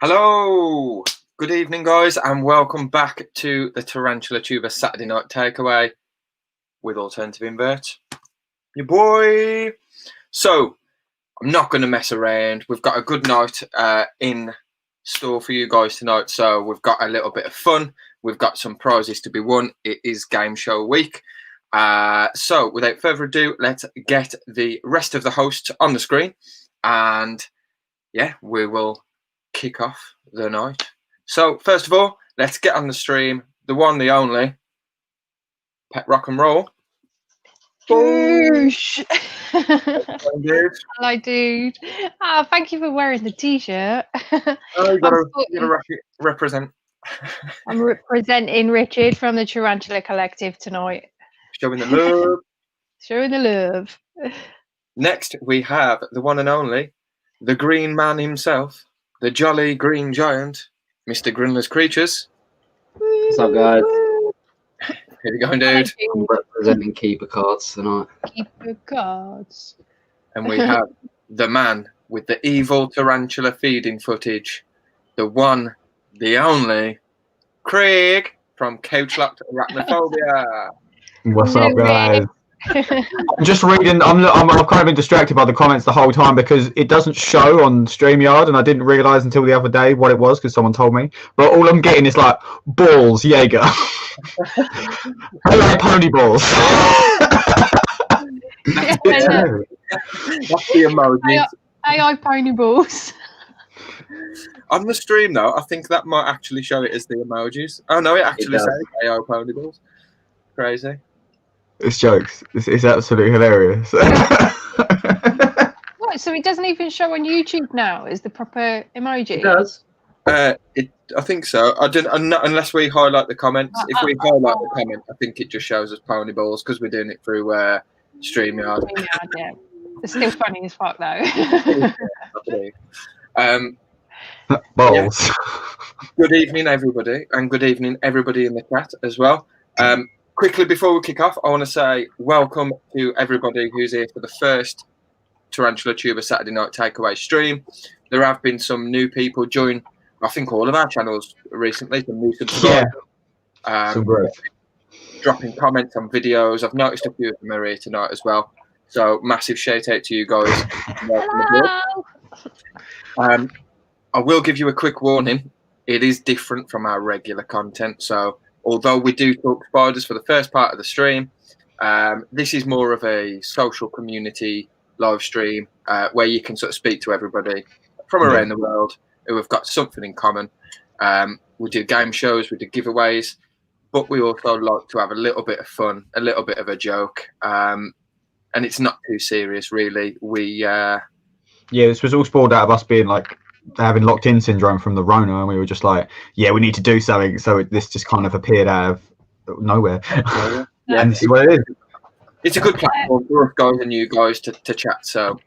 Hello, good evening, guys, and welcome back to the Tarantula Tuber Saturday Night Takeaway with Alternative Inverts. Your boy. So, I'm not going to mess around. We've got a good night in store for you guys tonight. So, we've got a little bit of fun. We've got some prizes to be won. It is game show week. So, without further ado, let's get the rest of the hosts on the screen. And, yeah, we will kick off the night. So first of all, let's get on the stream. The one, the only, PetRock N Roll. Boosh. Hello, dude. Thank you for wearing the t-shirt. Oh, you gotta represent. I'm representing Richard from the Tarantula Collective tonight. Showing the love. Showing the love. Next, we have the one and only, the green man himself, the jolly green giant, Mr. Grindlers Creatures. What's up, guys? Here you go, dude. I'm representing keeper cards tonight. Keeper cards. And we have the man with the evil tarantula feeding footage, the one, the only, Craig from Couchlocked Arachnophobia. What's up, guys? I'm just reading. I'm kind of been distracted by the comments the whole time because it doesn't show on StreamYard, and I didn't realise until the other day what it was because someone told me. But all I'm getting is like balls, Jaeger. I like pony balls. That's the emoji. AI pony balls. On the stream, though, I think that might actually show it as the emojis. Oh no, it actually says AI pony balls. Crazy. It's jokes. It's absolutely hilarious. What? So it doesn't even show on YouTube now as the proper emoji? It does. I think so. I don't unless we highlight the comments. If we highlight the comment, I think it just shows us pony balls because we're doing it through StreamYard. Yeah. It's still funny as fuck though. Balls. Yeah. Good evening, everybody, and good evening, everybody in the chat as well. Quickly, before we kick off, I want to say welcome to everybody who's here for the first Tarantula Tuber Saturday Night Takeaway stream. There have been some new people join, I think, all of our channels recently, some new subscribers. Some great. Dropping comments on videos. I've noticed a few of them are here tonight as well. So, massive shout out to you guys. Hello. I will give you a quick warning. It is different from our regular content, so although we do talk spiders for the first part of the stream, this is more of a social community live stream where you can sort of speak to everybody from around the world who have got something in common. We do game shows, we do giveaways, but we also like to have a little bit of fun, a little bit of a joke, and it's not too serious, really. This was all spawned out of us being like having locked-in syndrome from the Rona, and we were just like, we need to do something. So this just kind of appeared out of nowhere. And this is what it is. It's a good platform for us guys and you guys to chat. So.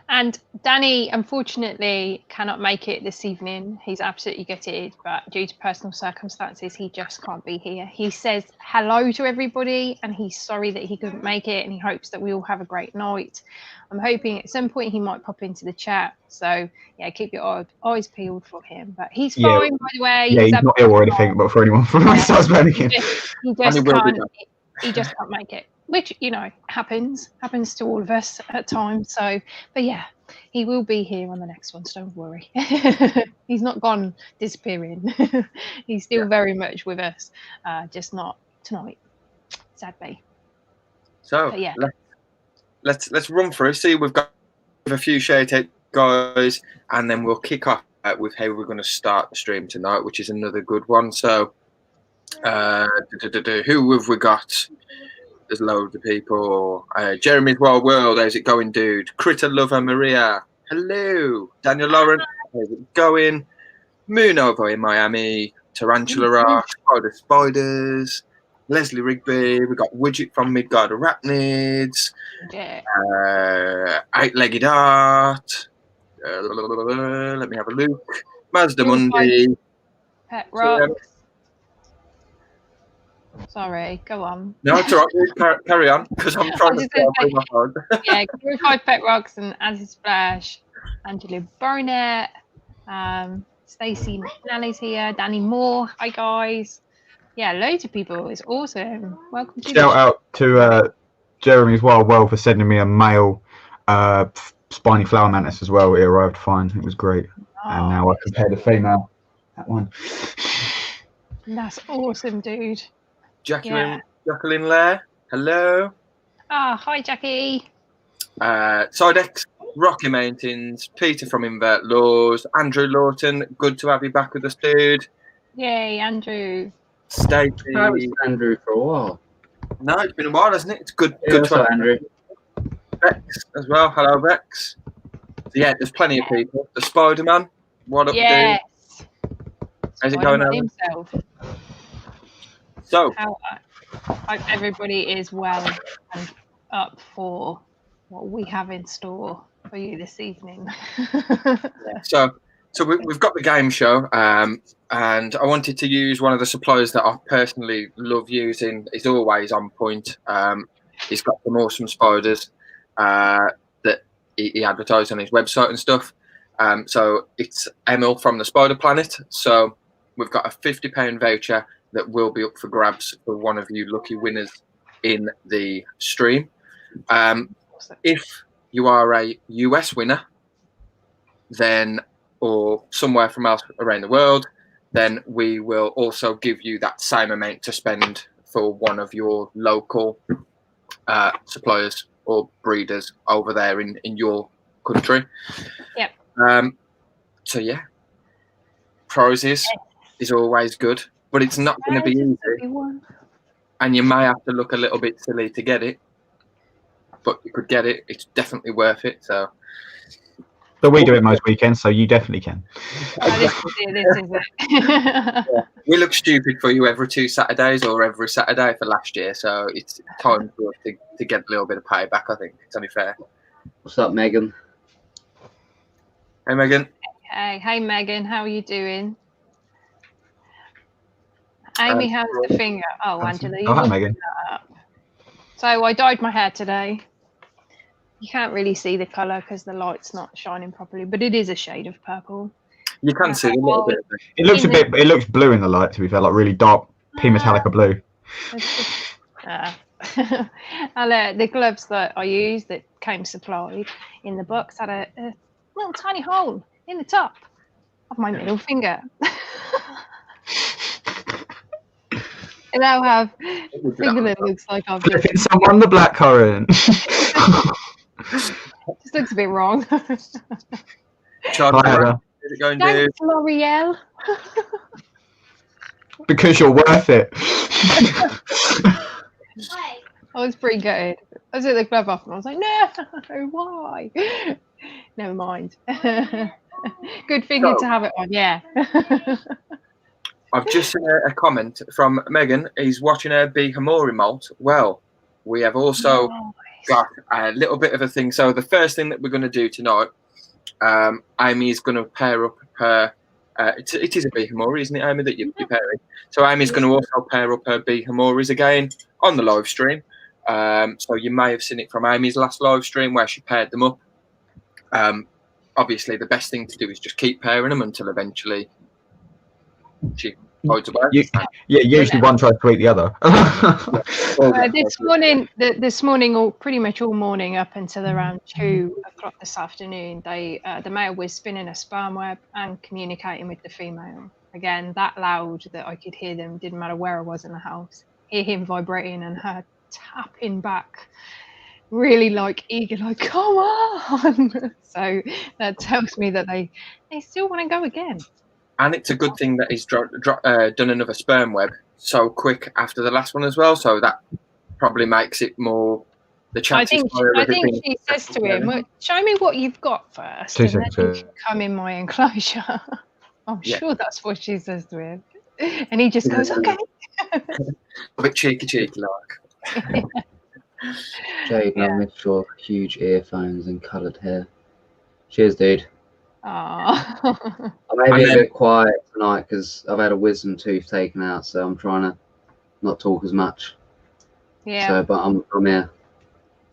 And Danny, unfortunately, cannot make it this evening. He's absolutely gutted, but due to personal circumstances, he just can't be here. He says hello to everybody, and he's sorry that he couldn't make it, and he hopes that we all have a great night. I'm hoping at some point he might pop into the chat. So, yeah, keep your eyes peeled for him. But he's fine, by the way. Yeah, he's not ill or anything, but for anyone from my starts panicking. He just can't make it. Which, happens to all of us at times. So, but yeah, he will be here on the next one, so don't worry. He's not gone disappearing. He's still very much with us, just not tonight, sadly. So, but yeah. Let's run through. See, we've got a few shout-out guys, and then we'll kick off with how we're going to start the stream tonight, which is another good one. So, who have we got? There's loads of people. Jeremy's Wild World, how's it going, dude? Critter Lover Maria, hello. Daniel Lawrence, how's it going? Moonovo in Miami, Tarantula Rock, Spiders, Leslie Rigby, we got Widget from Midgard Arachnids, Eight-Legged Art, let me have a look, Mazda Mundi, PetRock. Sorry, go on. No, it's all right. Carry on, because I'm trying to stay through my phone. Yeah, Glorified PetRocks and Anti-Splash, Angela Barnett, Stacey McNally's here. Danny Moore. Hi guys. Yeah, loads of people. It's awesome. Welcome to Shout out to Jeremy's Wild World for sending me a male spiny flower mantis as well. It arrived fine. It was great. And now I compare the female. That one. That's awesome, dude. Jacqueline Lair, hello. Hi Jackie. Sidex, Rocky Mountains, Peter from Invert Laws, Andrew Lawton, good to have you back with us, dude. Yay, Andrew. Stacey. I was Andrew for a while. No, it's been a while, hasn't it? It's good. Yeah, Good to have Andrew. Bex as well. Hello, Bex. So yeah, there's plenty of people. The Spider-Man. What up, Yes. dude? How's it going, Alan? Himself. So, I hope everybody is well and up for what we have in store for you this evening. so we've got the game show, and I wanted to use one of the suppliers that I personally love using. He's always on point. He's got some awesome spiders that he advertised on his website and stuff. So it's Emil from the Spider Planet. So we've got a £50 voucher that will be up for grabs for one of you lucky winners in the stream. If you are a US winner, then or somewhere from else around the world, then we will also give you that same amount to spend for one of your local suppliers or breeders over there in your country. Yep. So yeah, prizes is always good, but it's not going to be easy, and you may have to look a little bit silly to get it, but you could get it. It's definitely worth it. So. But we do it most weekends, so you definitely can. This is it. Yeah. We look stupid for you every 2 Saturdays or every Saturday for last year, so it's time for us to get a little bit of payback. I think it's only fair. What's up, Megan? Hey, Megan. Hey, Megan. How are you doing? Amy, how's the finger? Oh, Angela, you hi, Megan. So I dyed my hair today. You can't really see the colour because the light's not shining properly, but it is a shade of purple. You can see a little bit. It looks it looks blue in the light, to be fair, like really dark P Metallica blue. And the gloves that I used that came supplied in the box had a little tiny hole in the top of my middle finger. And I have a finger that looks like I've Flipping someone the blackcurrant. Just looks a bit wrong. How's it going, dude? Thanks, L'Oreal. Because you're worth it. I was pretty good. I took the glove off and I was like, no, why? Never mind. Good finger to have it on, yeah. I've just seen a comment from Megan. He's watching her Bee Hamori molt. Well, we have also got a little bit of a thing. So the first thing that we're going to do tonight, Amy is going to pair up her. It is a Bee Hamori, isn't it, Amy, that you're pairing? So Amy's going to also pair up her Bee Hamoris again on the live stream. So you may have seen it from Amy's last live stream where she paired them up. Obviously, the best thing to do is just keep pairing them until eventually she hides away. Usually one tries to eat the other. This morning, or pretty much all morning up until around 2 o'clock this afternoon, the male was spinning a sperm web and communicating with the female. Again, that loud that I could hear them, didn't matter where I was in the house. Hear him vibrating and her tapping back, really like eager, like, come on. So that tells me that they still want to go again. And it's a good thing that he's done another sperm web so quick after the last one as well. So that probably makes it more the chances. I think she says to him, well, show me what you've got first, and then you can come in my enclosure. I'm sure that's what she says to him. And he just goes, okay. A bit cheeky like. Jade, I missed your huge earphones and coloured hair. Cheers, dude. Aww. I may be a bit quiet tonight because I've had a wisdom tooth taken out, so I'm trying to not talk as much. Yeah. So, but I'm here.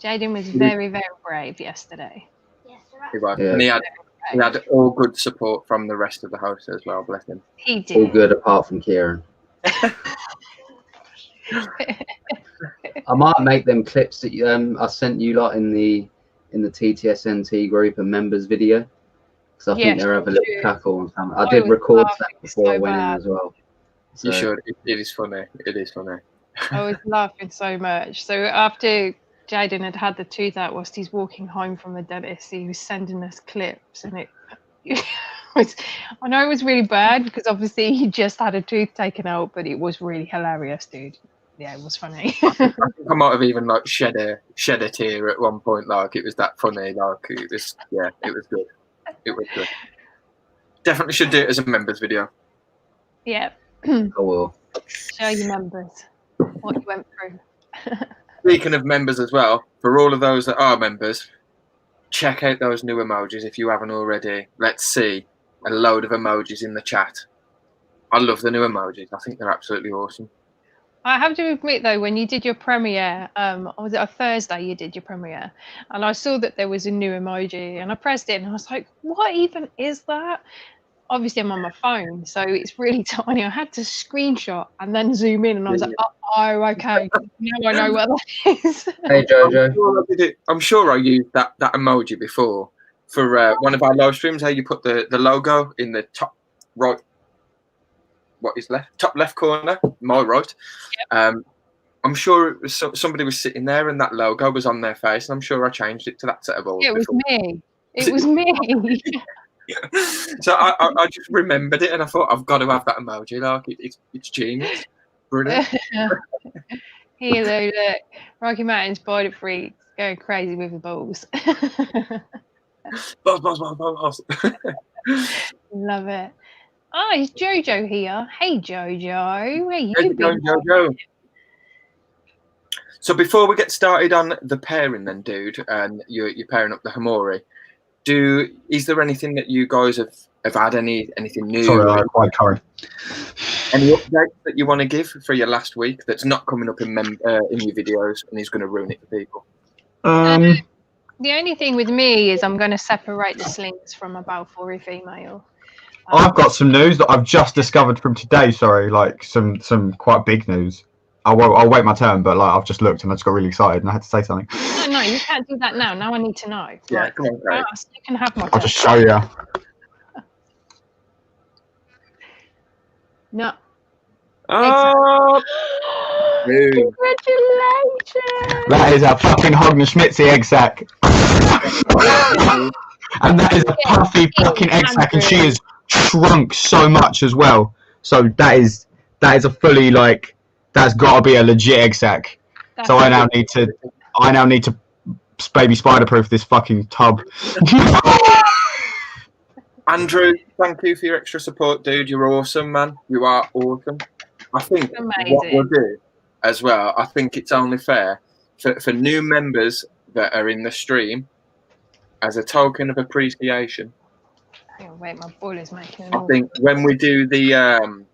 Jaden was very, very brave yesterday. Yes, right. Yeah. And He had all good support from the rest of the house as well, bless him. He did. All good apart from Kieran. I might make them clips that I sent you lot in the TTSNT group and members video, because I think they're having a little cackle and something. I did record that before I went in as well. So. You should. It is funny. It is funny. I was laughing so much. So after Jaden had the tooth out whilst he's walking home from the dentist, he was sending us clips, and I know it was really bad because obviously he just had a tooth taken out, but it was really hilarious, dude. Yeah, it was funny. I think I might have even like shed a tear at one point. Like it was that funny. Like it was good. It was good. Definitely should do it as a members video. Yeah. I will. Show your members what you went through. Speaking of members as well, for all of those that are members, check out those new emojis if you haven't already. Let's see a load of emojis in the chat. I love the new emojis. I think they're absolutely awesome. I have to admit though, when you did your premiere, was it a Thursday you did your premiere, and I saw that there was a new emoji, and I pressed it, and I was like, what even is that? Obviously I'm on my phone, so it's really tiny. I had to screenshot and then zoom in, and I was like, oh, okay, now I know what that is. Hey Jojo. I'm sure I used that emoji before for one of our live streams, how you put the logo in the top right, what is left, top left corner, my right. Yep. I'm sure it was somebody was sitting there and that logo was on their face, and I'm sure I changed it to that set of all. It was me. It was me. So I just remembered it, and I thought I've got to have that emoji. Like it's genius, brilliant. Here, look, Rocky Mountain's Border Freaks going crazy with the balls. Balls. Love it. Oh, is Jojo here? Hey, Jojo. Where you been? Jojo. So before we get started on the pairing, then, dude, and you're pairing up the Hamori. Is there anything that you guys have had anything new? Sorry, quite current. Any updates that you want to give for your last week that's not coming up in your videos and is going to ruin it for people? The only thing with me is I'm going to separate the slings from a Balfour female. I've got some news that I've just discovered from today. Sorry, like some quite big news. I'll wait my turn, but like I've just looked and I just got really excited and I had to say something. No, you can't do that now. Now I need to know. Yeah, like, come on, Craig. You can have my turn. I'll just show you. No. Oh! Congratulations! That is a fucking Hogner-Schmitzy egg sack. And that is a puffy fucking egg sack, and she has shrunk so much as well. So that is a fully, like, that's got to be a legit egg sack. So I now need to baby spider-proof this fucking tub. Andrew, thank you for your extra support, dude. You're awesome, man. You are awesome. I think what we'll do as well, I think it's only fair for new members that are in the stream, as a token of appreciation. Hang on, wait, my boiler's making I think when we do the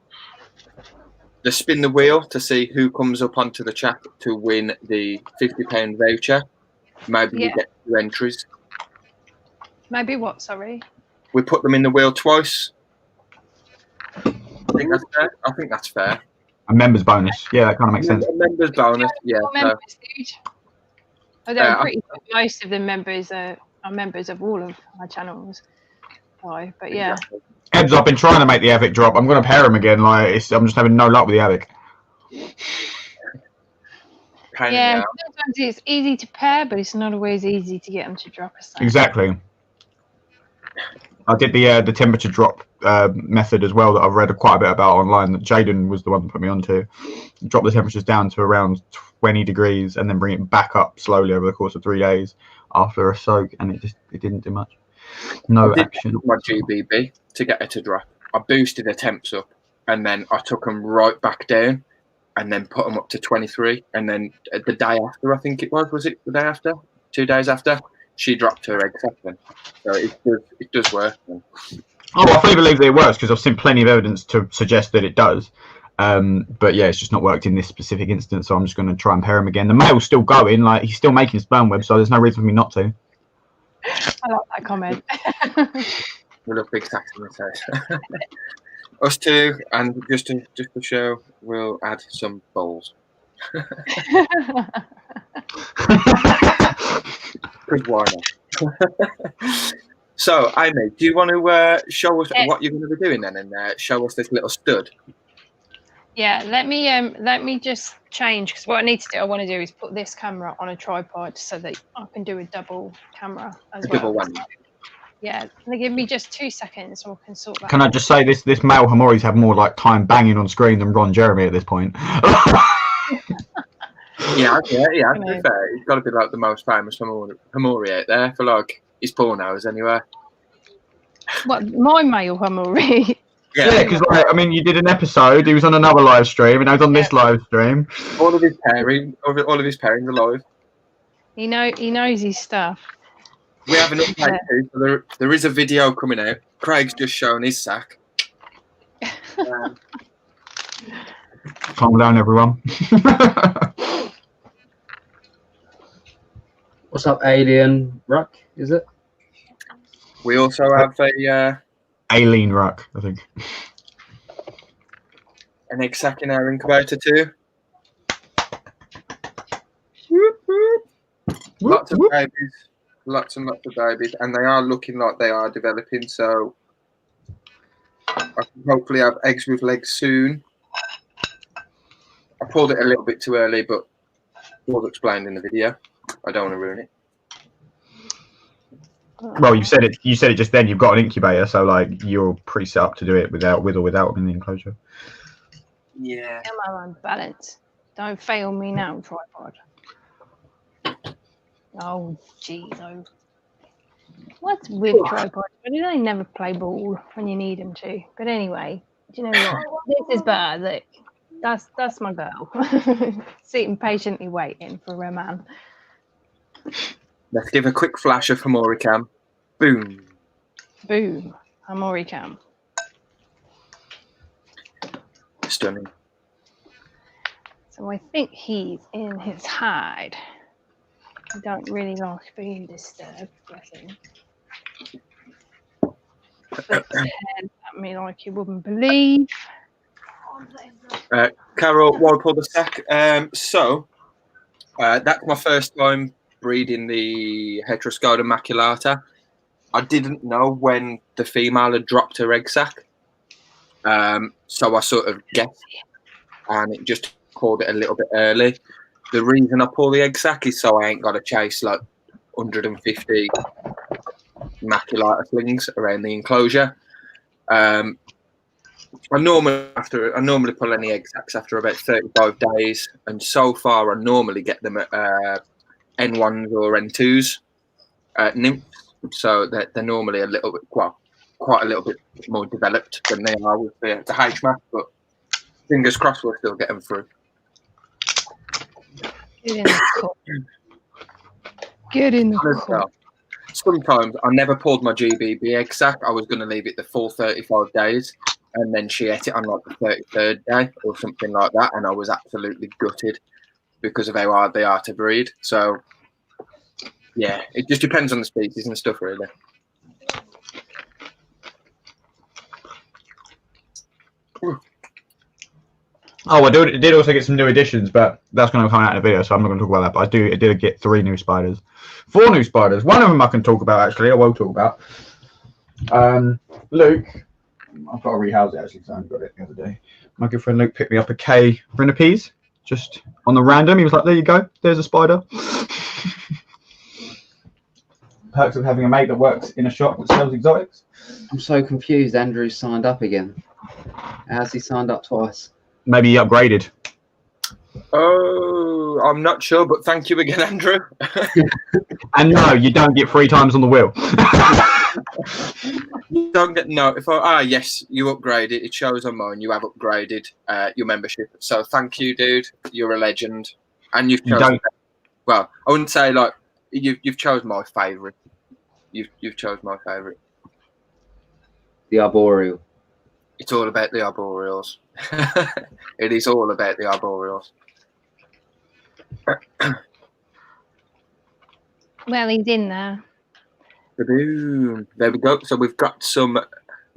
spin the wheel to see who comes up onto the chat to win the £50 voucher, maybe we get 2 entries. Maybe what, sorry? We put them in the wheel twice. I think that's fair. I think that's fair. A members bonus. Yeah, that kind of makes sense. A members bonus, yeah. Most of the members are members of all of my channels. So, but yeah. Exactly. Ebs, I've been trying to make the Avic drop. I'm going to pair him again. Like I'm just having no luck with the Avic. Yeah, sometimes it's easy to pair, but it's not always easy to get them to drop a stack. Exactly. I did the temperature drop method as well that I've read quite a bit about online. That Jaden was the one that put me onto. Drop the temperatures down to around 20 degrees and then bring it back up slowly over the course of 3 days after a soak, and it didn't do much. No action. My GBB to get it to drop. I boosted the temps up, and then I took them right back down, and then put them up to 23. And then the day after, I think it was it the day after? 2 days after, she dropped her egg section. So it does work. Oh, I fully believe that it works because I've seen plenty of evidence to suggest that it does. But yeah, it's just not worked in this specific instance. So I'm just going to try and pair him again. The male's still going, like he's still making sperm webs, so there's no reason for me not to. I like that comment. With a big sax in his head. Us two, and just to show, we'll add some bowls. Because why not? So, Amy, do you want to show us what you're going to be doing then, and show us this little stud? Yeah, let me just change, because what I need to do, I want to do is put this camera on a tripod so that I can do a double camera as well. Double one. Yeah, give me just 2 seconds so I can sort that. Can I just say this male Hamoris have more like time banging on screen than Ron Jeremy at this point. Yeah, to be fair, he's got to be like the most famous Hamori out there for like his pornos anyway. What, my male Hamori? Yeah, because I mean, you did an episode. He was on another live stream, and I was on this live stream. All of his pairings are live. He knows his stuff. We have an update too. So there is a video coming out. Craig's just shown his sack. Calm down, everyone. What's up, Alien Ruck? Is it? We also have a Aileen Ruck, I think. an egg sack in our incubator too. Whoop, whoop. Lots of babies. Lots and lots of babies, and they are looking like they are developing, so I can hopefully have eggs with legs soon. I pulled it a little bit too early, but it was explained in the video. I don't want to ruin it. Well, you said it just then. You've got an incubator, so like you're pretty set up to do it with or without them in the enclosure. Yeah. Am I on balance? Don't fail me now, tripod. Oh, jeez. Oh. What's with tripods? Why do they never play ball when you need them to? But anyway, do you know what? This is better. Look, that's my girl. Sitting patiently waiting for a man. Let's give a quick flash of Hamori cam. Boom. Boom. Hamori cam. Stunning. So I think he's in his hide. I don't really like being disturbed, bless him. Flicks his head at me like you wouldn't believe. Carol, why pull the sack? So that's my first time breeding the Heteroscoda maculata. I didn't know when the female had dropped her egg sac. So I sort of guessed, and it just called it a little bit early. The reason I pull the egg sac is so I ain't got to chase like 150 maculata slings around the enclosure. I normally pull any egg sacs after about 35 days, and so far I normally get them at N1s or N2s nymphs, so they're normally a little bit, quite a little bit more developed than they are with the HMAC, but fingers crossed we'll still get them through. Get in the cup. Get in the cup. Sometimes I never pulled my GBB egg sac. I was going to leave it the full 35 days, and then she ate it on like the 33rd day or something like that, and I was absolutely gutted because of how hard they are to breed. So, yeah, it just depends on the species and stuff, really. Oh, I did also get some new additions, but that's going to come out in a video, so I'm not going to talk about that. But I did get 3 new spiders. 4 new spiders. One of them I can talk about, actually. I will talk about. Luke, I've got to rehouse it, actually, because I only got it the other day. My good friend Luke picked me up a K Rhinopes, just on the random. He was like, there you go. There's a spider. Perks of having a mate that works in a shop that sells exotics. I'm so confused. Andrew's signed up again. How's he signed up twice? Maybe he upgraded. Oh, I'm not sure, but thank you again, Andrew. And no, you don't get 3 times on the wheel. You don't get yes, you upgraded. It shows on mine. You have upgraded your membership. So thank you, dude. You're a legend, and you've chosen. Well, I wouldn't say like you've chosen my favourite. You've chosen my favourite. The arboreal. It's all about the arboreals. It is all about the arboreals. Well, he's in there. Boom. There we go. So we've got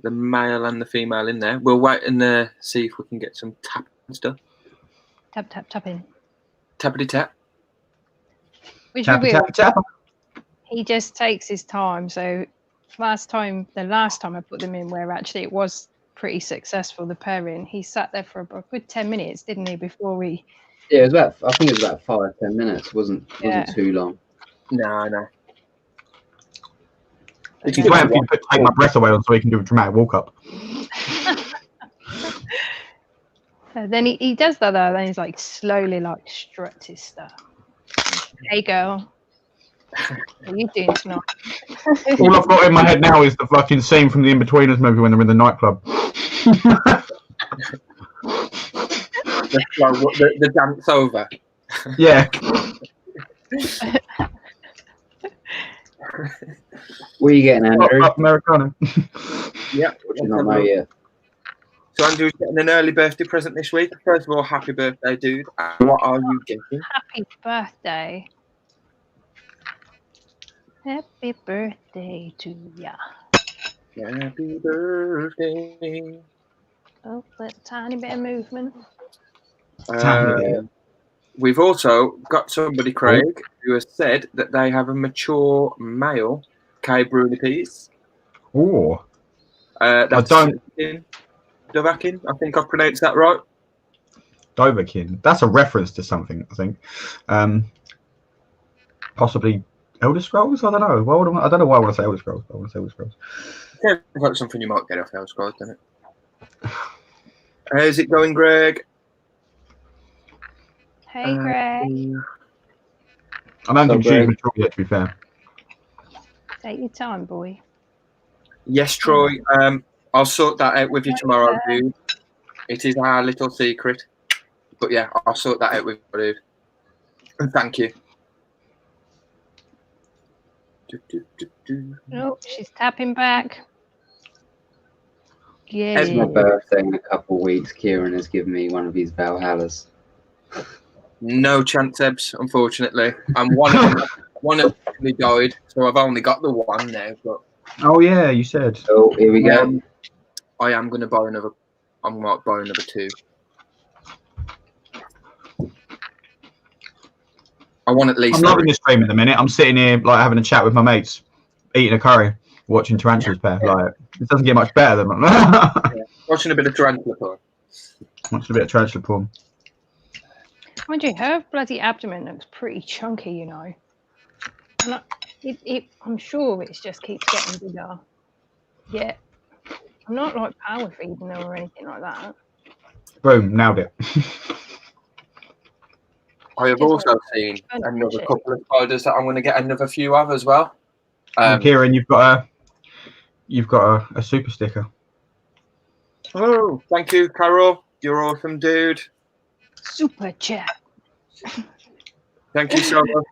the male and the female in there. We'll wait and see if we can get some tap and stuff. Tap, tap, tap in. Tappity tap. Which Tap, we will. tap, tap. He just takes his time. So the last time I put them in, where actually it was pretty successful, the pairing, he sat there for a good 10 minutes, didn't he, before we... Yeah, it was I think it was about 5-10 minutes. It wasn't too long. No. He's waiting for you to take my breath away so he can do a dramatic walk up. Then he does that though. Then he's like slowly like struts his stuff. Hey girl, what are you doing tonight? All I've got in my head now is the fucking scene from the In-Betweeners movie when they're in the nightclub. the dance over. Yeah. What are you getting, Andrew? Americano. Yeah. Not know yet. So Andrew's getting an early birthday present this week. First of all, happy birthday, dude. And what are you getting? Happy birthday. Happy birthday to ya. Happy birthday. Oh, that tiny bit of movement. We've also got somebody, Craig, who has said that they have a mature male K. Bruni piece. Oh. That's I don't. Dovakin, I think I've pronounced that right. Dovakin. That's a reference to something, I think. Possibly Elder Scrolls? I don't know. I don't know why I want to say Elder Scrolls. I want to say Elder Scrolls. Yeah, like something you might get off Elder Scrolls, doesn't it? How's it going, Greg? Hey, Greg. I don't think she's mature yet, to be fair. Take your time, boy. Yes, Troy. I'll sort that out with you tomorrow, dude. It is our little secret. But yeah, I'll sort that out with you, dude. And thank you. Oh, she's tapping back. Yeah. It's my birthday in a couple of weeks. Kieran has given me one of his Valhallas. No chance, Ebbs, unfortunately. And one of them died, so I've only got the one now. But oh yeah, you said. Oh, here we go. I am going to buy another. I might buy another 2. I want at least. I'm loving this stream at the minute. I'm sitting here like having a chat with my mates, eating a curry, watching Tarantulas pair. Yeah. Like it doesn't get much better than watching a bit of tarantula porn. Watching a bit of tarantula porn. Mind you, her bloody abdomen looks pretty chunky, you know. And I'm sure it just keeps getting bigger. Yeah. I'm not like power feeding her or anything like that. Boom, nailed it. I have also seen another couple of spiders that I'm going to get another few of as well. Kieran, you've got a super sticker. Oh, thank you, Carol. You're awesome, dude. Super chat. Thank you so much.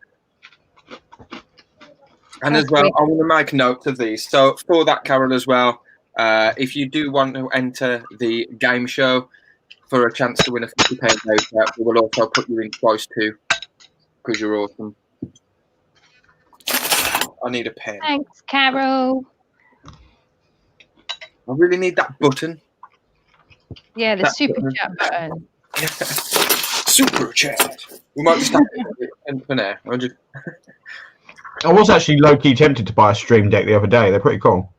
And as well, I want to make notes of these. So for that, Carol, as well, if you do want to enter the game show for a chance to win a £50 voucher, we will also put you in twice too, because you're awesome. I need a pen. Thanks, Carol. I really need that button. Yeah, the super chat button. Super chat. We might just have it for now. I was actually low-key tempted to buy a Stream Deck the other day. They're pretty cool.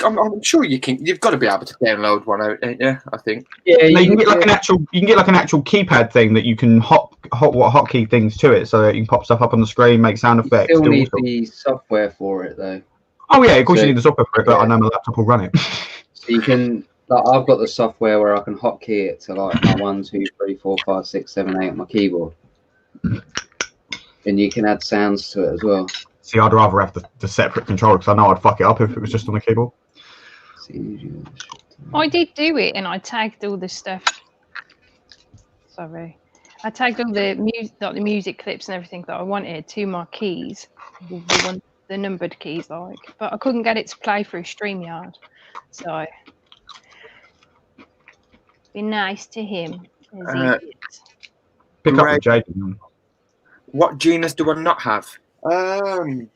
I'm sure you can. You've got to be able to download one out, ain't you? I think. Yeah, you can get like an actual. You can get like an actual keypad thing that you can hotkey things to it, so that you can pop stuff up on the screen, make sound effects. You still need the software for it, though. Oh yeah, of course you need the software for it, but I know my laptop will run it. So you can. Like, I've got the software where I can hotkey it to like my 1, 2, 3, 4, 5, 6, 7, 8 on my keyboard, and you can add sounds to it as well. See, I'd rather have the separate controller because I know I'd fuck it up if it was just on the keyboard. I did do it, and I tagged all the stuff. Sorry, I tagged all the music clips and everything that I wanted to my keys, the numbered keys, like. But I couldn't get it to play through StreamYard, so be nice to him. Pick up with Jaden. What genus do I not have? I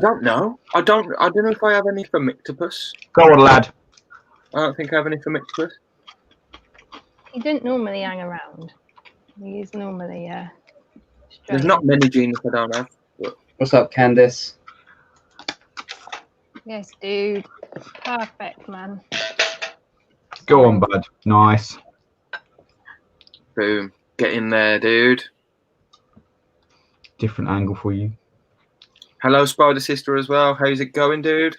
don't know. I don't know if I have any for Mictopus. Go on, lad. I don't think I have any for Mictopus. He didn't normally hang around. He is normally There's not many genus I don't have. But... What's up, Candice? Yes, dude. Perfect, man. Go on, bud. Nice. Boom. Get in there, dude. Different angle for you. Hello, Spider Sister, as well. How's it going, dude?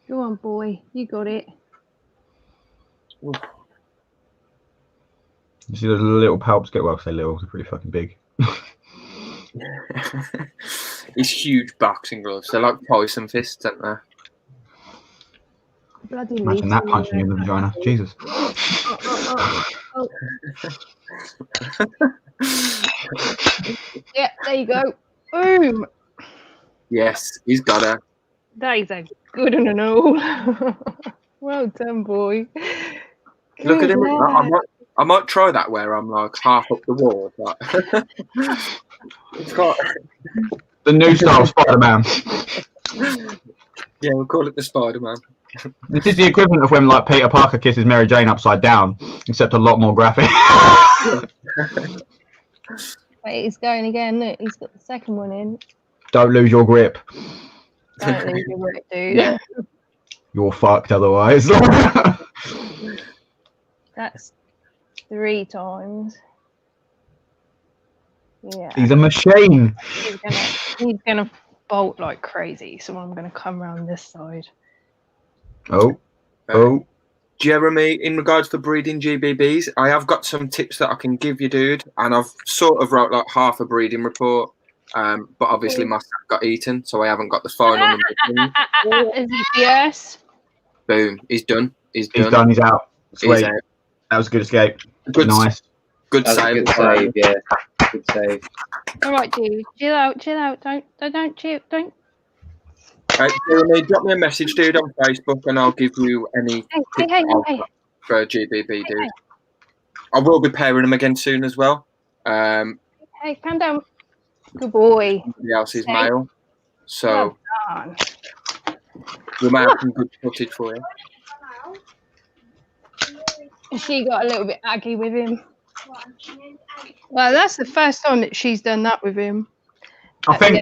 Go on, boy. You got it. Oof. You see those little palps get, well, I say little, they're pretty fucking big. These huge boxing gloves. They're like Tyson fists, aren't they? Bloody Imagine that punching in the vagina. Jesus. Oh. Yeah, there you go. Boom. Yes, he's got her. That is a good one and all. Well done, boy. Look at him. Good I might try that where I'm like half up the wall. But it's got The new style Spider-Man. yeah, we'll call it the Spider-Man. This is the equivalent of when like Peter Parker kisses Mary Jane upside down, except a lot more graphic. Wait, he's going again. Look, he's got the second one in. Don't lose your grip. Don't lose your grip, dude. Yeah. You're fucked otherwise. That's 3 times. Yeah. He's a machine. He's gonna bolt like crazy, so I'm gonna come around this side. Oh. Jeremy, in regards to breeding GBBs, I have got some tips that I can give you, dude. And I've sort of wrote like half a breeding report. But obviously my sack got eaten, so I haven't got the final number. Is it yes? Boom. He's done. He's He's done. done. He's out. Sweet. He's out. That was a good escape. Good, Nice. Good That's a save. good save, yeah. Good save. All right, dude. Chill out. Don't chill. Don't. Jeremy, drop me a message, dude, on Facebook, and I'll give you any tips Hey. for GBB, dude. I will be pairing them again soon as well. Hey, calm down. Good boy. Somebody else's Hey. mail. So Well done. we might have some good footage for you. She got a little bit aggy with him. Well, that's the first time that she's done that with him. I think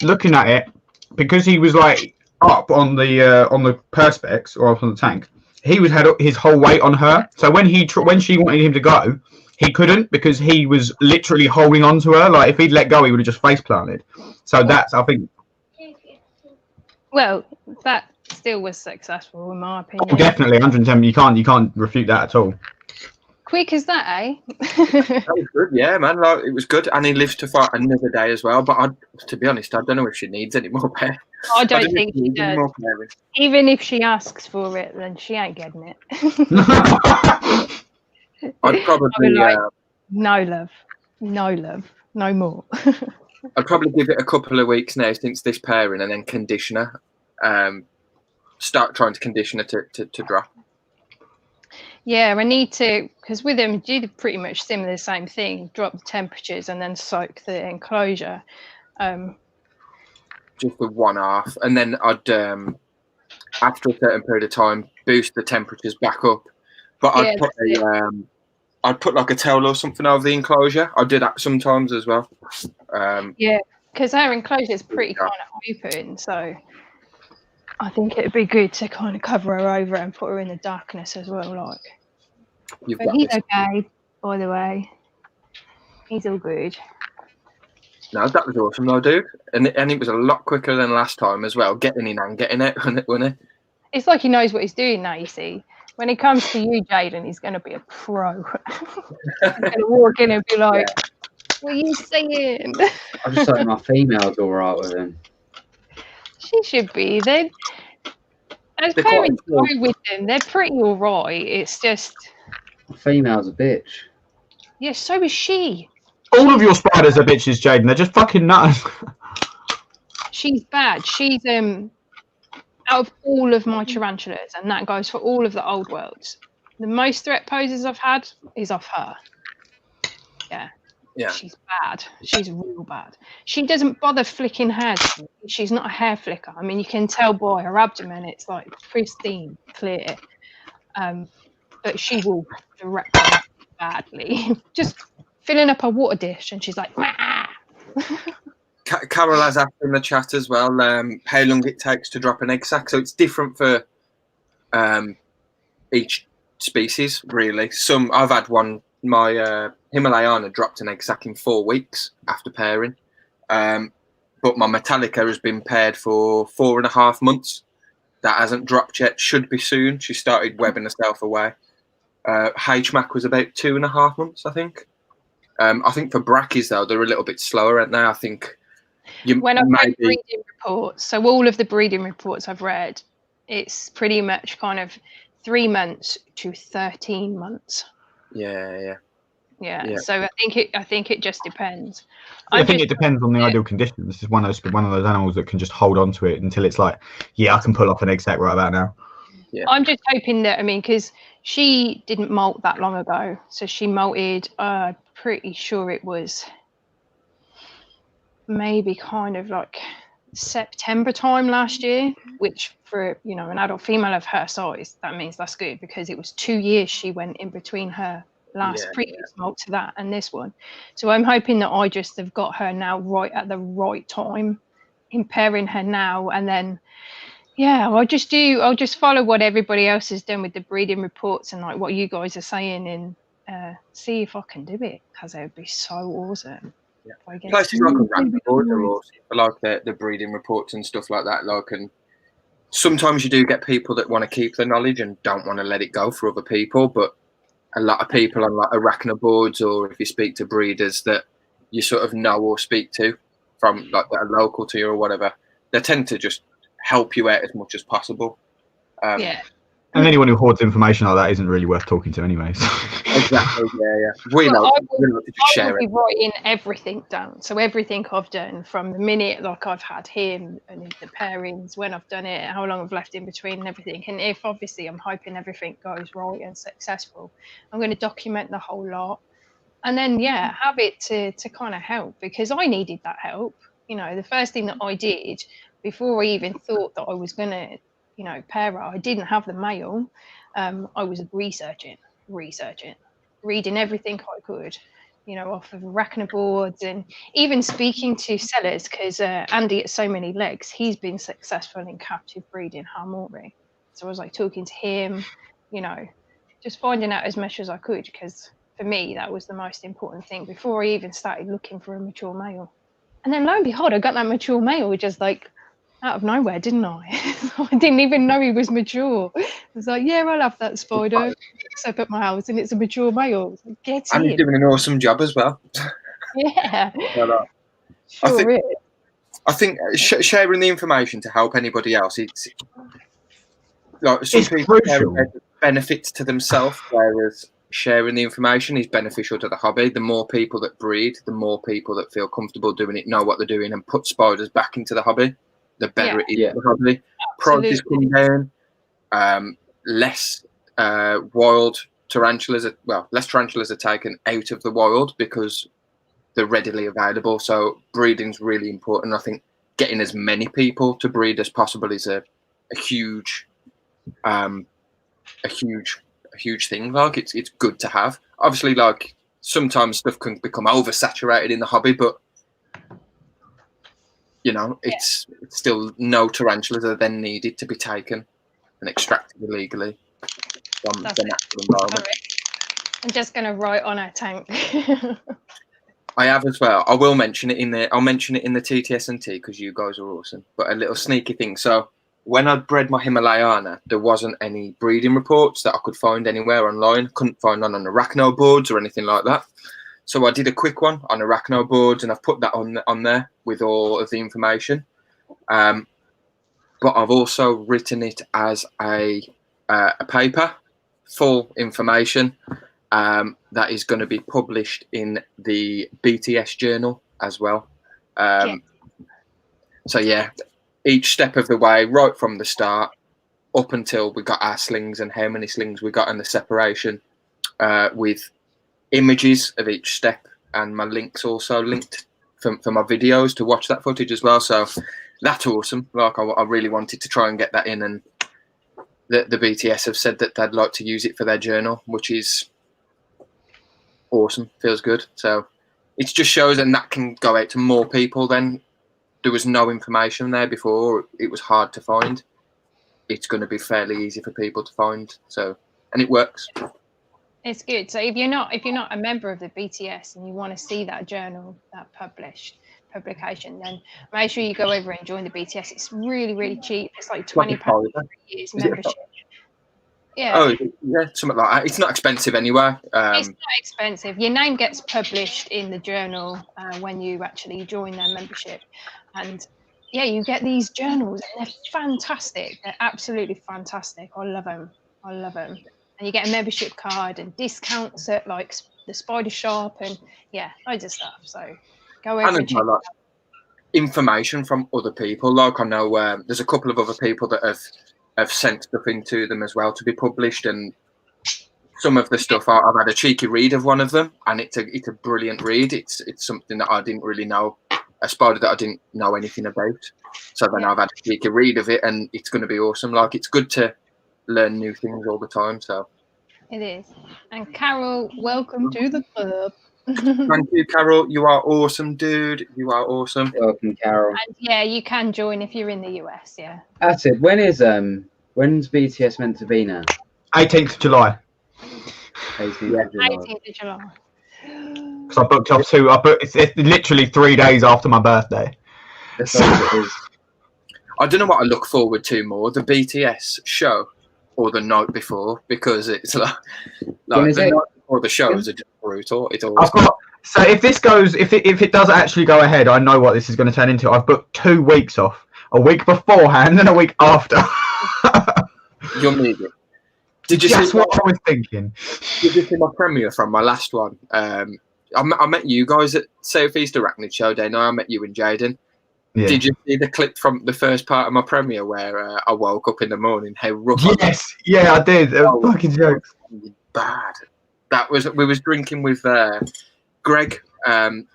looking at it, because he was like up on the perspex or up on the tank, he was had his whole weight on her. So when she wanted him to go, he couldn't because he was literally holding on to her. Like if he'd let go, he would have just face planted. So that's, I think. Well, that still was successful in my opinion. Oh, definitely 110. You can't refute that at all. Quick as that, eh? That was good, yeah, man. Like, it was good, and he lives to fight another day as well. But to be honest, I don't know if she needs any more pay. I don't think she does. Even if she asks for it, then she ain't getting it. I'd probably I'd be like, no love, no more. I'd probably give it a couple of weeks now since this pairing, and then condition her. Start trying to condition her to drop. Yeah, I need to, because with them, you do pretty much similar the same thing. Drop the temperatures and then soak the enclosure. Just the 1/2, and then I'd after a certain period of time boost the temperatures back up. But I'd put like a towel or something over the enclosure. I do that sometimes as well. Yeah, because our enclosure is pretty kind of open, so I think it'd be good to kind of cover her over and put her in the darkness as well. Like, but he's okay, by the way. He's all good. No, that was awesome though, dude. And it was a lot quicker than last time as well. Getting in and getting it, wasn't it? It's like he knows what he's doing now, you see. When it comes to you, Jaden, he's going to be a pro. He's going to walk in and be like, what are you saying? I just hope my female's all right with him. She should be. As parents go with them, they're pretty all right. It's just... My female's a bitch. Yeah, so is she. All of your spiders are bitches, Jaden. They're just fucking nuts. She's bad. She's out of all of my tarantulas, and that goes for all of the old worlds. The most threat poses I've had is off her. Yeah. Yeah. She's bad. She's real bad. She doesn't bother flicking hairs. She's not a hair flicker. I mean, you can tell by her abdomen, it's like pristine, clear. But she will direct them badly. Just filling up a water dish, and she's like, Carol has asked in the chat as well how long it takes to drop an egg sac. So it's different for each species, really. Some I've had one. My Himalayana dropped an egg sac in 4 weeks after pairing, but my Metallica has been paired for 4.5 months. That hasn't dropped yet. Should be soon. She started webbing herself away. HMAC was about 2.5 months, I think. I think for brackies though, they're a little bit slower, aren't they? I think. When I've read breeding reports, so all of the breeding reports I've read, it's pretty much kind of 3 months to 13 months. Yeah. So I think it just depends. I think it depends on the ideal conditions. It's one of those animals that can just hold on to it until it's like, yeah, I can pull off an egg sac right about now. Yeah. I'm just hoping that, I mean, because she didn't molt that long ago, so she molted. Pretty sure it was maybe kind of like September time last year, which for an adult female of her size, that means that's good, because it was 2 years she went in between her last previous molt to that and this one. So I'm hoping that I just have got her now right at the right time in pairing her now, and then I'll just follow what everybody else has done with the breeding reports and like what you guys are saying, and see if I can do it, because it would be so awesome. Places like Arachnotube are awesome, like the breeding reports and stuff like that. Like, and sometimes you do get people that want to keep the knowledge and don't want to let it go for other people. But a lot of people on like arachno boards, or if you speak to breeders that you sort of know or speak to from like that are local to you or whatever, they tend to just help you out as much as possible. And anyone who hoards information like that isn't really worth talking to anyway. So. Exactly, yeah. We love to share it. I will be writing everything down. So everything I've done from the minute like I've had him and the pairings, when I've done it, how long I've left in between and everything. And if obviously I'm hoping everything goes right and successful, I'm going to document the whole lot. And then, have it to kind of help, because I needed that help. The first thing that I did before I even thought that I was going to, pair her, I didn't have the male. I was researching, reading everything I could, off of arachno boards, and even speaking to sellers, because Andy at So Many Legs, he's been successful in captive breeding Harmori. So I was like talking to him, just finding out as much as I could, because for me, that was the most important thing before I even started looking for a mature male. And then lo and behold, I got that mature male just like out of nowhere, didn't I? I didn't even know he was mature. I was like, I'll have that spider. So I put my house and it's a mature male. Get and in. he's doing an awesome job as well. Yeah. Sure I think sharing the information to help anybody else, it's like some people share benefits to themselves, whereas sharing the information is beneficial to the hobby. The more people that breed, the more people that feel comfortable doing it, know what they're doing, and put spiders back into the hobby, the better it is for the hobby. Prices come down. Less wild tarantulas less tarantulas are taken out of the wild because they're readily available. So breeding's really important. I think getting as many people to breed as possible is a huge thing. Like, it's good to have. Obviously, like, sometimes stuff can become oversaturated in the hobby, but it's still no tarantulas are then needed to be taken and extracted illegally from the natural environment. I'm just going to write on our tank. I have as well. I will mention it in the. I'll mention it in the TTS&T because you guys are awesome. But a little sneaky thing. So when I bred my Himalayana, there wasn't any breeding reports that I could find anywhere online. Couldn't find none on arachno boards or anything like that. So I did a quick one on arachno boards, and I've put that on there with all of the information. But I've also written it as a paper, full information. That is going to be published in the BTS journal as well. So each step of the way, right from the start up until we got our slings and how many slings we got in the separation, with images of each step, and my links also linked for my videos to watch that footage as well. So that's awesome. Like I really wanted to try and get that in, and the BTS have said that they'd like to use it for their journal, which is awesome. Feels good. So it just shows, and that can go out to more people. Then there was no information there before. It was hard to find. It's going to be fairly easy for people to find. So, and it works. It's good. So if you're not a member of the BTS and you want to see that journal, that publication, then make sure you go over and join the BTS. It's really, really cheap. It's like £20 for 3 years membership. Yeah. Oh, yeah, something like that. It's not expensive anyway. It's not expensive. Your name gets published in the journal when you actually join their membership, and yeah, you get these journals, and they're fantastic. They're absolutely fantastic. I love them. And you get a membership card and discounts at like the Spider Shop and yeah, loads of stuff. So go over and check it out. Information from other people. Like I know there's a couple of other people that have sent stuff into them as well to be published, and some of the stuff I've had a cheeky read of one of them, and it's a brilliant read. It's something that I didn't really know, a spider that I didn't know anything about. So then I've had a cheeky read of it, and it's going to be awesome. Like it's good to learn new things all the time. So it is. And Carol, welcome to the club. Thank you, Carol. You are awesome, dude. You are awesome. Welcome, Carol. And yeah, you can join if you're in the US. Yeah. That's it. When's BTS meant to be now? 18th of July. 18th of July. 18th of July. Because I booked off it's literally 3 days after my birthday. That's all it is. I don't know what I look forward to more, the BTS show or the night before, because it's like the night before the shows are just brutal. It's always so if this goes, if it does actually go ahead, I know what this is going to turn into. I've booked 2 weeks off, a week beforehand and a week after. You'll need it. Did you That's see what I was thinking? Did you see my premiere from my last one? I met you guys at Southeast Arachnid Showdown. I met you and Jaden. Yeah. Did you see the clip from the first part of my premiere where I woke up in the morning? How rough! Yes, yeah, I did. Fucking jokes. Bad. That was we was drinking with Greg and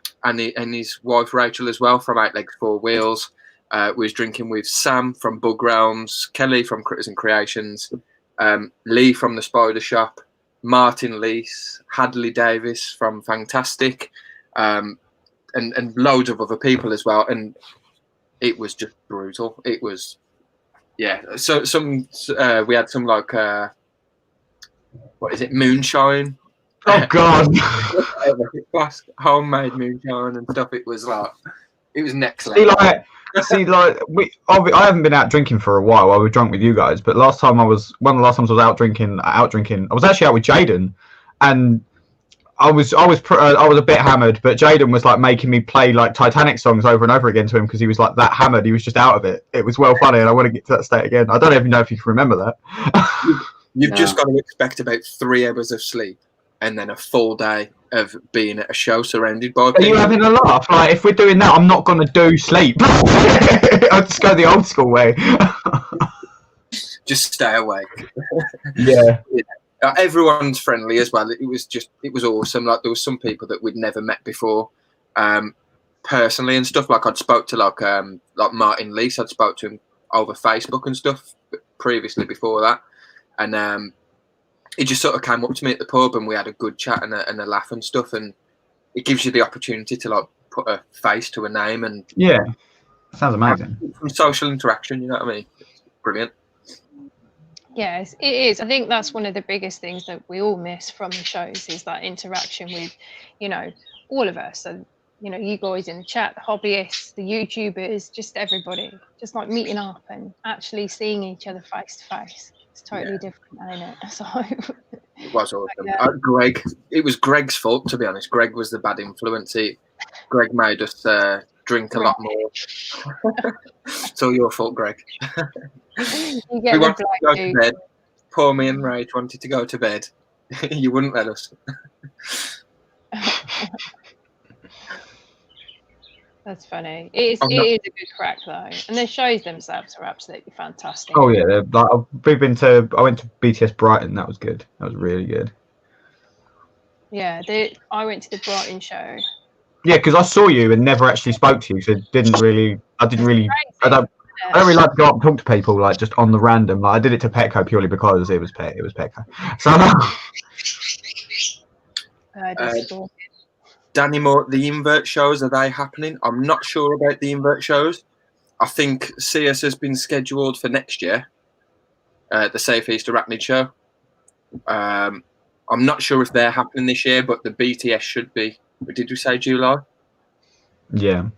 his wife Rachel as well from 8 Legs 4 Wheels. We was drinking with Sam from Bug Realms, Kelly from Critters and Creations, Lee from the Spider Shop, Martin Leese, Hadley Davis from Fantastic, and loads of other people as well. And it was just brutal. It was, yeah. So we had some like what is it, moonshine? Oh God! Homemade moonshine and stuff. It was next level. I haven't been out drinking for a while. I was drunk with you guys, but one of the last times I was out drinking. I was actually out with Jaden, and I was a bit hammered, but Jaden was like making me play like Titanic songs over and over again to him because he was like that hammered. He was just out of it. It was well funny, and I want to get to that state again. I don't even know if you can remember that. You've just got to expect about 3 hours of sleep and then a full day of being at a show surrounded by people. Are you having a laugh? Like, if we're doing that, I'm not going to do sleep. I'll just go the old school way. Just stay awake. Yeah. Everyone's friendly as well. It was awesome. Like, there was some people that we'd never met before, personally and stuff. Like, I'd spoke to like Martin Leese. I'd spoke to him over Facebook and stuff previously before that. And he just sort of came up to me at the pub, and we had a good chat and a laugh and stuff. And it gives you the opportunity to like put a face to a name, and yeah, sounds amazing. From social interaction, you know what I mean? It's brilliant. Yes, it is. I think that's one of the biggest things that we all miss from the shows is that interaction with, all of us. And, you guys in the chat, the hobbyists, the YouTubers, just everybody, just like meeting up and actually seeing each other face to face. It's totally different, isn't it? So it was awesome. Greg, it was Greg's fault, to be honest. Greg was the bad influence. Greg made us drink a lot more. It's all your fault, Greg. You get we wanted to go to bed. Poor me and Rach wanted to go to bed. You wouldn't let us. That's funny. It is a good crack though, and the shows themselves are absolutely fantastic. Oh yeah, I went to BTS Brighton. That was good. That was really good. Yeah, I went to the Brighton show. Yeah, because I saw you and never actually spoke to you, so I don't really like to go up and talk to people like just on the random. Like I did it to Petco purely because it was Petco. So Danny Moore, the invert shows, are they happening? I'm not sure about the invert shows. I think CS has been scheduled for next year. The Safe East Arachnid show. I'm not sure if they're happening this year, but the BTS should be. Did you say July? Yeah.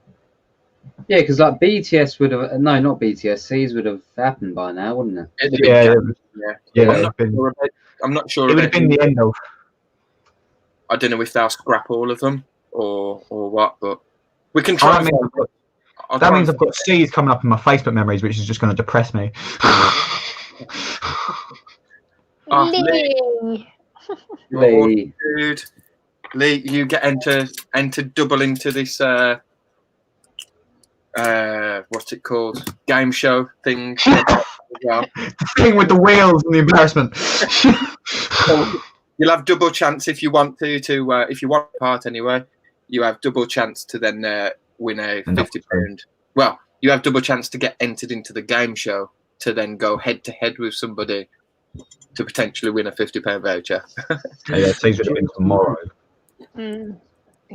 Yeah, because like BTS would have not BTSCs would have happened by now, wouldn't it? Yeah. I'm not sure. It would have been the end of. I don't know if they'll scrap all of them or what, but we can try. That means I've got C's coming up in my Facebook memories, which is just going to depress me. Lee. Dude. Lee, you get enter double into this what's it called? Game show thing. The thing with the wheels and the embarrassment. So you'll have double chance if you want to if you want part anyway. You have double chance to then win a £50. Well, you have double chance to get entered into the game show to then go head to head with somebody to potentially win a £50 voucher. Yeah, C's would have been tomorrow.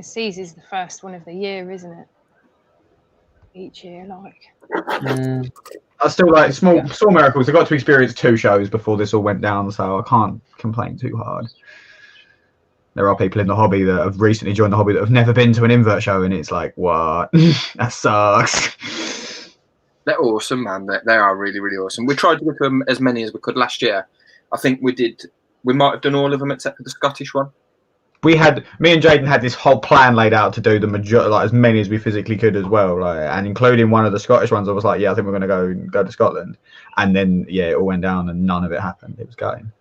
C's is the first one of the year, isn't it? Each year, like. I still like small miracles. I got to experience 2 shows before this all went down, so I can't complain too hard. There are people in the hobby that have recently joined the hobby that have never been to an invert show, and it's like, what? That sucks. They're awesome, man. They are really, really awesome. We tried to get them as many as we could last year. I think we did. We might have done all of them except for the Scottish one. Me and Jaden had this whole plan laid out to do the majority, like as many as we physically could as well, like, and including one of the Scottish ones. I was like, yeah, I think we're going to go to Scotland, and then it all went down and none of it happened. It was going.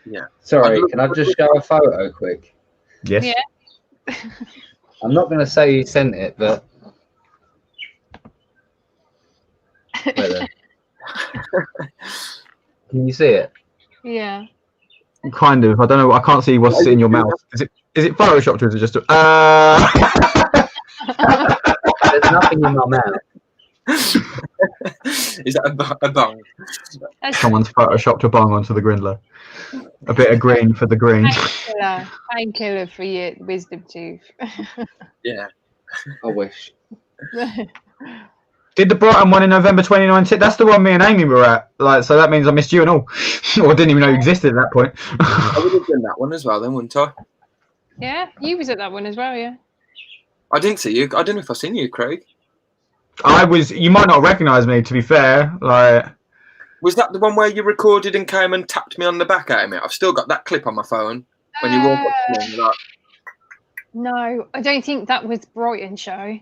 Yeah. Sorry, can I just show a photo quick? Yes. Yeah. I'm not going to say you sent it, but. Can you see it? Yeah. Kind of. I don't know. I can't see what's in your mouth. Is it photoshopped or is it just? There's nothing in my mouth. Is that a bong? Someone's photoshopped a bong onto the Grindler. A bit of green for the green. Painkiller for your wisdom tooth. Yeah. I wish. Did the Brighton one in November 2019? That's the one me and Amy were at. Like, so that means I missed you and all. Or I didn't even know you existed at that point. I would have done that one as well then, wouldn't I? Yeah, you was at that one as well, yeah. I didn't see you. I don't know if I've seen you, Craig. You might not recognise me, to be fair. Like, was that the one where you recorded and came and tapped me on the back at me? I've still got that clip on my phone. When you walk up to me, like... No, I don't think that was Brighton show.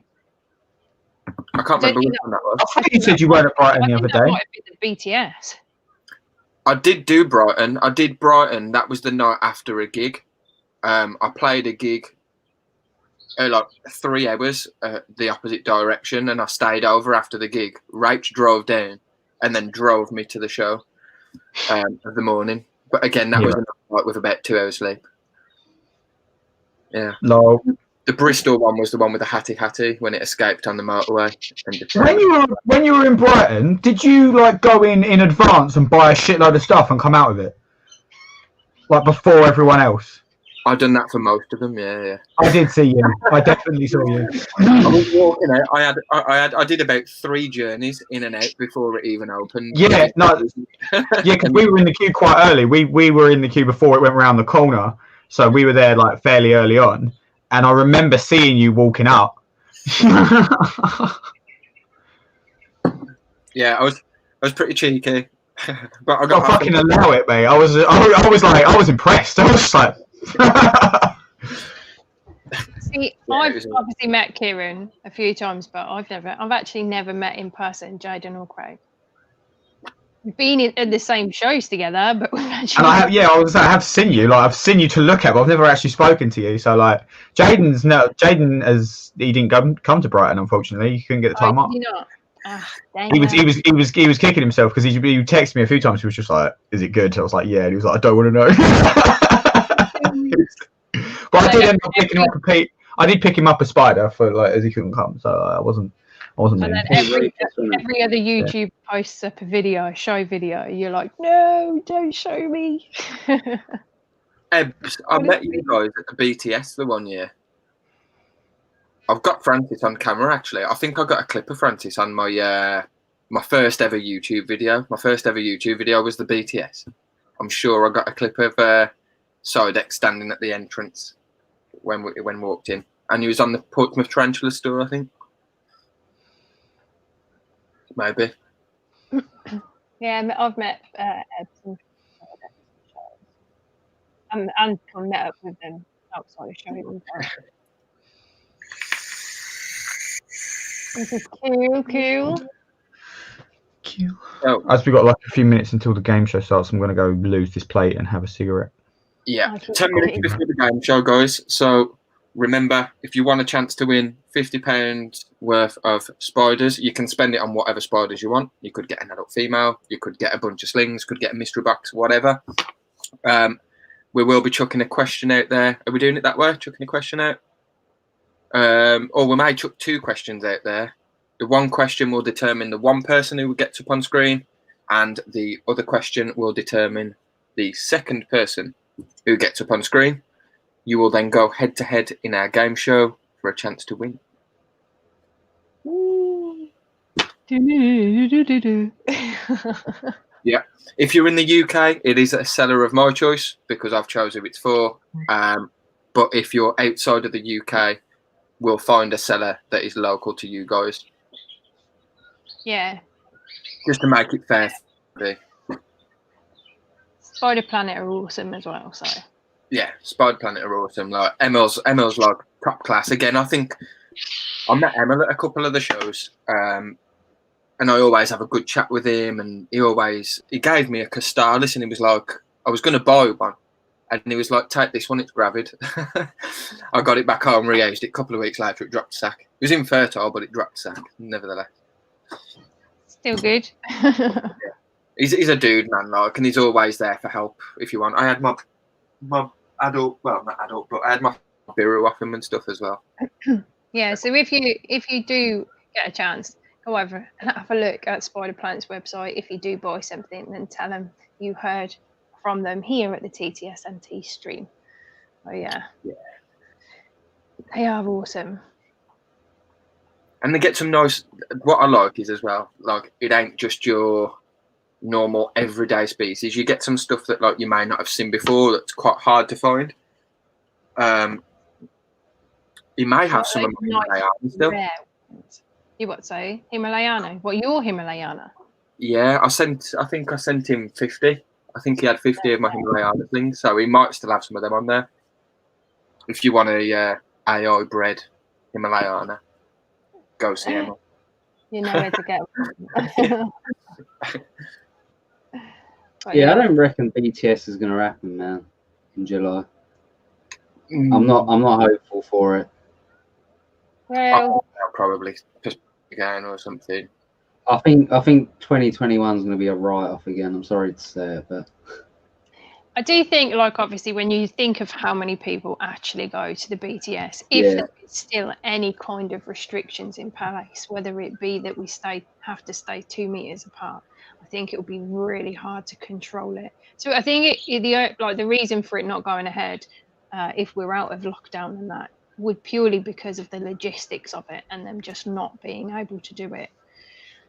I can't remember which one that was. I thought you said you weren't at Brighton the other day. Might have been the BTS. I did do Brighton. I did Brighton. That was the night after a gig. I played a gig like 3 hours the opposite direction, and I stayed over after the gig. Rach drove down and then drove me to the show of the morning. But again, that was a night with about 2 hours sleep. Yeah. No. The Bristol one was the one with the hattie when it escaped on the motorway. When you were in Brighton, did you like go in advance and buy a shitload of stuff and come out of it, like before everyone else? I've done that for most of them. Yeah. I did see you. I definitely saw you. I was walking out. I did about 3 journeys in and out before it even opened. Yeah, no, yeah, because we were in the queue quite early. We were in the queue before it went around the corner, so we were there like fairly early on. And I remember seeing you walking up. Yeah, I was pretty cheeky, but I got fucking allow it, mate. I was impressed. I was just like. See, I've obviously met Kieran a few times, but I've actually never met in person Jaden or Craig. We've been in the same shows together, but we've actually. And I have seen you. Like I've seen you to look at, but I've never actually spoken to you. So like, Jaden as he didn't come to Brighton, unfortunately. He couldn't get the time up. Did you not? He was kicking himself because he texted me a few times. He was just like, "Is it good?" I was like, "Yeah." And he was like, "I don't want to know." But I did end up picking him up I did pick him up a spider for like as he couldn't come, so I wasn't And mean. then every other YouTube posts up a show video. You're like, no, don't show me. Ebbs, I met you guys at the BTS the one year. I've got Francis on camera actually. I think I got a clip of Francis on my my first ever YouTube video. My first ever YouTube video was the BTS. I'm sure I got a clip of Sidex standing at the entrance when we walked in, and he was on the Portsmouth Tarantula store, I think. Maybe. Yeah, I've met Ebbs and met up with them outside of showing. This is cool. Oh. As we got like a few minutes until the game show starts, I'm going to go lose this plate and have a cigarette. Yeah, 10 minutes before the game show, guys. So remember, if you want a chance to win £50 worth of spiders, you can spend it on whatever spiders you want. You could get an adult female, you could get a bunch of slings, could get a mystery box, whatever. We will be chucking a question out there. Are we doing it that way? Chucking a question out? Or we may chuck 2 questions out there. The one question will determine the one person who gets up on screen, and the other question will determine the second person who gets up on screen. You will then go head to head in our game show for a chance to win. Yeah. If you're in the UK, it is a seller of my choice because I've chosen who it's for. But if you're outside of the UK, we'll find a seller that is local to you guys. Yeah. Just to make it fair. Spider Planet are awesome as well, so. Yeah, Spider Planet are awesome. Like Emil's like top class. Again, I think I met Emil at a couple of the shows. And I always have a good chat with him, and he gave me a Castalis, and he was like, I was gonna buy one. And he was like, take this one, it's gravid. I got it back home, reaged it. A couple of weeks later, it dropped a sack. It was infertile, but it dropped a sack, nevertheless. Still good. Yeah. He's a dude, man, like, and he's always there for help if you want. I had my adult, well, not adult, but I had my bureau off him and stuff as well. Yeah, so if you do get a chance, go over and have a look at Spider Planet's website. If you do buy something, then tell them you heard from them here at the TTSNT stream. Oh yeah. They are awesome. And they get some nice, what I like is as well, like, it ain't just your normal everyday species. You get some stuff that like you may not have seen before that's quite hard to find. You may have some of my Himalayana still. You what, say? Himalayana? What, your Himalayana? Yeah, I think I sent him 50. I think he had 50 of my Himalayana things, so he might still have some of them on there. If you want a AI bred Himalayana, go see him. You know where to get them. Yeah, I don't reckon BTS is going to happen, man, in July. I'm not hopeful for it. Well, I'll probably just again or something. I think 2021 is going to be a write-off again. I'm sorry to say it, but I do think, like, obviously, when you think of how many people actually go to the BTS, if there is still any kind of restrictions in place, whether it be that we have to stay 2 meters apart, I think it will be really hard to control it. So I think the reason for it not going ahead, if we're out of lockdown and that, would purely because of the logistics of it and them just not being able to do it.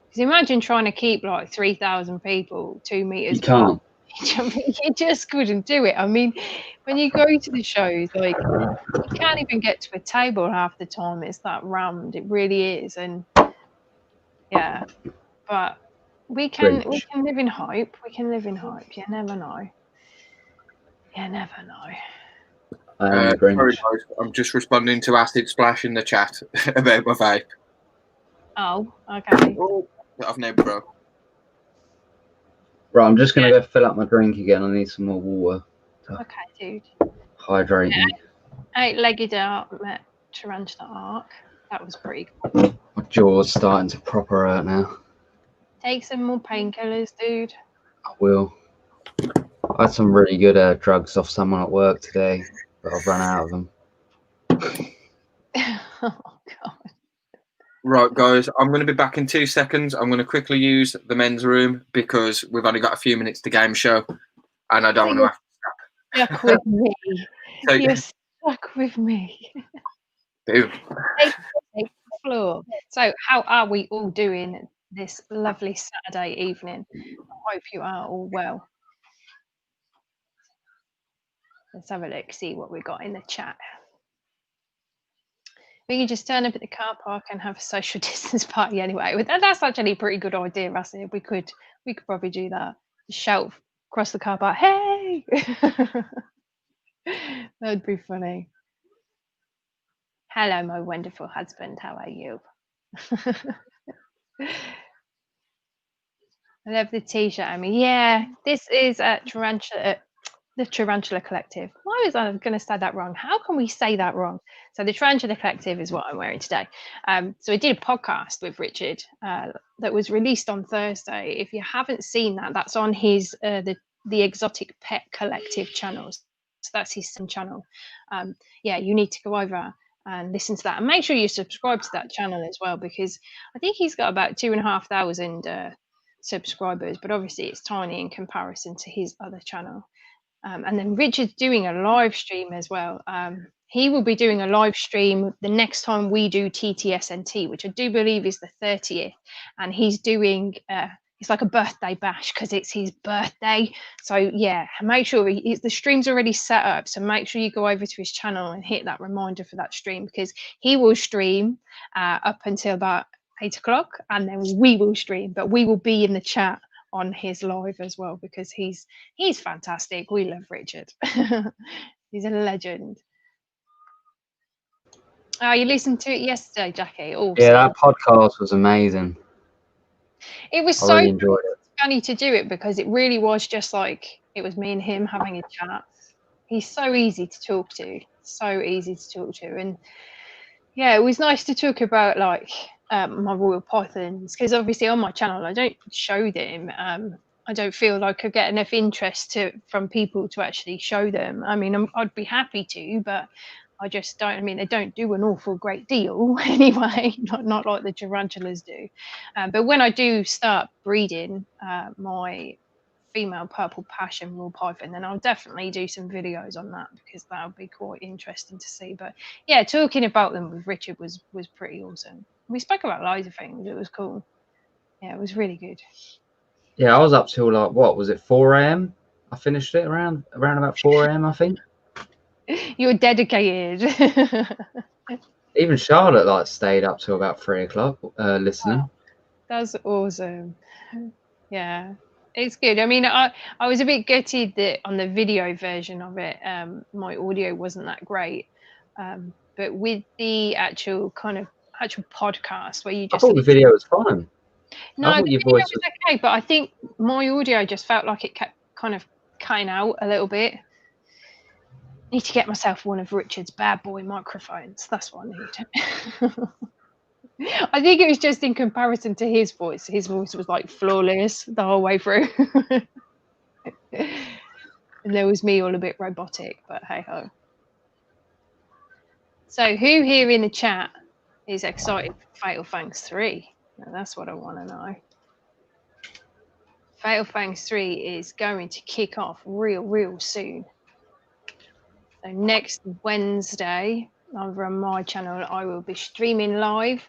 Because imagine trying to keep like 3,000 people 2 meters. You can't. You just couldn't do it. I mean, when you go to the shows, like, you can't even get to a table half the time. It's that rammed. It really is. And yeah, but we can live in hope. We can live in hope. You never know. You never know. Sorry, guys, I'm just responding to Acid Splash in the chat about my vape. Oh, okay. Oh, I've no bro. Right, I'm just going to go fill up my drink again. I need some more water. Okay, dude. Hydrate me. 8-legged out, met Tarantula Arc. That was pretty cool. My jaw's starting to proper hurt now. Take some more painkillers, dude. I will. I had some really good drugs off someone at work today, but I've run out of them. Oh God. Right, guys, I'm going to be back in 2 seconds. I'm going to quickly use the men's room because we've only got a few minutes to game show, and I don't want to have Stuck with me. So, You're stuck with me. boom. Take the floor. So, how are we all doing this lovely Saturday evening? I hope you are all well. Let's have a look, see what we got in the chat. We can just turn up at the car park and have a social distance party anyway. That's actually a pretty good idea, Russell. We could probably do that. Just shout across the car park, hey! That would be funny. Hello, my wonderful husband. How are you? I love the t-shirt, Amy. Yeah, this is a Tarantula, the Tarantula Collective. Why was I going to say that wrong? How can we say that wrong? So the Tarantula Collective is what I'm wearing today. So I did a podcast with Richard that was released on Thursday. If you haven't seen that, that's on his the Exotic Pet Collective channels. So that's his channel. Yeah, you need to go over and listen to that, and make sure you subscribe to that channel as well, because I think he's got about 2,500 subscribers, but obviously it's tiny in comparison to his other channel. And then Richard's doing a live stream as well. He will be doing a live stream the next time we do TTSNT, which I do believe is the 30th. And he's doing, it's like a birthday bash because it's his birthday. So yeah, make sure the stream's already set up. So make sure you go over to his channel and hit that reminder for that stream, because he will stream up until about 8 o'clock, and then we will stream, but we will be in the chat on his live as well, because he's fantastic. We love Richard. He's a legend. Oh, you listened to it yesterday, Jackie? Awesome. Yeah, that podcast was amazing. It was I so really enjoyed it. funny to do it, because it really was just like it was me and him having a chat. He's so easy to talk to, and yeah, it was nice to talk about like my royal pythons, because obviously on my channel I don't show them. I don't feel like I get enough interest from people to actually show them. I mean, I'd be happy to, but I just don't. I mean, they don't do an awful great deal anyway, not like the tarantulas do. But when I do start breeding my female purple passion royal python, then I'll definitely do some videos on that, because that would be quite interesting to see. But yeah, talking about them with Richard was pretty awesome. We spoke about loads of things. It was cool. Yeah, it was really good. Yeah, I was up till like, what was it, 4 a.m.? I finished it around about 4 a.m. I think. You're dedicated. Even Charlotte like stayed up till about 3 o'clock listening. Wow, that's awesome. Yeah, it's good. I mean, I was a bit gutted that on the video version of it, my audio wasn't that great. But with the actual podcast where you just, I thought the video was fine. No, I thought the your video voice was okay, but I think my audio just felt like it kept kind of cutting out a little bit. Need to get myself one of Richard's bad boy microphones. That's what I need. I think it was just in comparison to his voice. His voice was like flawless the whole way through. And there was me all a bit robotic, but hey ho. So who here in the chat is excited for Fatal Fangs 3? Now, that's what I want to know. Fatal Fangs 3 is going to kick off real soon. So next Wednesday, over on my channel, I will be streaming live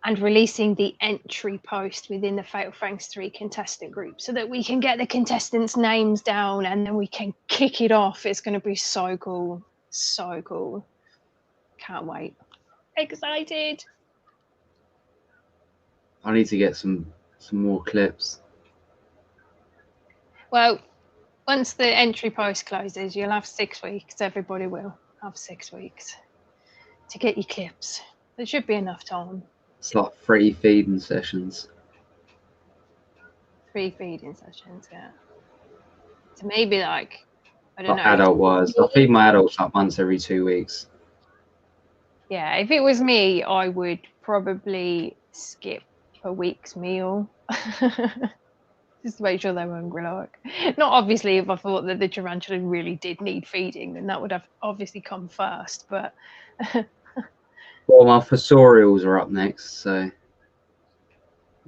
and releasing the entry post within the Fatal Fangs 3 contestant group, so that we can get the contestants' names down and then we can kick it off. It's going to be so cool. So cool. Can't wait. Excited. I need to get some more clips. Well, once the entry post closes, you'll have 6 weeks. Everybody will have 6 weeks to get your clips. There should be enough time. It's like 3 feeding sessions. 3 feeding sessions, yeah. So maybe like, I don't know. Adult-wise, I feed my adults like once every 2 weeks. Yeah, if it was me, I would probably skip a week's meal. Just to make sure they were hungry. Like, not obviously if I thought that the tarantula really did need feeding, then that would have obviously come first. But well, my fossorials are up next, so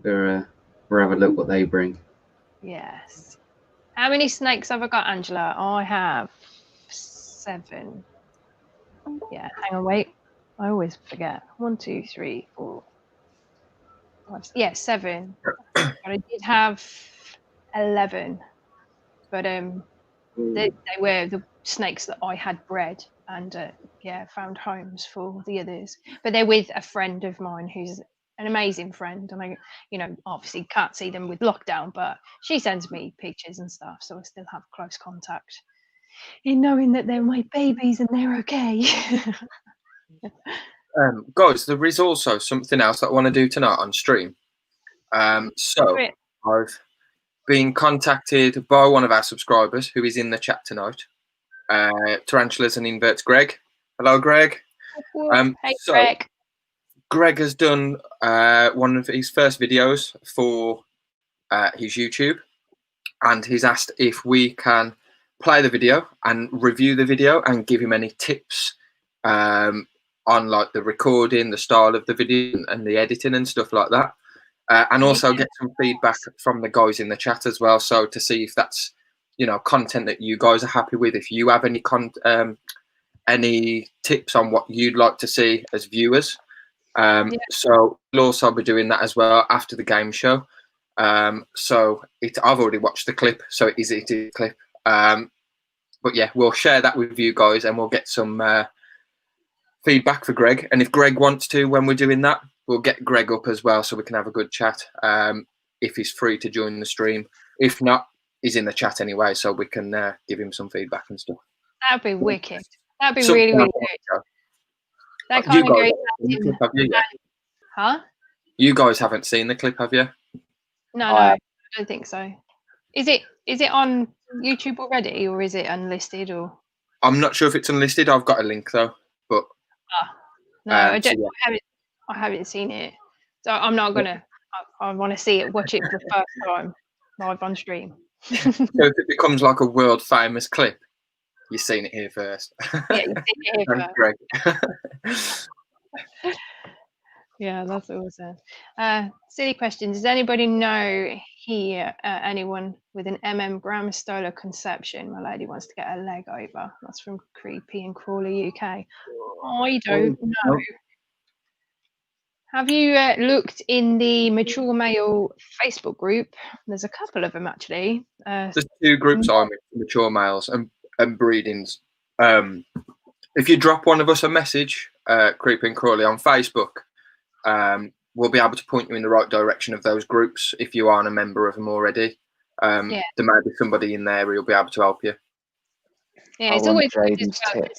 we'll have a look what they bring. yes. How many snakes have I got, Angela? I have 7. Yeah, hang on, wait. I always forget. 1, 2, 3, 4, 5. Yeah, 7. But I did have 11. But they were the snakes that I had bred and found homes for the others. But they're with a friend of mine who's an amazing friend, and I, obviously can't see them with lockdown, but she sends me pictures and stuff, so I still have close contact in knowing that they're my babies and they're okay. Guys, there is also something else that I want to do tonight on stream. So I've been contacted by one of our subscribers who is in the chat tonight. Tarantulas and Inverts, Greg. Hello, Greg. Hey, Greg. Greg has done one of his first videos for his YouTube, and he's asked if we can play the video and review the video and give him any tips on like the recording, the style of the video and the editing and stuff like that. And also get some feedback from the guys in the chat as well. So to see if that's, content that you guys are happy with, if you have any tips on what you'd like to see as viewers. So we'll also be doing that as well after the game show. So I've already watched the clip, so it is a clip. But yeah, we'll share that with you guys and we'll get some feedback for Greg. And if Greg wants to, when we're doing that, we'll get Greg up as well so we can have a good chat if he's free to join the stream. If not, he's in the chat anyway, so we can give him some feedback and stuff. That'd be wicked. That'd be really, really good. That kind of goes. Huh? You guys haven't seen the clip, have you? No, I don't think so. Is it on YouTube already, or is it unlisted? Or I'm not sure if it's unlisted. I've got a link though, but no, I don't. I haven't seen it, so I'm not gonna. I want to see it. Watch it for the first time live on stream. So if it becomes like a world famous clip, you've seen it here first. Yeah, you've seen it here first. Yeah, that's awesome. Silly question. Does anybody know here anyone with an Graham Stoller conception? My lady wants to get her leg over. That's from Creepy and Crawler UK. I don't know. Have you looked in the Mature Male Facebook group? There's a couple of them actually. There's 2 groups on Mature Males and Breedings. If you drop one of us a message, Creepy and Crawley on Facebook, we'll be able to point you in the right direction of those groups if you aren't a member of them already. There may be somebody in there who'll be able to help you. Yeah, it's always good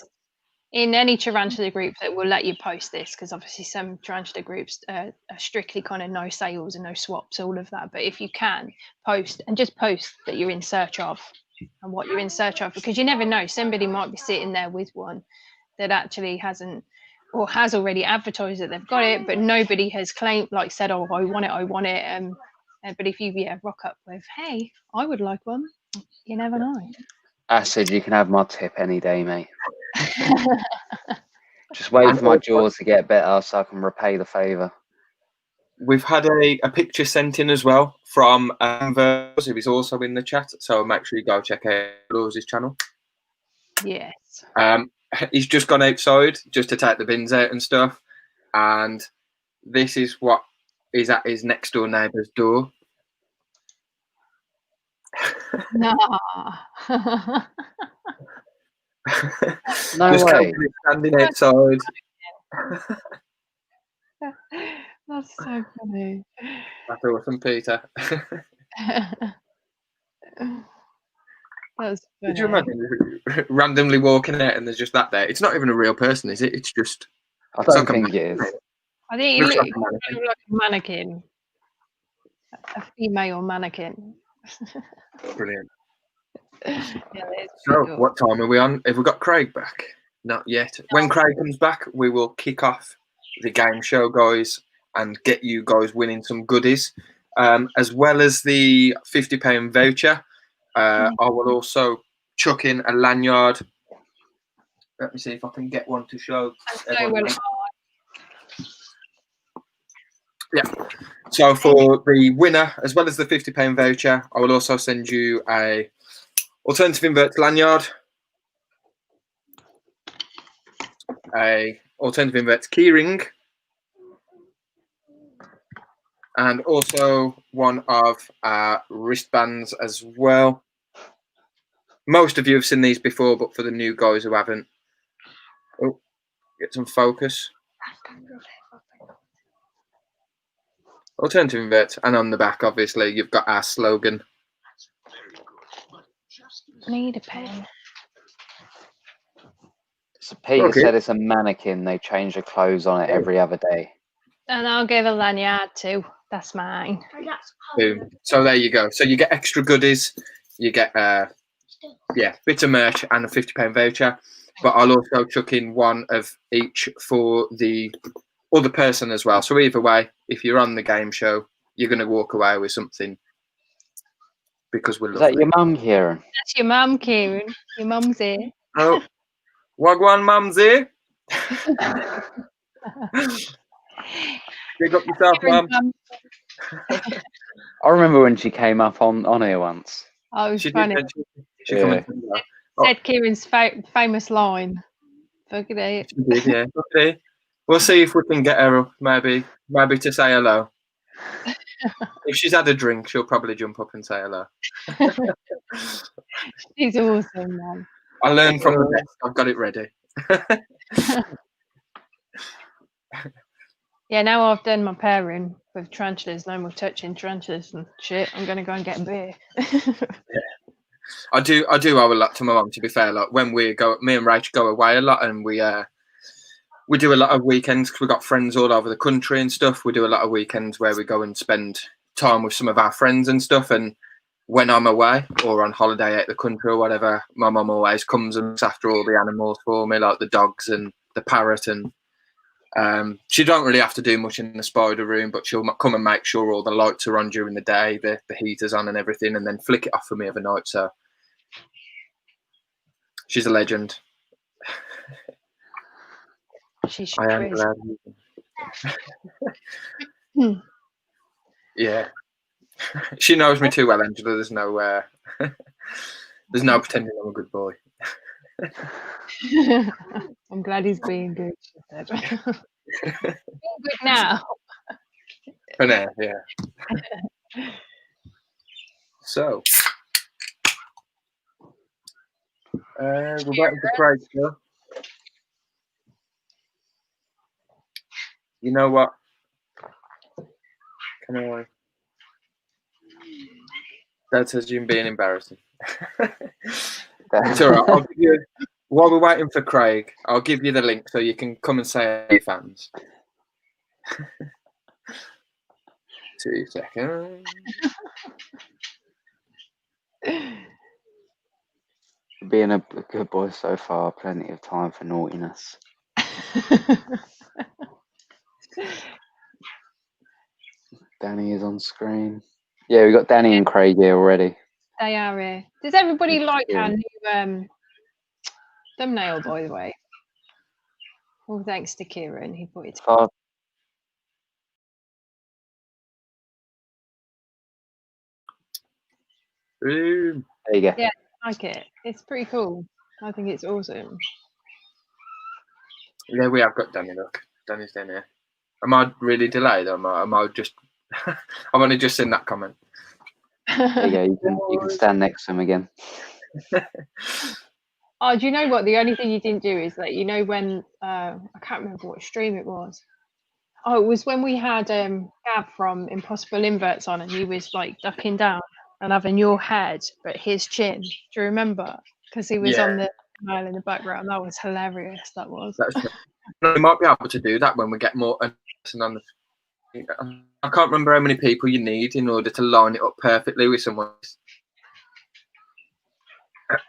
in any tarantula group that will let you post this, because obviously some tarantula groups are strictly kind of no sales and no swaps, all of that. But if you can post, and just post that you're in search of and what you're in search of, because you never know, somebody might be sitting there with one that actually hasn't or has already advertised that they've got it, but nobody has claimed, like said, oh, I want it. But if you rock up with, hey, I would like one, you never know. Acid, you can have my tip any day, mate. Just wait for my jaws to get better so I can repay the favour. We've had a picture sent in as well from Inverts, who is also in the chat, so make sure you go check out his channel. Yes. He's just gone outside just to take the bins out and stuff, and this is what is at his next door neighbour's door. No. No just way. Standing outside. That's so funny. That's awesome, Peter. That's funny. Could you imagine randomly walking out and there's just that there? It's not even a real person, is it? It's just. I don't think it is. I think it looks like a mannequin. A female mannequin. Brilliant. Yeah, so, what time are we on? Have we got Craig back? Not yet. When Craig comes back, we will kick off the game show, guys, and get you guys winning some goodies. as well as the £50 voucher. I will also chuck in a lanyard. Let me see if I can get one to show everyone. Yeah. So for the winner, as well as the £50 voucher, I will also send you a alternative inverts lanyard, a alternative inverts keyring, and also one of our wristbands as well. Most of you have seen these before, but for the new guys who haven't, oh, get some focus. Alternative inverts, and on the back, obviously, you've got our slogan. Need a pen. So Peter said it's a mannequin. They change the clothes on it every other day. And I'll give a lanyard too. That's mine. Boom. So there you go. So you get extra goodies. You get bit of merch and a £50 voucher. But I'll also chuck in one of each for the other person as well. So either way, if you're on the game show, you're going to walk away with something because we're lovely. Is that your mum, Kieran? That's your mum, Kieran. Your mum's here. Oh, wagwan mum's here. Pick up yourself, mum. I remember when she came up on here once. Oh, it was funny. Said Kieran's famous line. Look at it. She did, yeah. Okay. We'll see if we can get her up, maybe to say hello. If she's had a drink, she'll probably jump up and say hello. She's awesome, man. I learned from the best. I've got it ready. Yeah, now I've done my pairing with tarantulas, no more touching tarantulas and shit. I'm gonna go and get a beer. I do owe a lot to my mum, to be fair. Like when me and Rach go away a lot, and we do a lot of weekends because we've got friends all over the country and stuff. We do a lot of weekends where we go and spend time with some of our friends and stuff. And when I'm away or on holiday out the country or whatever, my mum always comes and looks after all the animals for me, like the dogs and the parrot. And she don't really have to do much in the spider room, but she'll come and make sure all the lights are on during the day, the heater's on and everything, and then flick it off for me every night. So she's a legend. I am glad. Yeah. She knows me too well, Angela. There's no pretending I'm a good boy. I'm glad he's being good, she said. Being good now. For now, yeah. So we're waiting for Craig still. You know what? Can I? That says you being embarrassing. It's all right. I'll give you, while we're waiting for Craig, I'll give you the link so you can come and say hey, fans. 2 seconds. Being a good boy so far, plenty of time for naughtiness. Danny is on screen. Yeah, we got Danny and Craig here already. They are here. Does everybody like our new thumbnail, by the way? Well, thanks to Kieran, he put it. There you go. Yeah, I like it. It's pretty cool. I think it's awesome. Yeah, we have got Danny. Look, Danny's down here. Am I really delayed? Or am I just? I've only just seen that comment. There you go. You can stand next to him again. Oh, do you know what? The only thing you didn't do is that, you know, when I can't remember what stream it was. Oh, it was when we had Gav from Impossible Inverts on, and he was like ducking down and having your head but his chin. Do you remember? Because he was on the mile in the background. That was hilarious. That was. We might be able to do that when we get more on the. I can't remember how many people you need in order to line it up perfectly with someone.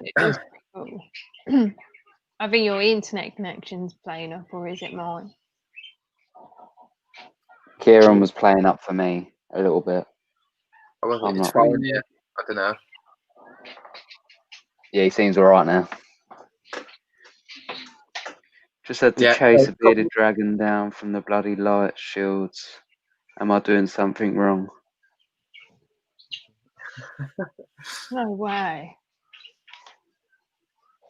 It was pretty cool. I think your internet connection's playing up, or is it mine? Kieran was playing up for me a little bit. It's fine, yeah. I don't know. Yeah, he seems alright now. Just had to chase a bearded dragon down from the bloody light shields. Am I doing something wrong? No way.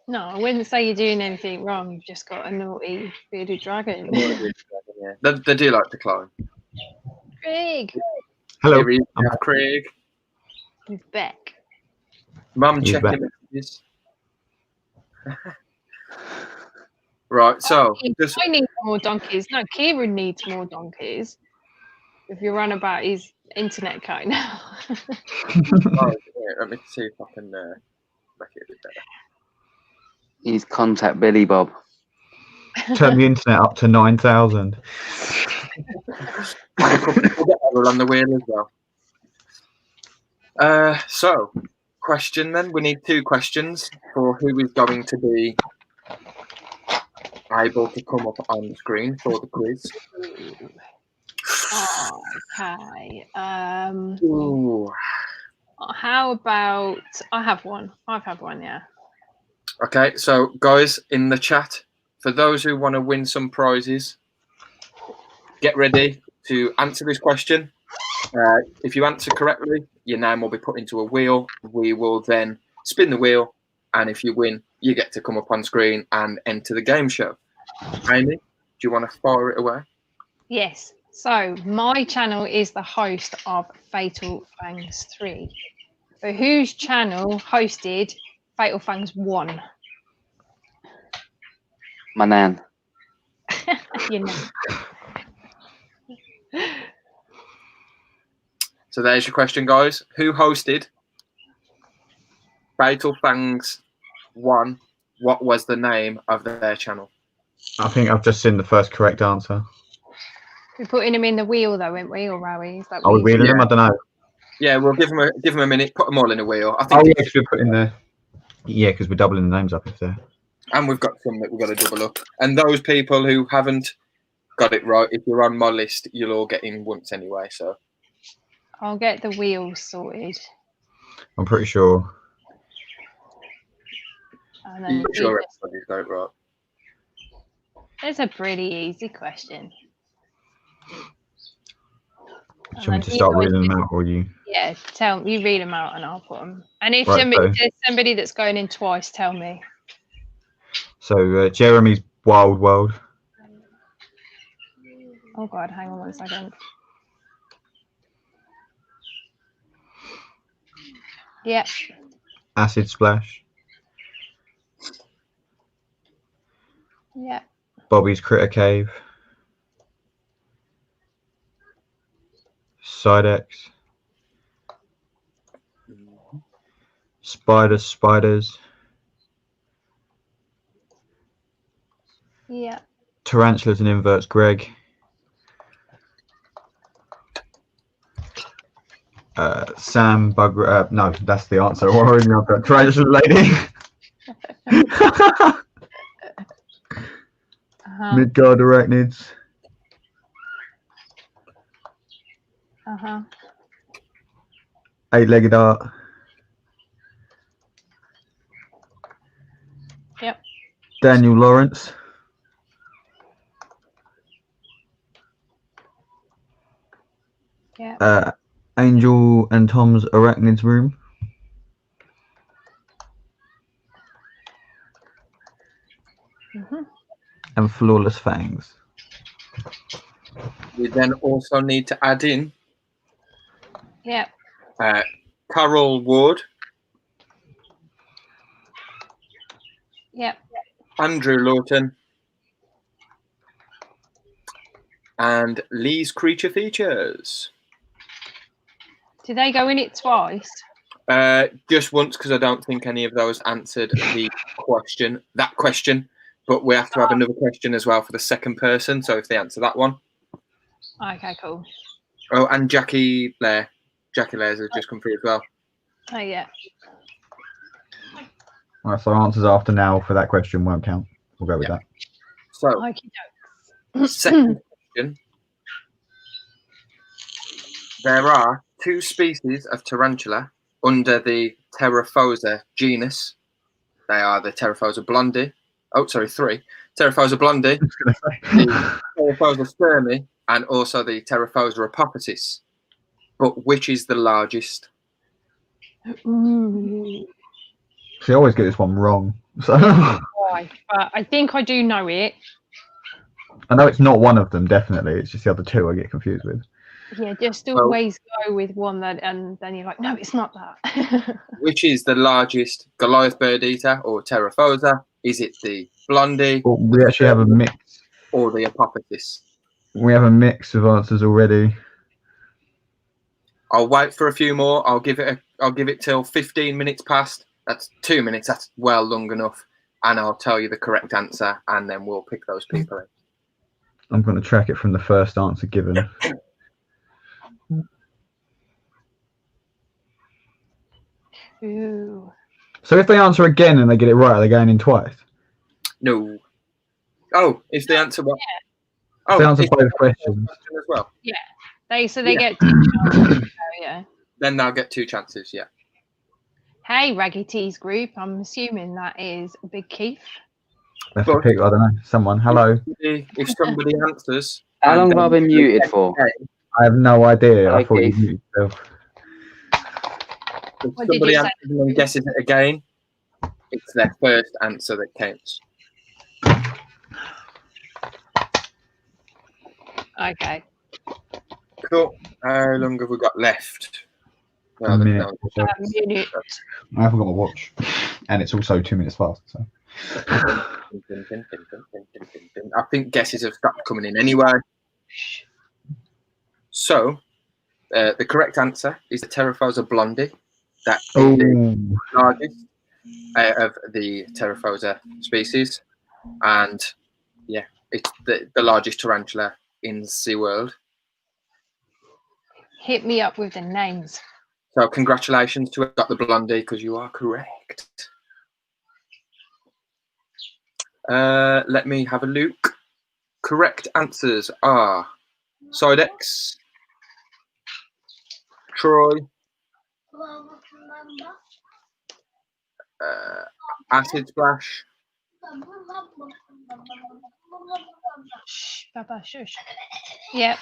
No, I wouldn't say you're doing anything wrong. You've just got a naughty bearded dragon. They do like to climb. Craig. Hello. Craig. He's back. Mum checking messages. Right, so I need more donkeys. No, Kieran needs more donkeys. If you run about his internet code now. Let me see if I can make it a bit better. He's contact Billy Bob. Turn the internet up to 9,000. We'll on the wheel as well. So, question then. We need 2 questions for who is going to be able to come up on screen for the quiz. Okay. Ooh. How about I have one? I've had one, yeah. Okay, so guys in the chat, for those who want to win some prizes, get ready to answer this question. If you answer correctly, your name will be put into a wheel. We will then spin the wheel, and if you win, you get to come up on screen and enter the game show. Amy, do you want to fire it away? Yes. So my channel is the host of Fatal Fangs 3. But whose channel hosted Fatal Fangs 1? My nan. You know. So there's your question, guys. Who hosted Fatal Fangs 1? What was the name of their channel? I think I've just seen the first correct answer. We're putting him in the wheel, though, weren't we, or Rowie? Are we wheeling him? I don't know. Yeah, we'll give him a minute. Put them all in a wheel. I think. Oh, yeah, we're putting the. Yeah, because we're doubling the names up if they're. And we've got some that we've got to double up. And those people who haven't got it right, if you're on my list, you'll all get in once anyway. So. I'll get the wheels sorted. I'm pretty sure. And then I'm sure everybody's got it right. It's a pretty easy question. Do you want me to start reading them out, or you? Yeah, you read them out and I'll put them. And if Right, there's somebody that's going in twice, tell me. So Jeremy's Wild World. Oh God, hang on 1 second. Yep. Acid Splash. Yep. Bobby's Critter Cave. Sidex. Spiders. Yeah. Tarantulas and Inverts, Greg. Sam Bug. No, that's the answer. What already I've got Tarantula Lady. Midgard Arachnids. Eight-legged art. Yep. Daniel Lawrence. Yeah. Angel and Tom's Arachnids Room. And Flawless Fangs. We then also need to add in. Yep. Carol Ward. Yep. Andrew Lawton. And Lee's Creature Features. Did they go in it twice? Just once, because I don't think any of those answered that question. But we have to have another question as well for the second person. So if they answer that one. Okay, cool. Oh, and Jackie Lair. Jackie Lairs has just come through as well. Oh, yeah. All right, so answers after now for that question won't count. We'll go with that. So, second question. There are 2 species of tarantula under the Pterophosa genus. They are the Pterophosa blondie. Oh, sorry, 3. Pterophosa blondie, the Pterophosa spermi, and also the Pterophosa apophysis. But which is the largest? Ooh. See, I always get this one wrong. So Why? But I think I do know it. I know it's not one of them, definitely. It's just the other 2 I get confused with. Yeah, just always go with one that, and then you're like, no, it's not that. Which is the largest Goliath bird eater or Pterophosa? Is it the blondie? Well, we actually have a mix. Or the apophysis? We have a mix of answers already. I'll wait for a few more. I'll give it till 15 minutes past. That's 2 minutes. That's well long enough. And I'll tell you the correct answer, and then we'll pick those people in. I'm going to track it from the first answer given. Ooh. So if they answer again and they get it right, are they going in twice? No. Oh, is the answer what? Yeah. Oh, they answer both questions as well. Yeah. They get 2 chances. Yeah. Then they'll get 2 chances. Yeah. Hey, Raggy Tees group. I'm assuming that is Big Keith. That's the pick. I don't know. Someone. Hello. If somebody answers. How long have I been muted for? I have no idea. Hi, I thought you Keith. muted yourself. If What did somebody you answers and then guesses it again, it's their first answer that counts. Okay. Cool. How long have we got left? A minute. No. Minute. I haven't got my watch, and it's also 2 minutes fast. So. I think guesses have stopped coming in anyway. So, the correct answer is the Pterophosa blondie. That is the largest of the Pterophosa species, and yeah, it's the largest tarantula in SeaWorld. Hit me up with the names. So, congratulations to who got the blondie, because you are correct. Let me have a look. Correct answers are Sidex, Troy, Acid Splash, Shh, Baba, shush. Yep.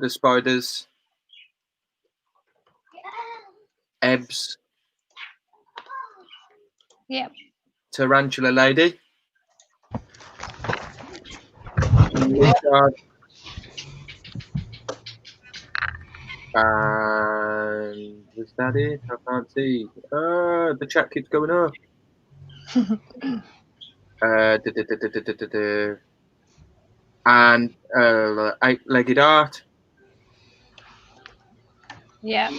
Spiders, Ebbs, Yep. Tarantula Lady, Richard, and was that it? I can't see. The chat keeps going up. And 8-legged art. Yep.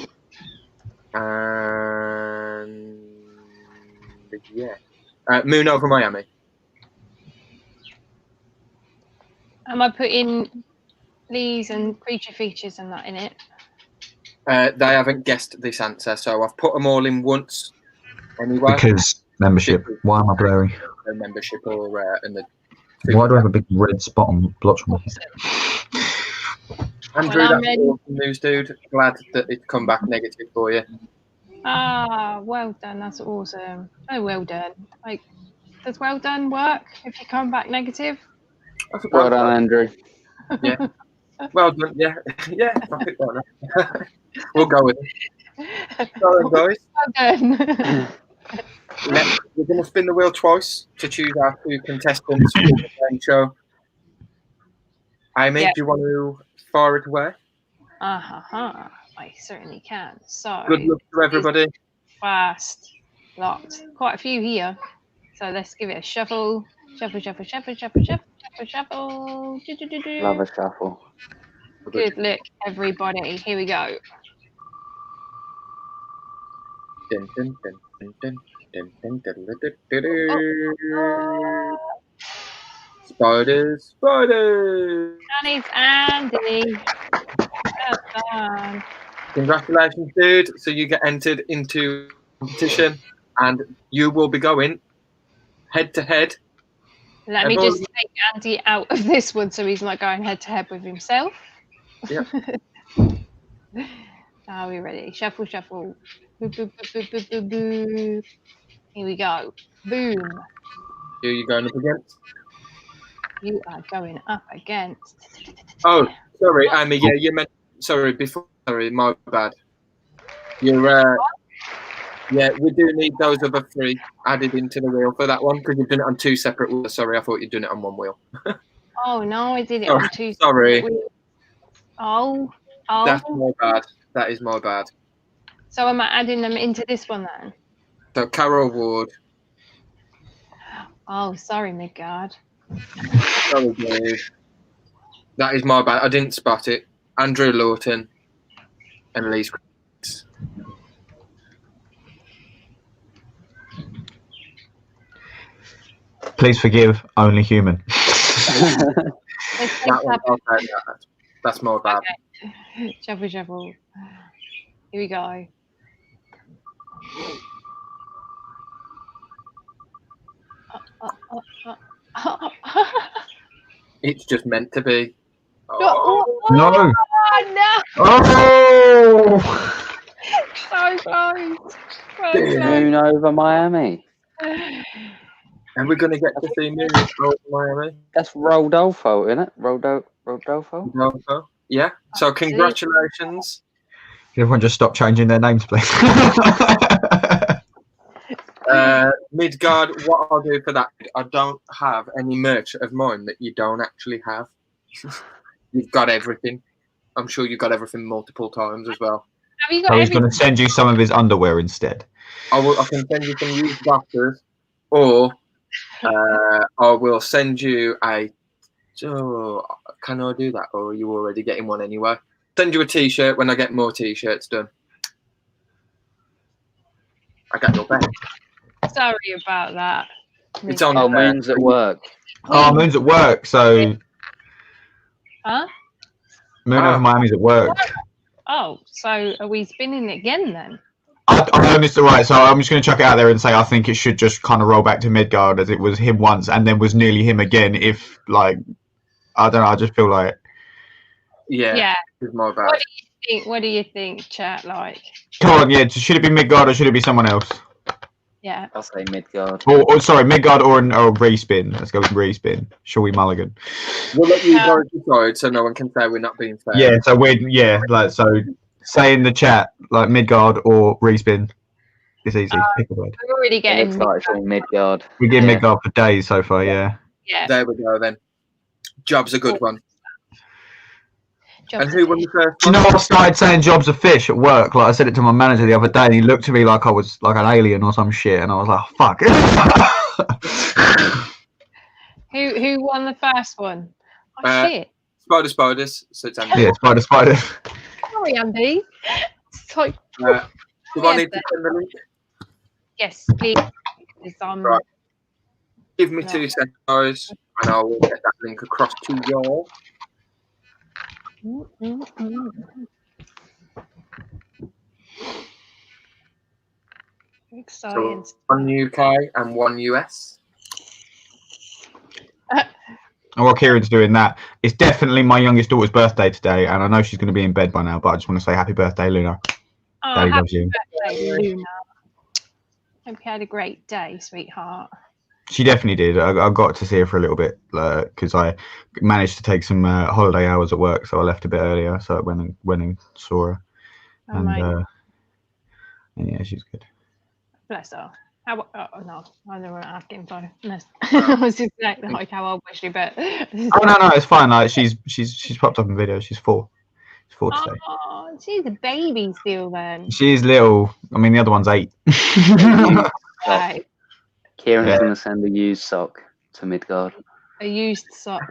And yeah, Moon over Miami. Am I putting these and creature features and that in it? They haven't guessed this answer, so I've put them all in once. Anyway, Because membership. Why am I blurry? Membership or and the. Why do I have a big red spot on blotch on my head? Andrew, Well, that's awesome news, dude. Glad that it's come back negative for you. Ah, well done. That's awesome. Oh, well done. Like, does well done work if you come back negative? Well done, Andrew. Yeah. Well done. Yeah. Yeah. I think that. We'll go with it. Sorry, guys. Well done. We're going to spin the wheel twice to choose our 2 contestants for the game show. Amy, Yep. do you want to fire it away? I certainly can. So Good luck to everybody. Fast locked. Quite a few here. So let's give it a shuffle. Shuffle, shuffle, shuffle, shuffle, shuffle, shuffle, shuffle. Do-do-do-do. Love a shuffle. Good luck, everybody. Here we go. Dun, dun, dun, dun, dun, dun, dun, dun, dun, dun, dun, dun. Spiders. And it's Andy. Well done. Congratulations, dude. So you get entered into competition and you will be going head to head. Let me just take Andy out of this one so he's not going head to head with himself. Yeah. Are we ready? Shuffle, shuffle. Boo, boo, boo, boo, boo, boo, boo. Here we go. Boom. Who are you going up against? You are going up against. Oh, sorry, Amy. Yeah, you meant. Sorry, my bad. You're. Yeah, we do need those other 3 added into the wheel for that one because you've done it on 2 separate wheels. Sorry, I thought you'd done it on 1 wheel. Oh no, I did it on 2. Sorry. Oh. That's my bad. That is my bad. So am I adding them into this one then? So Carol Ward. Oh, sorry, Midgard. Sorry, Dave. That is my bad. I didn't spot it. Andrew Lawton and Lee's. Please forgive, only human. That's my bad. Okay. Shuffle, shuffle. Here we go. It's just meant to be. Oh. No. No. Oh! So close. Moon over Miami. And we're going to get to see Moon over Miami. That's Rodolfo, isn't it? Rodolfo? Rodolfo. Yeah. So congratulations. Can everyone just stop changing their names, please? Midgard, what I'll do for that, I don't have any merch of mine that you don't actually have. You've got everything. I'm sure you've got everything multiple times as well. Have you got So he's going to send you some of his underwear instead. I can send you some used boxers, or I will send you a. Oh, can I do that, or are you already getting one anyway? Send you a T-shirt when I get more T-shirts done. I got your back. Sorry about that. It's on. Oh, Moon's at work. Oh, Moon's at work, so. Huh? Moon over Miami's at work. Oh, so are we spinning it again then? I know this right, so I'm just going to chuck it out there and say I think it should just kind of roll back to Midgard as it was him once and then was nearly him again. If like, I don't know, I just feel like. Yeah. It's my bad. What do you think, chat? Like. Come on, yeah. Should it be Midgard or should it be someone else? Yeah. I'll say Midgard. Or sorry, Midgard or respin. Let's go with respin. Shall we mulligan? We'll let you guys decide, so no one can say we're not being fair. Yeah. So so say in the chat like Midgard or respin. It's easy. Pick a word. We're already getting. It looks like Midgard. We give Midgard for days so far. Yeah. Yeah. There we go then. Job's a good one. Job's and who won the first one? Do you know I started saying job's a fish at work? Like I said it to my manager the other day, and he looked at me like I was like an alien or some shit, and I was like, oh, "Fuck." Who won the first one? Oh shit! Spiders. So it's Andy. Yeah, spider. Sorry, Andy. So, do I need to send the link? Yes, please. Right. Give me 2 seconds, guys, and I will get that link across to you all. Exciting. So 1 UK and 1 US. And while Kieran's doing that, it's definitely my youngest daughter's birthday today, and I know she's going to be in bed by now, but I just want to say happy birthday, Luna. Oh, Daddy loves you. Birthday, Luna. Hope you had a great day, sweetheart. She definitely did. I got to see her for a little bit because I managed to take some holiday hours at work, so I left a bit earlier. So I went and saw her, and yeah, she's good. Bless her. No, I don't want to ask info. No. I was just like, how old was she? But oh no, it's fine. Like she's popped up in videos. She's 4. She's 4 today. Oh, she's a baby still. Then she's little. I mean, the other one's 8. Right. Kieran's going to send a used sock to Midgard. A used sock.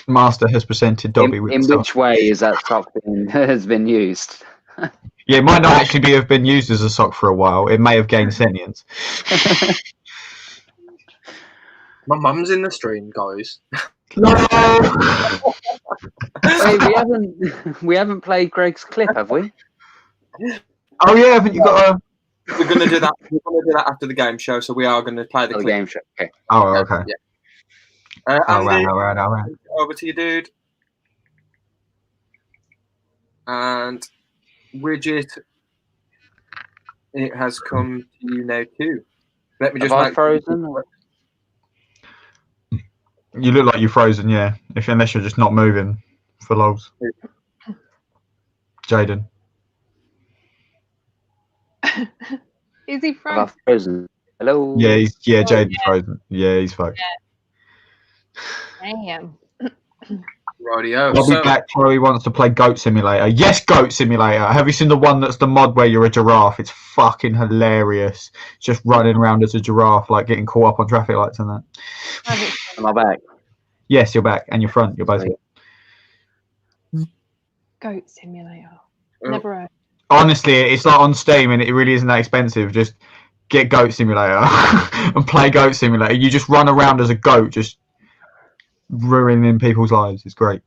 Master has presented Dobby with. In which way is that sock has been used? Yeah, it might not actually have been used as a sock for a while. It may have gained sentience. My mum's in the stream, guys. No. Hey, we haven't played Greg's clip, have we? Oh yeah, haven't you got a? We're gonna do that. We're gonna do that after the game show. So we are gonna play the clip. Game show. Okay. Oh, okay. Yeah. Andy, all right. over to you, dude. And Widget, it has come to you now too. Let me just Have I frozen? You look like you're frozen, yeah. Unless you're just not moving for logs. Jaden. Is he frozen? Have I frozen? Hello? Yeah, Jaden's frozen. Yeah, he's fucked. Damn. Radio. I'll be back. Chloe wants to play Goat Simulator. Yes, Goat Simulator. Have you seen the one that's the mod where you're a giraffe? It's fucking hilarious. Just running around as a giraffe, like getting caught up on traffic lights and that. Am I back? Yes, you're back. And you're front. You're both here. Goat Simulator. Never heard. Honestly, it's like on Steam and it really isn't that expensive. Just get Goat Simulator and play Goat Simulator. You just run around as a goat, just ruining people's lives. It's great.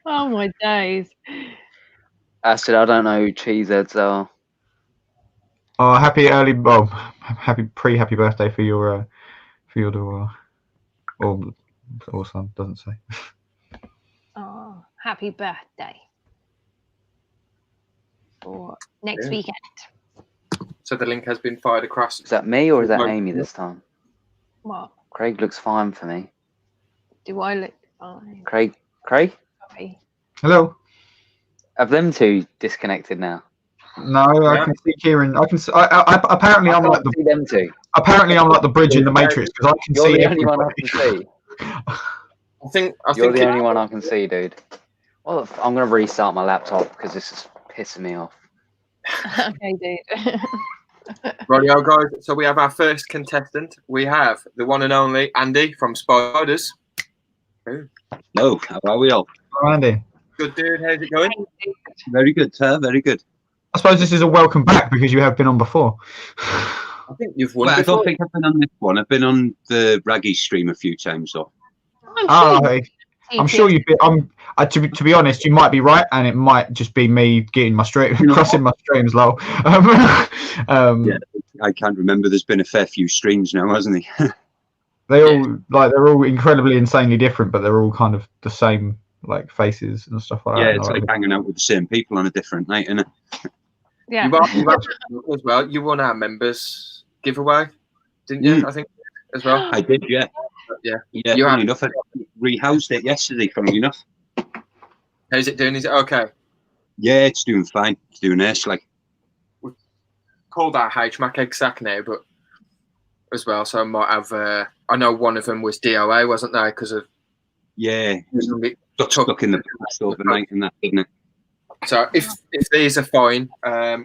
Oh my days. Acid, I don't know who cheeseheads are. Oh, happy happy birthday for your daughter or son, doesn't say. Oh, happy birthday for next weekend. So the link has been fired across. Is that me or is that Amy this time? What? Craig looks fine for me. Do I look fine? Craig? Sorry. Hello. Have them two disconnected now? No, I can see Kieran. I can. Apparently, I'm like see them two. Apparently, I'm like the bridge in the Matrix because I can You're see the everybody. only one I can see. I think You're the only one I can see, dude. Well, I'm gonna restart my laptop because this is pissing me off. Okay, dude. Radio guys, so we have our first contestant. We have the one and only Andy from Spiders. Hello, how are we all? Hello, Andy. Good dude, how's it going? Very good, sir, very good. I suppose this is a welcome back because you have been on before. I think you've won Well, I before. don't think I've been on this one. I've been on the Raggy stream a few times, though. I'm sure you've been. To be honest, you might be right, and it might just be me getting my stream, crossing my streams low. Yeah, I can't remember. There's been a fair few streams now, hasn't there? They're all incredibly insanely different, but they're all kind of the same, like faces and stuff like that. Yeah, it's like hanging out with the same people on a different night, isn't it? Yeah. You've as well. You won our members giveaway, didn't you? I think as well. I did, yeah. Yeah. Funny enough, I rehoused it yesterday. Funny enough. How's it doing? Is it okay? Yeah, it's doing fine. It's doing nice. Like we've called our HMAC egg sack now, but as well, so I might have. I know one of them was DOA, wasn't there? Because of stuck in the past overnight and that, didn't it? So if these are fine,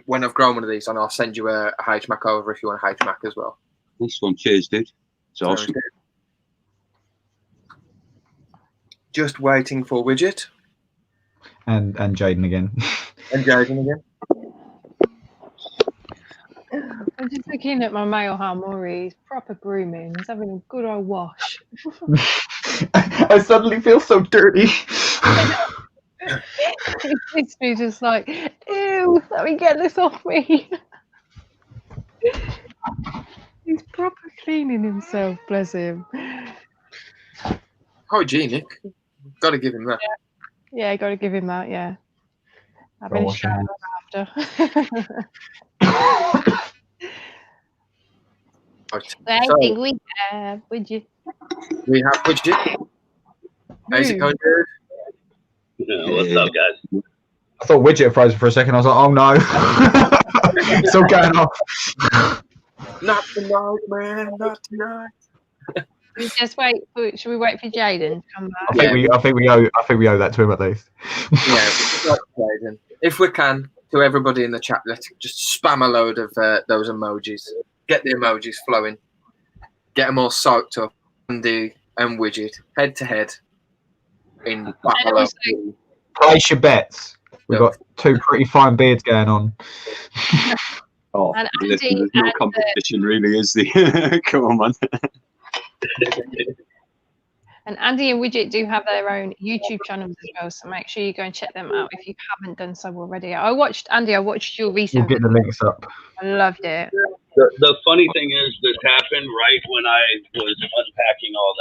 when I've grown one of these, and I'll send you a HMAC over if you want a HMAC as well. Nice one, cheers, dude. It's awesome. Just waiting for Widget. And Jaden again. And Jaden again. I'm just looking at my male Harmori. He's proper grooming. He's having a good old wash. I suddenly feel so dirty. It makes me just like, ew, let me get this off me. He's proper cleaning himself, bless him. Hygienic. Got to give him that. Yeah, got to give him that, yeah. Having a shower after. I think we have Widget. We have Widget. How's it going, dude? What's up, guys? I thought Widget froze for a second. I was like, oh no. It's all going off. Not tonight, man. Not tonight. We just wait. Should we wait for Jaden to come back? I think we owe that to him at least. Yeah, Jaden. If we can, to everybody in the chat, let's just spam a load of those emojis. Get the emojis flowing. Get them all soaked up. Andy and Widget head to head in battle. Place your bets. We've got two pretty fine beards going on. Oh, and listen, there's no competition, really, is there? Come on, man. And Andy and Widget do have their own YouTube channels as well, so make sure you go and check them out if you haven't done so already. I watched your recent. We'll get the links up. I loved it. The funny thing is, this happened right when I was unpacking all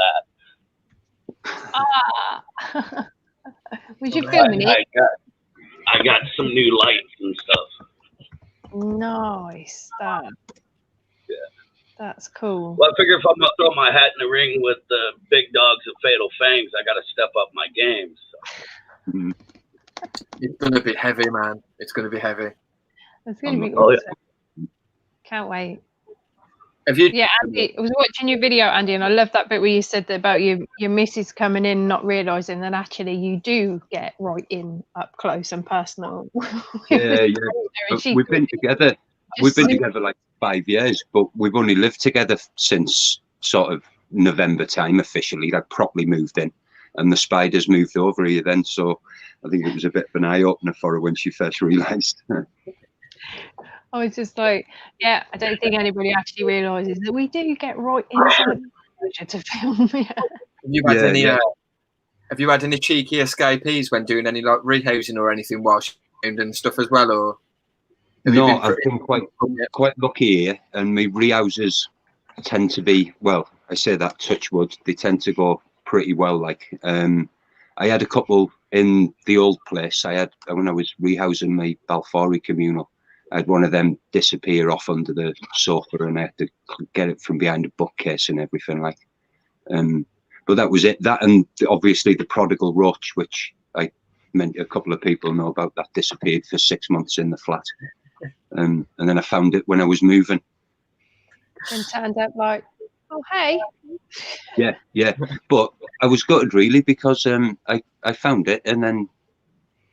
that. Was you filming it? I got some new lights and stuff. Nice. That's cool. Well, I figure if I'm gonna throw my hat in the ring with the big dogs of Fatal Fangs, I got to step up my game. So. It's gonna be heavy, man. It's gonna be heavy. It's gonna be awesome. Yeah. Can't wait. Yeah, Andy, I was watching your video, Andy, and I love that bit where you said about your missus coming in, not realising that actually you do get right in up close and personal. Yeah. We've been together. We've been together like 5 years, but we've only lived together since sort of November time officially. Like properly moved in, and the spiders moved over here then. So I think it was a bit of an eye opener for her when she first realised. I was just like, yeah, I don't think anybody actually realises that we do get right inside to film. Have you had any cheeky escapees when doing any like rehousing or anything while filmed and stuff as well, or? No, I've been quite lucky here, and my rehouses tend to be, well, I say that, touch wood, they tend to go pretty well. Like, I had a couple in the old place. I had, when I was rehousing my Balfouri communal, I had one of them disappear off under the sofa, and I had to get it from behind a bookcase and everything. Like, but that was it. That, and obviously the prodigal roach, which I meant a couple of people know about, that disappeared for 6 months in the flat. And then I found it when I was moving. And turned up like, oh, hey. Yeah. But I was gutted really because I found it and then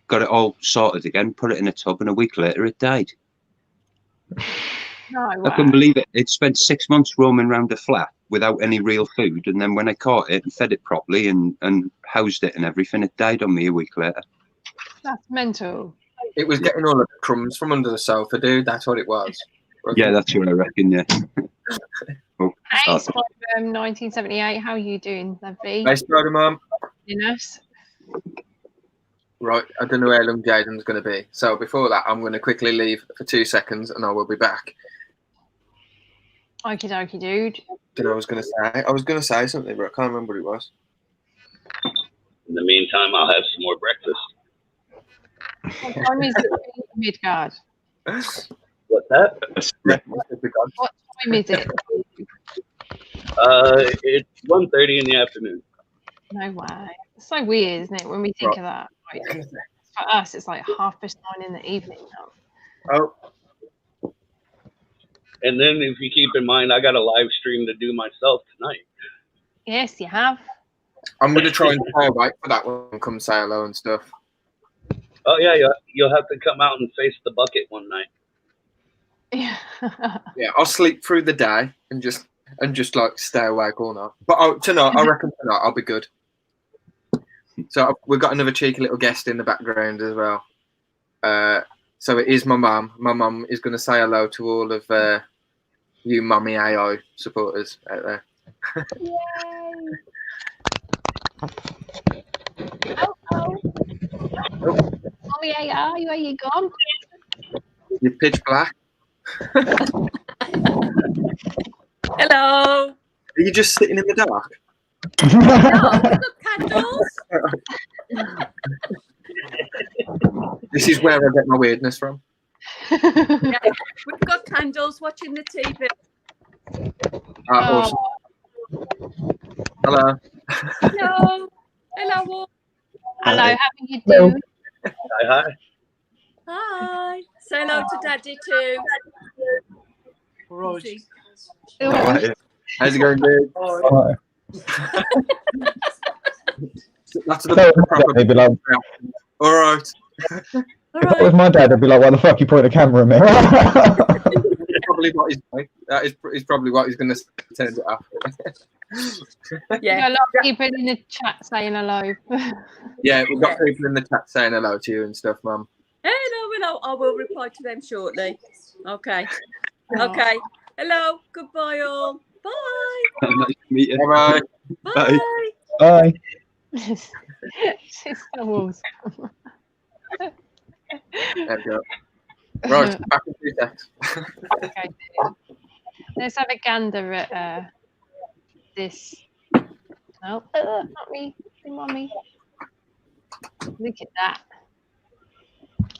got it all sorted again, put it in a tub, and a week later it died. No, I couldn't believe it. It spent 6 months roaming around the flat without any real food, and then when I caught it and fed it properly and housed it and everything, it died on me a week later. That's mental. It was getting all of the crumbs from under the sofa, dude. That's what it was. Yeah, that's what I reckon, yeah. Hey, Spider 1978, how are you doing, lovely? Hey, Spider Mum. Yes. Right, I don't know how long Jaden's going to be. So before that, I'm going to quickly leave for 2 seconds and I will be back. Okie dokie, dude. I was going to say something, but I can't remember what it was. In the meantime, I'll have some more breakfast. What time is it in Midgard? What's that? What time is it? It's 1:30 in the afternoon. No way. It's so weird, isn't it, when we think of that? Like, for us, it's like 9:30 in the evening now. Oh. And then if you keep in mind, I got a live stream to do myself tonight. Yes, you have. I'm going to try and stay awake for that one, come say hello and stuff. Oh, yeah, you'll have to come out and face the bucket one night. Yeah, I'll sleep through the day and just like stay awake all night. But tonight, I reckon tonight I'll be good. So we've got another cheeky little guest in the background as well. So it is my mum. My mum is going to say hello to all of you Mummy AI supporters out there. Yay! Oh. Mummy AI, where you gone? You're pitch black. Hello. Are you just sitting in the dark? No, we've got candles. This is where I get my weirdness from. Yeah, we've got candles watching the TV. Awesome. Hello. Hello. Hello. Hello, how are you doing? Hi. Hi. Say hello to Daddy too. Right. How's it going, dude? Right. That's the proper. All right. If that was my dad, I'd be like, "Why the fuck you point a camera at me?" Probably what he's like. That is probably what he's going to turn it off. Yeah, a lot of people in the chat saying hello. Yeah, we've got people in the chat saying hello to you and stuff, Mum. Hello. I will reply to them shortly. Okay. Okay. Hello. Goodbye, all. Bye. Nice to meet you. Bye. Bye. Bye. It's so awesome. There we go. Right, back in 2 seconds. Okay. Let's have a gander at this. No, not me. Mommy. Look at that.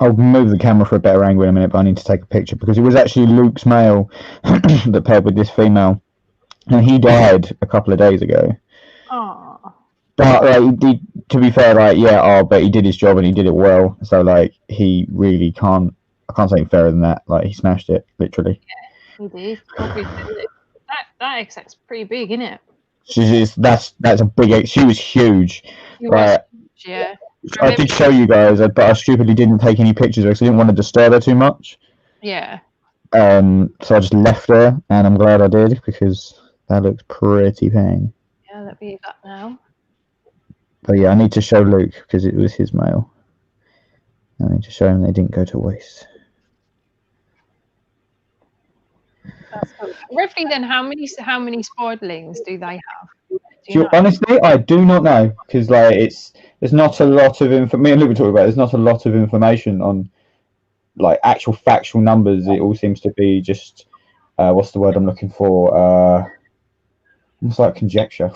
I'll move the camera for a better angle in a minute, but I need to take a picture because it was actually Luke's male that paired with this female, and he died a couple of days ago. Oh. But like, to be fair, like but he did his job and he did it well. So like, he really can't. I can't say fairer than that. Like, he smashed it literally. Yeah, he did. Obviously, that exact's pretty big, isn't it? That's a big. She was huge. She was huge, yeah. I did show you guys, but I stupidly didn't take any pictures because I didn't want to disturb her too much. Yeah. So I just left her, and I'm glad I did because that looks pretty pang. Yeah, that'd be that now. But yeah, I need to show Luke because it was his male. I need to show him they didn't go to waste. That's cool. Roughly, then, how many spiderlings do they have? Honestly, I do not know because like there's not a lot of information. Me and Luke were talking about. There's not a lot of information on like actual factual numbers. It all seems to be just what's the word I'm looking for? It's like conjecture.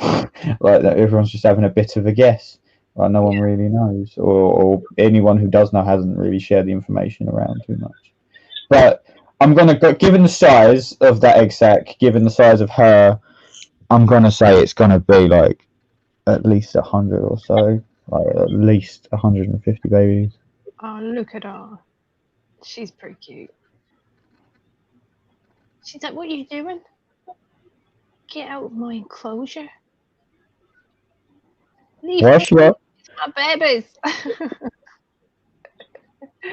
Like that everyone's just having a bit of a guess. Like no one really knows, or anyone who does know hasn't really shared the information around too much. But I'm gonna go, given the size of that egg sac, given the size of her, I'm gonna say it's gonna be like at least 100 or so, like at least 150 babies. Oh, look at her. She's pretty cute. She's like, "What are you doing? Get out of my enclosure. Leave Why is she my babies."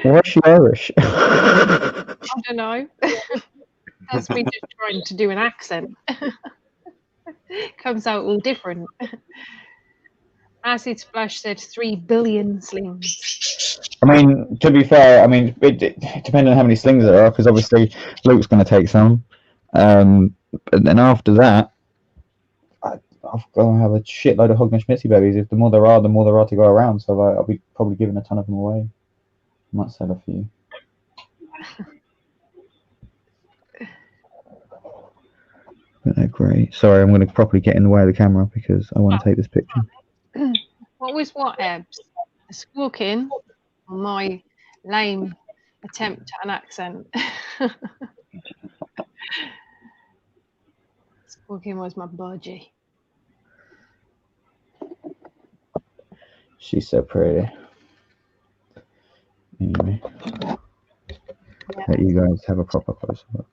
Why is she Irish? I don't know. That's me just trying to do an accent. Comes out all different. Acid Splash said 3 billion slings. I mean, to be fair, I mean, it depends on how many slings there are, because obviously Luke's going to take some. But then after that, I've got to have a shitload of Hognish Mitzi babies. If the more there are to go around. So like, I'll be probably giving a ton of them away. I might sell a few. But they're great. Sorry, I'm going to properly get in the way of the camera because I want to take this picture. What was what, Ebbs? The squawking or my lame attempt at an accent? Squawking was my budgie. She's so pretty. Anyway, let you guys have a proper close look.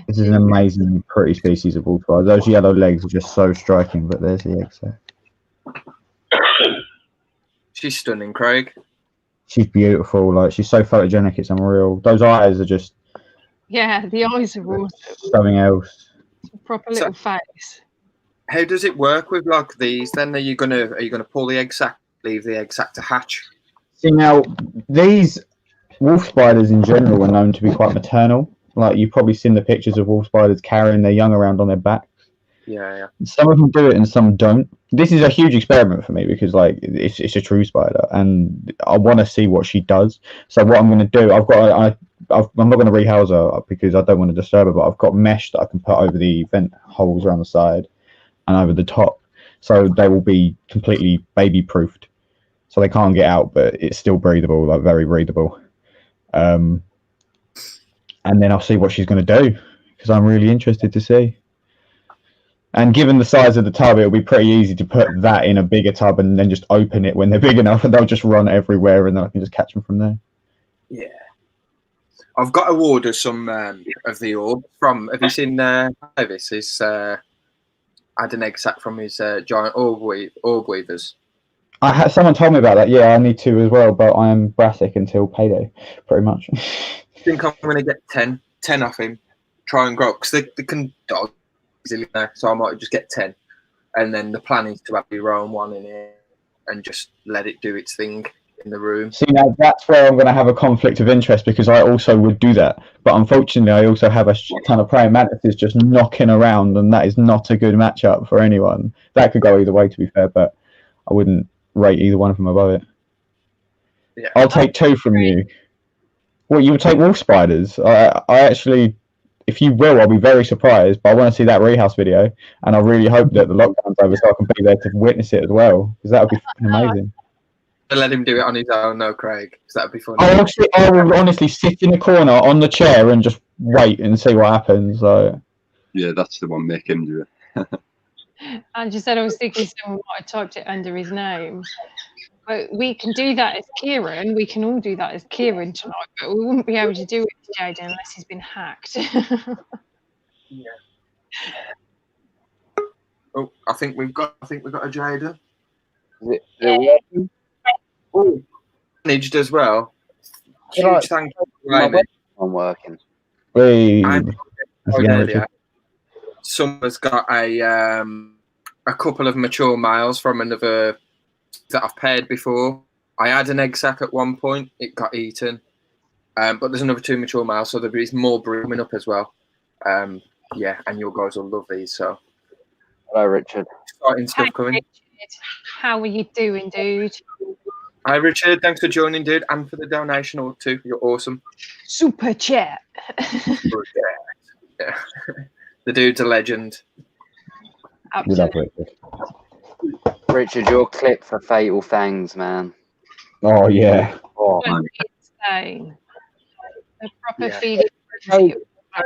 This is an amazing, pretty species of wolf spider. Those yellow legs are just so striking, but there's the egg sac. She's stunning, Craig. She's beautiful. Like, she's so photogenic, it's unreal. Those eyes are just... Yeah, the eyes are awesome. Something else. It's a proper little face. How does it work with like these? Then are you gonna pull the egg sac, leave the egg sac to hatch? See, now these wolf spiders in general are known to be quite maternal. Like, you've probably seen the pictures of wolf spiders carrying their young around on their backs. Yeah. Some of them do it and some don't. This is a huge experiment for me because like it's a true spider and I want to see what she does. So what I'm going to do, I'm not going to rehouse her because I don't want to disturb her, but I've got mesh that I can put over the vent holes around the side and over the top, so they will be completely baby proofed, so they can't get out, but it's still breathable, like very breathable. And then I'll see what she's going to do because I'm really interested to see. And given the size of the tub, it'll be pretty easy to put that in a bigger tub and then just open it when they're big enough, and they'll just run everywhere, and then I can just catch them from there. Yeah. I've got to order some of the orb from. Have you seen Davis? He's had an egg sac from his giant orb weavers. Someone told me about that. Yeah, I need to as well, but I am brassic until payday, pretty much. I think I'm going to get 10 off him. Try and grow, because they can dog easily now, so I might just get 10. And then the plan is to have your own one in here and just let it do its thing in the room. See, now that's where I'm going to have a conflict of interest, because I also would do that. But unfortunately, I also have a ton of praying mantises just knocking around, and that is not a good matchup for anyone. That could go either way, to be fair, but I wouldn't rate either one of them above it. Yeah. I'll take 2 from you. Well, you would take wolf spiders. I actually if you will, I'll be very surprised. But I want to see that Rehouse video, and I really hope that the lockdown's over so I can be there to witness it as well, because that would be fucking amazing. Let him do it on his own, no, Craig, because that would be fun. I will honestly sit in the corner on the chair and just wait and see what happens. So. Yeah, that's the one. Make him do it. And you said I was thinking someone might have typed it under his name. But we can do that as Kieran. We can all do that as Kieran tonight, but we wouldn't be able to do it to Jaden unless he's been hacked. Yeah. Oh, I think we've got a Jaden. Oh, managed as well. Huge thank you. I'm working. Someone's got a couple of mature males from another that I've paired before. I had an egg sac at one point, it got eaten, but there's another 2 mature males, so there is more brooming up as well. Yeah, and your guys will love these. So, hello, Richard. Exciting stuff coming. Richard, how are you doing, dude? Hi, Richard. Thanks for joining, dude, and for the donation or two. You're awesome. Super chat. Yeah. The dude's a legend. Absolutely. Richard, your clip for Fatal Fangs, man. Oh yeah. Oh, insane. The proper Yeah. feeding. He showed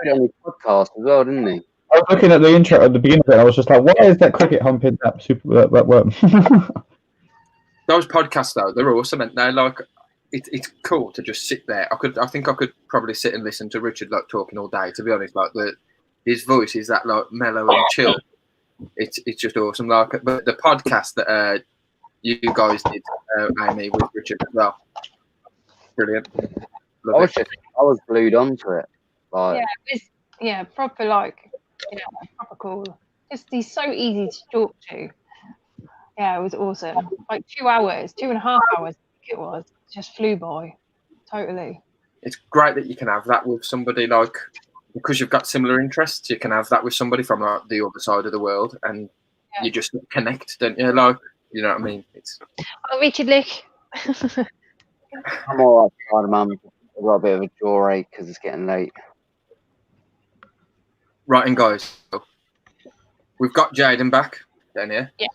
it on his podcast as well, didn't he? I was looking at the intro at the beginning of it, and I was just like, "Why is that cricket humping that worm?" Those podcasts, though, they're awesome, and they're like, it's cool to just sit there. I think I could probably sit and listen to Richard like talking all day. To be honest, like his voice is that like mellow and chill. It's just awesome. Like, but the podcast that you guys did, Amy, with Richard as well, brilliant. I was glued onto it. Like, Proper proper cool. He's so easy to talk to. Yeah, it was awesome. Like 2 hours, 2.5 hours, I think it was. Just flew by. Totally. It's great that you can have that with somebody like, because you've got similar interests, you can have that with somebody from like the other side of the world, and you just connect, don't you? Like, you know what I mean? It's. Oh, Richard, look. I'm all right, Spider-Man. I've got a bit of a jaw ache because it's getting late. Right, and guys, we've got Jaden back down here. Yeah.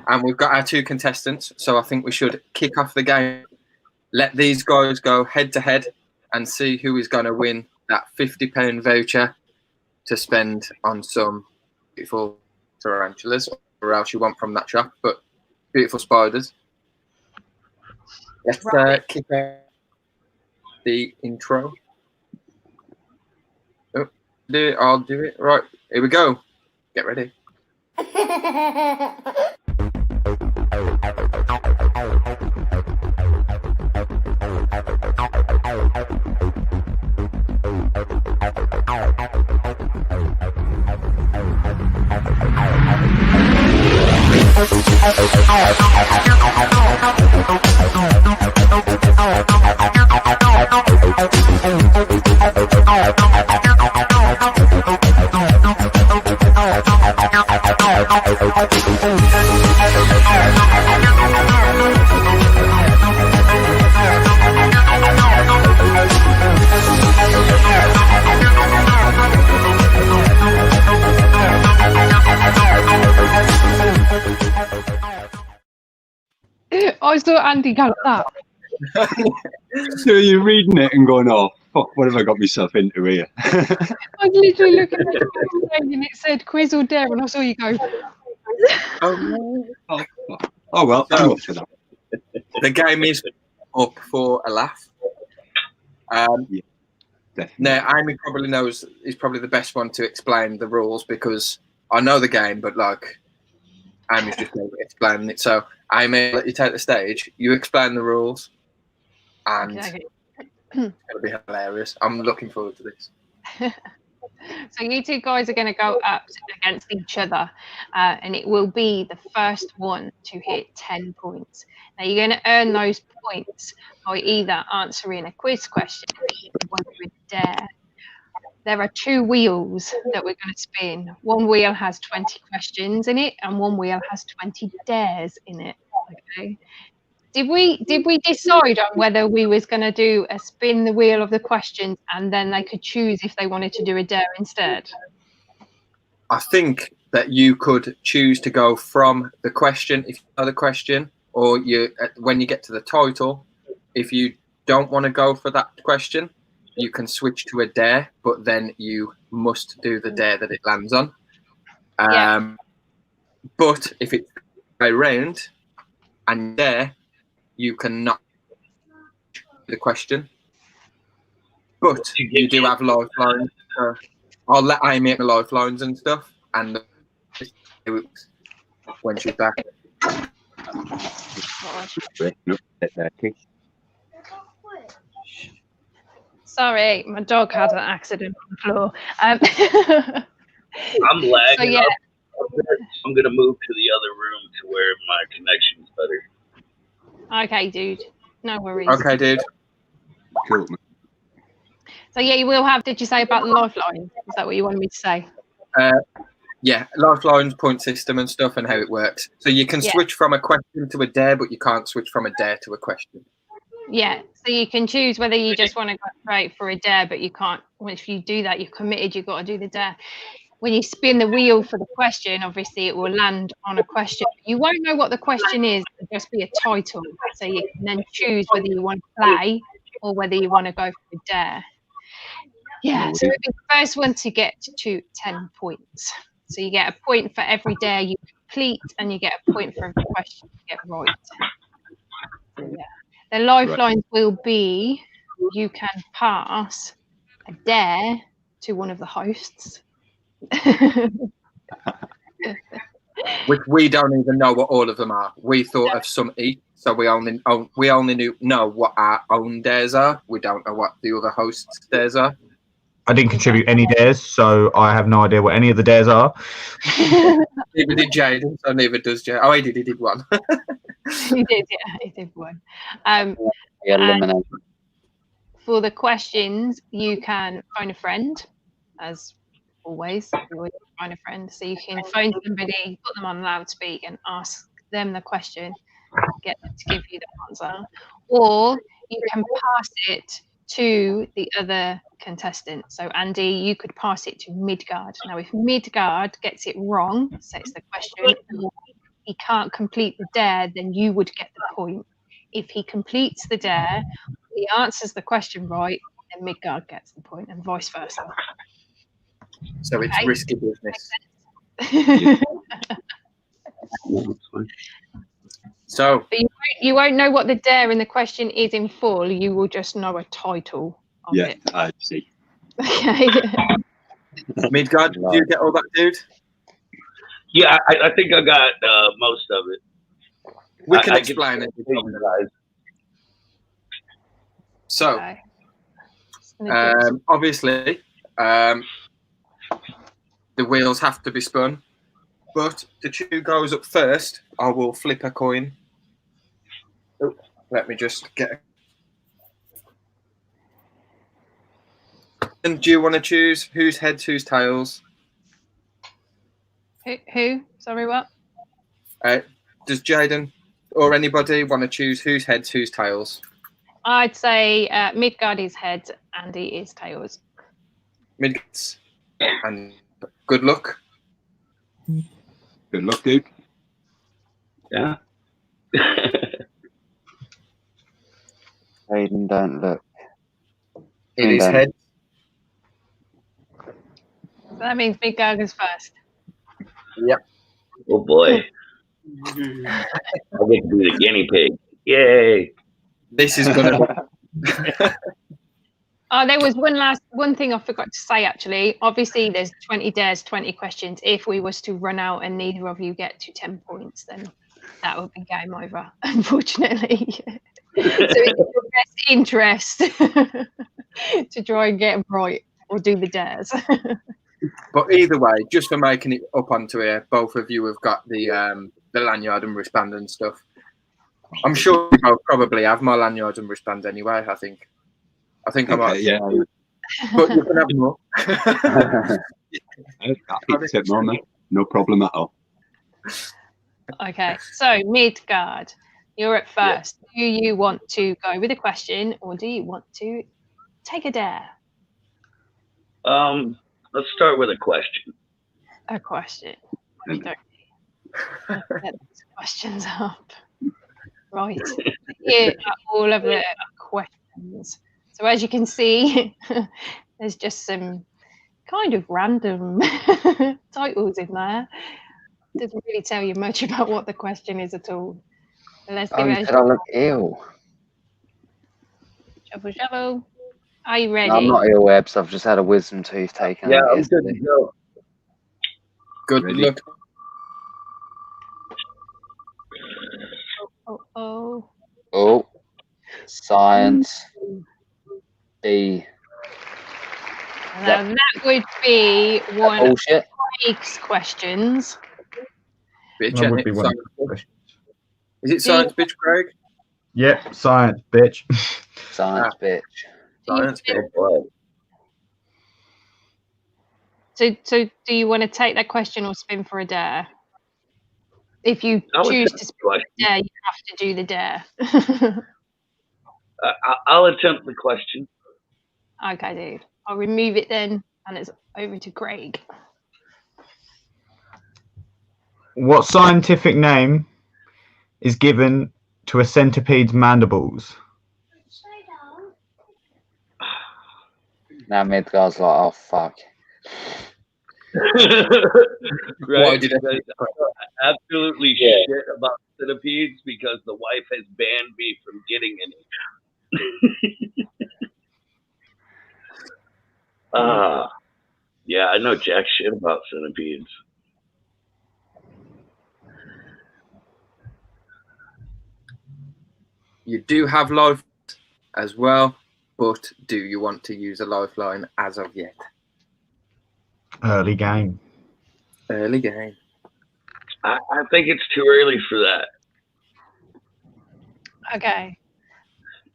And we've got our 2 contestants, so I think we should kick off the game. Let these guys go head to head and see who is going to win that £50 voucher to spend on some beautiful tarantulas, or else you want from that shop, but beautiful spiders. Let's kick off the intro. Oh, I'll do it. Right, here we go. Get ready. I saw Andy go like that. So you're reading it and going, "Oh fuck, what have I got myself into here?" I was literally looking at the thing and it said quiz or dare, and I saw you go. Oh well, I'm up for that. The game is up for a laugh. Definitely. Now, Amy probably knows, is probably the best one to explain the rules, because I know the game, but like Amy's just explaining it. So Amy, I'll let you take the stage. You explain the rules, and it's going to be hilarious. I'm looking forward to this. So you 2 guys are going to go up against each other, and it will be the first one to hit 10 points. Now you're going to earn those points by either answering a quiz question or with a dare. There are 2 wheels that we're going to spin. One wheel has 20 questions in it, and one wheel has 20 dares in it. Okay. Did we decide on whether we was going to do a spin the wheel of the questions and then they could choose if they wanted to do a dare instead? I think that you could choose to go from the question if you know the question, or when you get to the title, if you don't want to go for that question, you can switch to a dare, but then you must do the dare that it lands on. But if it's a round and dare, you cannot the question. But you do have lifelines. I'll let Amy make the lifelines and stuff, and when she's back. Sorry, my dog had an accident on the floor. I'm lagging. So, yeah. I'm going to move to the other room to where my connection's better. Okay, dude. No worries. Okay, dude. Cool. So, yeah, you will have, did you say about the lifeline? Is that what you wanted me to say? Yeah, lifelines, point system and stuff and how it works. So you can switch from a question to a dare, but you can't switch from a dare to a question. Yeah, so you can choose whether you just want to go straight for a dare, but you can't. Well, if you do that, you're committed, you've got to do the dare. When you spin the wheel for the question, obviously it will land on a question. You won't know what the question is, it'll just be a title. So you can then choose whether you want to play or whether you want to go for a dare. Yeah, so it'll be the first one to get to 10 points. So you get a point for every dare you complete, and you get a point for every question you get right. So, yeah. The lifelines will be, you can pass a dare to one of the hosts. Which we don't even know what all of them are. We thought of some each, so we only know what our own dares are. We don't know what the other hosts' dares are. I didn't contribute any dares, so I have no idea what any of the dares are. Neither did Jaden, so neither does Jay. Oh, he did one. He did, yeah, he did one. For the questions, you can phone a friend, as always. You always phone a friend, so you can phone somebody, put them on loudspeak, and ask them the question, get them to give you the answer, or you can pass it to the other contestant. So Andy, you could pass it to Midgard. Now, if Midgard gets it wrong, sets the question, or he can't complete the dare, then you would get the point. If he completes the dare, he answers the question right, then Midgard gets the point, and vice versa. So it's risky business. So but you won't know what the dare in the question is in full. You will just know a title of it. I see. Okay. Midgard, did you get all that, dude? Yeah, I think I got most of it. We can explain it. So, Okay. obviously, the wheels have to be spun, but to choose who goes up first, I will flip a coin. Oh, let me just get. And do you want to choose whose heads, whose tails? Who? Sorry, what? Does Jaden or anybody want to choose whose heads, whose tails? I'd say Midgard is heads, Andy is tails. Midgard, and good luck. Good luck, dude. Yeah. Hayden, don't look. It is heads. So that means Midgard is first. Yep. Oh boy. I get to be the guinea pig. Yay. This is gonna Oh, there was one thing I forgot to say actually. Obviously there's 20 dares, 20 questions. If we was to run out and neither of you get to 10 points, then that would be game over, unfortunately. So it's your best interest to try and get them right or do the dares. But either way, just for making it up onto here, both of you have got the lanyard and wristband and stuff. I'm sure you both probably have my lanyard and wristband anyway. I think I might. Yeah. But you can have more. No problem at all. Okay, so Midgard, you're at first. Do you want to go with a question, or do you want to take a dare? Let's start with a question. A question. Let's get these questions up. Right. Here are all of the questions. So as you can see, there's just some kind of random titles in there. Doesn't really tell you much about what the question is at all. But let's give it a I look ill. Shuffle, shuffle. Are you ready? No, I'm not ill, Ebbs. I've just had a wisdom tooth taken. Yeah, I'm good to go. Good luck. Oh. Science. B. Now that would be one of Craig's questions. Bitch, That would be one. Is it science, bitch, Craig? Yep, science, bitch. Science, bitch. Science, bitch. So do you want to take that question or spin for a dare? If you choose to spin for a dare, you have to do the dare. I'll attempt the question. Okay, dude. I'll remove it then, and it's over to Craig. What scientific name is given to a centipede's mandibles? Now Midgard's like, oh fuck. Why did I absolutely shit about centipedes because the wife has banned me from getting any. Yeah, I know jack shit about centipedes. You do have life as well, but do you want to use a lifeline as of yet? Early game. Early game. I think it's too early for that. Okay.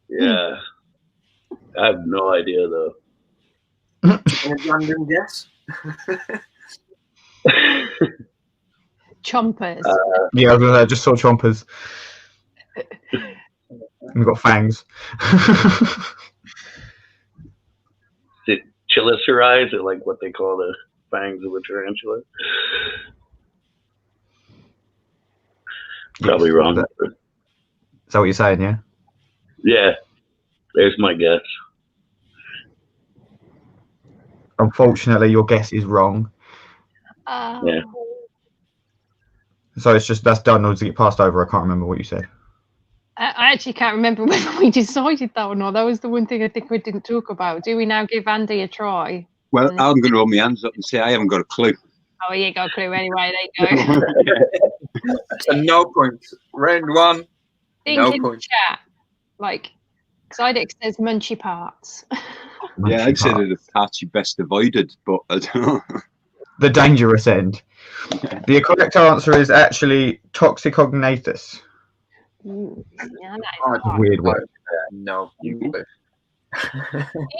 Yeah. I have no idea though. Any random guess? Chompers. Yeah, I just saw chompers. We've got fangs. Is it chelicerae? Is it like what they call the fangs of a tarantula? Probably wrong. Is that what you're saying, yeah? Yeah. There's my guess. Unfortunately, your guess is wrong. Yeah. So it's just that's done or to get passed over. I can't remember what you said. I actually can't remember whether we decided that or not. That was the one thing I think we didn't talk about. Do we now give Andy a try? Well, I'm going to hold my hands up and say I haven't got a clue. Oh, you got a clue anyway. There you go. So no points. Round one. Think No in points. chat. Like, Zydex says munchy parts. Yeah, I'd say that the parts you best avoided, but I don't know. The dangerous end. The correct answer is actually toxicognathus. Yeah, Weird word. No.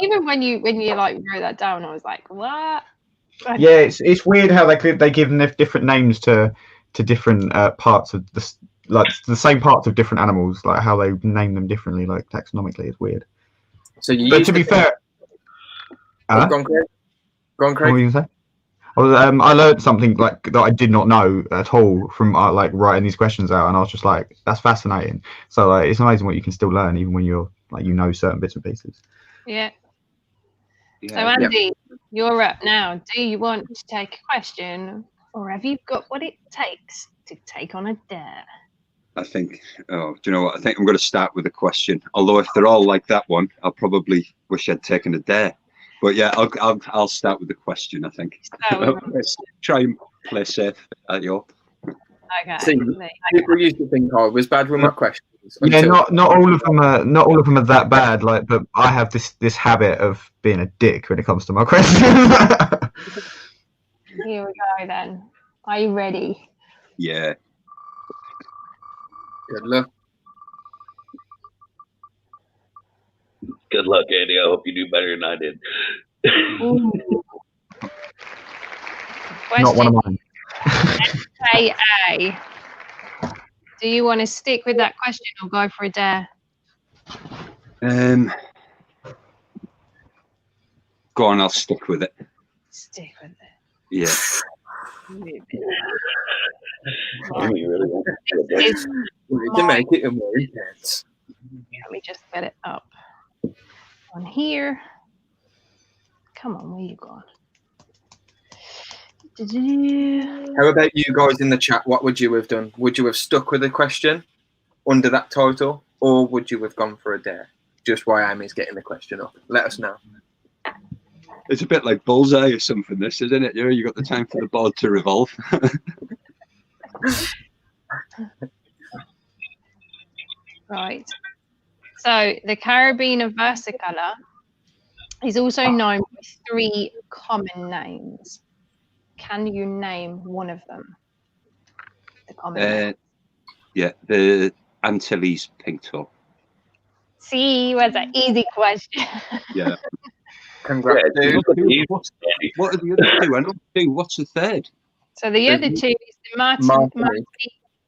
Even when you like wrote that down, I was like, what? Yeah, it's weird how they give them different names to different parts of the same parts of different animals, like how they name them differently, like taxonomically. It's weird. So but to be fair, Go on, Craig. What were you gonna say? I learned something like that I did not know at all from like writing these questions out, and I was just like, that's fascinating. So it's amazing what you can still learn even when you're like certain bits and pieces. Yeah. So Andy, you're up now. Do you want to take a question, or have you got what it takes to take on a dare? I think, do you know what? I think I'm going to start with a question. Although if they're all like that one, I'll probably wish I'd taken a dare. But yeah, I'll start with the question, I think. Let's try and play safe at your. Okay. See, people used to think I was bad with my questions. Yeah, not all of them are that bad. Like, but I have this habit of being a dick when it comes to my questions. Here we go then. Are you ready? Yeah. Good luck. Good luck, Andy. I hope you do better than I did. Not one of mine. SKA. Do you want to stick with that question or go for a dare? Go on, I'll stick with it. Stick with it. Yeah. You really want to do it. We can make it more intense. Let me just get it up on here. Come on, where you gone? How about you guys in the chat? What would you have done? Would you have stuck with the question under that title, or would you have gone for a dare? Just why Amy's getting the question up. Let us know. It's a bit like Bullseye or something, this, isn't it? You got the time for the board to revolve. Right. So the Caribbean versicolor is also known with 3 common names. Can you name one of them? The common names. Yeah, the Antilles pink toe. See, was an easy question. Yeah. Congrats, dude. What are the other 2? I don't think. What's the third? So the other 2 is the Martinique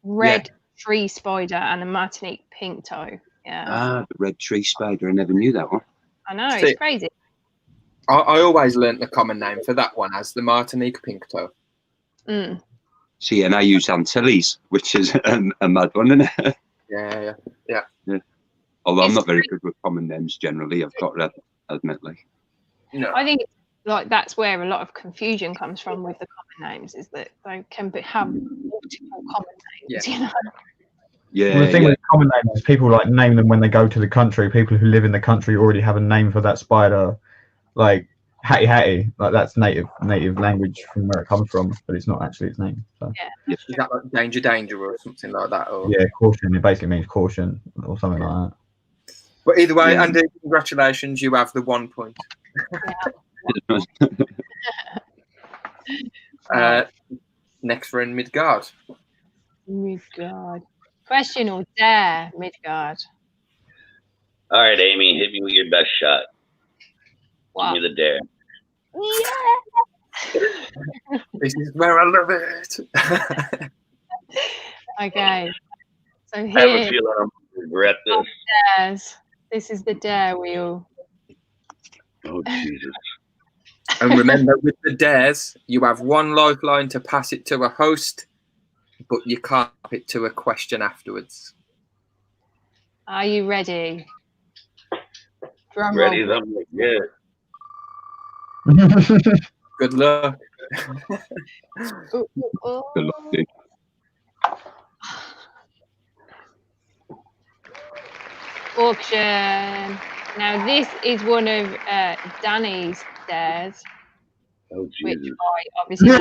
red tree spider and the Martinique pink toe. Yeah. Ah, the red tree spider. I never knew that one. I know, it's crazy. I always learnt the common name for that one as the Martinique pink toe. Mm. See, and I use Antilles, which is a mad one, isn't it? Yeah. Although I'm not very good with common names generally, I've got to admit. No. I think like that's where a lot of confusion comes from with the common names, is that they can have multiple common names. You know? Yeah. Well, the thing with common names is people like name them when they go to the country. People who live in the country already have a name for that spider, like Hattie Hattie. Like that's native language from where it comes from, but it's not actually its name. So. Yeah. Is that like danger or something like that? Or? Yeah, caution. It basically means caution or something like that. But either way, Andy, congratulations. You have the 1 point. Next for in Midgard. Midgard. Question or dare, Midgard? All right, Amy, hit me with your best shot. Wow. Give me the dare. Yeah. This is where I love it. Okay. So here. I have a feeling I'm going to regret this. Dares. This is the dare wheel. Oh, Jesus. And remember, with the dares, you have 1 lifeline to pass it to a host, but you can't pass it to a question afterwards. Are you ready? Drum Ready? roll. I'm like, yeah. Good luck. Ooh, ooh, ooh. Good luck, dude. Auction. Now this is one of Danny's dares, Oh, which Jesus. I obviously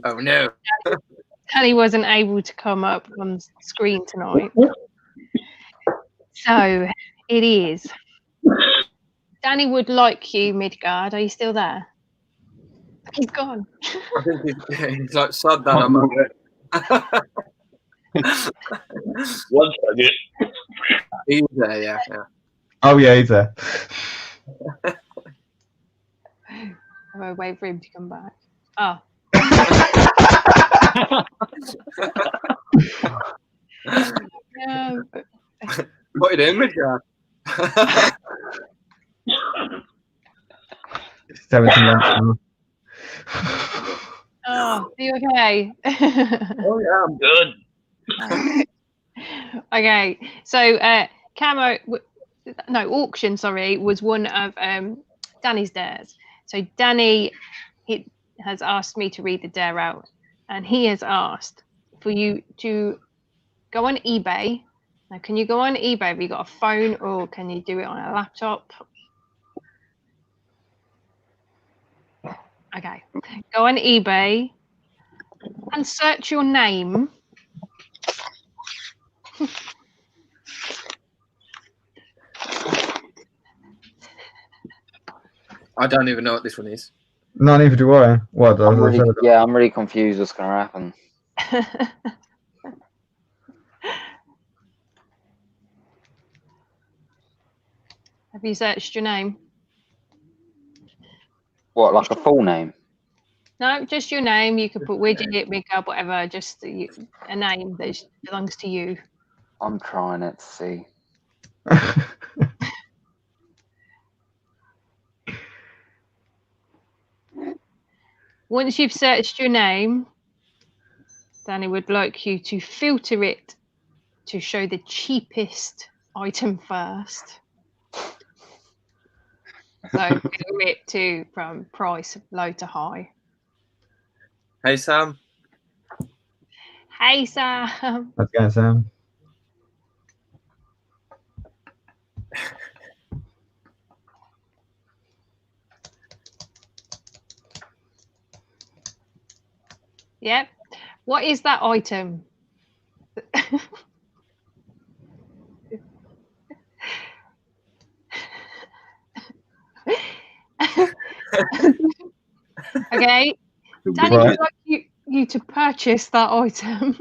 Oh no. Danny wasn't able to come up on screen tonight. So it is. Danny would like you, Midgard. Are you still there? He's gone. I think he's like sod that I'm on it. 1 second. He's there, yeah. Oh yeah, he's there. I'll wait for him to come back. Oh. No. What are you doing, Midgard? 17 months. Oh, are you okay? Oh yeah, I'm Good. Okay, so auction, sorry, was one of Danny's dares. So Danny has asked me to read the dare out, and he has asked for you to go on eBay. Now, can you go on eBay? Have you got a phone, or can you do it on a laptop? Okay, go on eBay and search your name. I don't even know what this one is. No, neither do I. What? I'm really confused what's going to happen. Have you searched your name? What, like a full name? No, just your name. You could put widget, makeup, whatever. Just a name that belongs to you. I'm trying it to see. Once you've searched your name, Danny would like you to filter it to show the cheapest item first. So filter it from price low to high. Hey, Sam. Hey, Sam. How's it going, Sam? Yep. What is that item? Okay. Danny would like you to purchase that item.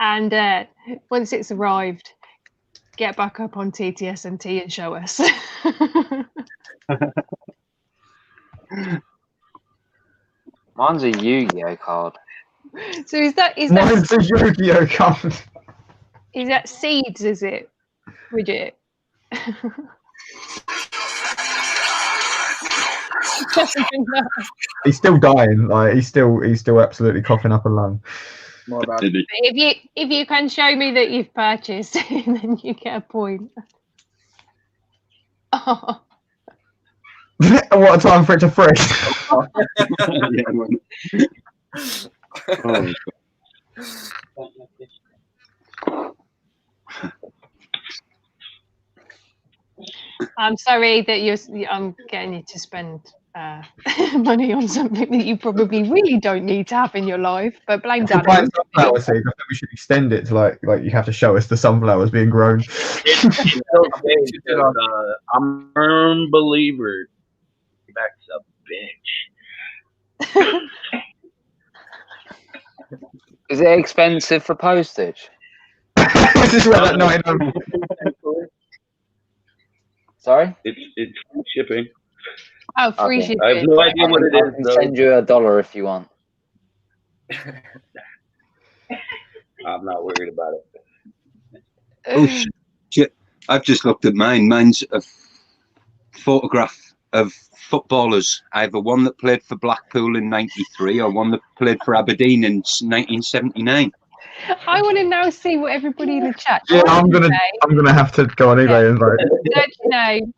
And once it's arrived, get back up on TTS&T and show us. Mine's a Yu-Gi-Oh card. So is that Mine's a Yu-Gi-Oh card. Is that seeds? Is it, Bridget? He's still dying. Like he's still absolutely coughing up a lung. If you can show me that you've purchased, then you get a point. Oh. What a time for it to freeze. I'm sorry that I'm getting you to spend money on something that you probably really don't need to have in your life, but blame Danny. Sunflower seeds. I think we should extend it to like you have to show us the sunflowers being grown. It's okay. I'm a firm believer. Back's a bitch. Is it expensive for postage? This is where that 99. Sorry? It's shipping. Oh, free shipping. I have no idea what it is. I can send you $1 if you want. I'm not worried about it. Oh shit! I've just looked at mine. Mine's a photograph of footballers. Either one that played for Blackpool in '93 or one that played for Aberdeen in 1979. I want to now see what everybody in the chat. Yeah, I'm gonna have to go on eBay and like. Search your name,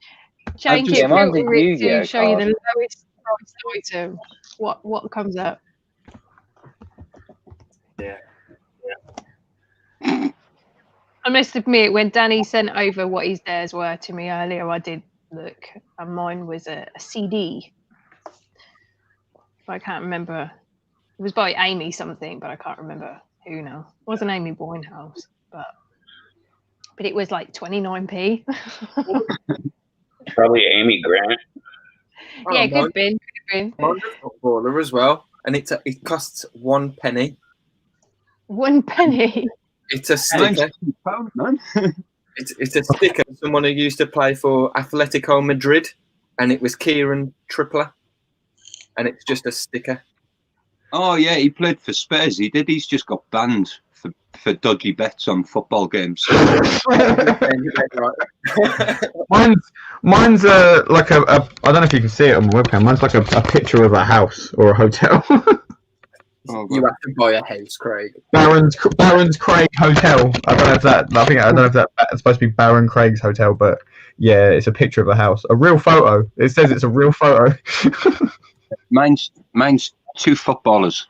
change it, filter it to show you the lowest priced item. What comes up? Yeah. I must admit, when Danny sent over what his theirs were to me earlier, I did look, and mine was a CD. But I can't remember. It was by Amy something, but I can't remember who now. It wasn't Amy Winehouse, but it was like 29p. Probably Amy Grant. Yeah, could have been. Mine's a footballer as well, and it costs 1 penny. 1 penny. It's a sticker. It's a sticker of someone who used to play for Atletico Madrid, and it was Kieran Trippier, and it's just a sticker. Oh yeah, he played for Spurs. He did. He's just got banned for dodgy bets on football games. mine's like a I don't know if you can see it on my webcam. Mine's like a picture of a house or a hotel. You have to buy a house, Craig. Baron's Craig Hotel. I don't know if that's supposed to be Baron Craig's hotel, but yeah, it's a picture of a house, a real photo. It says it's a real photo. Mine's 2 footballers.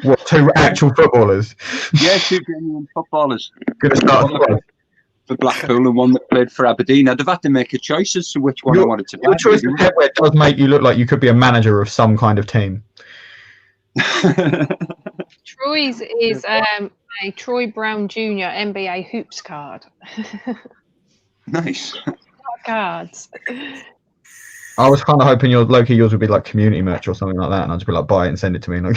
What, 2 actual footballers? Yeah, 2 genuine footballers. Gonna start for Blackpool and one that played for Aberdeen. I'd have had to make a choice as to which one I wanted to play. Your choice of headwear does make you look like you could be a manager of some kind of team. Troy's is a Troy Brown Jr. NBA hoops card. Nice. Cards. I was kind of hoping yours would be like community merch or something like that, and I'd just be like, buy it and send it to me. Like...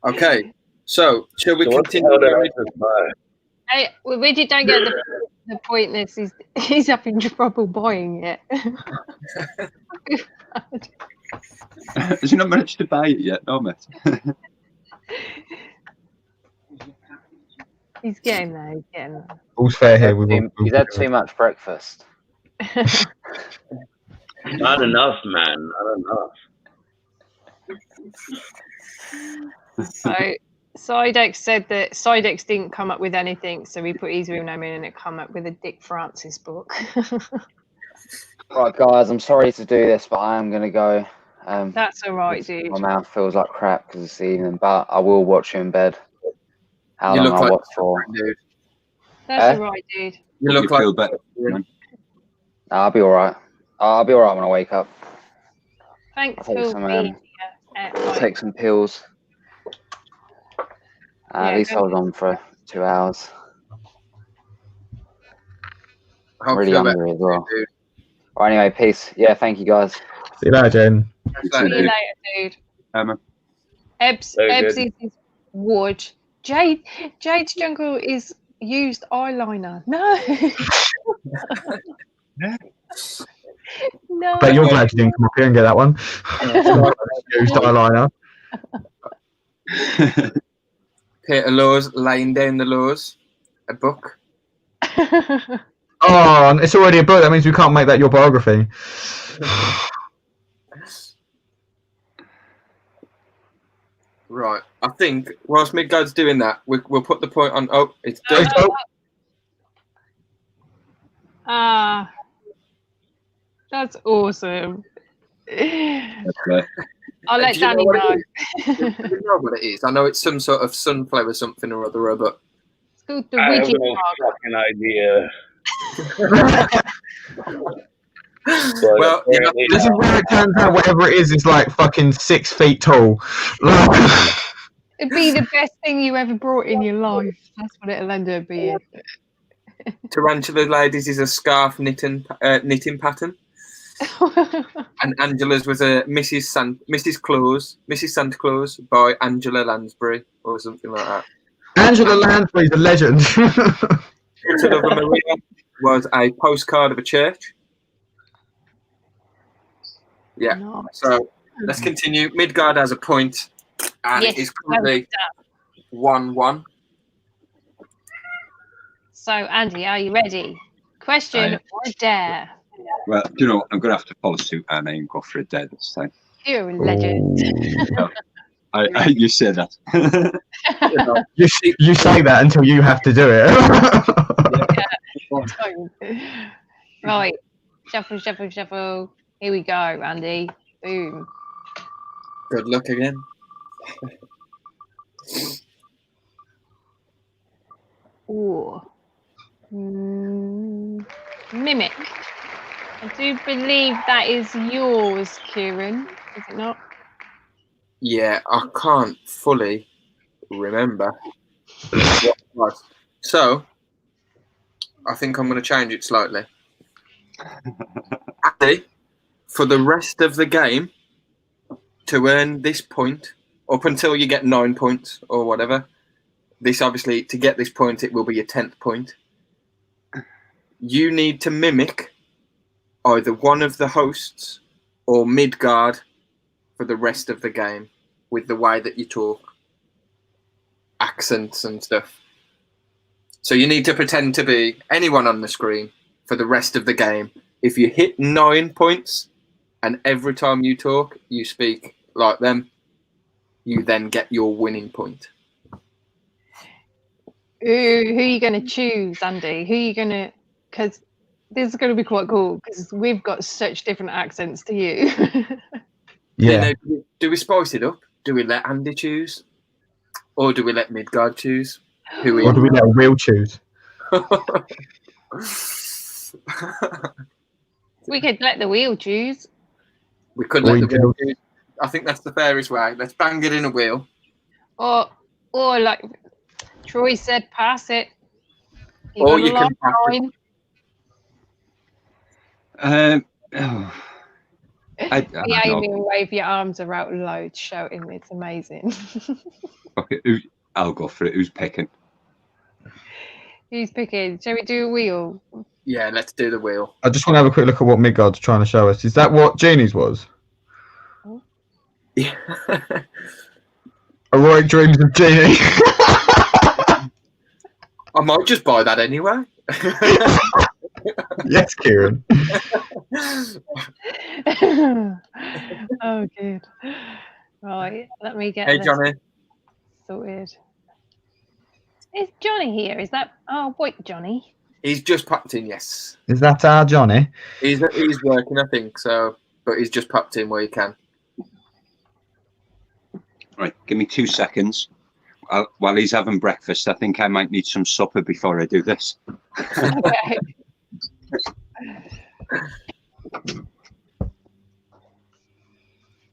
Okay, so shall we continue? Hey, Widget, don't get the point. He's having trouble buying it. Has he not managed to buy it yet? No, mate. He's getting there. He's getting there. All's fair here. He's had too much breakfast. Not enough, man. Not enough. So Sidex said that Sidex didn't come up with anything, so we put his real name in and it come up with a Dick Francis book. Right, guys, I'm sorry to do this, but I am going to go. That's all right, dude. My mouth feels like crap because it's evening, but I will watch you in bed. How long I watch for? Dude. That's all right, dude. You look like feel better. I'll be all right. I'll be all right when I wake up. Thanks I'll take for some, being I'll take some pills. At least I was on for 2 hours. I'm really hungry as well. Well, anyway, peace. Yeah, thank you guys. See you later, Jen. See you later, dude. Ebbs is wood. Jade's jungle is used eyeliner. No. No. But you're glad you didn't come up here and get that one. Used eyeliner. Peter Laws laying down the laws. A book. Oh, it's already a book. That means we can't make that your biography. Right. I think whilst Midgard's doing that, we'll put the point on. Oh, it's done. That's awesome. Okay. I'll let Danny know. Do you know what it is? I know it's some sort of sunflower something or other, but it's called the I have widget no bug. fucking idea. Well, this is where it turns out whatever it is like fucking 6 feet tall. It'd be the best thing you ever brought in your life. That's what it'll end up being. Tarantula Ladies is a scarf knitting pattern. And Angela's was a Mrs. Santa Claus by Angela Lansbury or something like that. Angela Lansbury's a legend. Picture of a Maria was a postcard of a church. Yeah. Nice. So let's continue. Midgard has a point, and it is currently 1-1. So Andy, are you ready? Question or dare? Well, you know, I'm going to have to follow suit and I go for a dare this time. You're a legend. You said that. you say that until you have to do it. Right. Shuffle, shuffle, shuffle. Here we go, Andy. Boom. Good luck again. Ooh. Mimic. I do believe that is yours, Kieran. Is it not? Yeah, I can't fully remember what it was. So, I think I'm going to change it slightly. Andy, for the rest of the game, to earn this point, up until you get 9 points or whatever, this obviously, to get this point, it will be your 10th point. You need to mimic either one of the hosts or Midgard for the rest of the game with the way that you talk, accents and stuff. So you need to pretend to be anyone on the screen for the rest of the game. If you hit 9 points and every time you talk, you speak like them, you then get your winning point. Who are you going to choose, Andy? Who are you going to... Because this is going to be quite cool because we've got such different accents to you. Yeah. You know, do we spice it up? Do we let Andy choose? Or do we let Midgard choose? Or do we let Will choose? We could let the wheel choose. We could let the wheel choose. I think that's the fairest way. Let's bang it in a wheel. Or like Troy said, pass it. Or you can pass it. I The Amy and wave your arms around loads, shouting. It's amazing. Okay, I'll go for it. Who's picking? Who's picking? Shall we do a wheel? Yeah, let's do the wheel. I just want to have a quick look at what Midgard's trying to show us. Is that what Genie's was? Yeah. Heroic Dreams of Genie. I might just buy that anyway. Yes, Kieran. Oh, good. Right, let me get. Hey, this Johnny. sorted. Is Johnny here? Is that our boy Johnny? He's just popped in. Yes. Is that our Johnny? He's working, I think so, but he's just popped in where he can. Right, give me 2 seconds. While he's having breakfast, I think I might need some supper before I do this. Okay.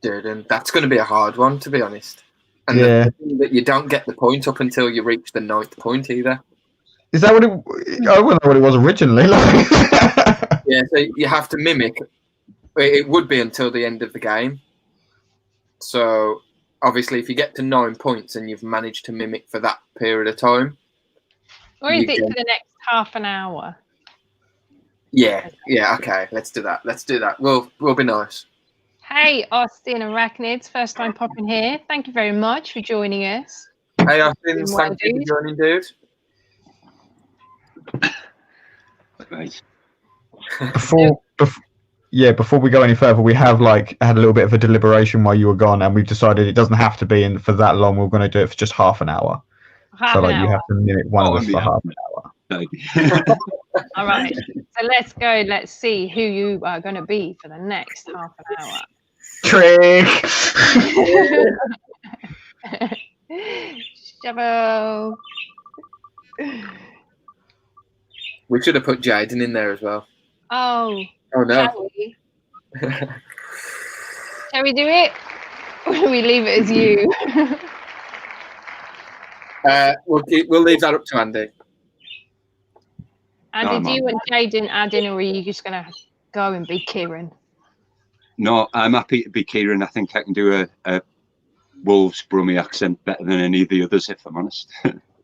Dude, and that's going to be a hard one, to be honest. And Yeah. the thing that you don't get the point up until you reach the 9th point either. Is that what it? I don't know what it was originally. Like. Yeah, so you have to mimic. It would be until the end of the game. So obviously, if you get to 9 points and you've managed to mimic for that period of time, Or is it for the next half an hour? yeah, okay, let's do that. We'll be nice. Hey, Austin Arachnids, first time popping here. Thank you very much for joining us. Hey, Austin, thank you for joining, dude. Right. Before we go any further, we have had a little bit of a deliberation while you were gone, and we've decided it doesn't have to be in for that long. We're going to do it for just half an hour. Half an hour. You have to mimic one of us for half an hour. All right. So let's go. Let's see who you are going to be for the next half an hour. Trick. Shabo. We should have put Jaden in there as well. Oh no. Shall we? Shall we do it? Or do we leave it as you? We'll leave that up to Andy. And did you and Jaden add in, or are you just going to go and be Kieran? No, I'm happy to be Kieran. I think I can do a Wolves Brummie accent better than any of the others, if I'm honest.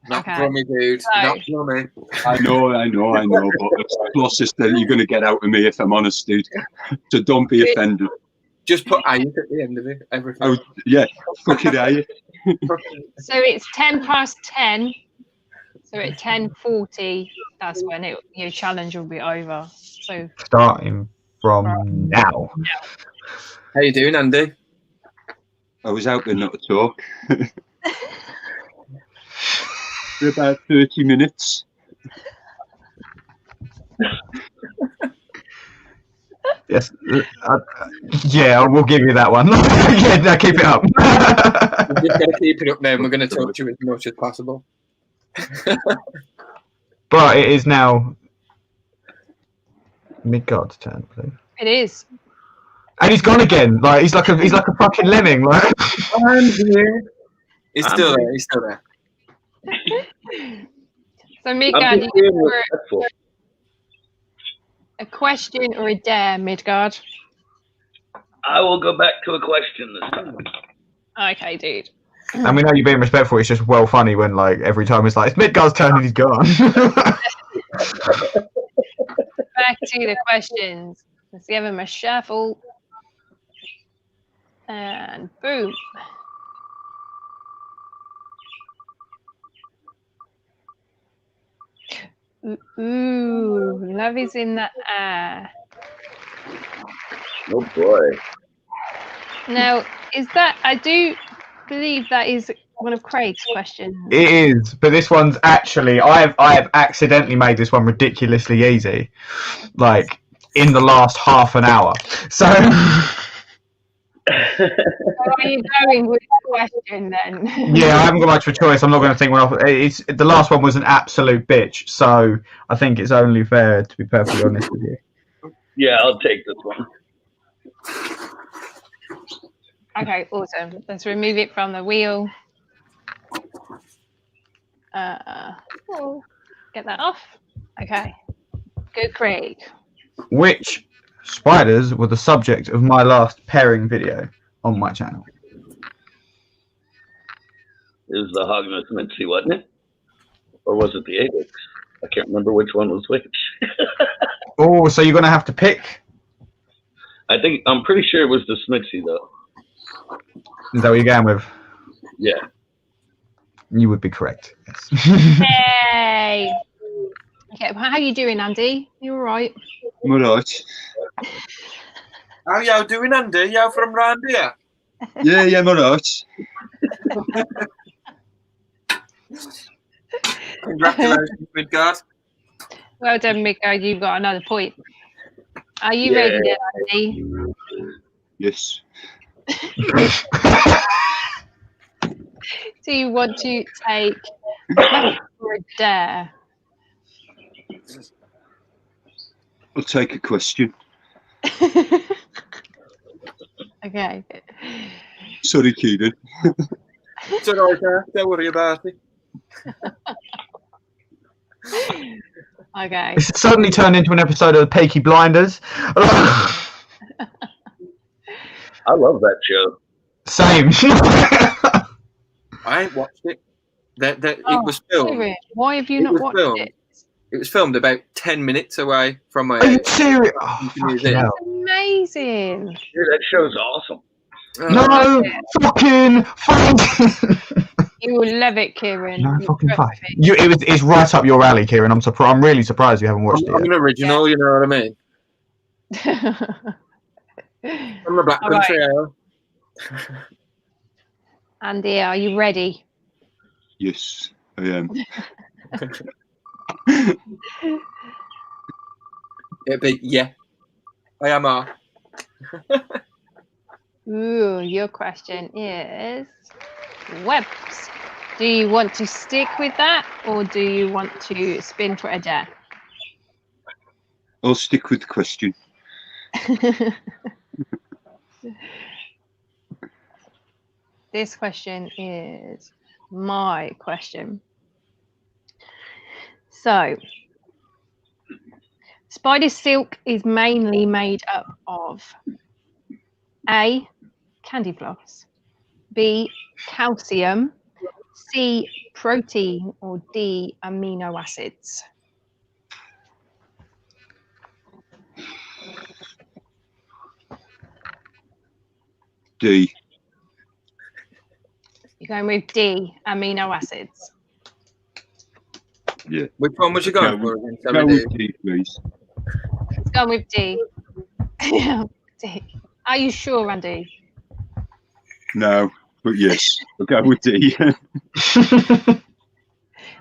Not Brummie, dude. So, not Brummie. I know, but it's the closest that you're going to get out of me, if I'm honest, dude. So don't be offended. Just put Ayat at the end of it. Everything. Oh, yeah, fucking Ayat. So it's 10 past 10. So at 10:40, that's when your challenge will be over. So starting from now. How you doing, Andy? I was out there not to talk. For about 30 minutes. Yes. Yeah, we'll give you that one. Yeah, no, keep it up. We're just going to keep it up now, and we're going to talk to you as much as possible. But it is now Midgard's turn, please. it is. And he's gone again. He's like a fucking lemming. Like. I'm here. He's still there. So Midgard, you can for a question or a dare, Midgard. I will go back to a question this time. Okay, dude. And we know you're being respectful. It's just well funny when every time it's it's Midgard's turn and he's gone. Back to the questions. Let's give him a shuffle. And boom. Ooh, love is in the air. Oh boy. Now, is that, I do believe that is one of Craig's questions. It is, but this one's actually, I have accidentally made this one ridiculously easy, in the last half an hour. So. So are you going with the question then? Yeah, I haven't got much of a choice. I'm not going to think one off. The last one was an absolute bitch, so I think it's only fair to be perfectly honest with you. Yeah, I'll take this one. Okay, awesome. Let's remove it from the wheel. Get that off. Okay. Go, Craig. Which Spiders were the subject of my last pairing video on my channel. It was the Hogness Mincy, wasn't it? Or was it the Avix? I can't remember which one was which. Oh, so you're going to have to pick? I'm pretty sure it was the Smitzy, though. Is that what you're going with? Yeah. You would be correct. Yes. Hey. Okay, how are you doing, Andy? You all right? I'm all right. How you doing, Andy? You from round here? Yeah, I'm all right. Congratulations, Midgard. Well done, Midgard. You've got another point. Are you ready then, Andy? Yes. Do you want to take or a dare? I'll take a question. Okay. Sorry, Keenan. It's all right, don't worry about it. Okay. It's suddenly turned into an episode of the Peaky Blinders. I love that show. Same. I ain't watched it. It was filmed. Why have you not watched it? It was filmed about 10 minutes away from my. Are you serious? Oh, That's amazing. Dude, that show's awesome. No, fucking You will love it, Kieran. No fucking fight. It's right up your alley, Kieran. I'm really surprised you haven't watched it yet. I'm an original, you know what I mean? I'm the Black Country Ale. Andy, are you ready? Yes, I am. It'd be, yeah. I am. Ooh, your question is webs. Do you want to stick with that, or do you want to spin for a dare? I'll stick with the question. This question is my question. So, spider silk is mainly made up of A, candy floss, B, calcium, C, protein, or D, amino acids. D. You're going with D, amino acids. Yeah. Which one was you going for? Go with D, please. Let's go with D. D. Are you sure, Andy? No, but yes, I'll go with D.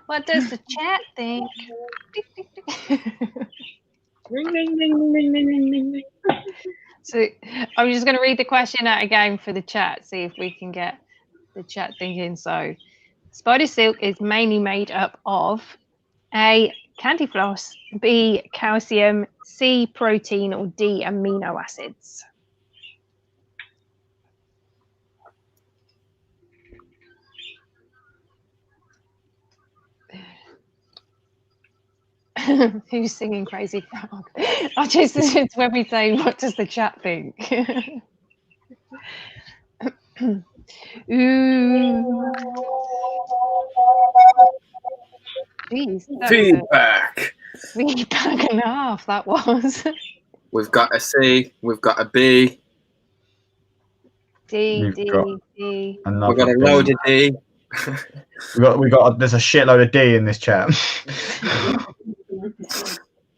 What does the chat think? So I'm just going to read the question out again for the chat, see if we can get the chat thinking. So spider silk is mainly made up of A, candy floss, B, calcium, C, protein, or D, amino acids. Who's singing Crazy Frog? I just listened to when we say, what does the chat think? Ooh. Jeez, Feedback. Feedback and a half, that was. We've got a C, we've got a B. D. We've got a load of D. we got there's a shitload of D in this chat.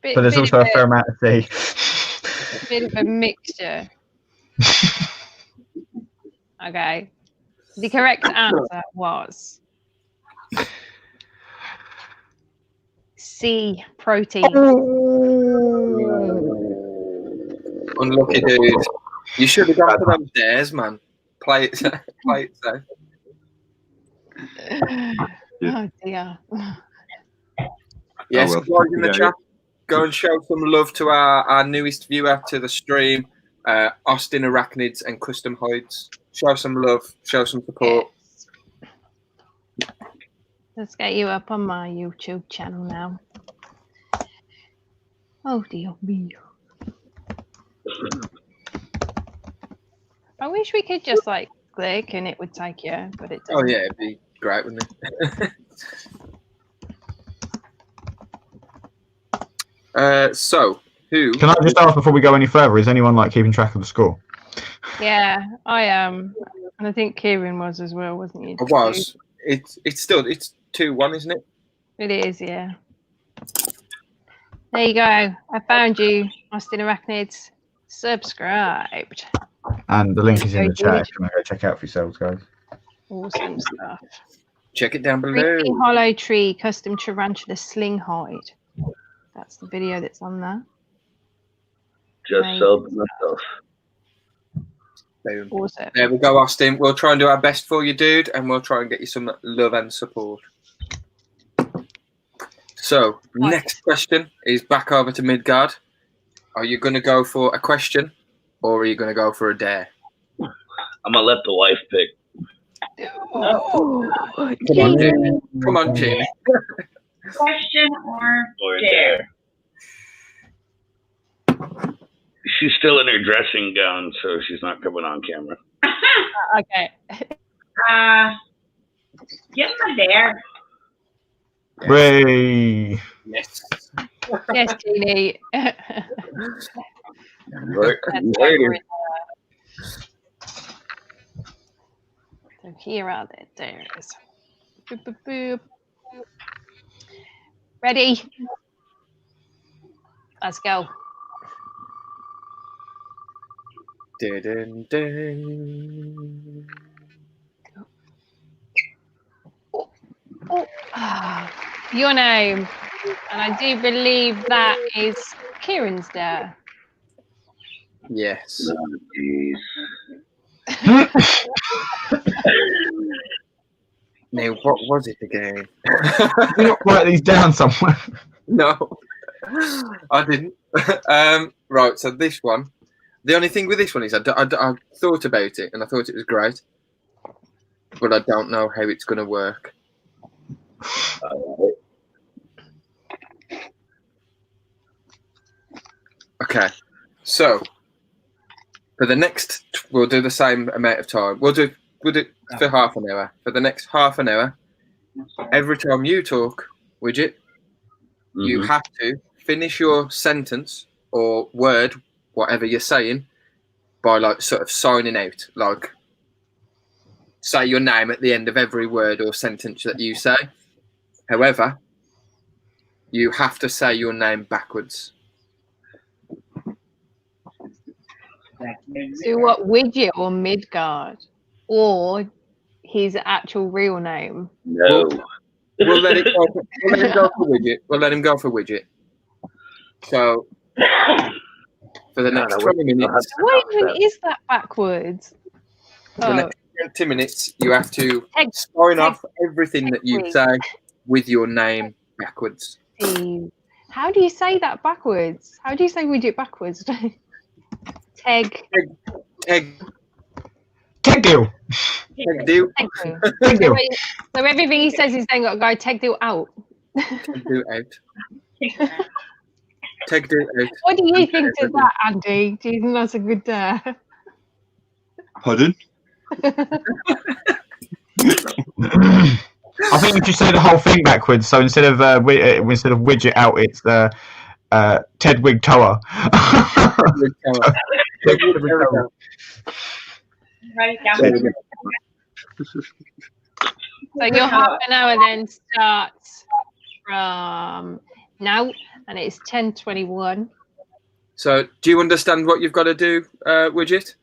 But there's also a fair amount of C. A bit of a mixture. Okay. The correct answer was C, protein. Unlucky dude. You should have gone for those dares, man. Play it safe. Oh dear. Yes, well, guys in the chat, go and show some love to our newest viewer to the stream, Austin Arachnids and Custom Hides. Show some love, show some support. Yes. Let's get you up on my YouTube channel now. Oh dear me. I wish we could just like click and it would take you, but it doesn't. Oh yeah, it'd be great, wouldn't it? So, who? Can I just ask before we go any further? Is anyone like keeping track of the score? Yeah, I am, and I think Kieran was as well, wasn't he? I was. It's 2-1, isn't it? It is, yeah. There you go. I found you, Austin Arachnids. Subscribed. And the link is in the chat if you want to go check out for yourselves, guys. Awesome stuff. Check it down below. Creepy Hollow Tree Custom Tarantula Sling Hide. That's the video that's on there. Just sold myself. Boom. Awesome. There we go, Austin. We'll try and do our best for you, dude, and we'll try and get you some love and support. So, next question is back over to Midgard. Are you going to go for a question, or are you going to go for a dare? I'm going to let the wife pick. Oh, come on, Jamie. Come on, Jamie. Question or dare? She's still in her dressing gown, so she's not coming on camera. Okay. Give him a dare. Ray. Yes. Yes, Jeannie. Right. So here are the dares. Boop, boop, boop. Ready? Let's go. Dun, dun. Oh, your name. And I do believe that is Kieran's dare. Yes. Oh, geez. Now, what was it again? Did you not write these down somewhere? No, I didn't. Right, so this one. The only thing with this one is I thought about it and I thought it was great, but I don't know how it's going to work. Okay, so for the next, we'll do the same amount of time. We'll do for half an hour. For the next half an hour, every time you talk, Widget, you have to finish your sentence or word, whatever you're saying, by like sort of signing out. Like, say your name at the end of every word or sentence that you say. However, you have to say your name backwards. So what, Widget or Midgard? Or his actual real name? No. We'll let it go. We'll let him go for Widget. We'll let him go for Widget. So for the next 20 minutes. What even is that backwards? For the next 20 minutes, you have to sign off everything that you say with your name backwards. How do you say that backwards? How do you say Widget backwards? Teg deal. Teg deal. So everything he says is then got to go teg deal out. Teg deal out. Teg deal out. What do you think of that, Andy? Do you think that's a good dare? Pardon? I think you should say the whole thing backwards. So instead of Widget out, it's the Tedwig Tower. Write it down. So your half an hour then starts from now, and it's 10:21. So, do you understand what you've got to do, Widget?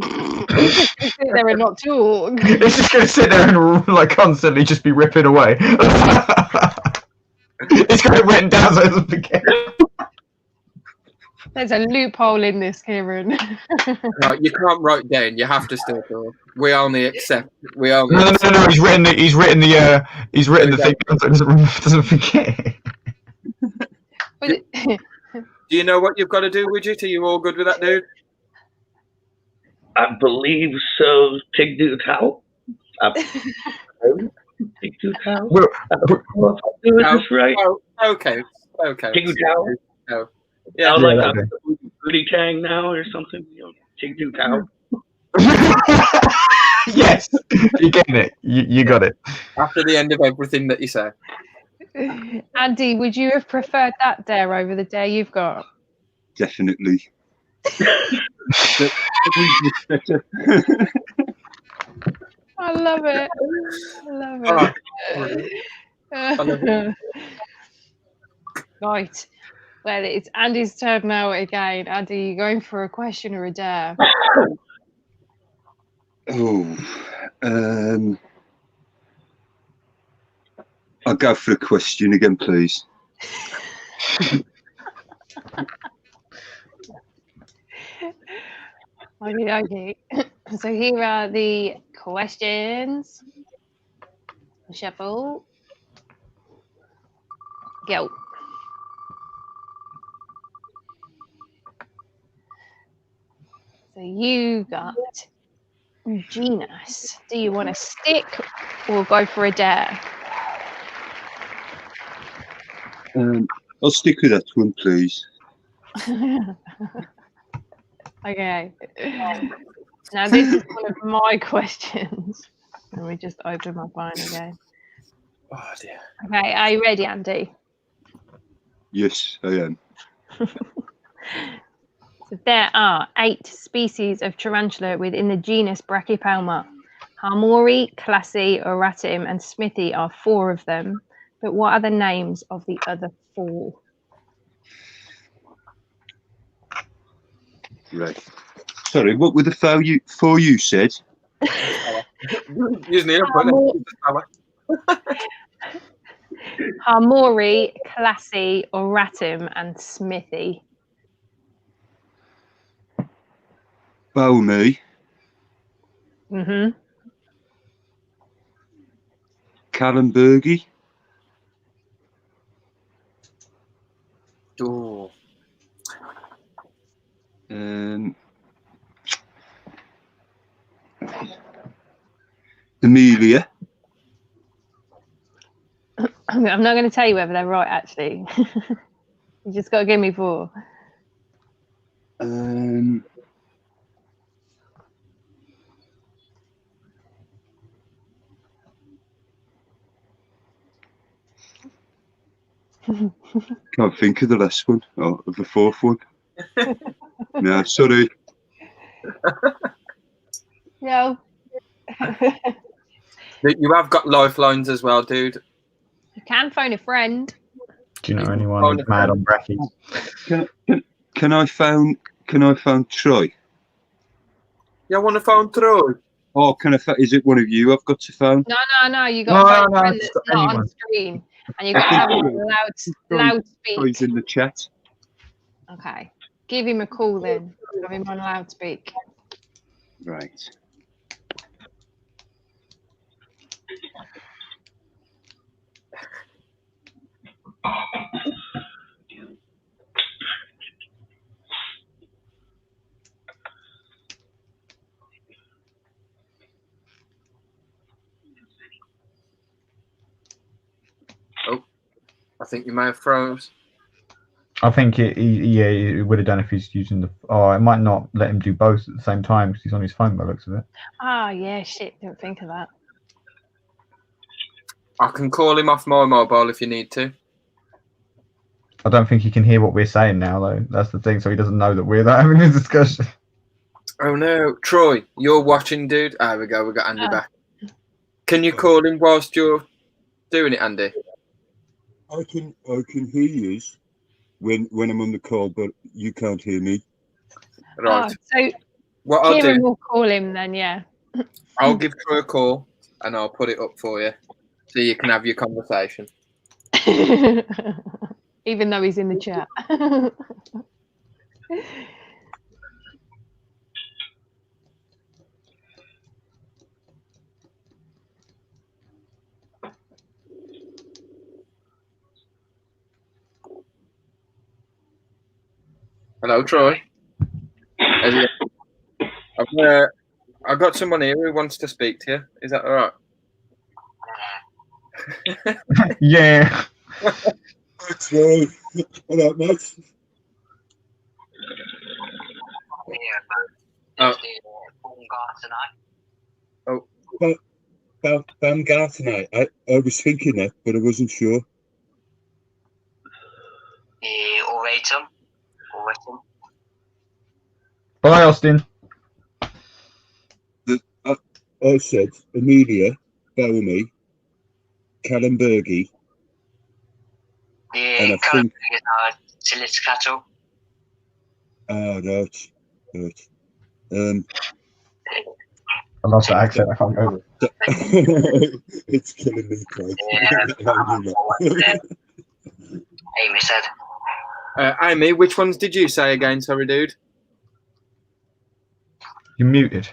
It's just sit there and not talk. It's just going to sit there and like constantly just be ripping away. It's got it written down so it doesn't forget. There's a loophole in this, Kieran. No, you can't write down. You have to still talk. We only accept. We only. No. He's written the thing so it doesn't forget. Do you know what you've got to do, Widget? Are you all good with that, dude? I believe so. Pig do towel. Pig do towel. Okay. Pig do towel. cow. Yeah, Sound like okay. a goody tang now or something. You know, Ching Choo cow. Yes, you're getting it. You got it. After the end of everything that you say. Andy, would you have preferred that dare over the dare you've got? Definitely. I love it. I love it. I love it. Right. Well, it's Andy's turn now again. Andy, are you going for a question or a dare? I'll go for a question again, please. Okay. So here are the questions. Shuffle. Go. So you got genus. Do you want to stick or go for a dare? I'll stick with that one, please. Okay. Now this is one of my questions. Let me just open my phone again. Oh dear. Okay, are you ready, Andy? Yes, I am. So there are 8 species of tarantula within the genus Brachypelma. Harmori, Classy, Oratim, and Smithy are 4 of them. But what are the names of the other 4? Right. Sorry, what were the 4 you said? Harmori, Classy, Oratim, and Smithy. Balmy. Mm-hmm. Kallenbergy. Oh. Amelia. I'm not going to tell you whether they're right, actually. You just got to give me 4. Can't think of the last one, or of the 4th one. No, sorry. No. You have got lifelines as well, dude. You can phone a friend. Do you know anyone who's mad on brackies? Can I phone Troy? You want to phone Troy? Oh, is it one of you I've got to phone? No. You got to phone a friend just that's not anyone. on screen, and you got to have a loud Troy's speak. in the chat. Okay, give him a call then. Have him on loudspeak. Right. Oh, I think you may have froze. I think it would have done if he's using the. Oh, it might not let him do both at the same time because he's on his phone by the looks of it. Ah, yeah, shit. Didn't think of that. I can call him off my mobile if you need to. I don't think he can hear what we're saying now, though. That's the thing. So he doesn't know that we're having a discussion. Oh no, Troy, you're watching, dude. Ah, we go. We got Andy back. Can you call him whilst you're doing it, Andy? I can hear you when I'm on the call, but you can't hear me. Right. So what I'll Kieran do, will call him then, yeah. I'll give Troy a call and I'll put it up for you so you can have your conversation. Even though he's in the chat. Hello, Troy. I've got someone here who wants to speak to you. Is that all right? Yeah. Troy. All right, mate. Baumgartenite. I was thinking that, but I wasn't sure. Bye, Austin. I said Amelia, Bellamy, Kallenbergi. And I think. Oh, right. I love that accent. I can't go with it. It's killing me, Craig. Amy said. Amy, which ones did you say again? Sorry, dude. You're muted.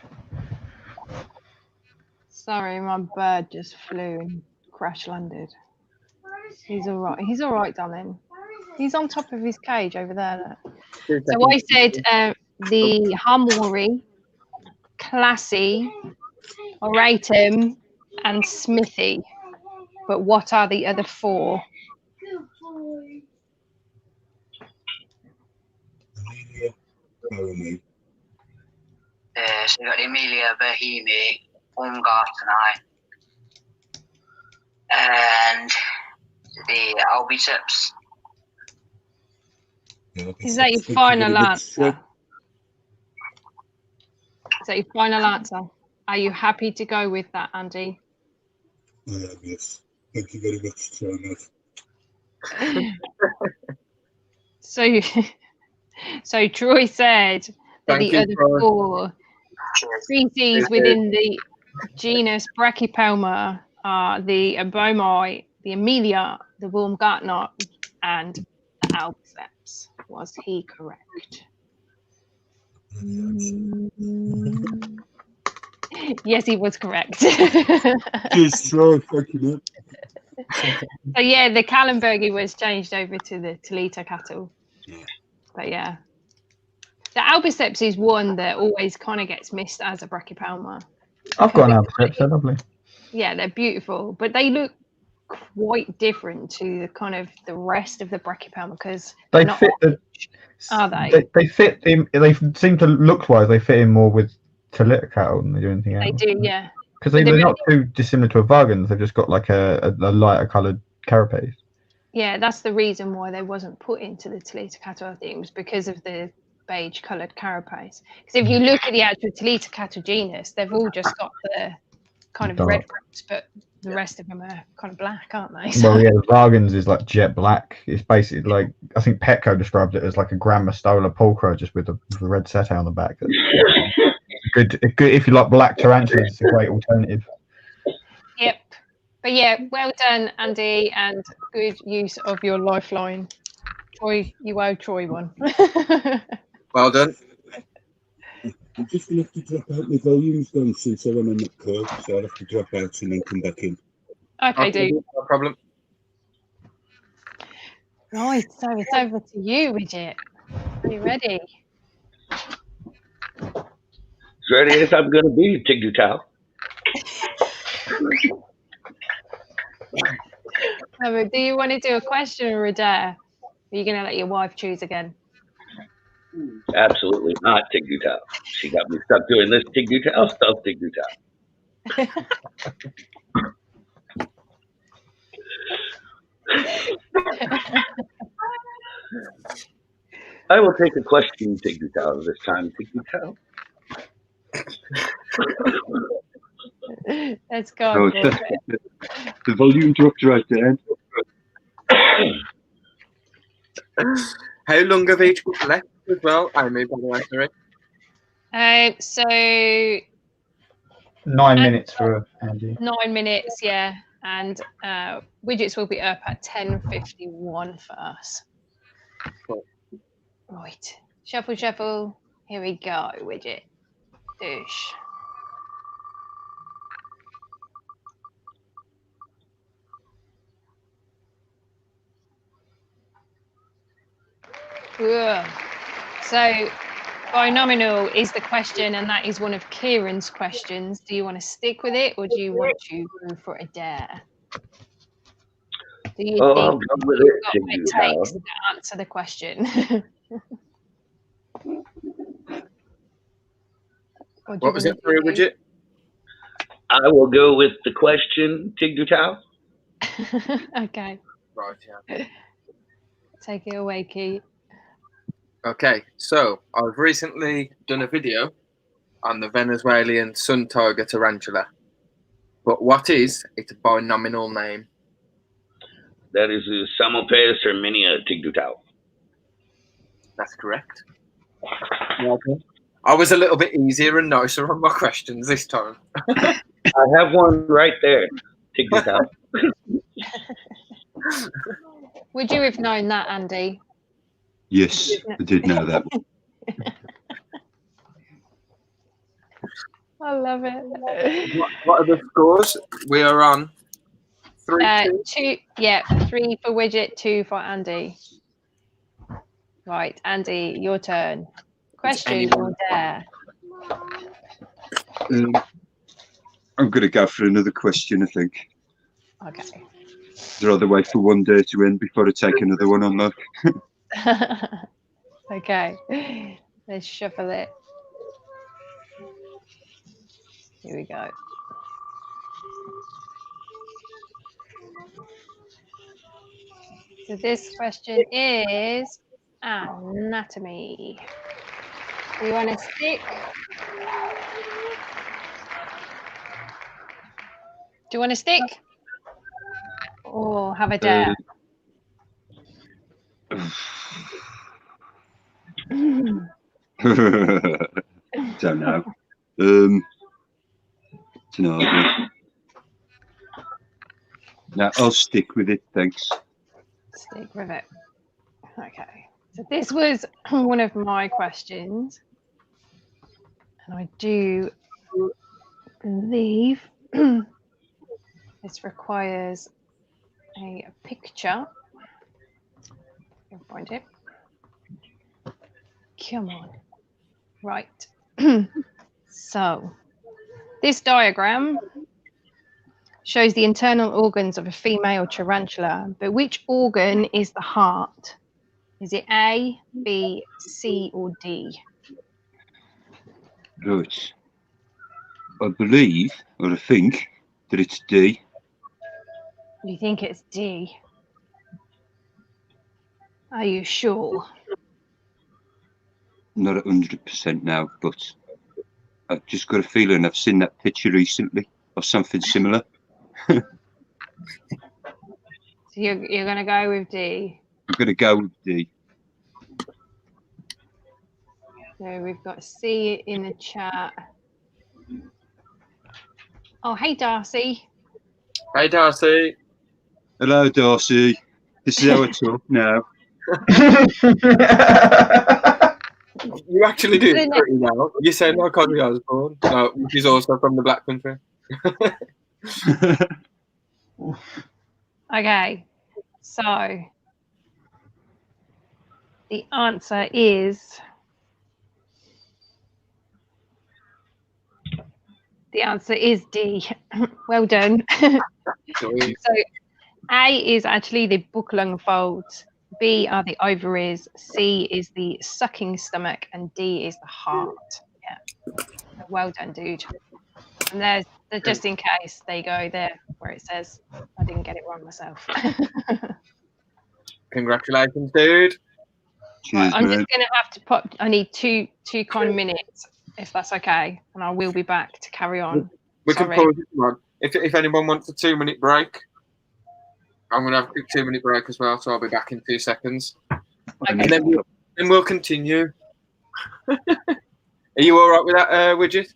Sorry, my bird just flew and crash landed. He's all right. He's all right, darling. He's on top of his cage over there. Look. So I said the Harmori, Classy, Oratum, and Smithy. But what are the other four? Amelia, Bellamy. So you got Amelia, Bahimi, Baumgartenite, and the Albitips. Is that your final answer? Is that your final answer? Are you happy to go with that, Andy? I am, yes. Thank you very much, So Troy said that the other four species within the genus Brachypelma are the Abomai, the Amelia, the Baumgartenite, and the Albiceps. Was he correct? Yes, he was correct. Just Troy, thank you. So yeah, the Kallenbergi was changed over to the Toledo cattle. But yeah, the Albiceps is one that always kind of gets missed as a Brachypelma. I've got an Albiceps, they're lovely. Yeah, they're beautiful, but they look quite different to the kind of the rest of the Brachypelma because they fit the. Are they? They fit in. They seem to look wise. They fit in more with Toledo cattle than they do anything else. They do, yeah. Because they're not too dissimilar to a Vargans. They've just got like a lighter coloured carapace. Yeah, that's the reason why they wasn't put into the Toledo cattle, I think, was because of the beige coloured carapace. Because if you look at the actual Toledo cattle genus, they've all just got the kind of red ribs, but the rest of them are kind of black, aren't they? So... Well, yeah, the Vargans is like jet black. It's basically like, I think Petco described it as like a Grand Mastola pulcra just with the red setting on the back. Good if you like black tarantulas. It's a great alternative. Yep. But yeah, well done, Andy, and good use of your lifeline. Troy, you owe Troy one. Well done. I'm just going to have to drop out my volumes down since I'm on that call, so I'll have to drop out and then come back in. Okay, dude. No problem. Right, so it's over to you, Widget. Are you ready? As ready as I'm going to be, Tigutau. Do you want to do a question or a dare? Are you going to let your wife choose again? Absolutely not, Tigutau. She got me stuck doing this Tigutau stuff, Tigutau. I will take a question, Tigutau, this time, Tigutau. Let's go. The volume dropped right there. How long have each got left as well? I moved by the way, sorry. So 9 minutes for Andy. 9 minutes, yeah. And widgets will be up at 10:51 for us. Cool. Right. Shuffle, shuffle. Here we go, widget. Doosh. Ugh. So binomial is the question, and that is one of Kieran's questions. Do you want to stick with it, or do you want to go for a dare? Do you think I'll go with it, you've got what it takes to answer the question? What was it for you, Bridget? I will go with the question, Tigdutau. Okay. Right, yeah. Take it away, Keith. Okay, so I've recently done a video on the Venezuelan sun tiger tarantula. But what is its binomial name? That is Samopes herminia Tigdutau. That's correct. Okay. I was a little bit easier and nicer on my questions this time. I have one right there, Tigdutau. Would you have known that, Andy? Yes, I did know that. I love it. What are the scores? We are on 3-2. 2. Yeah, 3 for Widget, 2 for Andy. Right, Andy, your turn. Question or dare? I'm going to go for another question, I think. Okay. I'd rather wait for one day to end before I take another one on that. Okay, let's shuffle it. Here we go. So this question is anatomy. Do you want to stick? Do you want to stick? Or have a dare? Don't know. It's an argument. No, I'll stick with it, thanks. Stick with it. Okay. So this was one of my questions. And I do believe this requires a picture. You'll find it. Come on. Right. So this diagram shows the internal organs of a female tarantula, but which organ is the heart? Is it A, B, C, or D? Right. I believe, or I think, that it's D. You think it's D? Are you sure? Not 100% now, but I've just got a feeling I've seen that picture recently, or something similar. So you're going to go with D? I'm going to go with D. So we've got C in the chat. Oh, hey, Darcy. Hey, Darcy. Hello, Darcy. This is how I talk now. You actually do it pretty well. You sound like Ozzy Osbourne, which is also from the Black Country. Okay, so the answer is D. Well done. So A is actually the buccal folds, B are the ovaries, C is the sucking stomach, and D is the heart. Yeah, well done, dude. And there's the just in case. There you go, there where it says. I didn't get it wrong myself. Congratulations, dude. Right, I'm just going to have to pop. I need two kind of minutes, if that's okay, and I will be back to carry on. We can pause it on. If anyone wants a 2-minute break, I'm going to have a quick 2-minute break as well, so I'll be back in 2 seconds. Okay. And then we'll continue. Are you all right with that, Widget?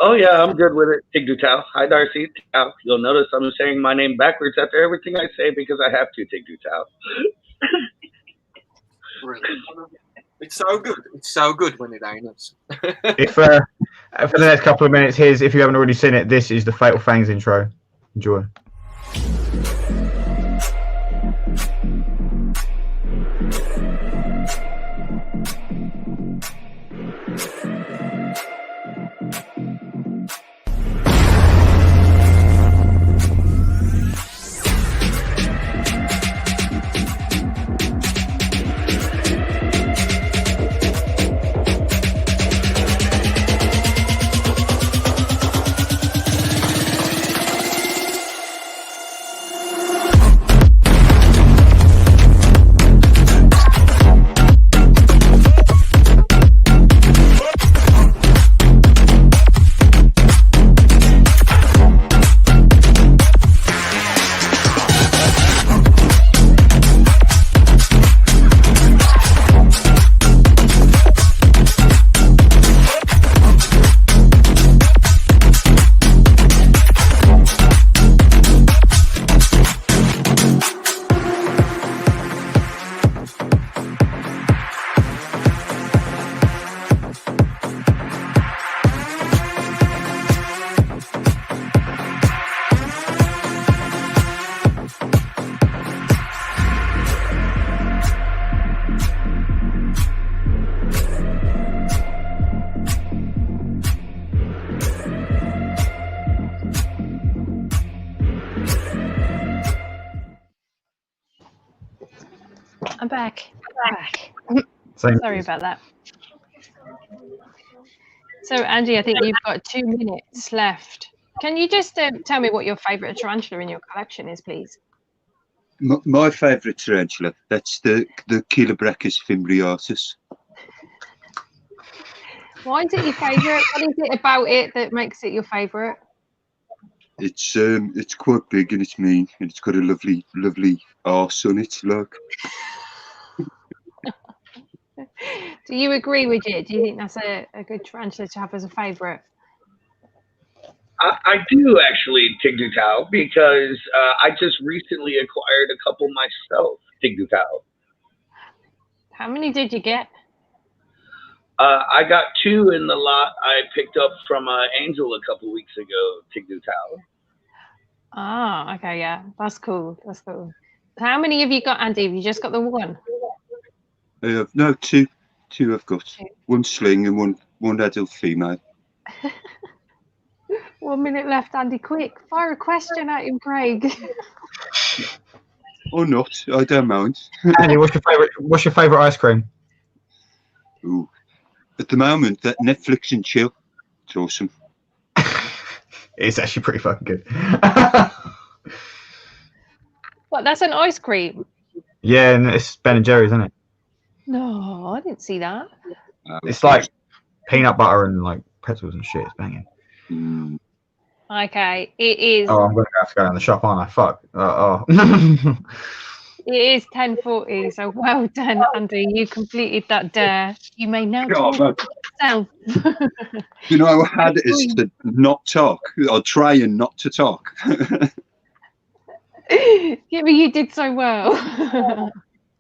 Oh, yeah, I'm good with it. Tigdutau. Hi, Darcy. Tau. You'll notice I'm saying my name backwards after everything I say because I have to, Tigdutau. It's so good. It's so good when it ain't us. If for the next couple of minutes, if you haven't already seen it, this is the Fatal Fangs intro. Enjoy. I'm back. Sorry about that. So, Andy, I think you've got 2 minutes left. Can you just tell me what your favourite tarantula in your collection is, please? My favourite tarantula, that's the Chilobrachus fimbriatus. Why is it your favourite? What is it about it that makes it your favourite? It's quite big and it's mean and it's got a lovely arse on it, like. Do you agree with it? Do you think that's a good tarantula to have as a favourite? I do actually, Tigdutau, because I just recently acquired a couple myself, Tigdutau. How many did you get? I got 2 in the lot I picked up from Angel a couple weeks ago, Tigdutau. Ah, okay, yeah, that's cool. That's cool. How many have you got, Andy? Have you just got the one? No, 2 I've got. 1 sling and one adult female. 1 minute left, Andy. Quick, fire a question at him, Craig. Or not, I don't mind. Andy, what's your favourite ice cream? Ooh. At the moment, that Netflix and chill. It's awesome. It's actually pretty fucking good. What? That's an ice cream? Yeah, and it's Ben & Jerry's, isn't it? No, I didn't see that. It's like peanut butter and like pretzels and shit. It's banging. Okay, it is. Oh, I'm gonna have to go down the shop, aren't I? Fuck. It is 10:40, so well done, Andy. You completed that dare. You may now talk to yourself. You know how hard it is to not talk, or try and not to talk. Yeah, but you did so well.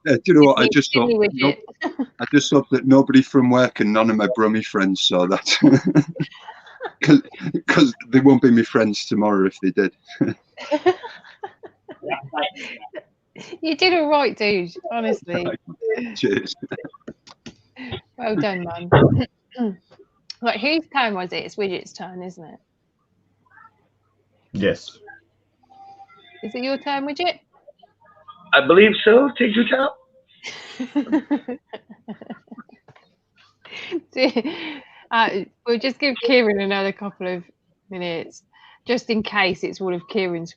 Do you know what? I just thought that nobody from work and none of my brummy friends saw that. Because they won't be my friends tomorrow if they did. You did all right, dude, honestly. Cheers. Well done, man. Right, whose turn was it? It's Widget's turn, isn't it? Yes. Is it your turn, Widget? I believe so, Tigdutau. We'll just give Kieran another couple of minutes, just in case it's one of Kieran's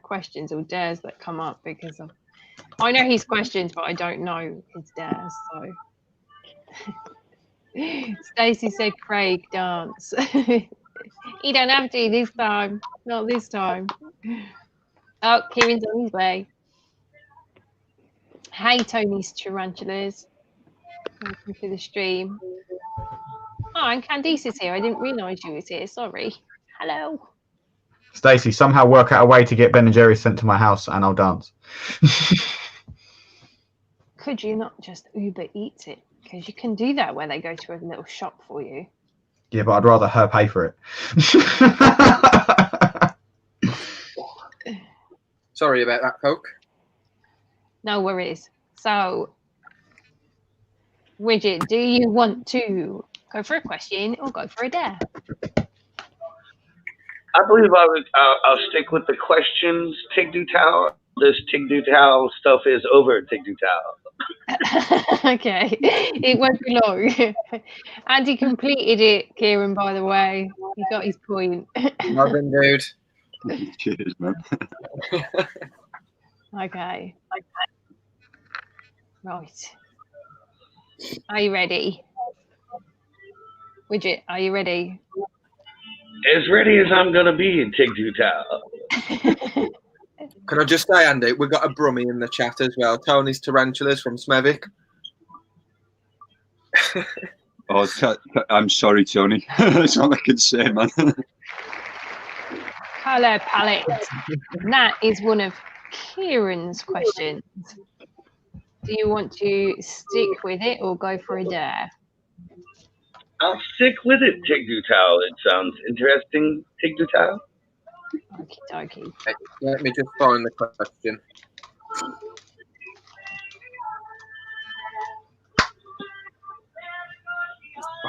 questions or dares that come up, because I know his questions, but I don't know his dares. So, Stacey said, "Craig, dance." You don't have to this time. Not this time. Oh, Kieran's on his way. Hey, Tony's tarantulas. Welcome to the stream. Oh, and Candice is here. I didn't realise you was here. Sorry. Hello. Stacey, somehow work out a way to get Ben & Jerry's sent to my house and I'll dance. Could you not just Uber Eats it? Because you can do that where they go to a little shop for you. Yeah, but I'd rather her pay for it. Sorry about that, folk. No worries. So, Widget, do you want to go for a question or go for a dare? I believe I'll stick with the questions, Tigdutau. This Tigdutau stuff is over, Tigdutau. Okay, it won't be long. Andy completed it, Kieran, by the way. He got his point. Robin, dude. Cheers, man. Okay. Right. Are you ready? Widget, are you ready? As ready as I'm going to be in Tigdutau. Can I just say, Andy, we've got a Brummy in the chat as well. Tony's Tarantulas from Smevik. Oh, I'm sorry, Tony. That's all I can say, man. Colour palette. That is one of Kieran's questions. Do you want to stick with it or go for a dare? I'll stick with it, Tigdutau. It sounds interesting, Tigdutau. Okie dokie. Let me just find the question.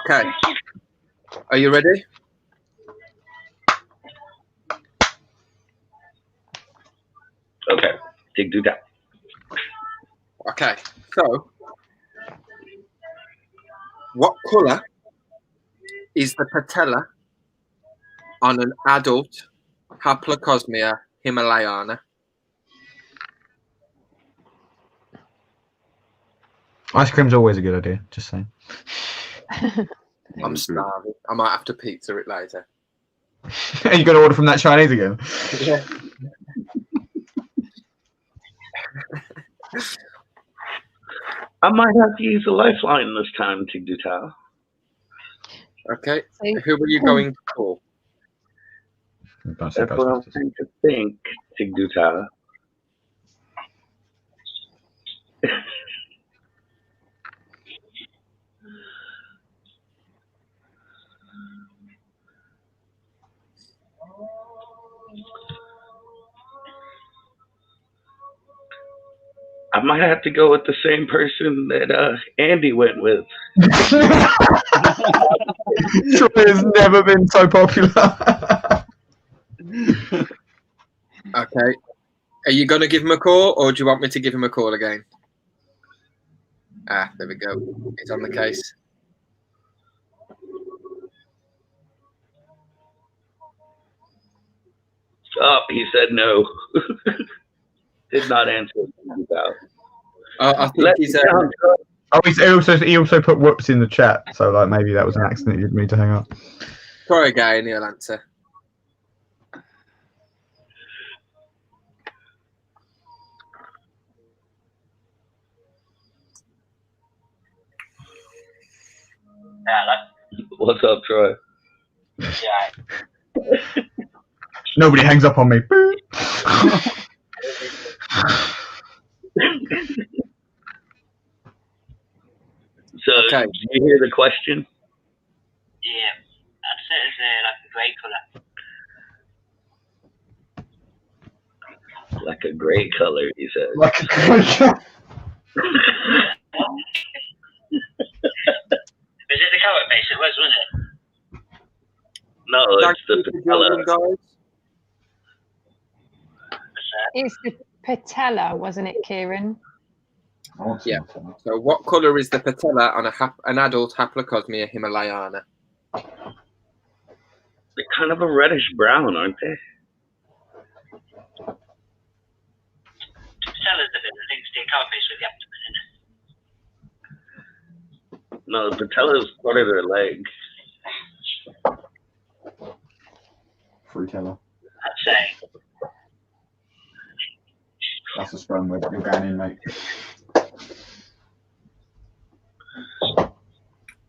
Okay. Are you ready? Okay, Tigdutau. Okay. So, what colour is the patella on an adult Haplocosmia himalayana? Ice cream's always a good idea, just saying. I'm starving. I might have to pizza it later. Are you going to order from that Chinese again? Yeah. I might have to use a lifeline this time, Tigdutal. Okay. Who are you going to call? That's what I'm trying to think, Tigdutal. I might have to go with the same person that Andy went with. Troy has never been so popular. Okay. Are you going to give him a call, or do you want me to give him a call again? Ah, there we go. It's on the case. Oh, he said no. Did not answer. I think he's. He also put whoops in the chat, so like maybe that was an accident. He didn't mean to hang up. Try again, he'll answer. Hello. What's up, Troy? Yeah. Nobody hangs up on me. So, okay. Did you hear the question? Yeah, I'd say it's like a grey colour. Like a grey color, he said. Like a grey color. Was it the carrot base? It was, wasn't it? No, it's the patella. It's the patella, wasn't it, Kieran? Yeah. So, what colour is the patella on an adult Haplocosmia himalayana? They're kind of a reddish brown, aren't they? Patella's the bit that links to the carrot base with the abdomen, isn't it? No, the patella's part of their leg. Frutella. I'd say. That's a strong word. You're going in, mate.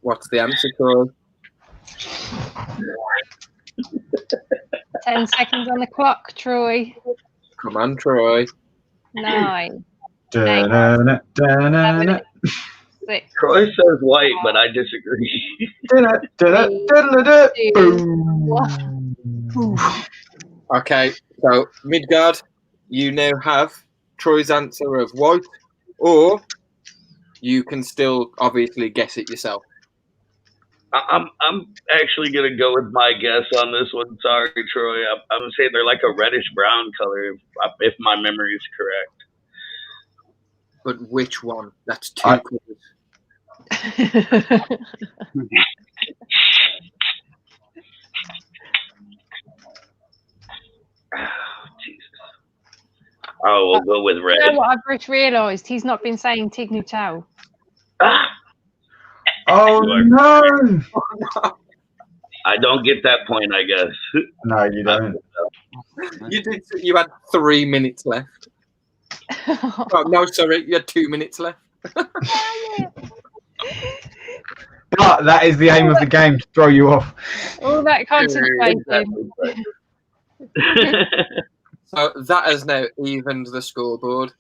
What's the answer, Troy? 10 seconds on the clock, Troy. Come on, Troy. 9. Da-na-na, da-na-na. 6. Troy says white, but I disagree. Okay, so Midgard, you now have Troy's answer of white, or you can still obviously guess it yourself. I'm actually gonna go with my guess on this one. Sorry, Troy. I'm gonna say they're like a reddish brown color, if my memory is correct. But which one? That's two colours. Oh, we'll go with red. You know what I've just realised? He's not been saying Tignutal. Oh no! I don't get that point, I guess. No, you don't. You did. You had 3 minutes left. Oh, no, sorry, you had 2 minutes left. But that is the aim of the game, to throw you off. All that concentration. So that has now evened the scoreboard.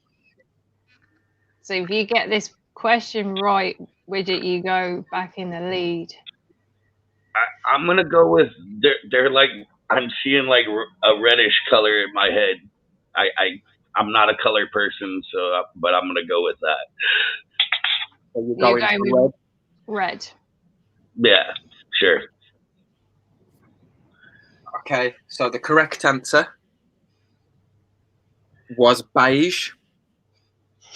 So if you get this question right, Widget, you go back in the lead. I'm gonna go with they're like, I'm seeing like a reddish color in my head. I'm not a color person, so but I'm gonna go with that. So you're going for red. Yeah, sure. Okay, so the correct answer was beige.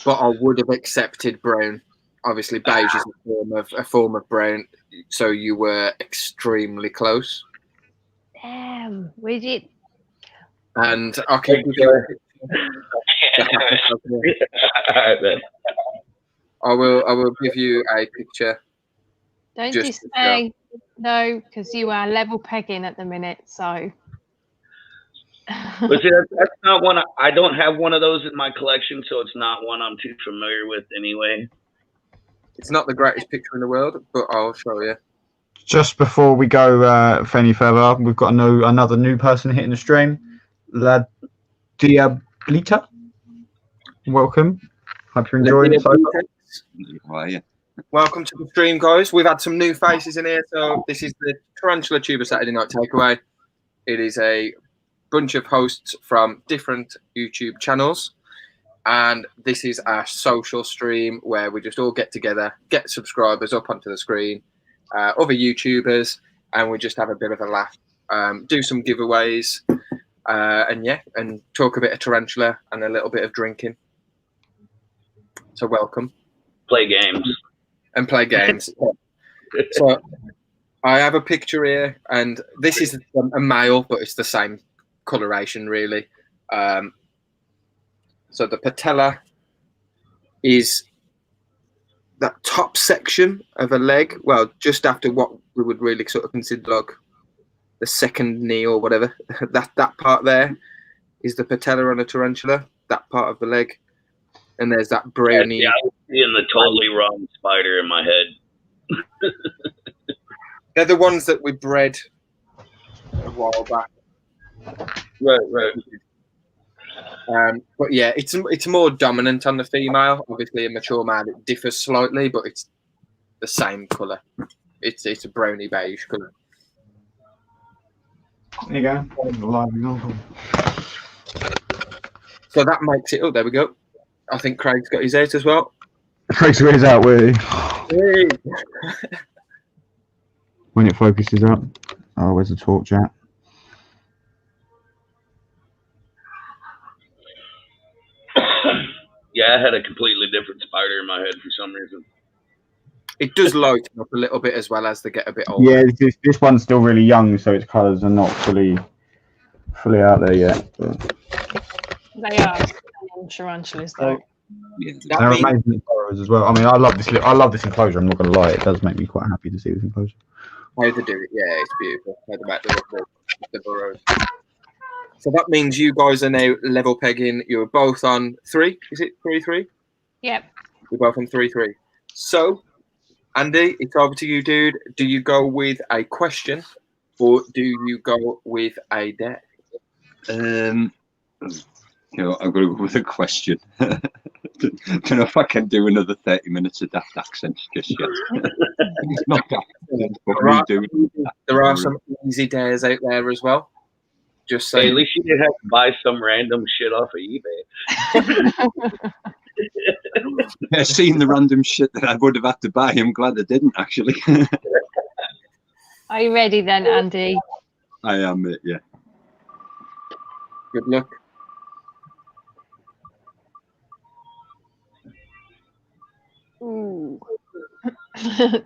but I would have accepted brown. Obviously, beige is a form of brown, so you were extremely close. Damn, where'd it? And I can give you. I will give you a picture. Don't just say no, because you are level pegging at the minute. So. But see, that's not one. I don't have one of those in my collection, so it's not one I'm too familiar with anyway. It's not the greatest picture in the world, but I'll show you. Just before we go for any further, we've got another new person hitting the stream. La Diablita. Welcome. Hope you're enjoying it so far. Welcome to the stream, guys. We've had some new faces in here. So this is the Tarantula Tuber Saturday Night Takeaway. It is a bunch of hosts from different YouTube channels. And this is our social stream where we just all get together, get subscribers up onto the screen, other YouTubers, and we just have a bit of a laugh, do some giveaways, and talk a bit of tarantula and a little bit of drinking. So welcome. Play games. And play games. So I have a picture here, and this is a male, but it's the same coloration, really. So the patella is that top section of a leg, well, just after what we would really sort of consider like the second knee or whatever. that part there is the patella on a tarantula, that part of the leg. And there's that brownie. Yeah, I was seeing the totally wrong spider in my head. They're the ones that we bred a while back. Right. But yeah, it's more dominant on the female. Obviously, a mature male, it differs slightly, but it's the same colour. It's a browny beige colour. There you go. So that makes it. Oh, there we go. I think Craig's got his out as well. Craig's got his out, really. When it focuses up. Oh, where's the torch at? Yeah, I had a completely different spider in my head for some reason. It does lighten up a little bit as well as they get a bit older. Yeah, this one's still really young, so its colours are not fully out there yet. But... They are tarantulas, though. Yeah, they're amazing burrows as well. I mean, I love this enclosure. I'm not going to lie; it does make me quite happy to see this enclosure. How they do it, yeah, it's beautiful. How they make the burrows. So that means you guys are now level pegging. You're both on 3. Is it 3-3? Yep. We're both on 3-3. So, Andy, it's over to you, dude. Do you go with a question or do you go with a dare? I'm going to go with a question. Don't know if I can do another 30 minutes of daft accents just yet. It's not daft. There are some easy dares out there as well. Just saying. Hey, at least you didn't have to buy some random shit off of eBay. Yeah, seeing the random shit that I would have had to buy, I'm glad I didn't actually. Are you ready then, Andy? I am, yeah. Good luck. Ooh. The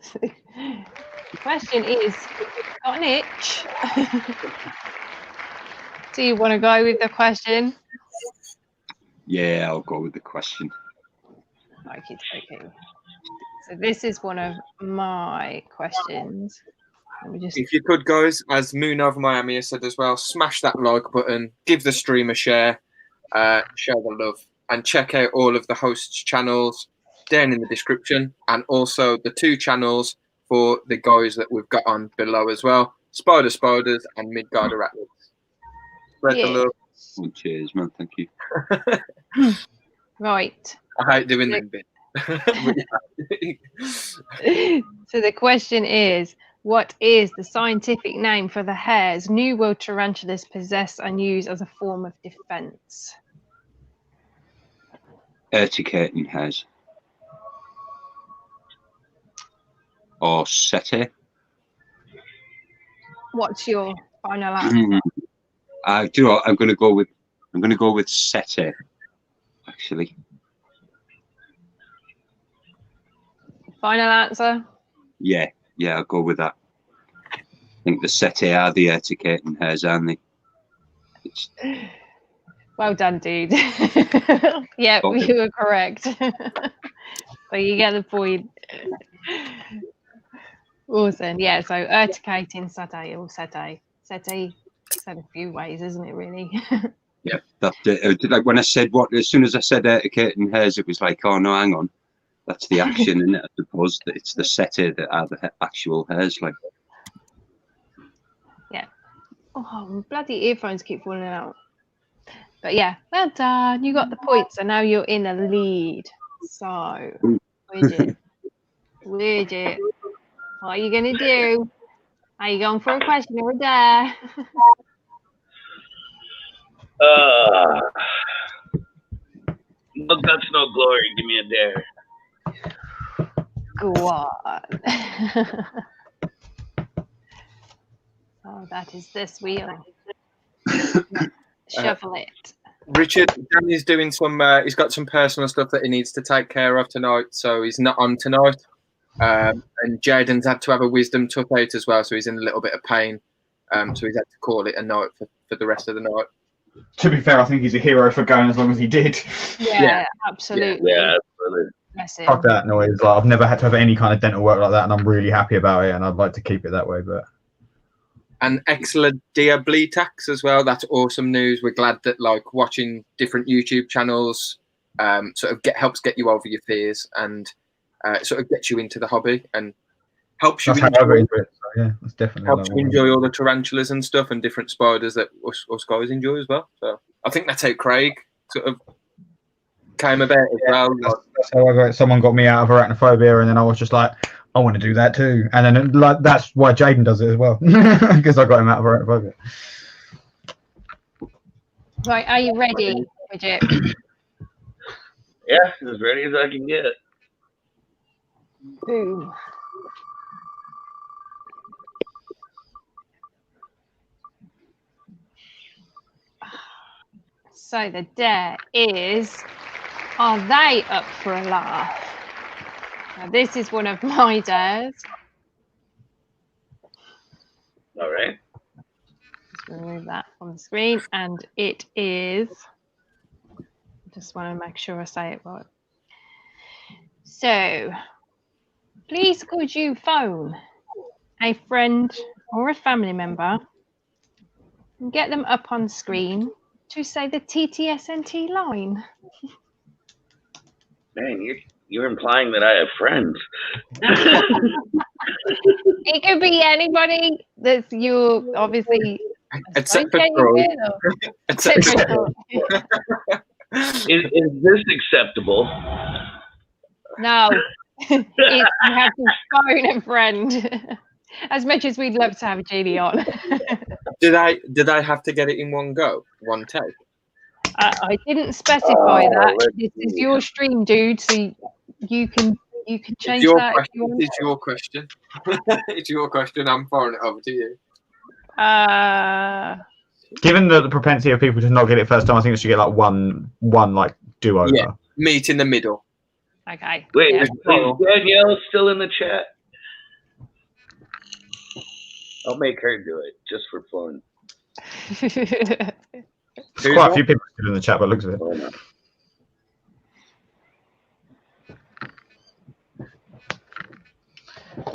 question is, got an itch? Do you want to go with the question? Yeah, I'll go with the question. Okay. So this is one of my questions. If you could, guys, as Moon of Miami has said as well, smash that like button, give the stream a share, share the love, and check out all of the hosts' channels down in the description, and also the 2 channels for the guys that we've got on below as well, Spiders and Midgard Arachnids. Spread the love. Oh, cheers, man. Thank you. Right. I hate doing them bits. So the question is, what is the scientific name for the hairs New World tarantulas possess and use as a form of defense? Urticating hairs. Or setae. What's your final answer? Do you know what? I'm going to go with setae. Actually. Final answer? Yeah, I'll go with that. I think the setae are the urticating hairs, aren't they? Well done, dude. Yeah, Okay. you were correct. So you get the point. Awesome. Yeah, so urticating setae or setae. Setae said a few ways, isn't it, really? Yeah, that's it. Like when I said as soon as I said urticating hairs, it was like, oh no, hang on. That's the action, isn't it? I suppose that it's the setae that are the actual hairs, like. Yeah. Oh, bloody earphones keep falling out. But yeah, well done. You got the points, and now you're in the lead. So, Widget, what are you gonna do? Are you going for a question or a dare? No guts, no glory. Give me a dare. Go on. Oh, that is this wheel. Shuffle it. Richard, Danny's doing some. He's got some personal stuff that he needs to take care of tonight, so he's not on tonight. And Jaden's had to have a wisdom took out as well, so he's in a little bit of pain. So he's had to call it a night for the rest of the night. To be fair, I think he's a hero for going as long as he did. Yeah, absolutely. Yeah, absolutely. Fuck that noise. Like, I've never had to have any kind of dental work like that, and I'm really happy about it, and I'd like to keep it that way. But and excellent Diablitax as well. That's awesome news. We're glad that like watching different YouTube channels sort of helps get you over your fears and sort of gets you into the hobby and helps you enjoy it. So, yeah, that's definitely helps you enjoy all the tarantulas and stuff and different spiders that us guys enjoy as well. So I think that's how Craig sort of came about as well. That's how someone got me out of arachnophobia, and then I was just like, I want to do that too. And then like that's why Jaden does it as well, because I got him out of arachnophobia. Right, are you ready, Bridget? Yeah, as ready as I can get. Boom. So the dare is, are they up for a laugh? Now this is one of my dares. All right. Just remove that from the screen, and it is, I just want to make sure I say it right. So, please could you phone a friend or a family member and get them up on screen to say the TTSNT line? Man, you're implying that I have friends. It could be anybody that's you obviously except for Is this acceptable? No. You have to phone a friend. As much as we'd love to have Jeannie on. Did I have to get it in one go, one take? I didn't specify that. This is your stream, dude. So you can change that. It's your question. It's your question. I'm throwing it over to you. Given the propensity of people to not get it first time, I think we should get like one like do over. Yeah, meet in the middle. Okay. Wait, yeah. is Danielle still in the chat? I'll make her do it just for fun. There's quite a few people in the chat, but looks of it.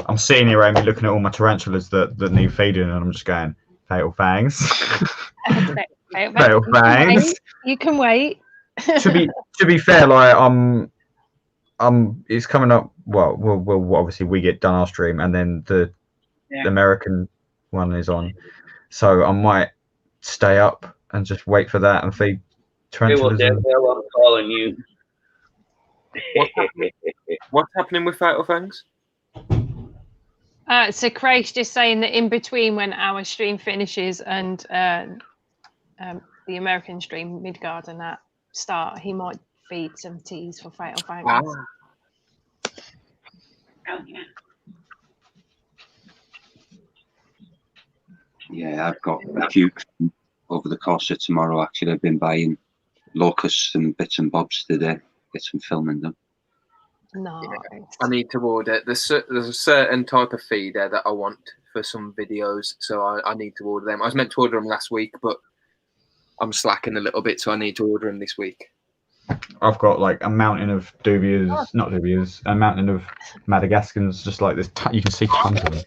I'm sitting here, Amy, looking at all my tarantulas that need feeding, and I'm just going, fatal fangs. Fatal fangs. You can wait. to be fair, like it's coming up. Well, obviously we get done our stream, and then the American one is on, so I might stay up and just wait for that and feed tarantulas. Hey, well, Danielle, I'm calling you. What's happening with fatal fangs? So Craig's just saying that in between when our stream finishes and the American stream, Midgard and that start, he might feed some teas for fatal fangs. Oh yeah. Yeah, I've got a few over the course of tomorrow. Actually, I've been buying locusts and bits and bobs today. Get some filming done. No. Yeah, I need to order. There's a certain type of feeder that I want for some videos, so I need to order them. I was meant to order them last week, but I'm slacking a little bit, so I need to order them this week. I've got like a mountain of not dubias, a mountain of Madagascans, just like this. You can see tons of them.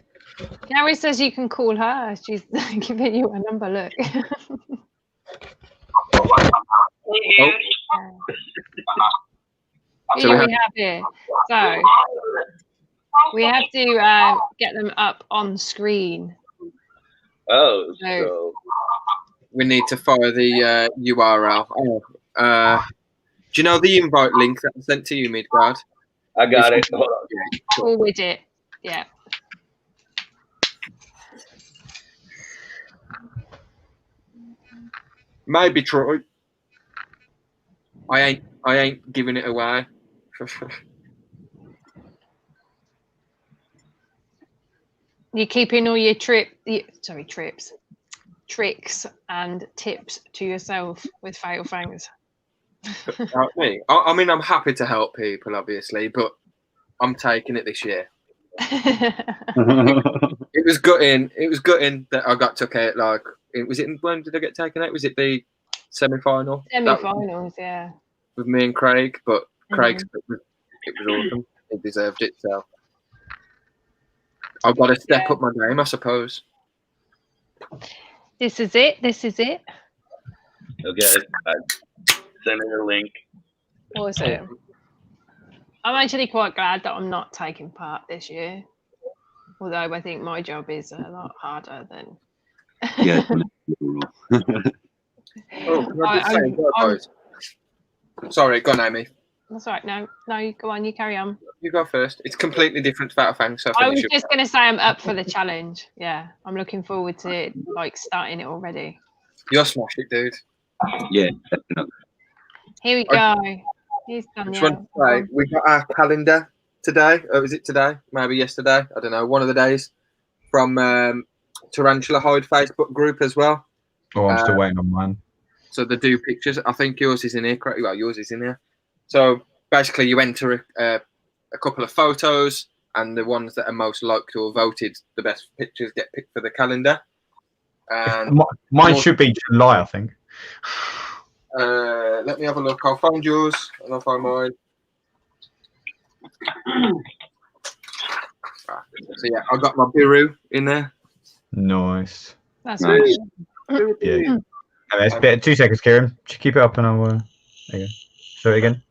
Gary says you can call her. She's giving you a number. Look. So we have here. So we have to get them up on screen. Oh, so we need to follow the URL. Do you know the invite link that I sent to you, Midgard? I got it. Hold on. Forward it. Yeah. Maybe Troy. I ain't giving it away. You're keeping all your tricks and tips to yourself with Fatal Fangs. Me. I mean, I'm happy to help people, obviously, but I'm taking it this year. It was gutting. It was gutting that I got took out. Like, when did I get taken out? Was it the semi-final? Semi-finals, yeah. With me and Craig, but Craig, it was awesome. He deserved it. So I've got to step up my game, I suppose. This is it. This is it. Okay, I sent in a link. Awesome. I'm actually quite glad that I'm not taking part this year. Although I think my job is a lot harder than. Yeah. Sorry, go on, Amy. That's right. No, you go on. You carry on. You go first. It's completely different to Fatal Fangs. So I was just going to say I'm up for the challenge. Yeah, I'm looking forward to it, starting it already. You'll smash it, dude. Yeah, definitely. Here we go. He's done. We got our calendar today. Or was it today? Maybe yesterday. I don't know. One of the days from Tarantula Haven Facebook group as well. Oh, I'm still waiting on mine. So the do pictures. I think yours is in here. Correct? Well, yours is in here. So basically, you enter a couple of photos, and the ones that are most liked or voted the best pictures get picked for the calendar. And mine should be July, I think. Let me have a look. I'll find yours and I'll find mine. So yeah, I got my Biru in there. Nice. That's nice. Yeah. It's 2 seconds, Kieran. Just keep it up and I'll. There you go. Show it again.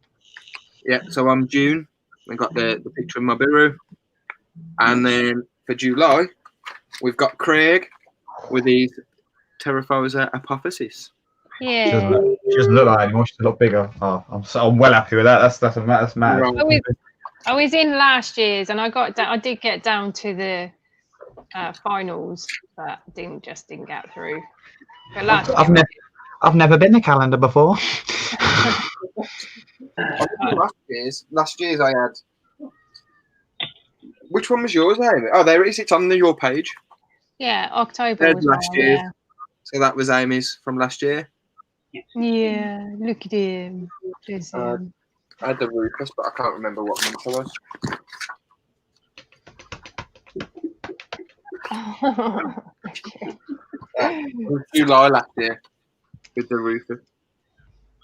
Yeah. So I'm June. I got the picture of my Biru, and then for July, we've got Craig with his Terraphosa apophysis. Yeah. She doesn't look like that anymore. She's a lot bigger. Oh, I'm well happy with that. That's mad. I was in last year's, and I did get down to the finals, but didn't get through. But I've never been to calendar before. Last year's I had. Which one was yours, Amy? Oh, there it is. It's on your page. Yeah, October was last year. Yeah. So that was Amy's from last year. Yeah, look at him. I had the Rufus, but I can't remember what month it was. It was July last year with the Rufus.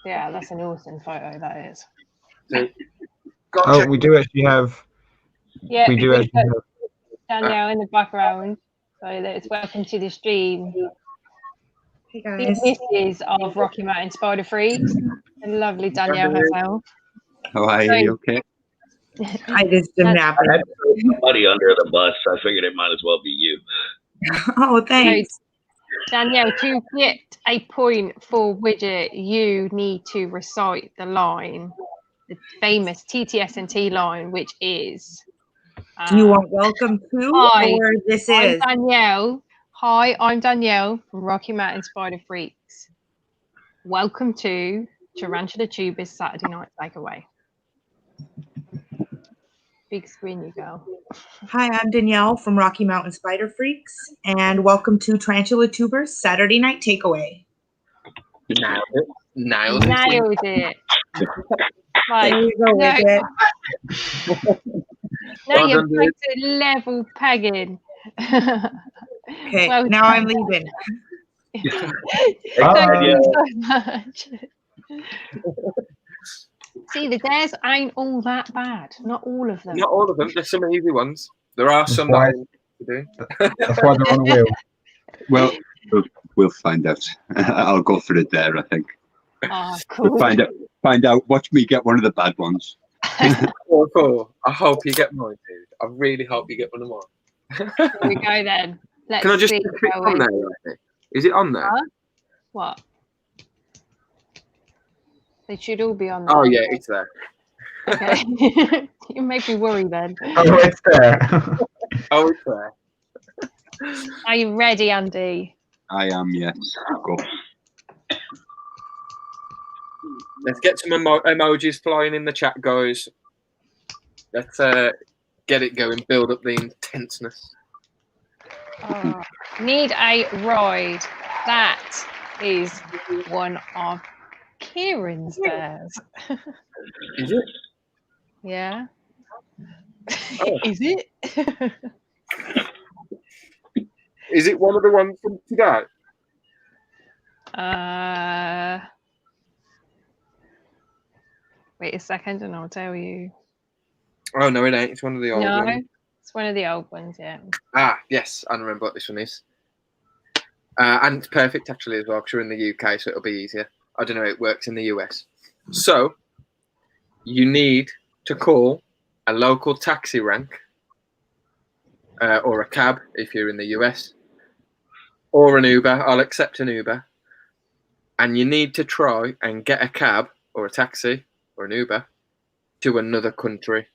Yeah, that's an awesome photo, that is. So, we do actually have. Yeah, we do actually have Danielle in the background. So that's welcome to the stream. Hey guys. This is of Rocky Mountain Spider Freaks. The lovely Danielle herself. How are you? Okay. I just am napping. I had somebody under the bus. I figured it might as well be you. Oh, thanks. So, Danielle, to get a point for widget, you need to recite the line, the famous TTS&T line, which is. Do you want welcome to, hi, or this I'm is? Danielle. Hi, I'm Danielle from Rocky Mountain Spider Freaks. Welcome to Tarantula Saturday Night Takeaway. Big screen you go. Hi, I'm Danielle from Rocky Mountain Spider Freaks, and welcome to Tarantula Tuber's Saturday Night Takeaway. Nailed it. Nailed it. Like, there you go with it. Now you're back to level pegging. Okay, Well now done. I'm leaving. Thank you so much. See, the dares ain't all that bad. Not all of them. Not all of them. There's some easy ones. There are some that I do. That's why they're on the wheel. Well, we'll find out. I'll go for it there, I think. Oh, cool. We'll find out. Watch me get one of the bad ones. Cool. I hope you get mine, dude. I really hope you get one of mine. Here we go then. Let's Can I just see. click on there? Right? Is it on there? Huh? What? They should all be on there. Oh yeah, it's there. Okay. You make me worry then. Oh, it's there. Oh, it's there. Are you ready, Andy? I am, yes. Go. Let's get some emojis flying in the chat, guys. Let's get it going. Build up the intenseness. Oh, need a ride. That is one of Kieran's dares. Is it? Yeah. Oh. Is it? Is it one of the ones from today? Wait a second and I'll tell you. Oh no, it ain't. It's one of the old No, ones. it's one of the old ones, yeah. Ah, yes, I remember what this one is. And it's perfect actually as well because you're in the UK, so it'll be easier. I don't know how it works in the US. So you need to call a local taxi rank or a cab if you're in the US, or an Uber. I'll accept an Uber. And you need to try and get a cab or a taxi or an Uber to another country.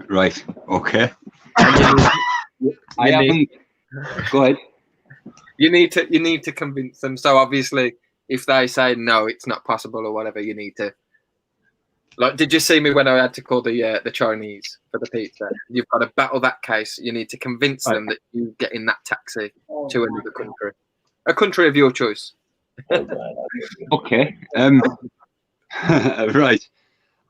Right. Okay. I haven't. Go ahead. You need to convince them. So obviously, if they say no, it's not possible or whatever, you need to. Like, did you see me when I had to call the Chinese for the pizza? You've got to battle that case. You need to convince them that you get in that taxi to another country, a country of your choice. Okay. Right.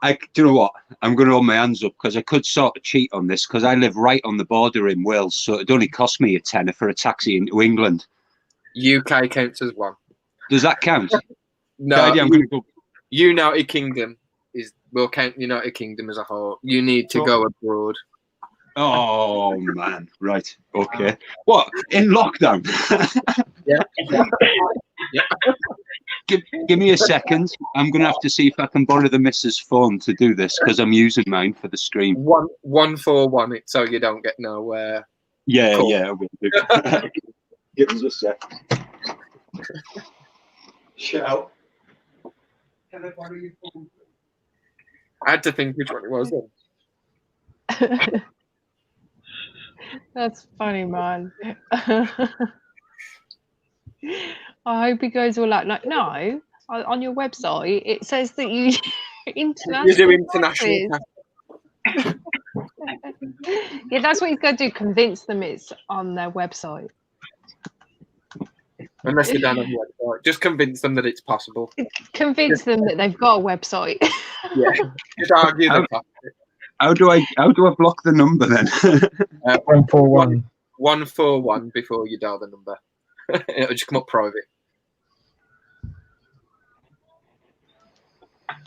Do you know what? I'm going to hold my hands up because I could sort of cheat on this because I live right on the border in Wales, so it'd only cost me a tenner for a taxi into England. UK counts as one. Does that count? No. I'm going to go. United Kingdom will count United Kingdom as a whole. You need to go abroad. Oh man, right, okay. What, in lockdown? Yeah. Give me a second. I'm gonna have to see if I can borrow the missus' phone to do this because I'm using mine for the stream. 141 it so you don't get nowhere. Yeah, Cool. yeah, I will do. Give us a sec. Shout. Can I borrow your phone? I had to think which one it was then. That's funny, man. I hope you guys were like, no, on your website it says that you international. You do international. Yeah, that's what he's got to do. Convince them it's on their website. Unless they don't have a website, just convince them that it's possible. Convince them that they've got a website. Yeah, just argue them. How do I block the number then? 141. 141 before you dial the number. It'll just come up private.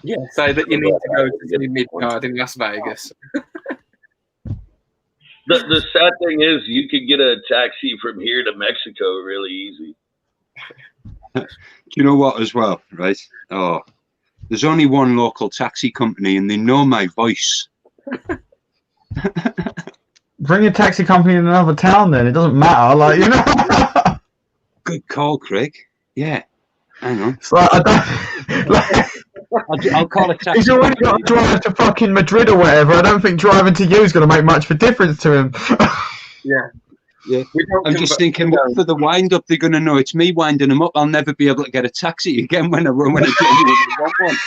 Yeah, say that you need to go to see Midgard in Las Vegas. The sad thing is, you could get a taxi from here to Mexico really easy. Do you know what as well, right? Oh, there's only one local taxi company and they know my voice. Bring your taxi company in another town then. It doesn't matter. Like, you know. Good call, Craig. Yeah. Hang on. It's like, I don't, I'll call a taxi. He's already got to drive to fucking Madrid or whatever. I don't think driving to you is going to make much of a difference to him. Yeah. Yeah. I'm just thinking, what for the wind up, they're going to know it's me winding them up. I'll never be able to get a taxi again when I genuinely want one.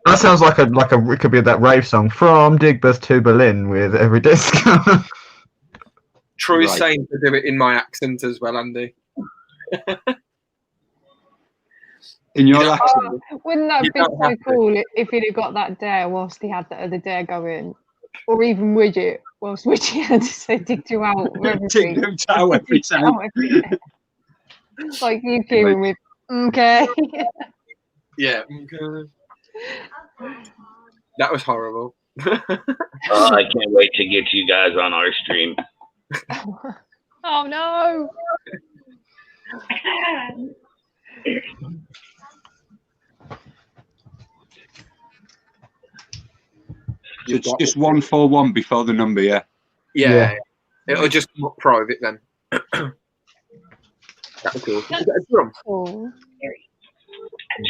That sounds like it could be that rave song from Digbus to Berlin with every disco. Troy's saying to do it in my accent as well, Andy. In your accent. Wouldn't that be so cool if he'd have got that dare whilst he had the other dare going? Or even Widget, whilst Widget had to say dig to out everything. Dig to out every time. Like you came with, okay. Yeah. Okay. That was horrible. I can't wait to get you guys on our stream. Oh no. So it's just 141 before the number, yeah? Yeah. It'll just come up private then. That's cool. Cool.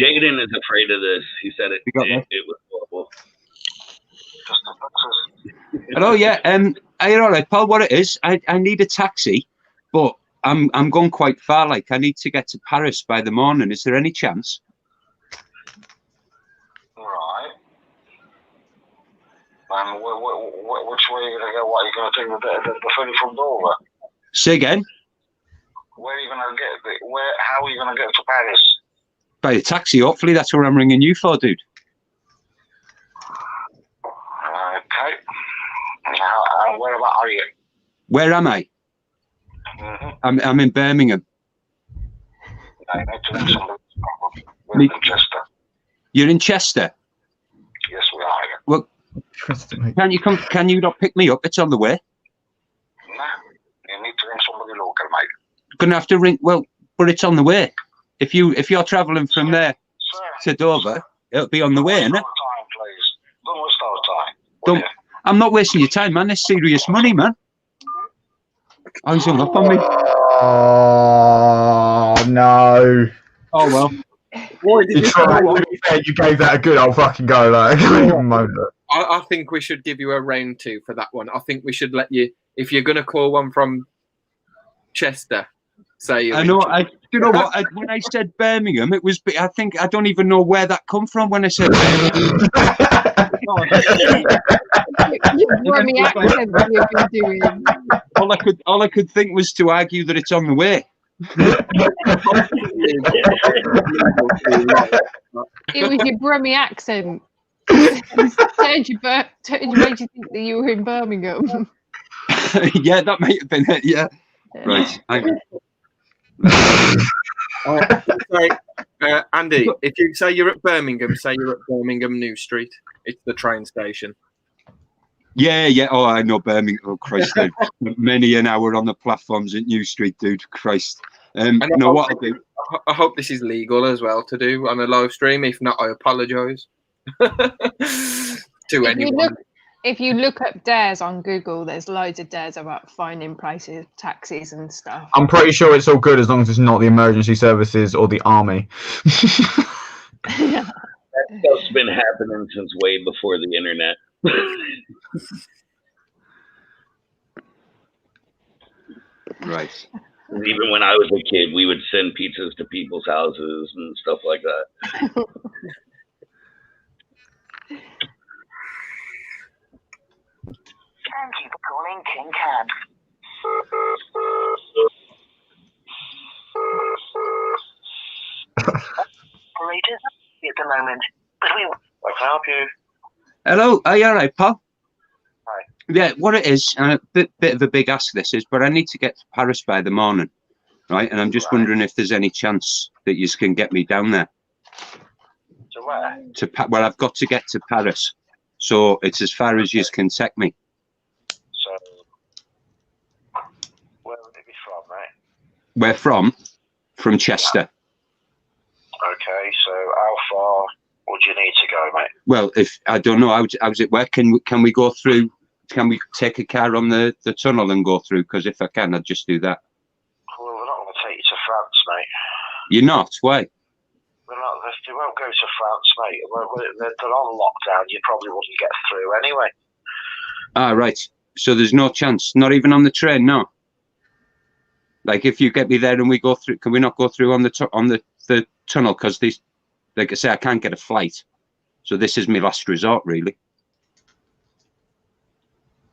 Jaden is afraid of this. He said it was horrible. Hello, yeah. Are you all right, pal? What it is, I need a taxi, but I'm going quite far. Like, I need to get to Paris by the morning. Is there any chance? Right. And which way are you going to go? What are you going to take the ferry from Dover? Say again? Where are you going to get? How are you going to get to Paris? By a taxi, hopefully. That's what I'm ringing you for, dude. Okay. Where about are you? Where am I? I'm in Birmingham. We're in Chester. You're in Chester? Yes, we are. Well, can you come? Can you not pick me up? It's on the way. No, you need to ring somebody local, mate. Gonna have to ring. Well, but it's on the way. If you're travelling from there to Dover, it'll be on the way, isn't it? Time, please. Don't waste our time. I'm not wasting your time, man. It's serious money, man. Oh, he's hung up on me. Oh no. Oh well. Boy, did you gave that a good old fucking go. Like, I think we should give you a round 2 for that one. I think we should let you, if you're going to call one from Chester, say you. I know. You know what? When I said Birmingham, it was. I think I don't even know where that come from when I said Birmingham. All I could think was to argue that it's on the way. It was your Brummie accent. Made you think that you were in Birmingham. Yeah, that might have been it. Yeah. Right. Sorry, Andy, if you say you're at Birmingham, say you're at Birmingham New Street. It's the train station. Yeah. Oh, I know Birmingham. Oh, Christ. Many an hour on the platforms at New Street, dude. Christ. What I'll do. I hope this is legal as well to do on a live stream. If not, I apologise to anyone. If you look up dares on Google, there's loads of dares about finding places, taxis and stuff. I'm pretty sure it's all good as long as it's not the emergency services or the army. That stuff's been happening since way before the internet. Right. Even when I was a kid, we would send pizzas to people's houses and stuff like that. Thank you for calling King Cab. Operators at the moment, but I can help you. Hello, are you all right, pal? Hi. Yeah, what it is, and a bit of a big ask this is, but I need to get to Paris by the morning, right? And I'm just wondering if there's any chance that you can get me down there. To where? Well, I've got to get to Paris, so it's as far as you can take me. So, where would it be from, mate? Where from? From Chester. Okay, so how far would you need to go, mate? Well, if I don't know, how's it work? Can we go through? Can we take a car on the tunnel and go through? Because if I can, I'd just do that. Well, we're not going to take you to France, mate. You're not? Why? We're not. They won't go to France, mate. They're on lockdown. You probably wouldn't get through anyway. Ah, right. So there's no chance, not even on the train, no. Like if you get me there and we go through, can we not go through on the tunnel? Because these, like I say, I can't get a flight. So this is my last resort, really.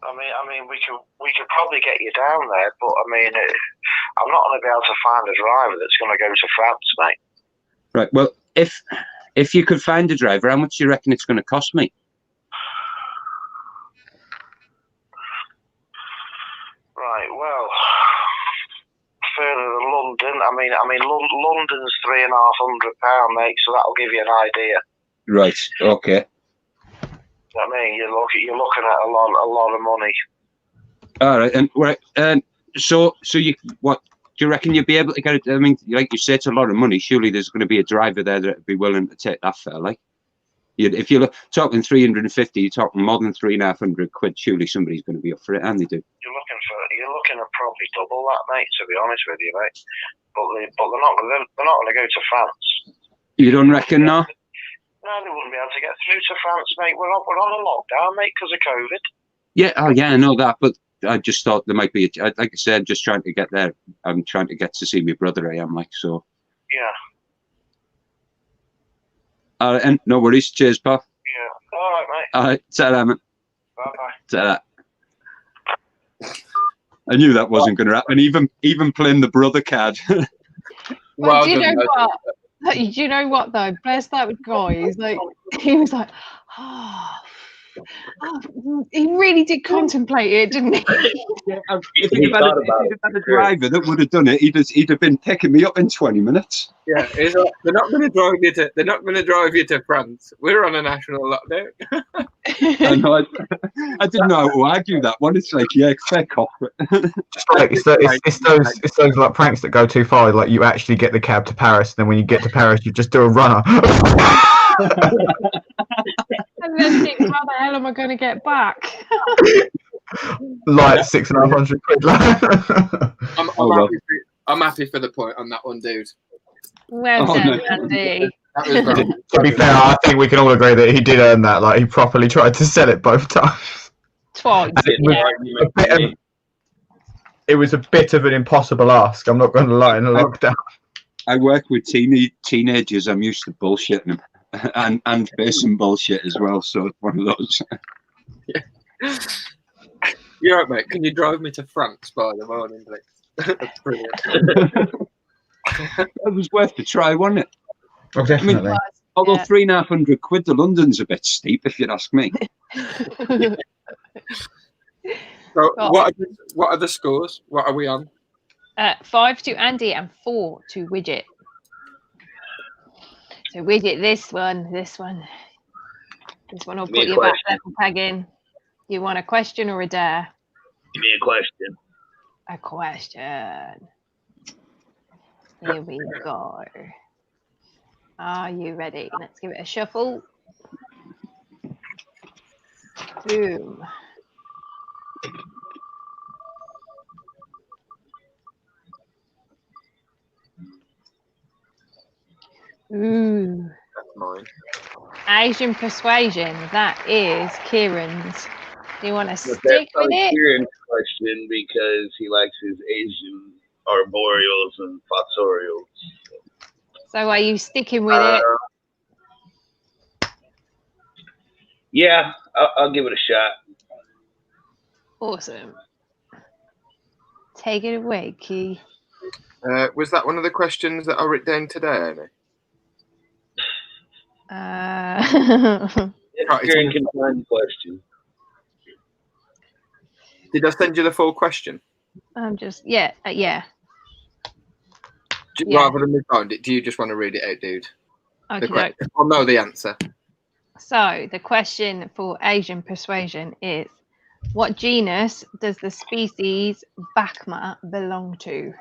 I mean, we could probably get you down there, but I mean, I'm not going to be able to find a driver that's going to go to France, mate. Right. Well, if you could find a driver, how much do you reckon it's going to cost me? Right. Well, further than London, I mean, London's £350, mate. So that'll give you an idea. Right. Okay. I mean, you're looking at a lot of money. All right. And right. So you what? Do you reckon you'd be able to get it? I mean, like you say, it's a lot of money. Surely there's going to be a driver there that would be willing to take that fare. Like, if you're talking 350, you're talking more than £350. Surely somebody's going to be up for it, and they do. You're looking at probably double that, mate. To be honest with you, mate. But they're not going to go to France. You don't reckon, no? No, they wouldn't be able to get through to France, mate. We're on a lockdown, mate, because of COVID. Yeah. Oh, yeah. I know that, but I just thought there might be. Like I said, just trying to get there. I'm trying to get to see my brother. I am like so. Yeah. And no worries. Cheers, pal. Yeah. All right, mate. All right. Ta-ra, man. Bye-bye. Ta-ra. I knew that wasn't going to happen. Even playing the brother card. Well, do you know what? Do you know what though? Bless that guy. He's like, he was like, he really did contemplate it, didn't he? Yeah, if he'd had a driver that would have done it, he'd have been picking me up in 20 minutes. Yeah, they're not going to drive you to. They're not going to drive you to France. We're on a national lockdown. I know. I didn't know how to argue that one. It's like, yeah, fair cop. It's those like pranks that go too far. Like you actually get the cab to Paris, and then when you get to Paris, you just do a runner. And then think, how the hell am I going to get back? Like £650. I'm happy for the point on that one, dude. Well done, Andy. To be fair, I think we can all agree that he did earn that. Like he properly tried to sell it both times. Twice. It was a bit of an impossible ask. I'm not going to lie. In a lockdown, I work with teenagers. I'm used to bullshitting them. And facing bullshit as well, so it's one of those. Yeah. You're right, mate. Can you drive me to France by the morning, please? That's brilliant. It was worth the try, wasn't it? Oh, definitely. I mean, although £350 to London's a bit steep, if you'd ask me. So, what are the scores? What are we on? 5 to Andy and 4 to Widget. So Widget, this one will put your back level peg in. You want a question or a dare? Give me a question. A question. Here we go. Are you ready? Let's give it a shuffle. Boom. Ooh. That's mine. Asian persuasion. That is Kieran's. Do you want to stick with it? Kieran's question because he likes his Asian arboreals and fossorials. So are you sticking with it? Yeah, I'll give it a shot. Awesome. Take it away, Key. Was that one of the questions that I wrote down today, Amy? Kieran can find the question. Did I send you the full question? I'm just yeah. Rather than me find it, do you just want to read it out, dude? Okay. I'll know the answer. So the question for Asian persuasion is: what genus does the species Bacma belong to?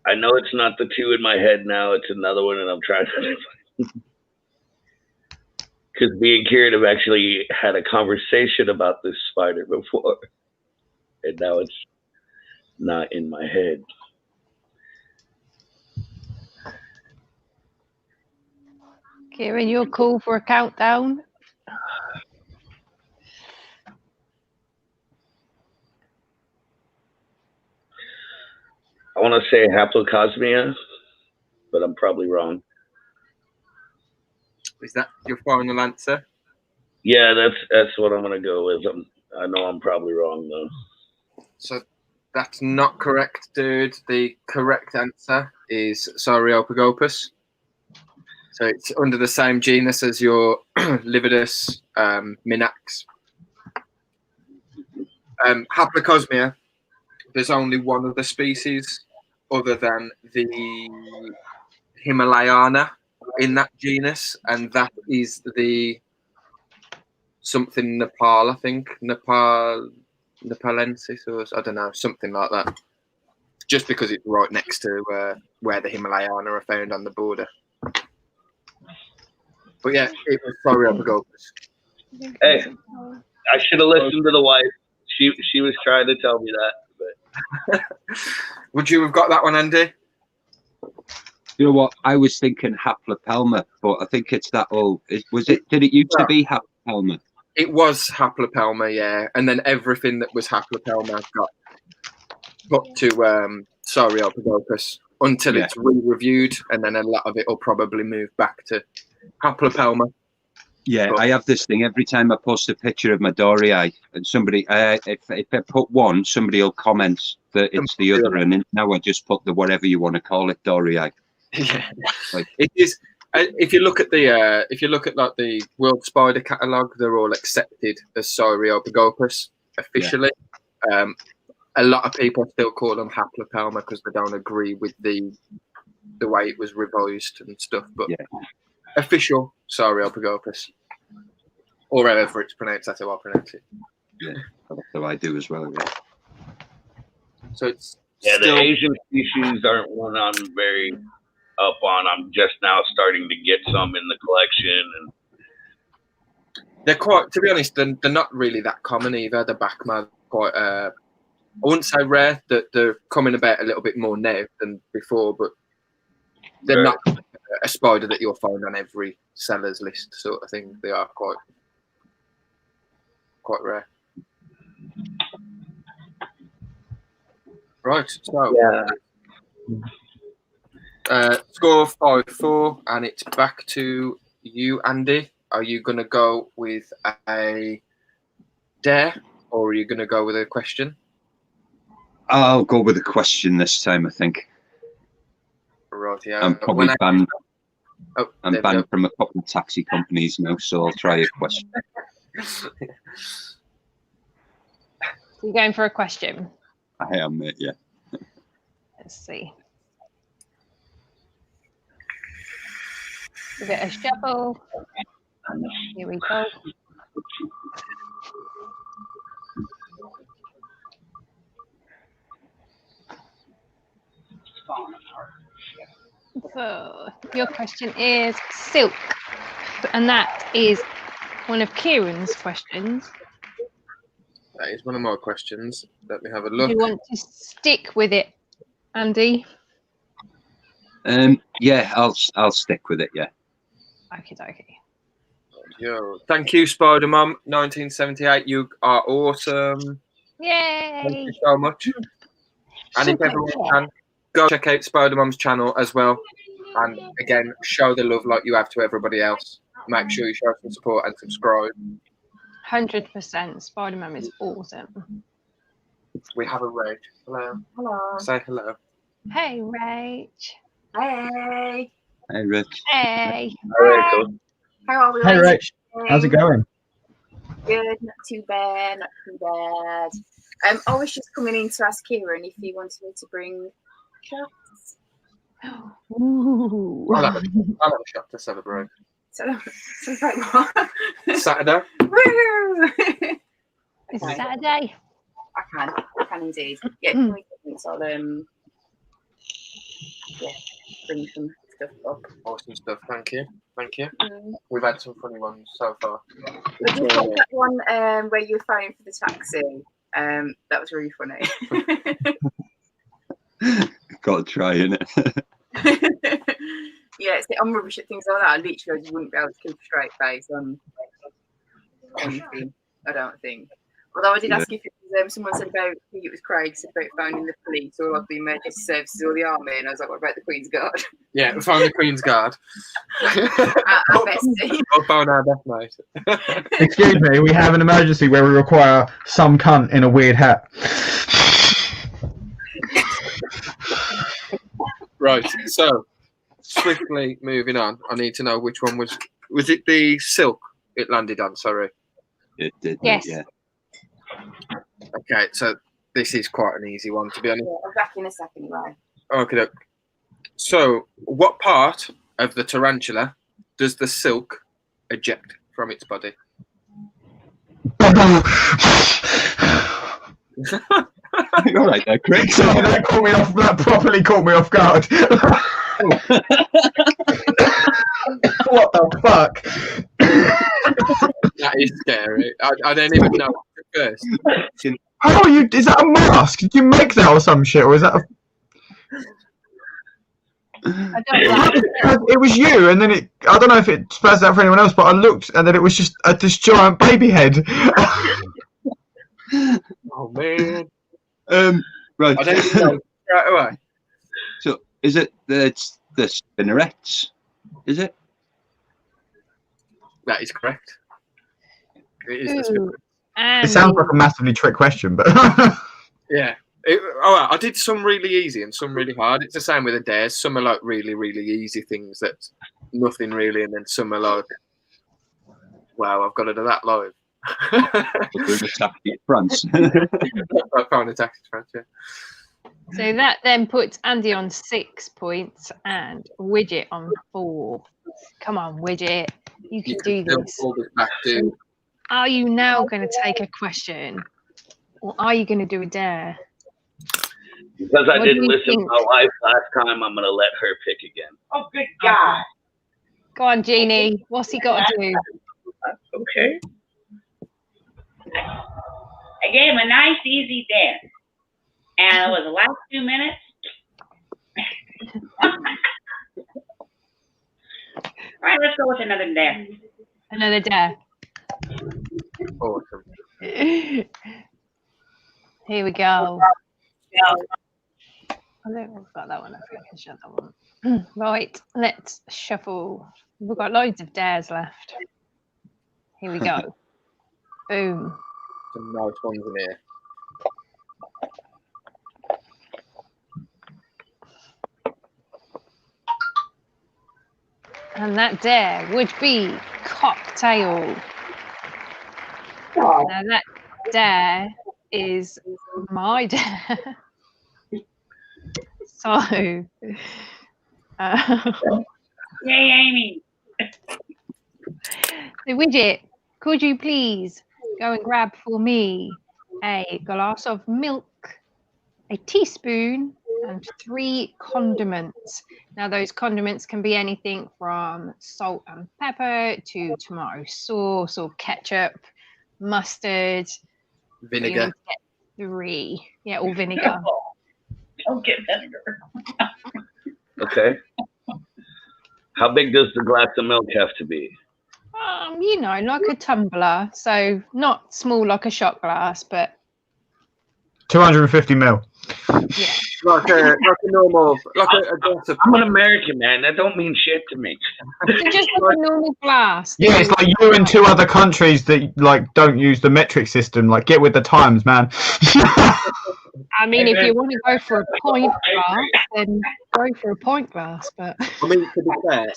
I know it's not the two in my head now. It's another one, and I'm trying to. Because me and Kieran have actually had a conversation about this spider before, and now it's not in my head. Kieran, you're cool for a countdown. I want to say haplocosmia, but I'm probably wrong. Is that your final answer? Yeah, that's what I'm gonna go with. I know I'm probably wrong though. So that's not correct, dude. The correct answer is Sauropogopas. So it's under the same genus as your Lividus minax. Haplocosmia, there's only one other species other than the Himalayana in that genus, and that is the something Nepal, I think. Nepalensis, or I don't know, something like that. Just because it's right next to where the Himalayana are found on the border. But yeah, it was Sauropogopas. Hey, I should have listened to the wife. She was trying to tell me that. But would you have got that one, Andy? You know what? I was thinking Haplopelma, but I think it's that old. Did it used to be Haplopelma? It was Haplopelma, yeah. And then everything that was Haplopelma got put to Sauropogopas until it's re-reviewed, and then a lot of it will probably move back to Haplopelma. Yeah, but I have this thing every time I post a picture of my dorii, and somebody, if I put one, somebody will comment that it's the other, and now I just put the whatever you want to call it, dorii. Yeah, it is. If you look at like the World Spider Catalogue, they're all accepted as Sauropogopas officially. Yeah. A lot of people still call them Haplopelma because they don't agree with the way it was revised and stuff. But official Sauropogopas, or however it's pronounced, that's how I pronounce it. Yeah, that's how I do as well. Yeah. So it's the Asian species aren't one I'm very up on. I'm just now starting to get some in the collection, and they're quite. To be honest, they're not really that common either. The Bachma quite. I wouldn't say rare. That they're coming about a little bit more now than before, but they're not a spider that you'll find on every seller's list sort of thing. They are quite rare. Right, so score 5-4, and it's back to you, Andy. Are you going to go with a dare, or are you going to go with a question? I'll go with a question this time, I think. Right, yeah. I'm probably banned. I'm banned from a couple of taxi companies now, so I'll try a question. So you're going for a question? I am, mate, yeah. Let's see. Give it a shuffle. Here we go. So your question is silk, and that is one of Kieran's questions. That is one of my questions. Let me have a look. Do you want to stick with it, Andy? Yeah, I'll stick with it. Yeah. Okay. Yo, thank you, Spider Mom 1978. You are awesome. Yay! Thank you so much. And if everyone can, go check out Spider Mom's channel as well. And again, show the love like you have to everybody else. Make sure you show some support and subscribe. 100%. Spider Mom is awesome. We have a Rach. Hello. Hello. Say hello. Hey, Rach. Hey. Hey, Rich. Hey. Hi. How are we? Hey, Rich. How's it going? Good. Not too bad. Not too bad. I was just coming in to ask Kieran if he wanted me to bring shots. Ooh. I'll have a shot to celebrate. Celebrate what? Saturday. Woo! It's Saturday. I can indeed. Yeah, can we I'll bring some stuff up. Awesome stuff. Thank you. We've had some funny ones so far. I just got that one where you were fighting for the taxi. That was really funny. Got to try, innit? Yeah, Yeah, see, I'm rubbish at things like that. I literally just wouldn't be able to keep a straight face on anything, I don't think. Although I did ask if it was, someone said about, I think it was Craig, said about phoning the police or like the emergency services or the army, and I was like, what about the Queen's Guard? Yeah, we found the Queen's Guard. Our bestie. I found our death mate. Excuse me, we have an emergency where we require some cunt in a weird hat. Right, so swiftly moving on. I need to know which one was it the silk it landed on? Sorry. It did. Yes. Yeah. Okay, so this is quite an easy one, to be honest. Yeah, I'm back in a second, right? Okay. So, what part of the tarantula does the silk eject from its body? All right, there, Chris. That properly caught me off guard. What the fuck? That is scary. I don't even know at first. How are you? Is that a mask? Did you make that or some shit, or is that? It was you, and then I don't know if it spazzed out for anyone else, but I looked, and then it was just this giant baby head. Oh man. Right. I don't even know. Right away. So, is it the spinnerets? Is it? That is correct. It is the spinnerets. It sounds like a massively trick question, but Yeah. I did some really easy and some really hard. It's the same with the dares. Some are like really, really easy things that's nothing really, and then some are like, wow, I've got to do that live. France. I found a taxi France, yeah. So that then puts Andy on 6 points and Widget on 4. Come on, Widget. You can do this. Back to... Are you now going to take a question? Or are you going to do a dare? Because I didn't listen to my wife last time, I'm going to let her pick again. Oh, good God. Go on, Jeannie. What's he got to do? Okay. I gave him a nice, easy dare. And it was the last 2 minutes. All right, let's go with another dare. Another dare. Awesome. Here we go. I think we've got that one. I think I can shut that one. Right, let's shuffle. We've got loads of dares left. Here we go. Boom. Some nice ones in here. And that dare would be cocktail. Now that dare is my dare. So, Yay, Amy. So Widget, could you please go and grab for me a glass of milk, a teaspoon, and 3 condiments. Now those condiments can be anything from salt and pepper to tomato sauce or ketchup, mustard, vinegar. 3, yeah, or vinegar. Don't get vinegar. Okay. How big does the glass of milk have to be? You know, like a tumbler, so not small like a shot glass, but 250 ml. Yeah. Like a normal, like a glass of... I'm an American, man. That don't mean shit to me. Just like a normal glass. Yeah, it's like you and 2 other countries that like don't use the metric system. Like, get with the times, man. I mean, if you want to go for a pint glass, then go for a pint glass. But I mean, to be fair,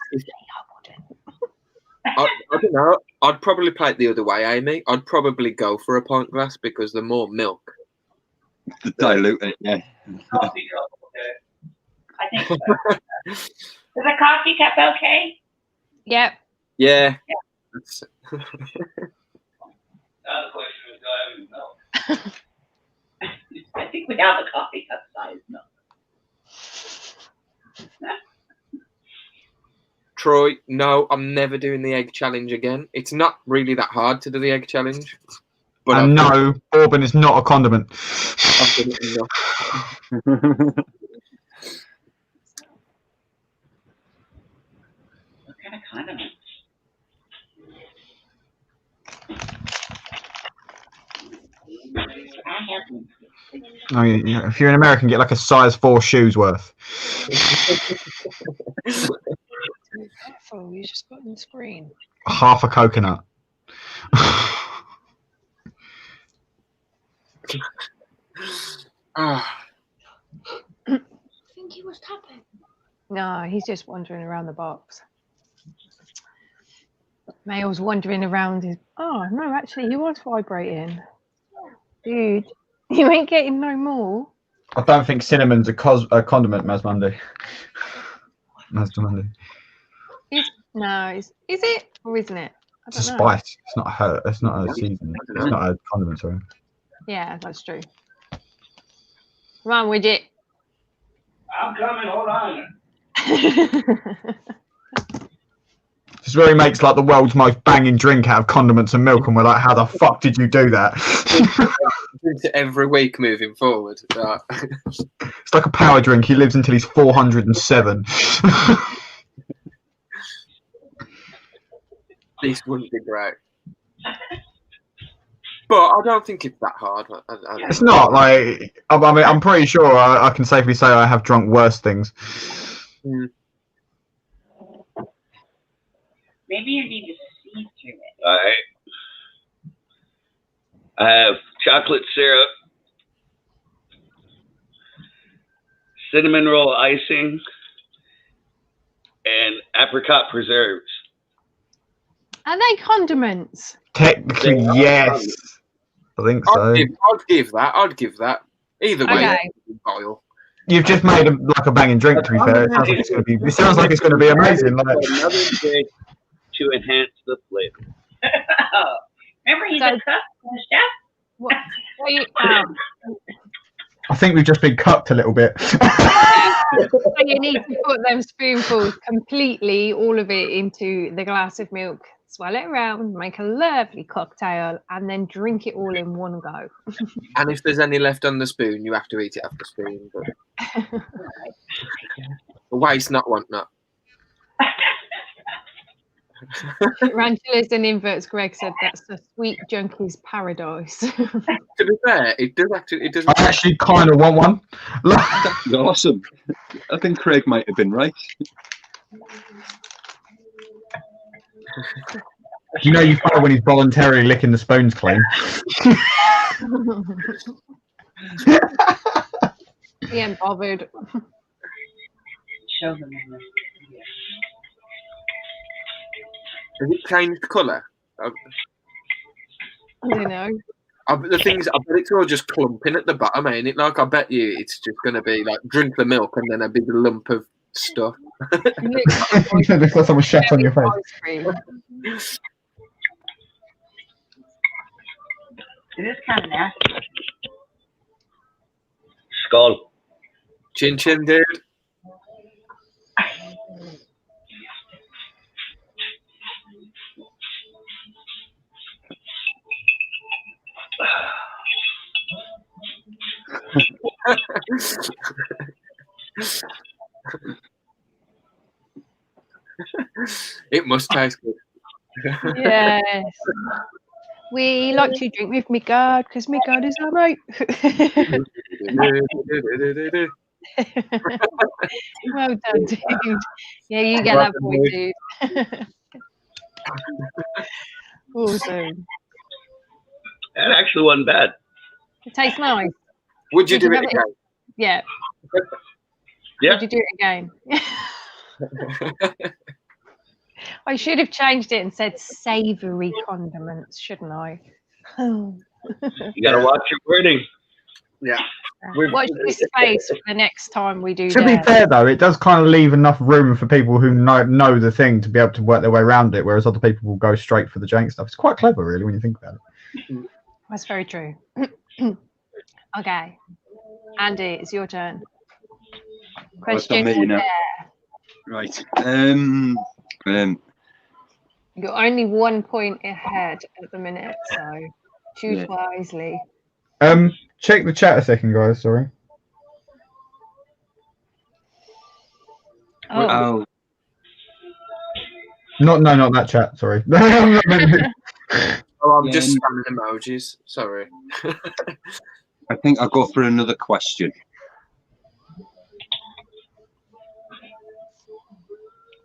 I don't know. I'd probably play it the other way, Amy. I'd probably go for a pint glass because the more milk, the dilute it. Yeah. I think so. Is a coffee cup okay? Yep. Yeah. The question is, do I have milk? I think we have a coffee cup size milk. Troy, no, I'm never doing the egg challenge again. It's not really that hard to do the egg challenge. But and no, bourbon is not a condiment. I've done it enough. Oh, yeah. If you're an American, get like a size 4 shoes worth. Oh, you just got on the screen. Half a coconut. I think he was tapping. No, he's just wandering around the box. Mail's wandering around his. Oh no, actually, he was vibrating. Dude, you ain't getting no more. I don't think cinnamon's a condiment, Masmundi. Masmundi. No, is it or isn't it? It's a spice. It's not a It's not a seasoning. It's not a condiment. Sorry. Yeah, that's true. Come on, Widget. I'm coming. Hold on. This is where he makes like the world's most banging drink out of condiments and milk, and we're like, how the fuck did you do that? Every week moving forward. It's like a power drink. He lives until he's 407. This wouldn't be great. But I don't think it's that hard. It's not like I mean. I'm pretty sure I can safely say I have drunk worse things. Mm. Maybe you need to see through it. All right. I have chocolate syrup, cinnamon roll icing, and apricot preserves. Are they condiments? Technically, yes. I think so. I'd give that. Either way, Okay. boil. You've just made like a banging drink. To be fair, it sounds like it's going to be amazing. Like, Another drink to enhance the flavor. Remember, he's a cook and a chef. What you, I think we've just been cupped a little bit. so you need to put them spoonfuls completely, all of it, into the glass of milk. Swirl it around, make a lovely cocktail, and then drink it all in one go. And if there's any left on the spoon, you have to eat it off the spoon. But waste not, want not. Tarantulas and inverts, Greg said that's the sweet junkie's paradise. To be fair, it does actually. It does. I actually kind of want one. That's awesome. I think Craig might have been right. You know, you find when he's voluntarily licking the spoons clean. He ain't bothered. Show them. Has it changed colour? I don't know. The thing is, I bet it's all just clumping at the bottom, ain't it? Like, I bet you it's just going to be like drink the milk and then a big lump of stuff. Looks like someone shat on your face. It is kind of nasty. Skull. Chin chin, dude. It must taste good. Yes. We like to drink with me God because me God is our mate. Well done, dude. Yeah, you get that point, dude. Awesome. That actually wasn't bad. It tastes nice. Would you do it again? Yeah. Yeah. Would you do it again? I should have changed it and said savoury condiments, shouldn't I? You gotta watch your wording. Yeah. Watch this space for the next time we do To that. be fair, though, it does kind of leave enough room for people who know the thing to be able to work their way around it, whereas other people will go straight for the jank stuff. It's quite clever, really, when you think about it. That's very true. Okay. Andy, it's your turn. Question me, you know. there. Right. You're only 1 point ahead at the minute, so choose wisely. Check the chat a second, guys. Sorry. Oh. No, not that chat. Sorry. Oh, I'm just spamming emojis. Sorry. I think I'll go for another question.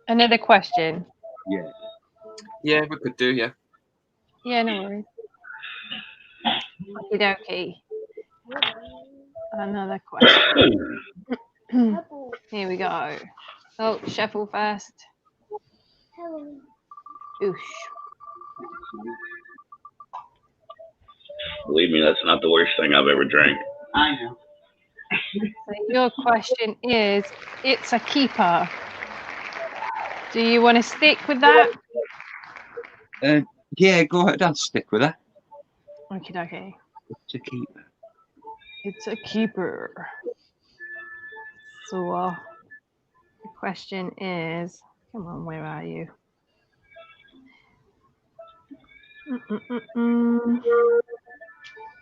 Another question. Yeah. Yeah, we could do, yeah. Yeah, no worries. Okie dokie. Another question. Here we go. Oh, shuffle first. Oosh. Believe me, that's not the worst thing I've ever drank. I know. So your question is, it's a keeper. Do you want to stick with that? Yeah, go ahead. I'll stick with that. Okie dokie. It's a keeper. It's a keeper. So the question is, come on, where are you?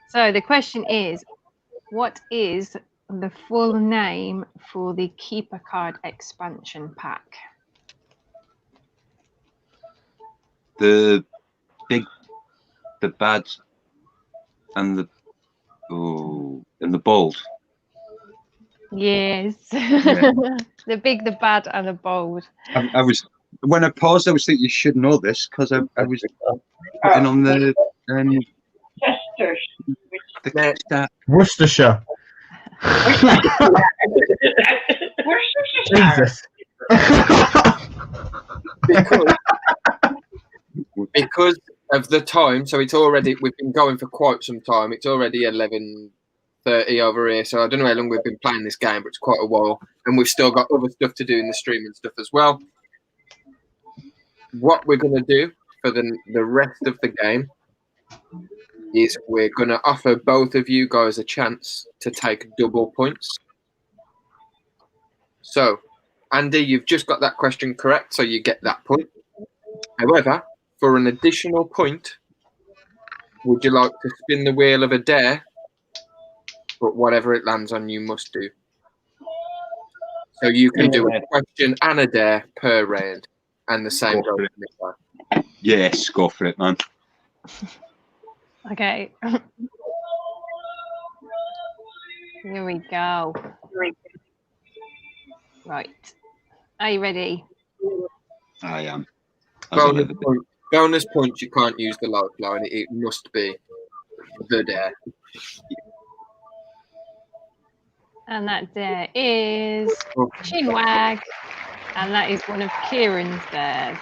So the question is, what is the full name for the Keeper card expansion pack? The big, the bad, and the bold. Yes. Yeah. The big, the bad, and the bold. I was when I paused. I was thinking you should know this because I was putting on the Worcestershire. Jesus. Because of the time, so it's already, we've been going for quite some time. It's already 11:30 over here, so I don't know how long we've been playing this game, but it's quite a while, and we've still got other stuff to do in the stream and stuff as well. What we're going to do for the rest of the game is we're going to offer both of you guys a chance to take double points. So, Andy, you've just got that question correct, so you get that point. However, for an additional point, would you like to spin the wheel of a dare? But whatever it lands on, you must do. So you can do a question and a dare per round, and the same goes for this one. Yes, go for it, man. Okay. Here we go. Right. Are you ready? I am. Bonus points, you can't use the lifeline. It must be the dare. And that dare is Chinwag. And that is one of Kieran's dares.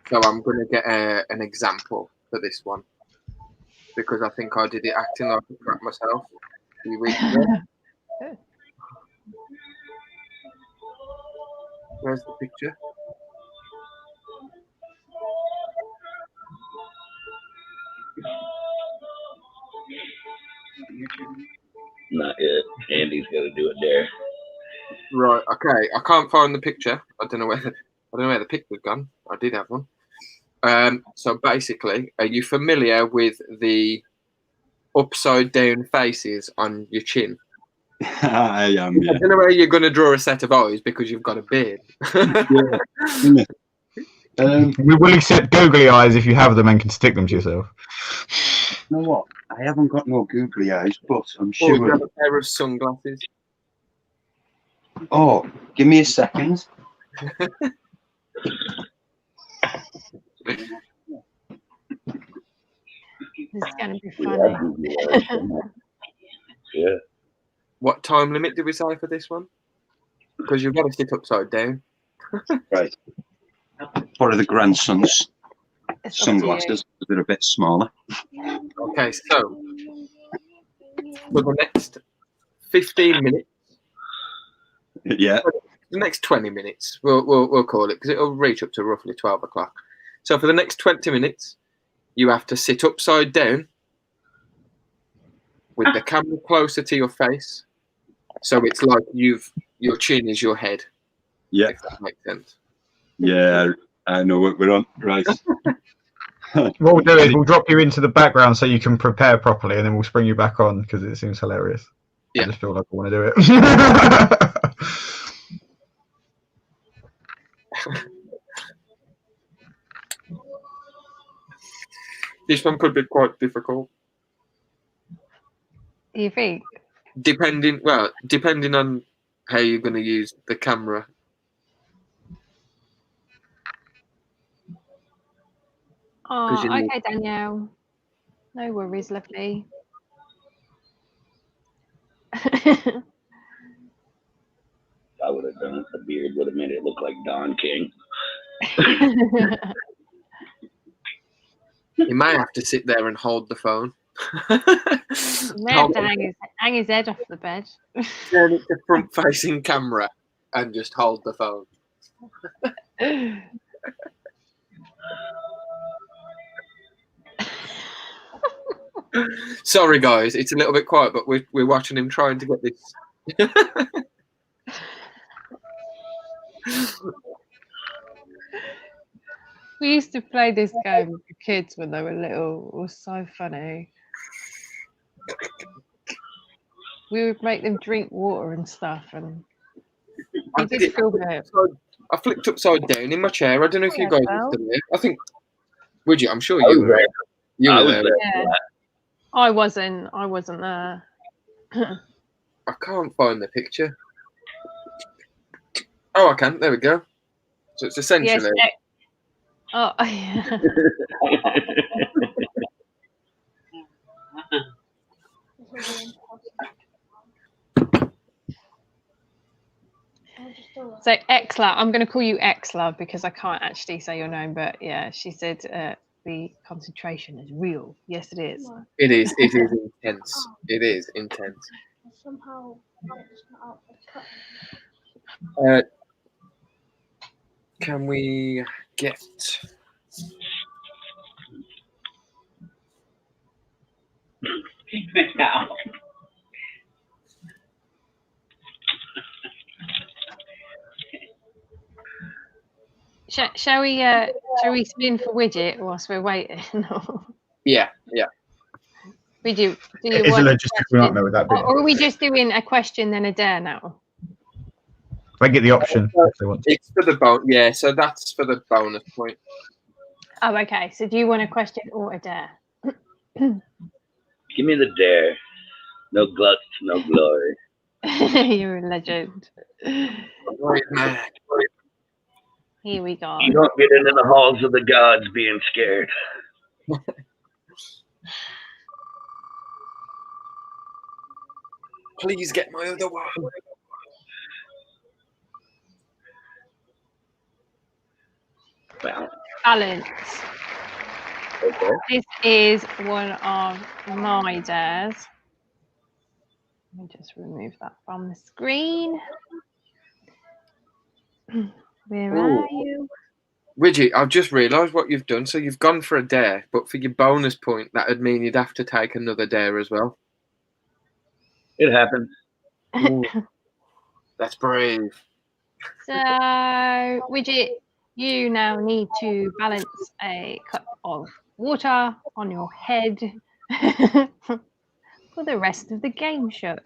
So I'm going to get an example for this one. Because I think I did it acting like a crap myself a few weeks ago. Where's the picture? Not yet. Andy's got to do it there. Right. Okay. I can't find the picture. I don't know where the picture's gone. I did have one. So basically, are you familiar with the upside down faces on your chin? I am. Yeah. I don't know where you're going to draw a set of eyes because you've got a beard. We will accept googly eyes if you have them and can stick them to yourself. You know what? I haven't got no googly eyes, but I'm Or sure. you have a pair of sunglasses. Oh, give me a second. This is going to be funny. Yeah. What time limit did we say for this one? Because you've got to sit upside down. Right. One of the grandsons' sunglasses, they're a bit smaller. Okay, so for the next 15 minutes, Yeah. the next 20 minutes, we'll call it, because it'll reach up to roughly 12 o'clock. So for the next 20 minutes, you have to sit upside down with the camera closer to your face. So it's like your chin is your head. Yeah. If that makes sense. Yeah, I know what we're on. Right. What we'll do is we'll drop you into the background so you can prepare properly, and then we'll spring you back on because it seems hilarious. Yeah. I just feel like I want to do it. This one could be quite difficult. You think? Depending on how you're going to use the camera. Oh, okay, Danielle. No worries, lovely. I would have done it. The beard would have made it look like Don King. You may have to sit there and hold the phone. You may have to hang his head off the bed. Turn it to front-facing camera and just hold the phone. Sorry, guys, it's a little bit quiet, but we're watching him trying to get this. We used to play this game with the kids when they were little. It was so funny. We would make them drink water and stuff, and I did feel bad. I flipped upside down in my chair. I don't know if you guys were still there. I think, would you? I'm sure you were. You were there. Yeah. I wasn't there. I can't find the picture. Oh, I can. There we go. So it's essentially. Yes, oh, yeah. So Exla, I'm going to call you Exla because I can't actually say your name, but yeah, she said the concentration is real. Yes, it is. It is. It is intense. It is intense. Somehow, can we get? Now. Shall we spin for Widget whilst we're waiting? Yeah. Do you It is a logistical nightmare with that bit. Or are we just doing a question then a dare now? They get the option if they want to. It's for the bonus. Yeah, so that's for the bonus point. Oh, okay. So do you want a question or a dare? Give me the dare. No gluts, no glory. You're a legend. Right, man. Here we go. You don't get into the halls of the gods being scared. Please get my other one. Balance. Okay. This is one of my dares. Let me just remove that from the screen. Where are you? Widget, I've just realised what you've done. So you've gone for a dare, but for your bonus point, that would mean you'd have to take another dare as well. It happens. That's brave. So, Widget, you now need to balance a cup of water on your head for the rest of the game show.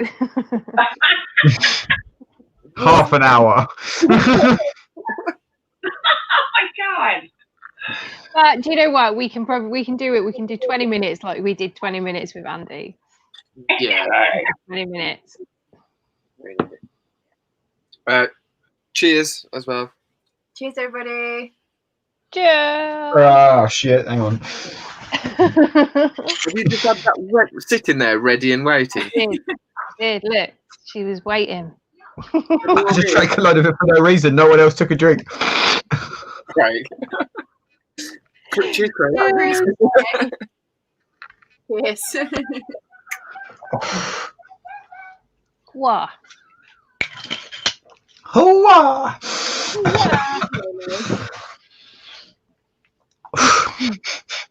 Half an hour. Oh my god! But do you know what? We can do it. We can do 20 minutes like we did 20 minutes with Andy. Yeah. 20 minutes. Cheers as well. Cheers, everybody. Cheers. Oh shit! Hang on. Have you just had that sitting there ready and waiting? Did look? She was waiting. I just drank a load of it for no reason. No one else took a drink. Right. Cheers, Craig. Yes. What? Hooah!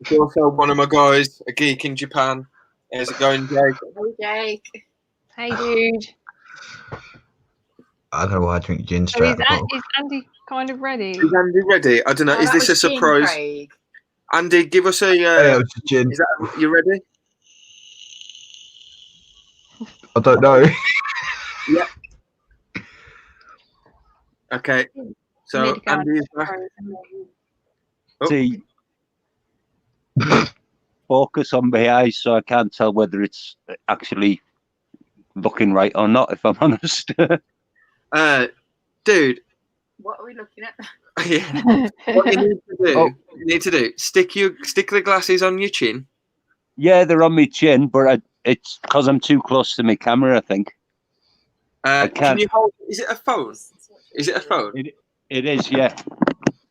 It's also one of my guys, a geek in Japan. How's it going, Jake? Hey, Jake. Hey, dude. I don't know why I drink gin So straight. is Andy kind of ready? Is Andy ready? I don't know. Is this a surprise? Craig. Andy, give us a. Yeah, it's gin. Is that, you ready? I don't know. Yeah. Okay. So Andy is back. See, focus on my eyes so I can't tell whether it's actually looking right or not, if I'm honest. Dude. What are we looking at? Yeah. What you need to do, stick the glasses on your chin. Yeah, they're on my chin, but it's because I'm too close to my camera, I think. Can you hold? Is it a phone? Is it a phone? It is, yeah.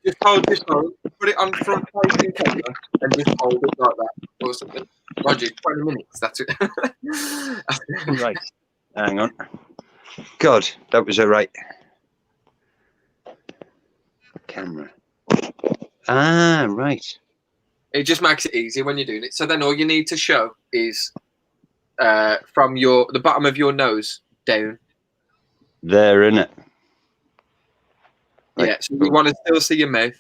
Just hold your phone, put it on front facing camera, and just hold it like that or something. Roger, 20 minutes. That's it. Right. Hang on. God, that was all right. Camera. Ah, right. It just makes it easier when you're doing it. So then all you need to show is from the bottom of your nose down. There, innit? Right. Yeah, so you want to still see your mouth.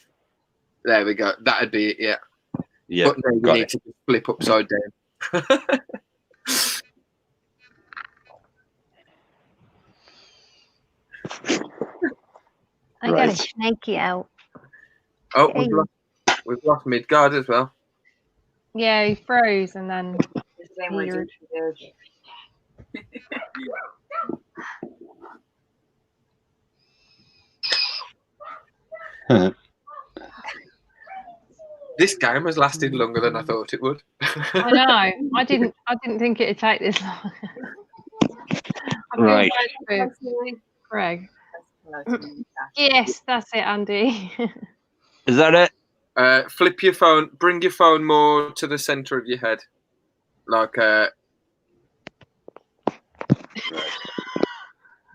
There we go. That'd be it, yeah. Yeah, but then you need to just flip upside down. I got a snaky out. Oh, we've lost Midgard as well. Yeah, he froze and then Weird. This game has lasted longer than I thought it would. I know. I didn't think it'd take this long. Right. Greg. Yes, that's it, Andy. Is that it? Flip your phone. Bring your phone more to the center of your head, like.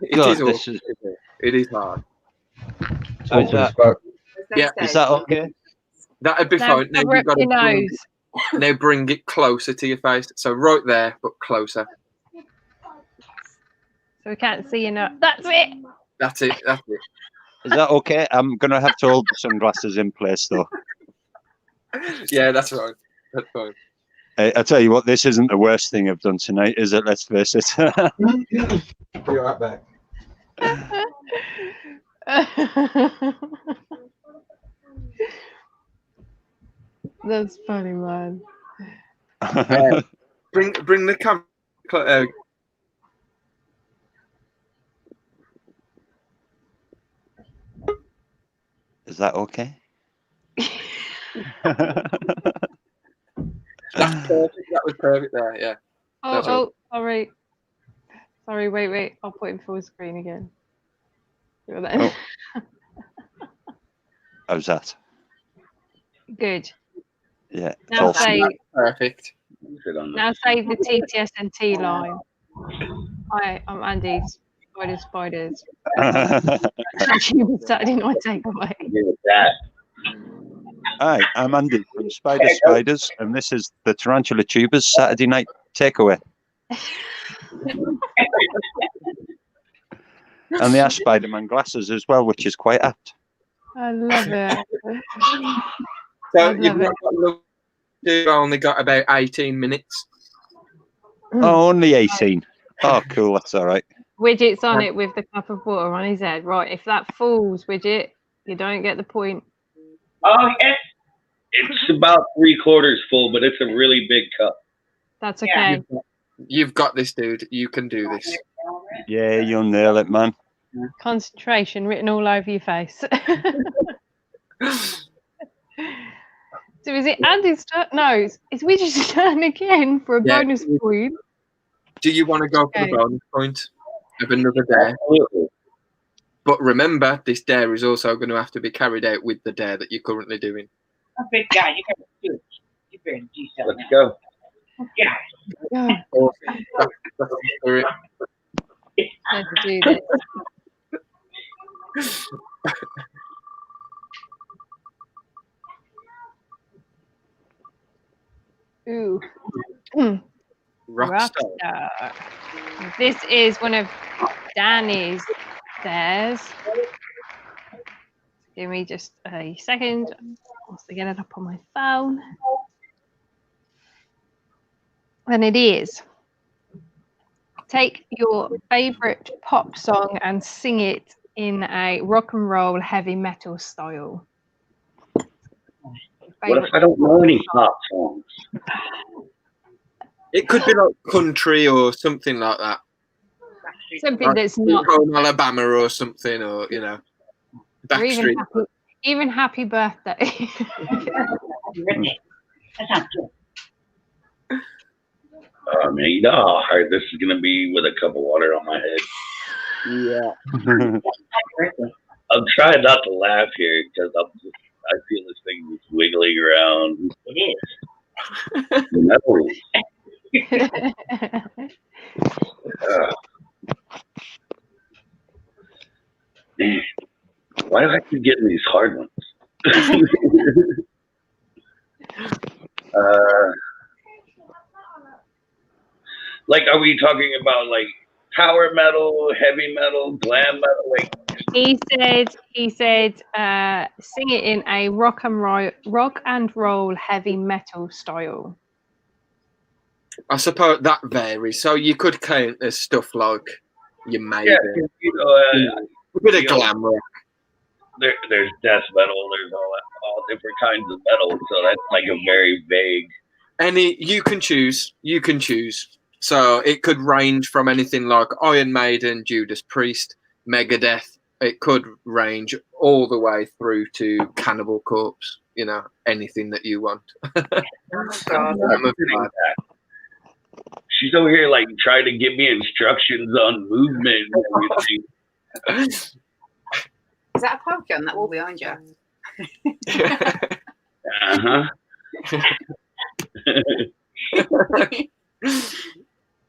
It is hard. So is that okay? That'd be fine. Now you've got to now bring it closer to your face. So right there, but closer. So we can't see you now. That's it. That's it. That's it. Is that okay? I'm gonna have to hold the sunglasses in place though. Yeah, that's fine. That's fine. I tell you what, this isn't the worst thing I've done tonight, is it? Let's face it. Be right back. That's funny, man. Bring the camera. Is that okay? That's perfect. That was perfect there. Yeah. Oh, sorry. Sorry. Wait. I'll put him full screen again. Oh. How's that? Good. Yeah. Now say perfect. Now say the TTS&T line. Hi, I'm Andy. Spiders. Saturday night takeaway. Hi, I'm Andy from Spiders, and this is the Tarantula Tubers Saturday night takeaway. And they are Spider-Man glasses as well, which is quite apt. I love it. So you've only got about 18 minutes. Oh, only 18. Oh, cool. That's all right. Widget's on it with the cup of water on his head. Right, if that falls, Widget, you don't get the point. Oh, it's about 3/4 full, but it's a really big cup. That's okay. You've got this, dude. You can do this. Yeah, you'll nail it, man. Concentration written all over your face. So is it Andy's turn? No, it's Widget's turn again for a bonus point. Do you want to go for the bonus point of another dare? But remember, this dare is also going to have to be carried out with the dare that you're currently doing. A big guy, you can do it. You better do something. Let's go. Yeah. Awesome. That's the spirit. Let's do this. Ooh. Rockstar. This is one of Danny's dares. Give me just a second. I'll get it up on my phone. And it is: take your favorite pop song and sing it in a rock and roll heavy metal style. What if I don't know any pop songs? It could be like country or something like that. Something that's not home Alabama or something, or or Backstreet. even happy birthday. That sounds good. I mean, you know how hard this is gonna be with a cup of water on my head. Yeah. I'm trying not to laugh here because I feel this thing just wiggling around. It Man, why do I keep getting these hard ones? Like, are we talking about like power metal, heavy metal, glam metal? Like, He said, sing it in a rock and roll heavy metal style. I suppose that varies. So you could count as stuff like your Maiden, a bit of glam rock. There's death metal. There's all different kinds of metal. So that's like a very vague. You can choose. So it could range from anything like Iron Maiden, Judas Priest, Megadeth. It could range all the way through to Cannibal Corpse. Anything that you want. She's over here like trying to give me instructions on movement and everything. Is that a poke on that wall behind you?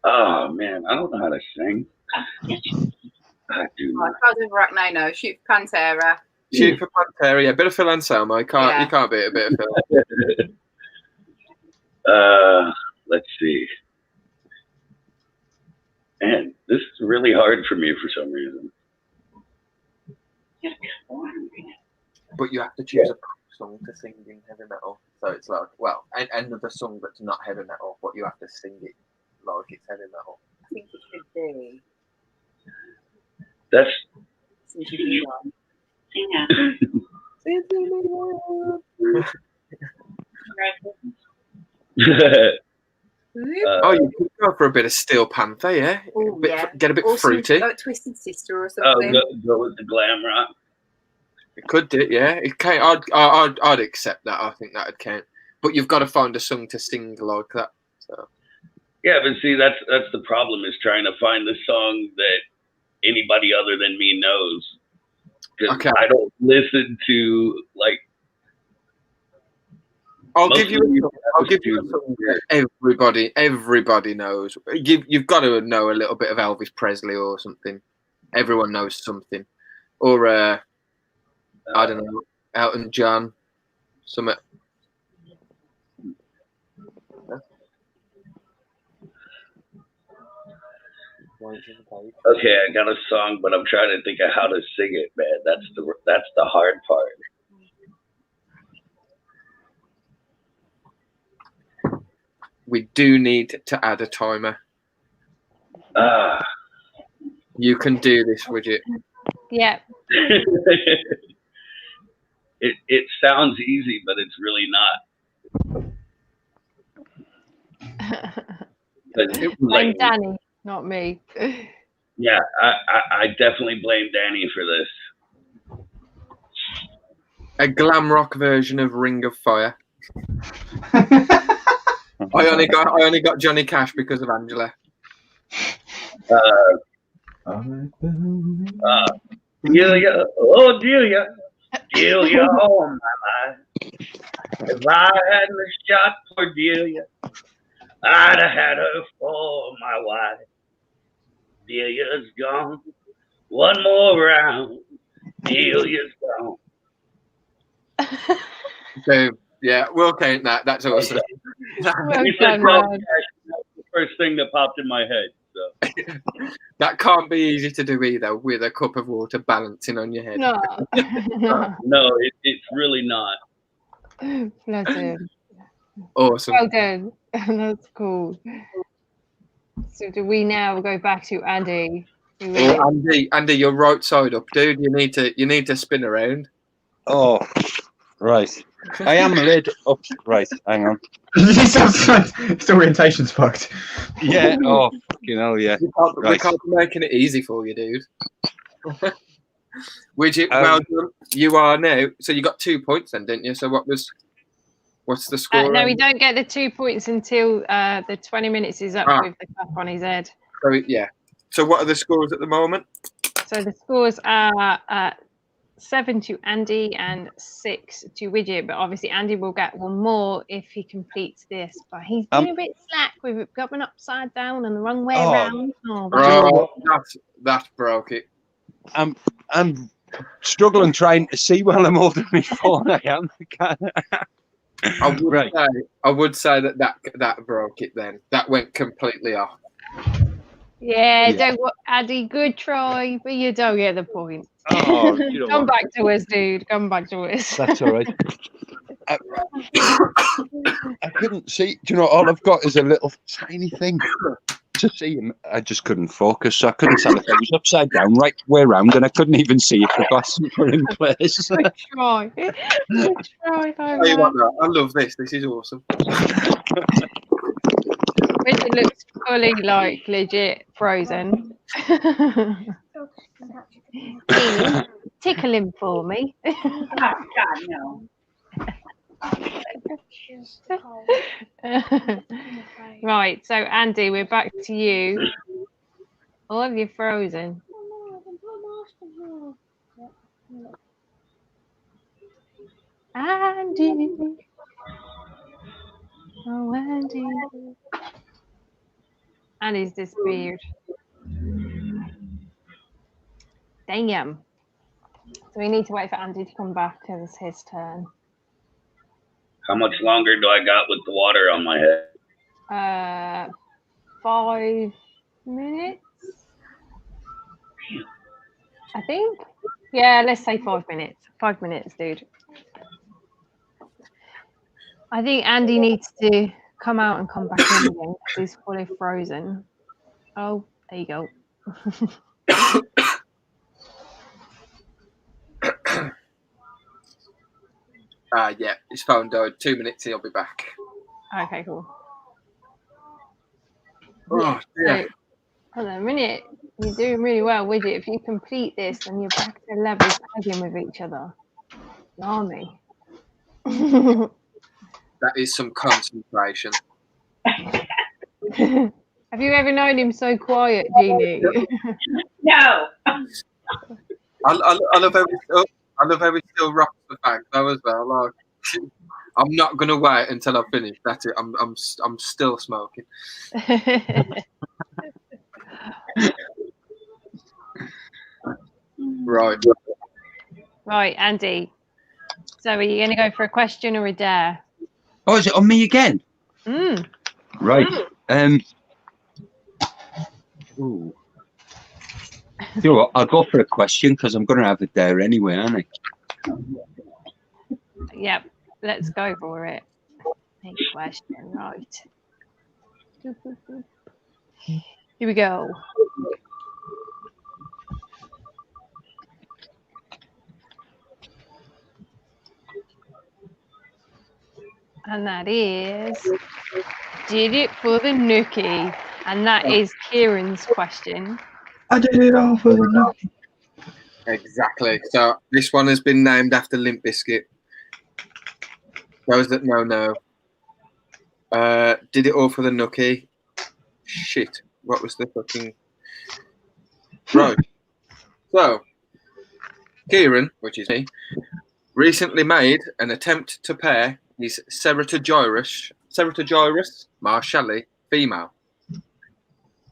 Oh man, I don't know how to sing. I do. I can't do Arachno, shoot for Pantera. Shoot for Pantera, yeah. Bit of Phil Anselmo. You can't beat a bit of Phil. Let's see. Man, this is really hard for me for some reason. But you have to choose a song to sing in heavy metal. So it's like, well, another song that's not heavy metal, but you have to sing it like it's heavy metal. I think it should be. That's. Sing that. You could go for a bit of Steel Panther, yeah. Ooh, Get a bit or fruity. Like Twisted Sister or something. Go with the glam rock. It could do, yeah. It can. I'd accept that. I think that'd count. But you've got to find a song to sing like that. So. Yeah, but see, that's the problem, is trying to find the song that anybody other than me knows. Because I don't listen to like. I'll give you a song that everybody knows. You've got to know a little bit of Elvis Presley or something. Everyone knows something. Or I don't know, Elton John, something. Okay, I got a song, but I'm trying to think of how to sing it, man. That's the hard part. We do need to add a timer. You can do this, Widget. Yeah. It sounds easy, but it's really not. Blame Danny, not me. Yeah, I definitely blame Danny for this. A glam rock version of Ring of Fire. I only got Johnny Cash because of Angela. Delia, oh Delia, Delia, oh my life. If I hadn't shot for Delia, I'd have had her for my wife. Delia's gone, one more round. Delia's gone. So yeah, we'll count that. That's awesome. That's the first thing that popped in my head. So. That can't be easy to do either, with a cup of water balancing on your head. No, it's really not. Bless him. Awesome. Well done. That's cool. So do we now go back to Andy? Andy, you're right side up, dude. You need to spin around. Oh, right. I am laid up. Right, hang on. His orientation's fucked. Yeah. Oh, fucking hell, yeah. We can't be making it easy for you, dude. Widget, well done. You are now. So you got 2 points then, didn't you? So what's the score? No, we don't get the 2 points until the 20 minutes is up with the cup on his head. So, yeah. So what are the scores at the moment? So the scores are 7 to Andy and 6 to Widget, but obviously Andy will get one more if he completes this. But he's been a bit slack with it going upside down and the wrong way around. That broke it. I'm struggling trying to see while I'm holding my phone. I am. I would say that broke it then. That went completely off. Yeah. Andy, good try, but you don't get the point. Oh, Come back to us, dude. Come back to us. That's all right. I couldn't see. Do you know, all I've got is a little tiny thing to see him. I just couldn't focus, so I couldn't tell if it was upside down, right way around, and I couldn't even see if the glasses were in place. Good try. Good try, I love this. This is awesome. It looks fully like legit frozen. Tickle him for me. Oh, God, no. Right, so Andy, we're back to you. All of you frozen. Andy. Oh, Andy. Andy's disappeared. Damn. So we need to wait for Andy to come back because it's his turn. How much longer do I got with the water on my head? 5 minutes. I think. Yeah, let's say 5 minutes. 5 minutes, dude. I think Andy needs to come out and come back in again because he's fully frozen. Oh, there you go. Yeah, his phone died. 2 minutes, he'll be back. Okay, cool. Oh, yeah. So, at the minute, you're doing really well with it. If you complete this, then you're back to level pegging with each other. Blimey. That is some concentration. Have you ever known him so quiet, Jeannie? No. I love how he still rocks the fact though as well. Like, I'm not gonna wait until I finish. That's it. I'm still smoking. Right. Right, Andy. So are you going to go for a question or a dare? Oh, is it on me again? Mm. Right. Ooh. You know what? I'll go for a question because I'm going to have a dare anyway, aren't I? Yep. Let's go for it. Next question. Right. Here we go. And that is, did it for the nookie? And that is Kieran's question. I did it all for the nookie. Exactly. So this one has been named after Limp Bizkit. Those that know. Did it all for the nookie. Shit. What was the fucking... Right. So, Kieran, which is me, recently made an attempt to pair his Ceratogyrus marshalli female.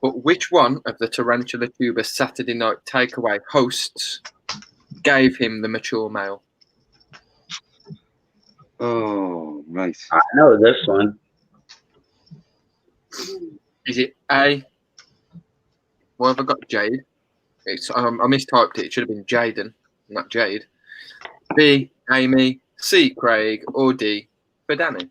But which one of the Tarantula Tuber Saturday night takeaway hosts gave him the mature male? Oh, right. I know this one. Is it A? What have I got? Jade. I mistyped it. It should have been Jaden, not Jade. B, Amy. C, Craig. Or D, for Danny.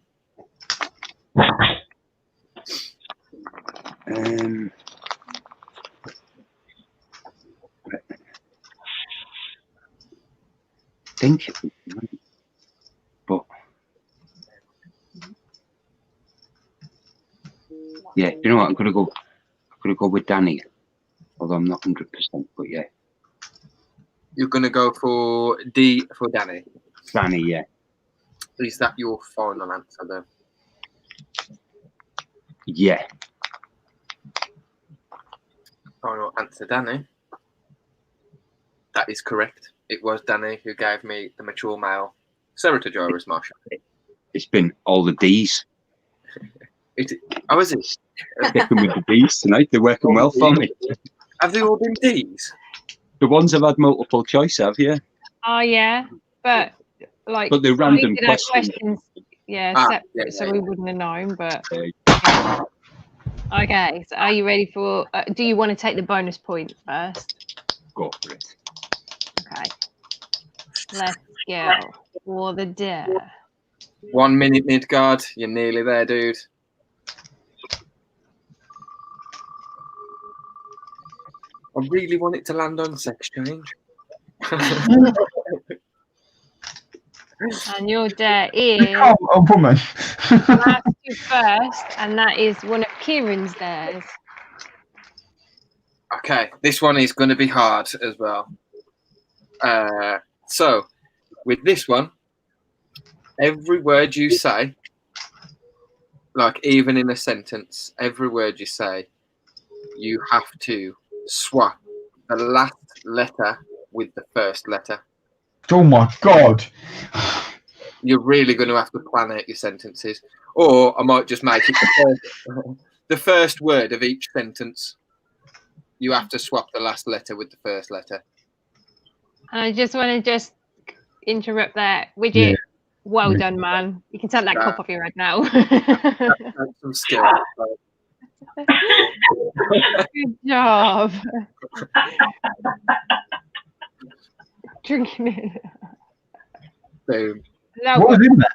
Think, but Yeah, you know what? I'm gonna go with Danny. Although I'm not 100%, but yeah. You're gonna go for D for Danny. Danny, yeah. Is that your final answer, though? Yeah. Final answer, Danny. That is correct. It was Danny who gave me the mature male Ceratogyrus Marshall. It's been all the D's. How is it? Sticking with the D's tonight. They're working well for me. Have they all been D's? The ones I've had multiple choice have, yeah. Oh yeah, but like. But they're random we did have questions. Yeah, separate, yeah, so we wouldn't have known. But Yeah. okay, so are you ready for? Do you want to take the bonus point first? Go for it. Okay. Let's go for the dare. 1 minute, Midgard. You're nearly there, dude. I really want it to land on sex change. And your dare is a woman. last to first, and that is one of Kieran's dares. Okay, this one is going to be hard as well. So, with this one, every word you say, like even in a sentence, every word you say, you have to swap the last letter with the first letter. Oh my god. You're really going to have to plan out your sentences. Or I might just make it the first word of each sentence. You have to swap the last letter with the first letter. I just want to interrupt there. Widget, well done, man. You can take that cup off your head now. That's some skill. Good job. Drinking it. Boom. No, What was in there?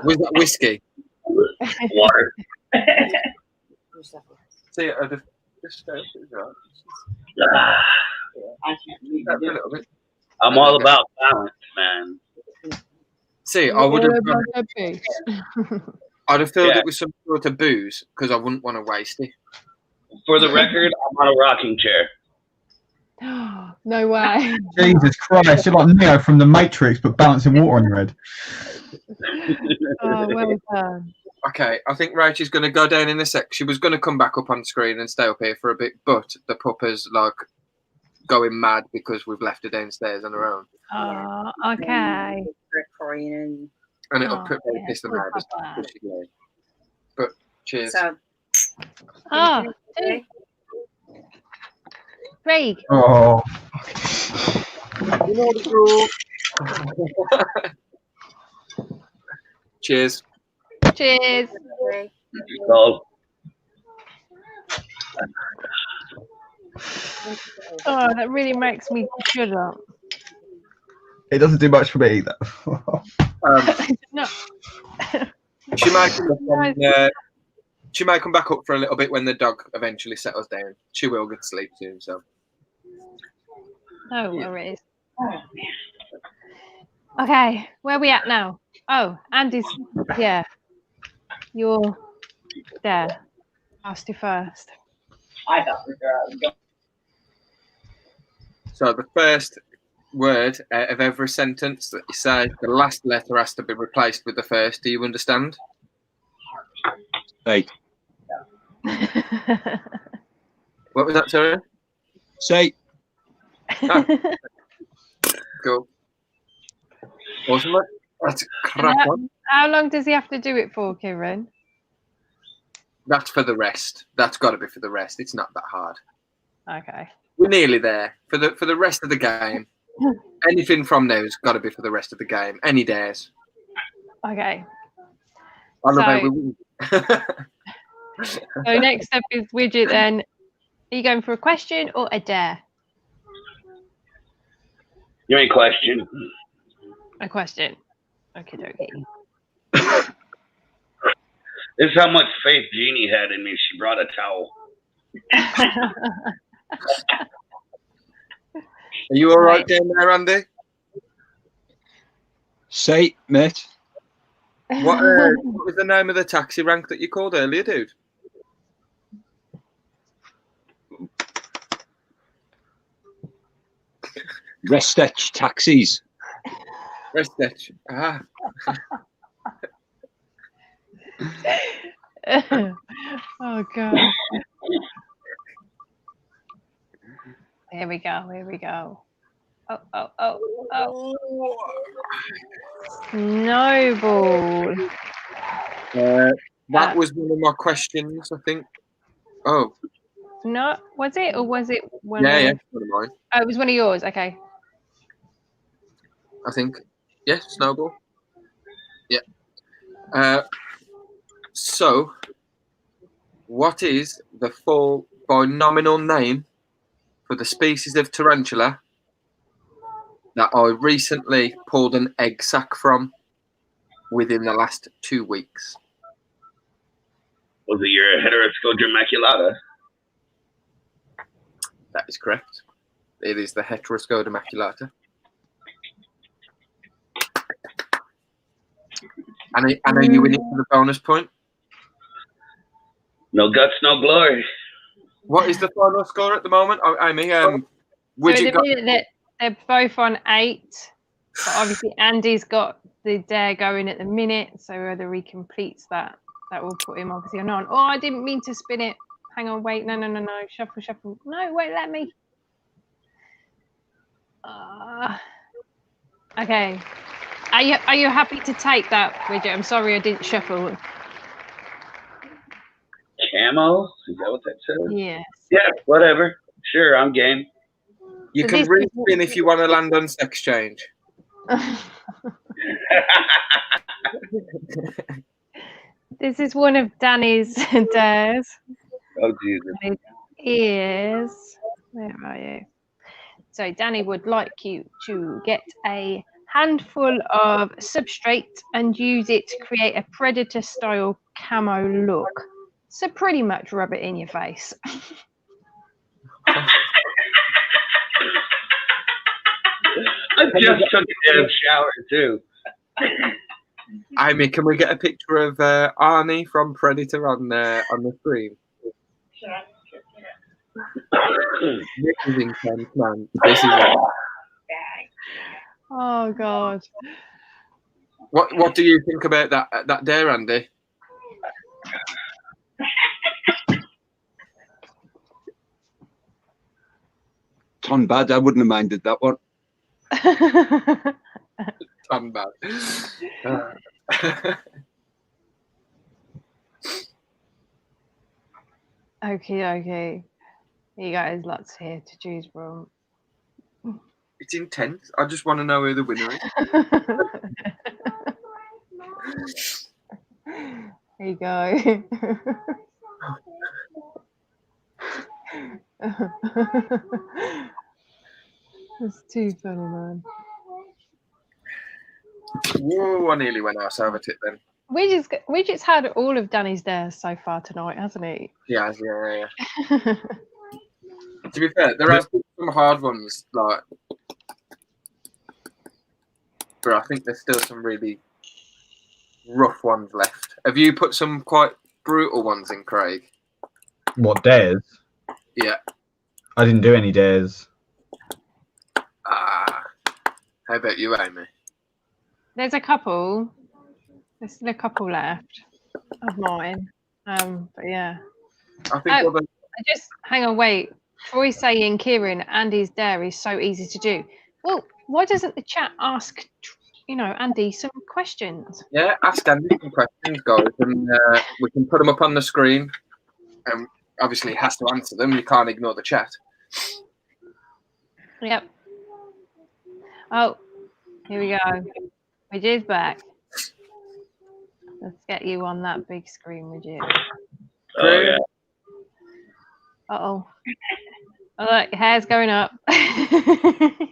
Was that whiskey? Water. See, just I'm all about balance, man. See, I would have. I'd have filled it with some sort of booze because I wouldn't want to waste it. For the record, I'm on a rocking chair. No way. Jesus Christ, you're like Neo from the Matrix, but balancing water on your head. Oh, well done. Okay, I think Rachel's going to go down in a sec. She was going to come back up on screen and stay up here for a bit, but the pup is like going mad because we've left her downstairs on her own. Oh, okay. And it'll put me piss them out. But cheers. So, Oh, Craig. Oh. You know the rule. Cheers. Cheers. Oh, that really makes me shut up. It doesn't do much for me either. No. She might come back up for a little bit when the dog eventually settles down. She will get to sleep soon, so. No worries. Okay, where are we at now? Oh, Andy's, yeah. You're there. Asked you first. So the first word out of every sentence that you say, the last letter has to be replaced with the first. Do you understand? Hey. What was that, sorry? Say. Ah. Cool. Awesome. Let's crack on. How long does he have to do it for, Kieran? That's for the rest. That's got to be for the rest. It's not that hard. Okay. We're nearly there. For the rest of the game, anything from now has got to be for the rest of the game. Any dares. Okay. I love how we win. So next up is Widget then. Are you going for a question or a dare? You ain't question. A question. Okay, dokie. This is how much faith Jeannie had in me. She brought a towel. Are you all right down there, Andy? Say, mate. What was the name of the taxi rank that you called earlier, dude? Restech taxis. Restech. Ah. Oh god. Here we go. Here we go. Oh. Snowball. That was one of my questions, I think. Oh. No, was it, or was it one? Yeah, one of mine. Oh, it was one of yours. Okay. I think. Yeah, Snowball. Yeah. So, what is the full binomial name for the species of tarantula that I recently pulled an egg sac from within the last 2 weeks? Was it your Heteroscodra maculata? That is correct. It is the Heteroscodra maculata. And are you winning for the bonus point? No guts, no glory. What is the final score at the moment? Amy, they're both on 8, but obviously Andy's got the dare going at the minute, so whether he completes that will put him obviously on. Oh, I didn't mean to spin it. Hang on, wait, no. Shuffle. No, wait, let me. Okay. Are you happy to take that, Widget? I'm sorry I didn't shuffle. Camo? Is that what that says? Yes. Yeah, whatever. Sure, I'm game. You can re-spin if you want to land on sex change. This is one of Danny's dares. Oh, Jesus. It is. Where are you? So Danny would like you to get a handful of substrate and use it to create a predator-style camo look. So pretty much rub it in your face. I just took a damn shower, too. Amy, can we get a picture of Arnie from Predator on the screen? This is intense, man. This is. Oh God. What do you think about that dare, Andy? Ton bad. I wouldn't have minded that one. Ton bad. Okay. You guys, lots here to choose from. It's intense. I just want to know who the winner is. There you go. That's too funny, man. Whoa, I nearly went outside it then. Widget's had all of Danny's dares so far tonight, hasn't he? Yeah. To be fair, there have been some hard ones, but I think there's still some really rough ones left. Have you put some quite brutal ones in, Craig? What, dares? Yeah. I didn't do any dares. How about you, Amy? There's a couple. There's still a couple left of mine. But yeah. I think just hang on, wait. Troy saying, Kieran, Andy's dare is so easy to do. Well, why doesn't the chat ask, Andy some questions? Yeah, ask Andy some questions, guys, and we can put them up on the screen. And obviously, he has to answer them. You can't ignore the chat. Yep. Oh, here we go. Widget's back. Let's get you on that big screen, Widget. Oh, yeah. Uh-oh. Oh, look, hair's going up.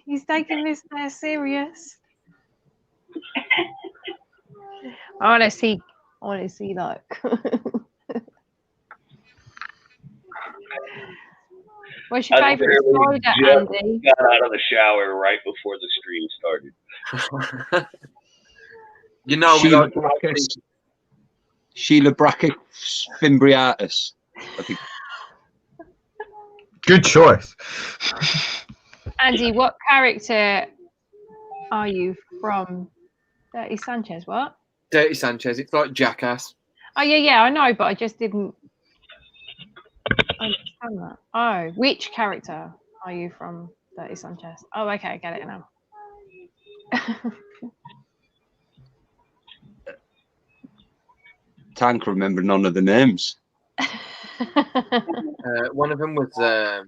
He's taking this hair serious. I want to see like. What's your favourite spider, Andy? Got out of the shower right before the stream started. You know, Sheila Brackett Fimbriatus. I think. Good choice. Andy, what character are you from Dirty Sanchez? What? Dirty Sanchez. It's like Jackass. Oh, yeah, I know, but I just didn't understand that. Oh, which character are you from Dirty Sanchez? Oh, okay, I get it now. Can't remember none of the names. One of them was was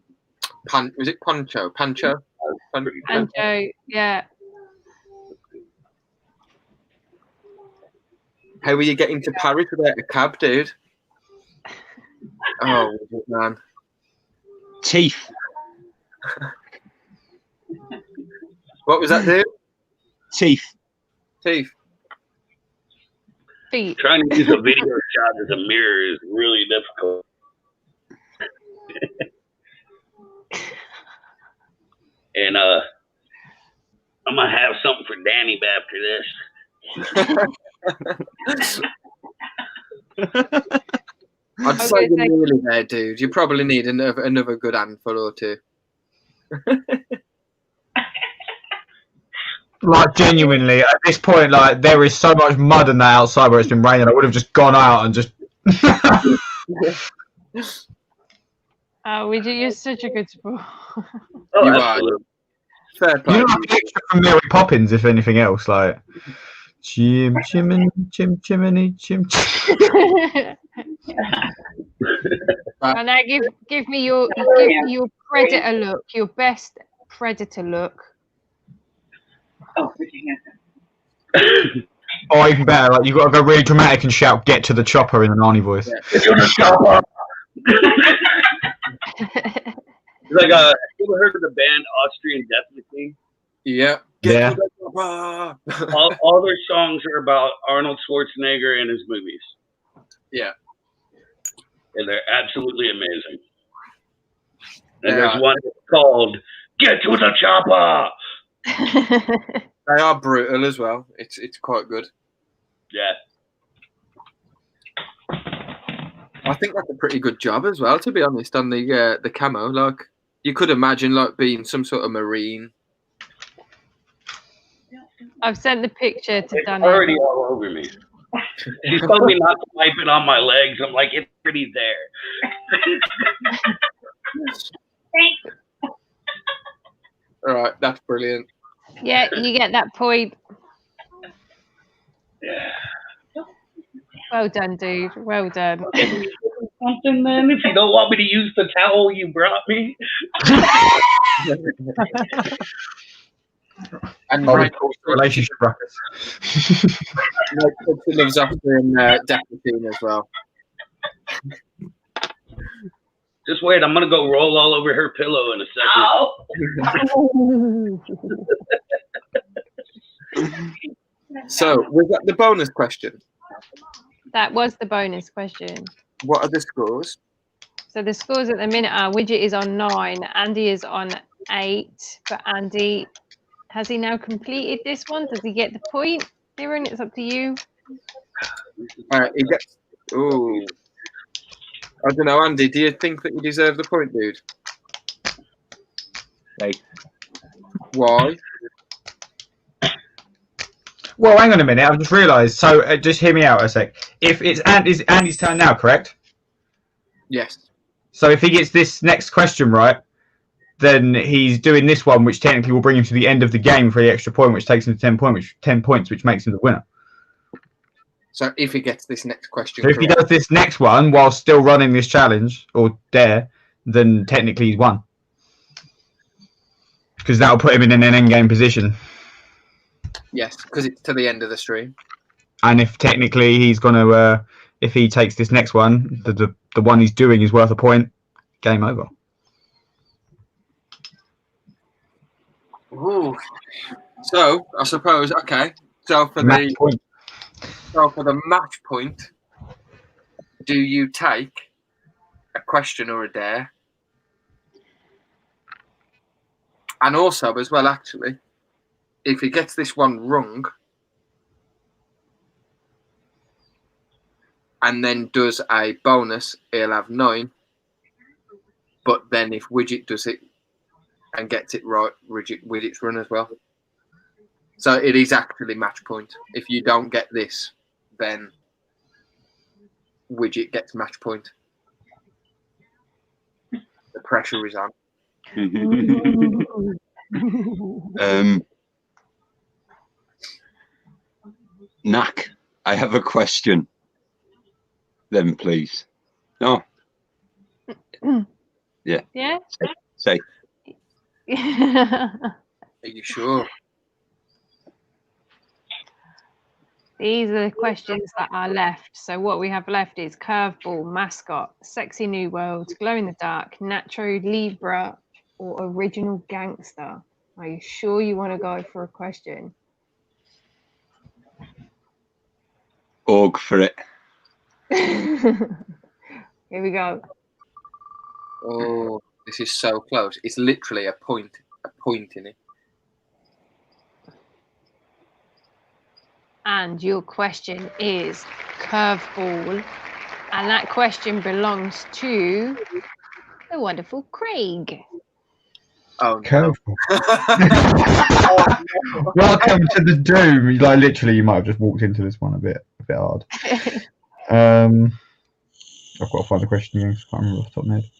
it Pancho? Pancho, yeah. How were you getting to Paris without a cab, dude? Oh man. Teeth. What was that, dude? Teeth. Teeth. Feet. Trying to use a video shot as a mirror is really difficult. And I'm gonna have something for Danny after this. I'd say you're nearly there, dude. You probably need another good handful or two. Like, genuinely, at this point, like, there is so much mud in that outside where it's been raining. I would have just gone out and just. Oh, you're such a good sport. You are. Fair play. You know, like, extra from Mary Poppins, if anything else, like. Chim, chimney, chim, chimney, chim. And now give me your predator look, your best predator look. Or even better, like, you've got to go really dramatic and shout, "Get to the chopper" in an Arnie voice. Yeah. Get to the chopper! Like, have you ever heard of the band Austrian Death Machine? Yeah. Yeah. all their songs are about Arnold Schwarzenegger and his movies. Yeah. And they're absolutely amazing. And there's one called "Get to the Chopper." They are brutal as well. It's quite good. Yeah. I think that's a pretty good job as well, to be honest, on the camo. Like, you could imagine like being some sort of marine. I've sent the picture to It's Danny. already all over me. She's told me not to wipe it on my legs. I'm like, it's pretty there. All right, that's brilliant. Yeah, you get that point. Yeah. Well done, dude. Well done. Something, then, if you don't want me to use the towel you brought me. And relationship ruckus. He lives after in Deputy as well. Just wait, I'm gonna go roll all over her pillow in a second. So, was that the bonus question? That was the bonus question. What are the scores? So the scores at the minute are Widget is on 9, Andy is on 8, but Andy, has he now completed this one? Does he get the point? Darren, it's up to you. He gets. Ooh. I don't know, Andy. Do you think that you deserve the point, dude? Hey. Why? Well, hang on a minute. I've just realised. So, just hear me out a sec. If it's Andy's turn now, correct? Yes. So, if he gets this next question right, then he's doing this one, which technically will bring him to the end of the game for the extra point, which takes him to 10 points, which makes him the winner. So, if he gets this next question, So if he does this next one while still running this challenge or dare, then technically he's won, because that'll put him in an endgame position. Yes, because it's to the end of the stream. And if technically he's going to, if he takes this next one, the one he's doing is worth a point, game over. Ooh. So, I suppose, okay. So for the match point, do you take a question or a dare? And also, as well, actually, if he gets this one wrong, and then does a bonus, he'll have 9. But then if Widget does it and gets it right, Widget's run as well. So it is actually match point. If you don't get this, then Widget gets match point. The pressure is on. Knack, I have a question. Then, please. No. Yeah. Yeah. Say. Are you sure? These are the questions that are left. So what we have left is curveball, mascot, sexy new world, glow in the dark, Nacho Libra, or original gangster. Are you sure you want to go for a question? Org for it. Here we go. Oh, this is so close. It's literally a point in it. And your question is curveball. And that question belongs to the wonderful Craig. Oh, curveball. Welcome to the doom. Like literally, you might have just walked into this one a bit hard. I've got to find the question again. I can't remember off the top of my head.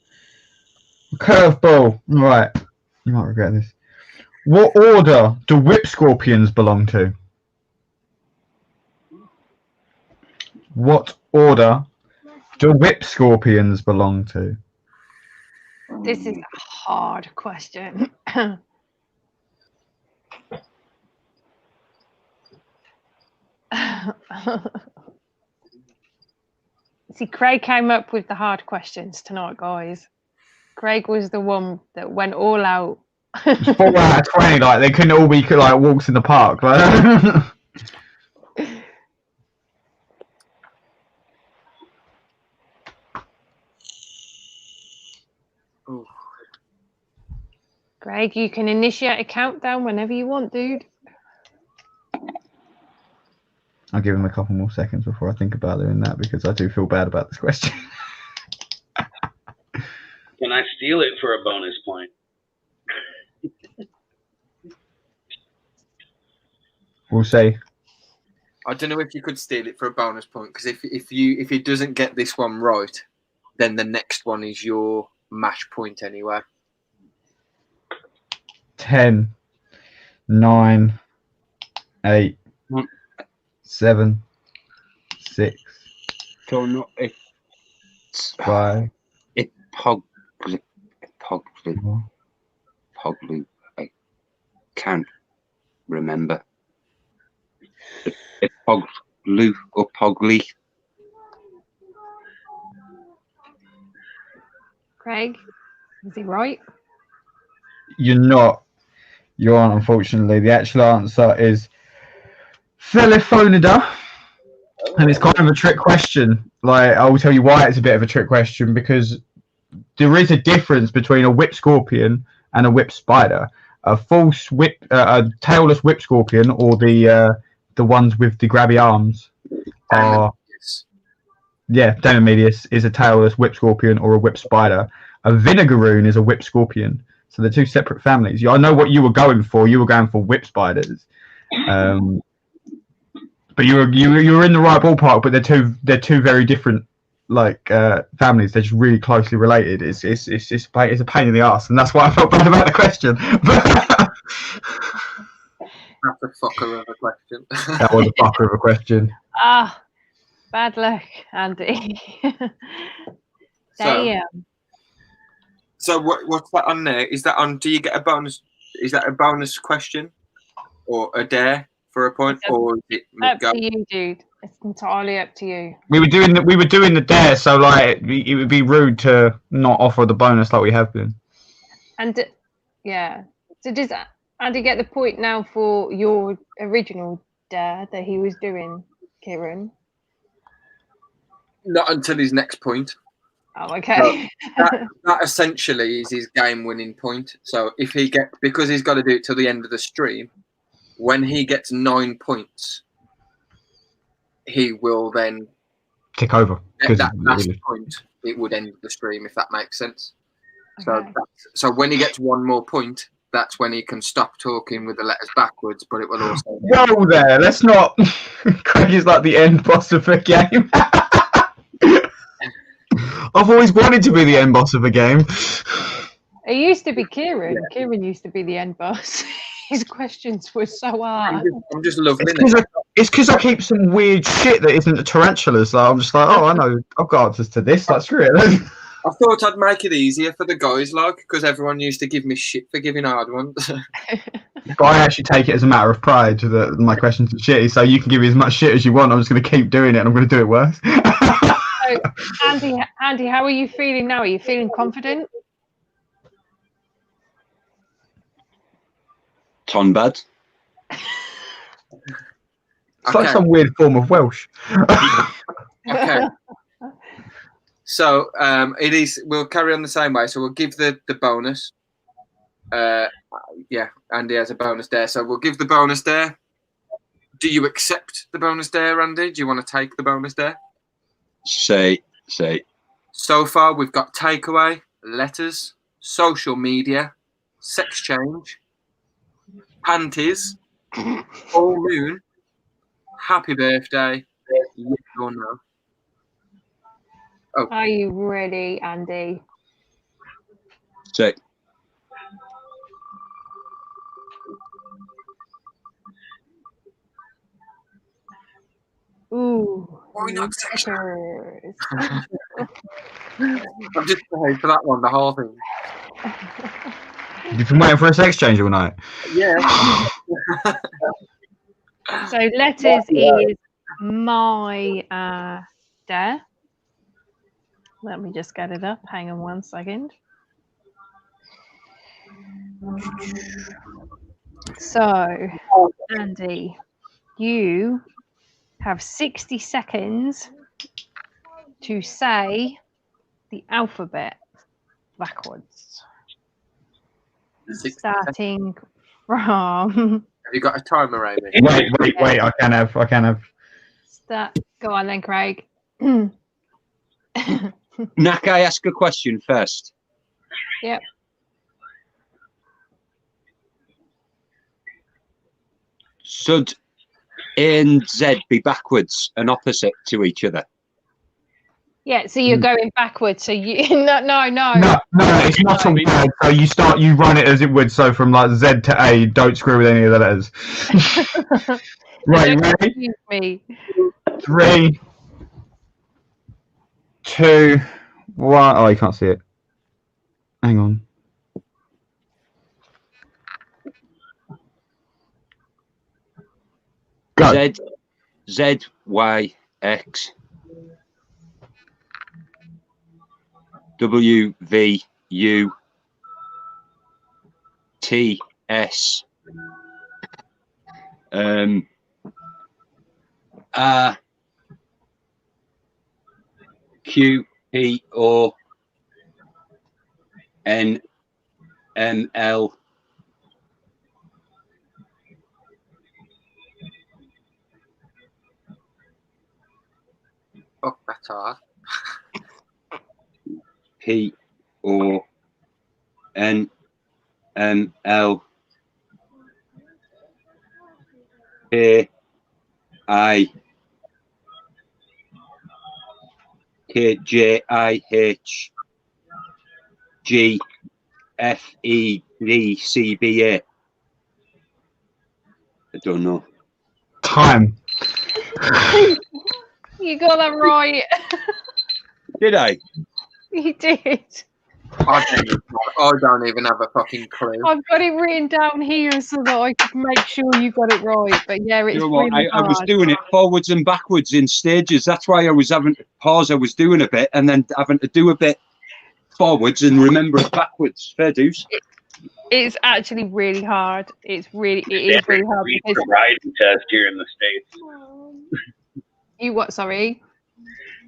Curveball. Right, you might regret this. What order do whip scorpions belong to? What order do whip scorpions belong to? This is a hard question. See, Craig came up with the hard questions tonight, guys. Craig was the one that went all out. 4 out of 20, like they couldn't all be like walks in the park. Like. Greg, you can initiate a countdown whenever you want, dude. I'll give him a couple more seconds before I think about doing that because I do feel bad about this question. Can I steal it for a bonus point? We'll say. I don't know if you could steal it for a bonus point because if he doesn't get this one right, then the next one is your match point anyway. 10, 9, 8, 7, 6. So no, 5. Pogly. I can't remember. Poglu or Pogly. Craig, is he right? You're not. You aren't, unfortunately. The actual answer is Theliphonida. And it's kind of a trick question. Like, I will tell you why it's a bit of a trick question, because there is a difference between a whip scorpion and a whip spider. A false whip, a tailless whip scorpion, or the ones with the grabby arms, are Daemomedius is a tailless whip scorpion or a whip spider. A vinegaroon is a whip scorpion. So they're two separate families. I know what you were going for. You were going for whip spiders, but you were in the right ballpark. But they're two very different families. They're just really closely related. It's a pain in the ass, and that's why I felt bad about the question. That's a fucker of a question. That was a fucker of a question. Ah, bad luck, Andy. Damn. So what's that on there? Is that on? Do you get a bonus? Is that a bonus question, or a dare for a point, or is it up to you, dude? It's entirely up to you. We were doing the dare, so like it would be rude to not offer the bonus like we have been. And yeah, so does Andy get the point now for your original dare that he was doing, Kieran? Not until his next point. Oh, okay. So that essentially is his game-winning point. So if he because he's got to do it till the end of the stream, when he gets 9 points, he will then tick over. At that last point, it would end the stream, if that makes sense. Okay. So when he gets one more point, that's when he can stop talking with the letters backwards, but it will also... Whoa there, let's not... Craig is like the end boss of a game. I've always wanted to be the end boss of a game. It used to be Kieran. Kieran used to be the end boss. His questions were so hard. I'm just loving it. It's because I keep some weird shit that isn't the tarantulas. Like, I'm just like, oh, I know. I've got answers to this. Like, screw it. I thought I'd make it easier for the guys, like, because everyone used to give me shit for giving hard ones. But I actually take it as a matter of pride that my questions are shitty, so you can give me as much shit as you want. I'm just going to keep doing it, and I'm going to do it worse. So, Andy, how are you feeling now? Are you feeling confident? Tonbad. It's like some weird form of Welsh. Okay. So it is. We'll carry on the same way. So we'll give the bonus. Yeah, Andy has a bonus there. So we'll give the bonus there. Do you accept the bonus there, Andy? Do you want to take the bonus there? Say. So far, we've got takeaway, letters, social media, sex change, panties, full moon, happy birthday, yes or no. Oh. Are you ready, Andy? Say. Ooh. Why not letters? I'm just paying for that one, the whole thing. You've been waiting for a sex change all night. Yeah. So letters is my dare. Let me just get it up. Hang on 1 second. So, Andy, you have 60 seconds to say the alphabet backwards. Starting from... Have you got a timer, Amy? Wait, I can have. Go on then, Craig. Nak, I ask a question first. Yep. Should A and Z be backwards and opposite to each other? Yeah, so you're going backwards. So you no, it's not all bad. So you run it as it would. So from like Z to A, don't screw with any of the letters. Right, ready? Me. 3, 2, 1. Oh, you can't see it. Hang on. Go. Z, Y, X. W, V, U, T, S, R, Q, P, O, N, M, L, Oh, that's hard. P, O, N, M, L, A, I, K, J, I, H, G, F, E, D, C, B, A. I don't know. Time. You got that right. Did I? You did. I don't even have a fucking clue. I've got it written down here so that I can make sure you got it right. But yeah, it's really I was doing it forwards and backwards in stages. That's why I was having to pause. I was doing a bit and then having to do a bit forwards and remember it backwards. Fair dues. It's actually really hard. It is really hard. Because sobriety test here in the States. You what? Sorry.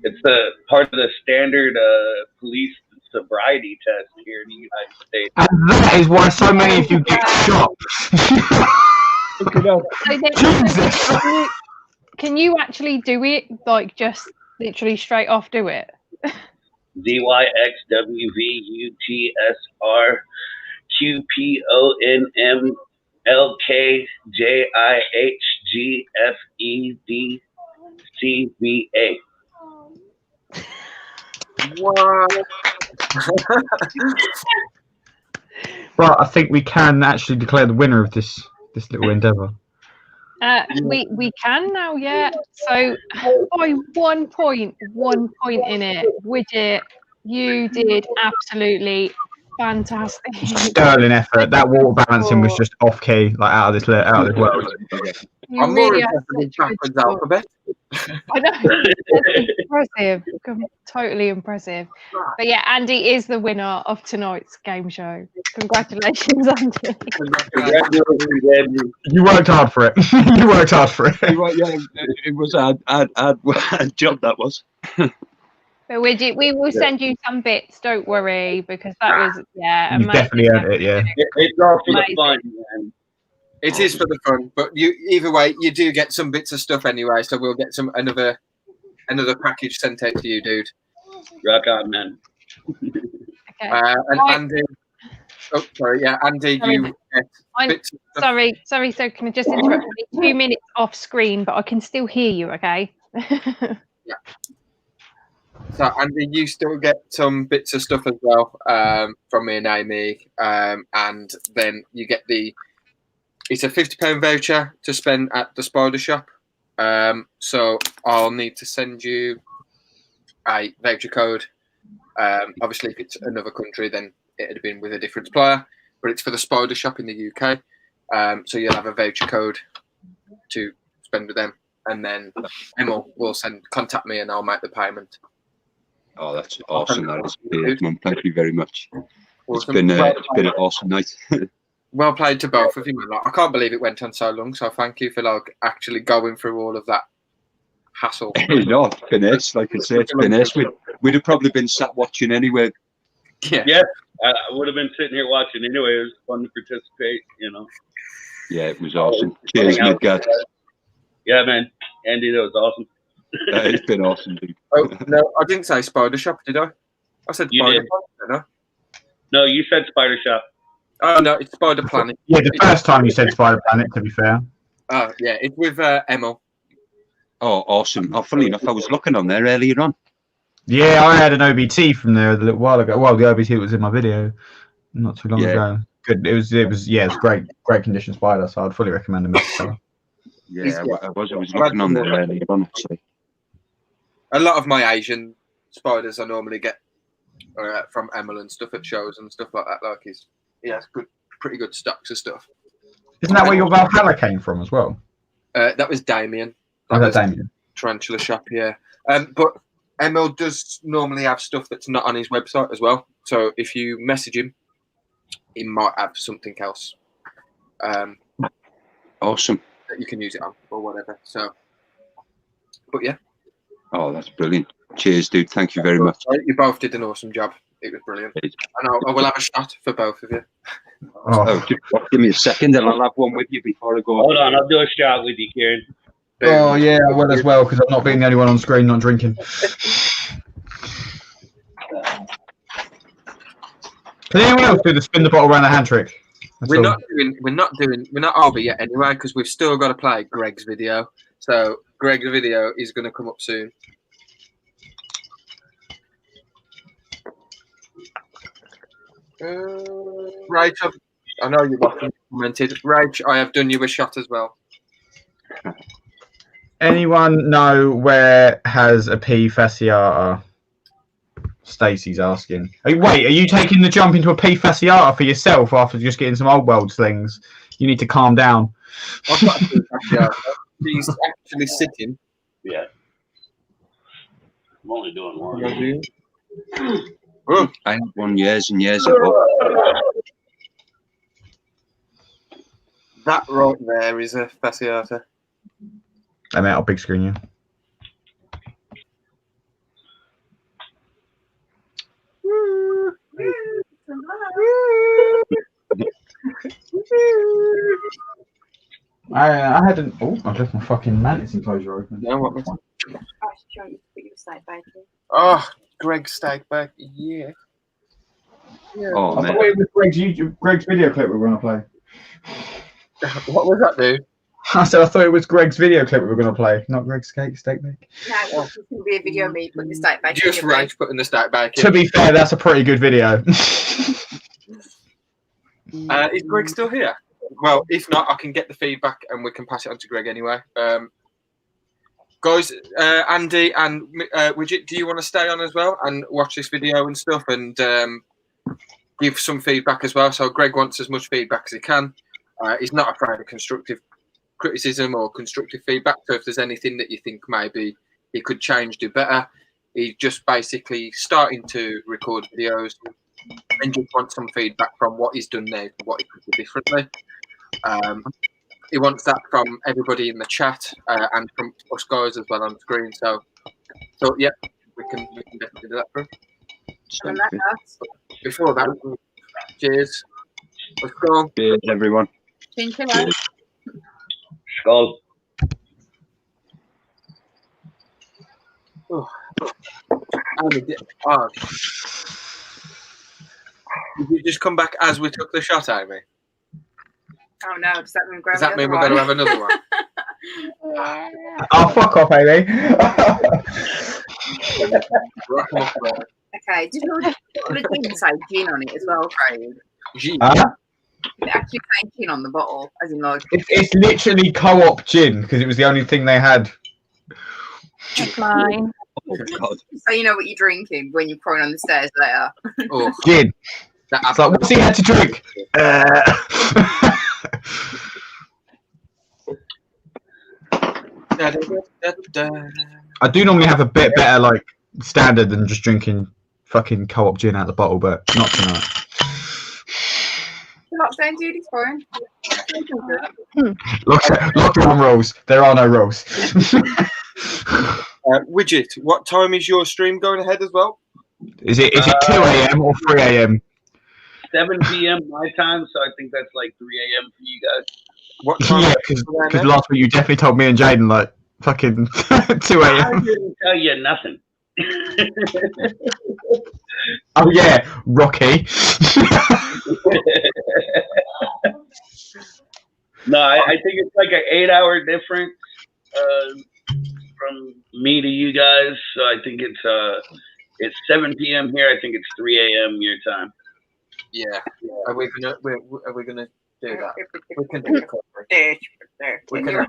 It's a part of the standard police sobriety test here in the United States. And that is why so many of you get shot. Can you actually do it? Like just literally straight off do it? ZYXWVUTSRQPONMLKJIHGFEDCVA. What? Right, I think we can actually declare the winner of this little endeavour. We can now, yeah. So by 1 point in it, Widget, you did absolutely fantastic. Sterling effort. That water balancing was just off key, like out of this world. I'm more impressed with backwards alphabet. I know. That's impressive. Totally impressive. But yeah, Andy is the winner of tonight's game show. Congratulations, Andy. You worked hard for it. You worked hard for it. Yeah, it was a job that was. But we will send you some bits, don't worry, because that was, yeah, you definitely earned it, yeah. It's all for the fun, man. It is for the fun, but either way, you do get some bits of stuff anyway, so we'll get another package sent out to you, dude. Rock on, man. Okay. And Andy, Andy, Sorry. you get bits of stuff. Sorry, so can I just interrupt you? 2 minutes off screen, but I can still hear you, okay? Yeah. So, Andy, you still get some bits of stuff as well from me and Amy, and then you get it's a £50 voucher to spend at the Spider Shop. So I'll need to send you a voucher code. Obviously, if it's another country, then it'd have been with a different supplier, but it's for the Spider Shop in the UK. So you'll have a voucher code to spend with them, and then Emma will contact me and I'll make the payment. Oh, that's awesome. That is brilliant, man. Thank you very much. Awesome. It's been an awesome night. Well played to both of you, man. I can't believe it went on so long. So thank you for actually going through all of that hassle. No, it's been ace. Like I say, it's been ace. We'd have probably been sat watching anyway. Yeah. I would have been sitting here watching anyway. It was fun to participate, you know. Yeah, it was awesome. Cheers, Midgard. Yeah, man. Andy, that was awesome. It's been awesome, dude. Oh, no, I didn't say Spider Shop, did I? I said Spider Shop, didn't I? No, you said Spider Shop. Oh, no, it's Spider Planet. Yeah, the first time you said Spider Planet, to be fair. Oh, yeah, it's with Emma. Oh, awesome. Oh, funny enough, I was looking on there earlier on. Yeah, I had an OBT from there a little while ago. Well, the OBT was in my video not too long ago. Good. It was it's great condition spider, so I'd fully recommend them. Yeah, I was looking on there earlier on, actually. A lot of my Asian spiders I normally get from Emma and stuff at shows and stuff like that. It's pretty good stocks of stuff. Isn't that where your Valhalla came from as well? That was Damien. That was Damien. Tarantula Shop, yeah. But Emil does normally have stuff that's not on his website as well. So if you message him, he might have something else. Awesome. That you can use it on or whatever. So, but yeah. Oh, that's brilliant. Cheers, dude. Thank you very much. You both did an awesome job. It was brilliant. And I will have a shot for both of you. Give me a second and I'll have one with you before I go. Hold on, I'll do a shot with you, Kieran. Oh, yeah, I will as well, because I'm not being the only one on screen not drinking. Can anyone else do the spin the bottle around the hand trick? We're not over yet anyway, because we've still got to play Greg's video. So Greg's video is going to come up soon. Rachel, I know you're watching. Commented, Rach, I have done you a shot as well. Anyone know where has a P fasciata? Stacey's asking. Wait, are you taking the jump into a P fasciata for yourself after just getting some old world things? You need to calm down. I've got a P fasciata. He's actually sitting. Yeah. I'm only doing one. I had one years and years ago. That right there is a fasciata. I mean, I'll big screen you. I had an. Oh, I left my fucking mantis enclosure open. No, what was I should show you to put your steak bacon. Oh, Greg's steak bacon. Yeah. Oh, I man. thought it was Greg's video clip we were going to play. What was that, dude? I said I thought it was Greg's video clip we were going to play, not Greg's steak bacon. No, it's going to be a video of me putting the steak bacon. Just Rach putting the steak bacon. To be fair, that's a pretty good video. Is Greg still here? Well, if not, I can get the feedback and we can pass it on to Greg anyway. Guys, Andy and Widget, do you want to stay on as well and watch this video and stuff and give some feedback as well? So Greg wants as much feedback as he can. He's not afraid of constructive criticism or constructive feedback. So if there's anything that you think maybe he could change, do better, he's just basically starting to record videos and just wants some feedback from what he's done now to what he could do differently. He wants that from everybody in the chat and from us guys as well on screen. So yeah, we can definitely do that for him. Before that, cheers. Let's go. Cheers, everyone. Cheers. Skull. Oh. Did you just come back as we took the shot, Amy? Oh no, does that mean we're Does that mean we're going to have another one? Oh, fuck off, Amy. Okay, did you put a gin say gin on it as well, Craig? Gin? It actually saying gin on the bottle, as in like... It's literally co-op gin, because it was the only thing they had. That's mine. Oh, God. So you know what you're drinking when you're crawling on the stairs later. Oh. Gin. It's like, what's he had to drink? I do normally have a bit better like standard than just drinking fucking co-op gin out of the bottle, but not tonight. Lockdown, dude, it's fine. Lockdown rules. There are no rules. Widget, what time is your stream going ahead as well? Is it 2 a.m. or 3 a.m.? 7 p.m. my time, so I think that's like 3 a.m. for you guys. What time? Yeah, because last week you definitely told me and Jaden like fucking 2 a.m. I didn't tell you nothing. Oh yeah, Rocky. No, I think it's like an 8-hour difference from me to you guys. So I think it's 7 p.m. here. I think it's 3 a.m. your time. Yeah. Are we gonna do that? We can do it. We can.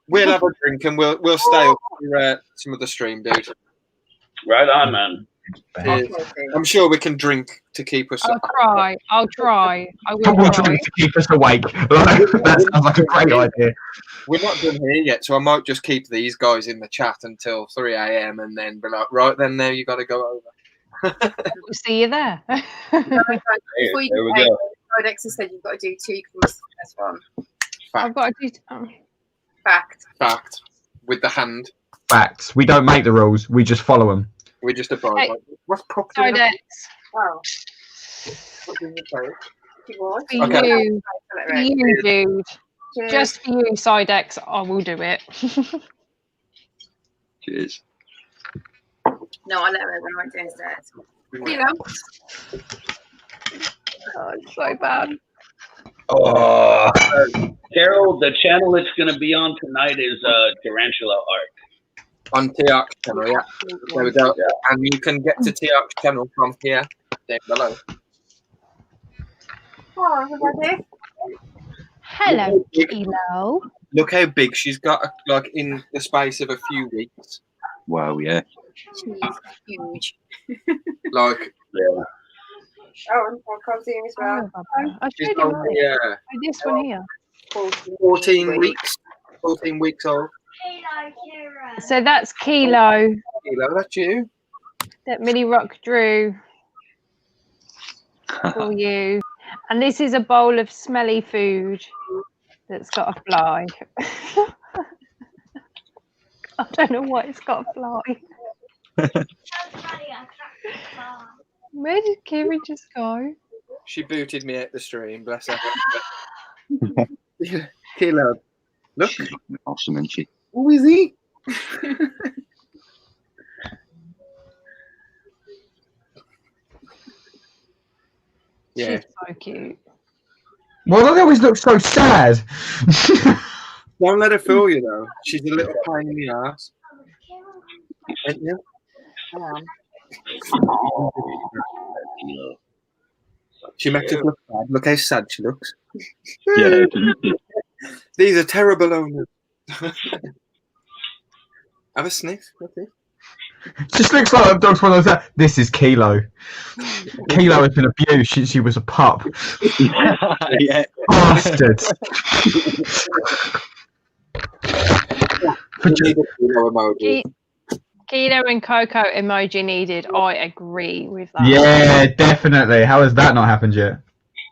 We'll have a drink and we'll stay up for some of the stream, dude. Right on, man. I'm sure we can drink to keep us. I'll try. I will We'll try. drink to keep us awake. That sounds like a great idea. We're not done here yet, so I might just keep these guys in the chat until 3 a.m. and then be like, right then, now you got to go over. We'll see you there. Before you there we go. Dexter said you've got to do 2 because the first one. I've got to do. Fact. With the hand. Facts. We don't make the rules. We just follow them. We just abide. Hey. What's property? Sorry, Dex. Oh. What did you say? For Okay. you. For you, dude. Cheers. Just for you, Sidex, I will do it. Cheers. No, I let her when I went downstairs. You know. Oh, it's so bad. Oh. Carol, the channel it's going to be on tonight is Tarantula Art. On TR's channel, yeah. There we go. And you can get to TR's channel from here, down below. Oh, everybody. Hello, Kilo. Look how big she's got, like in the space of a few weeks. Wow, yeah. She's huge. Like, Yeah. Oh, and comes here as well. I she's showed you only, this one here. 14 weeks. 14 weeks old. So that's Kilo Kilo, that's you. that Millie Rock drew for you. And this is a bowl of smelly food that's got a fly. I don't know why it's got a fly. Where did Kiri just go? She booted me out the stream, bless her. Kilo, look. Awesome, isn't she? Who is he? Yeah. She's so cute. Well, they always look so sad. Don't let her fool you, though. She's a little pain in the ass. Ain't you? She makes us look sad. Look how sad she looks. Yeah. These are terrible owners. Have a sniff. Okay. Just looks like a dog's one of those. This is Kilo. Kilo has been abused since she was a pup. Yeah. Bastards. Kilo and Coco emoji needed. I agree with that. Yeah, definitely. How has that not happened yet?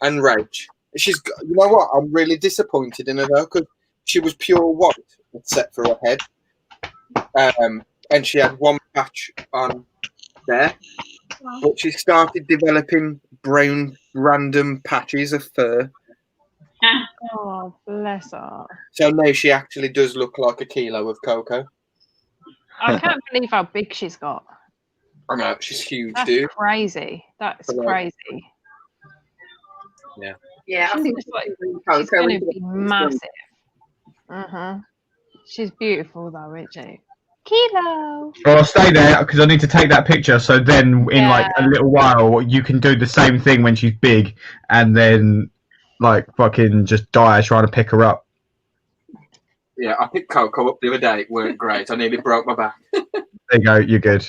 And Rach. She's. You know what? I'm really disappointed in her though, because she was pure white except for her head. And she had one patch on there, but she started developing brown random patches of fur. Oh, bless her. So now she actually does look like a kilo of Coco. I can't believe how big she's got. I know, she's huge, That's dude. crazy. That's crazy. Yeah. Yeah, I think she's going to be massive. She's beautiful though, isn't she? Kilo. Well, I'll stay there because I need to take that picture. So then, in like a little while, you can do the same thing when she's big, and then like fucking just die trying to pick her up. Yeah, I picked Coco up the other day. It weren't great. I nearly broke my back. There you go. You're good.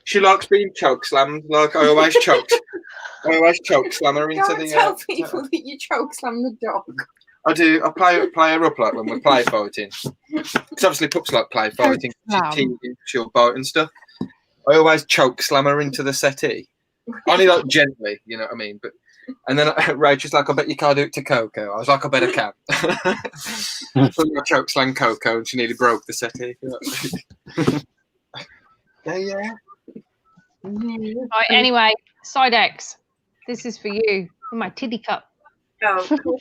She likes being choke slammed. Like I always choke slam her into the. Tell people that you choke slam the dog. I do. I play her up like when we're play fighting. Because obviously pups like play fighting. She'll bite and stuff. I always choke slam her into the settee. Only like gently, you know what I mean? But and then Rachel's like, I bet you can't do it to Coco. I was like, I bet I can. So I choke slam Coco and she nearly broke the settee. Yeah. Right, anyway, side X. This is for you. For my titty cup. Oh, people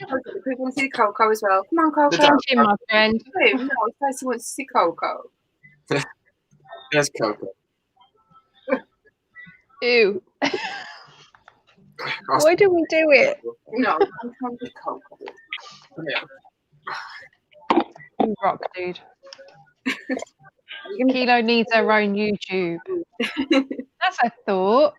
want to see Coco as well. Come on, Coco. Thank you, my friend. No, the person wants to see Coco. Yes, Coco. Ew. Why do we do it? No, I'm trying to Coco. You rock, dude. Kilo needs her own YouTube. That's a thought.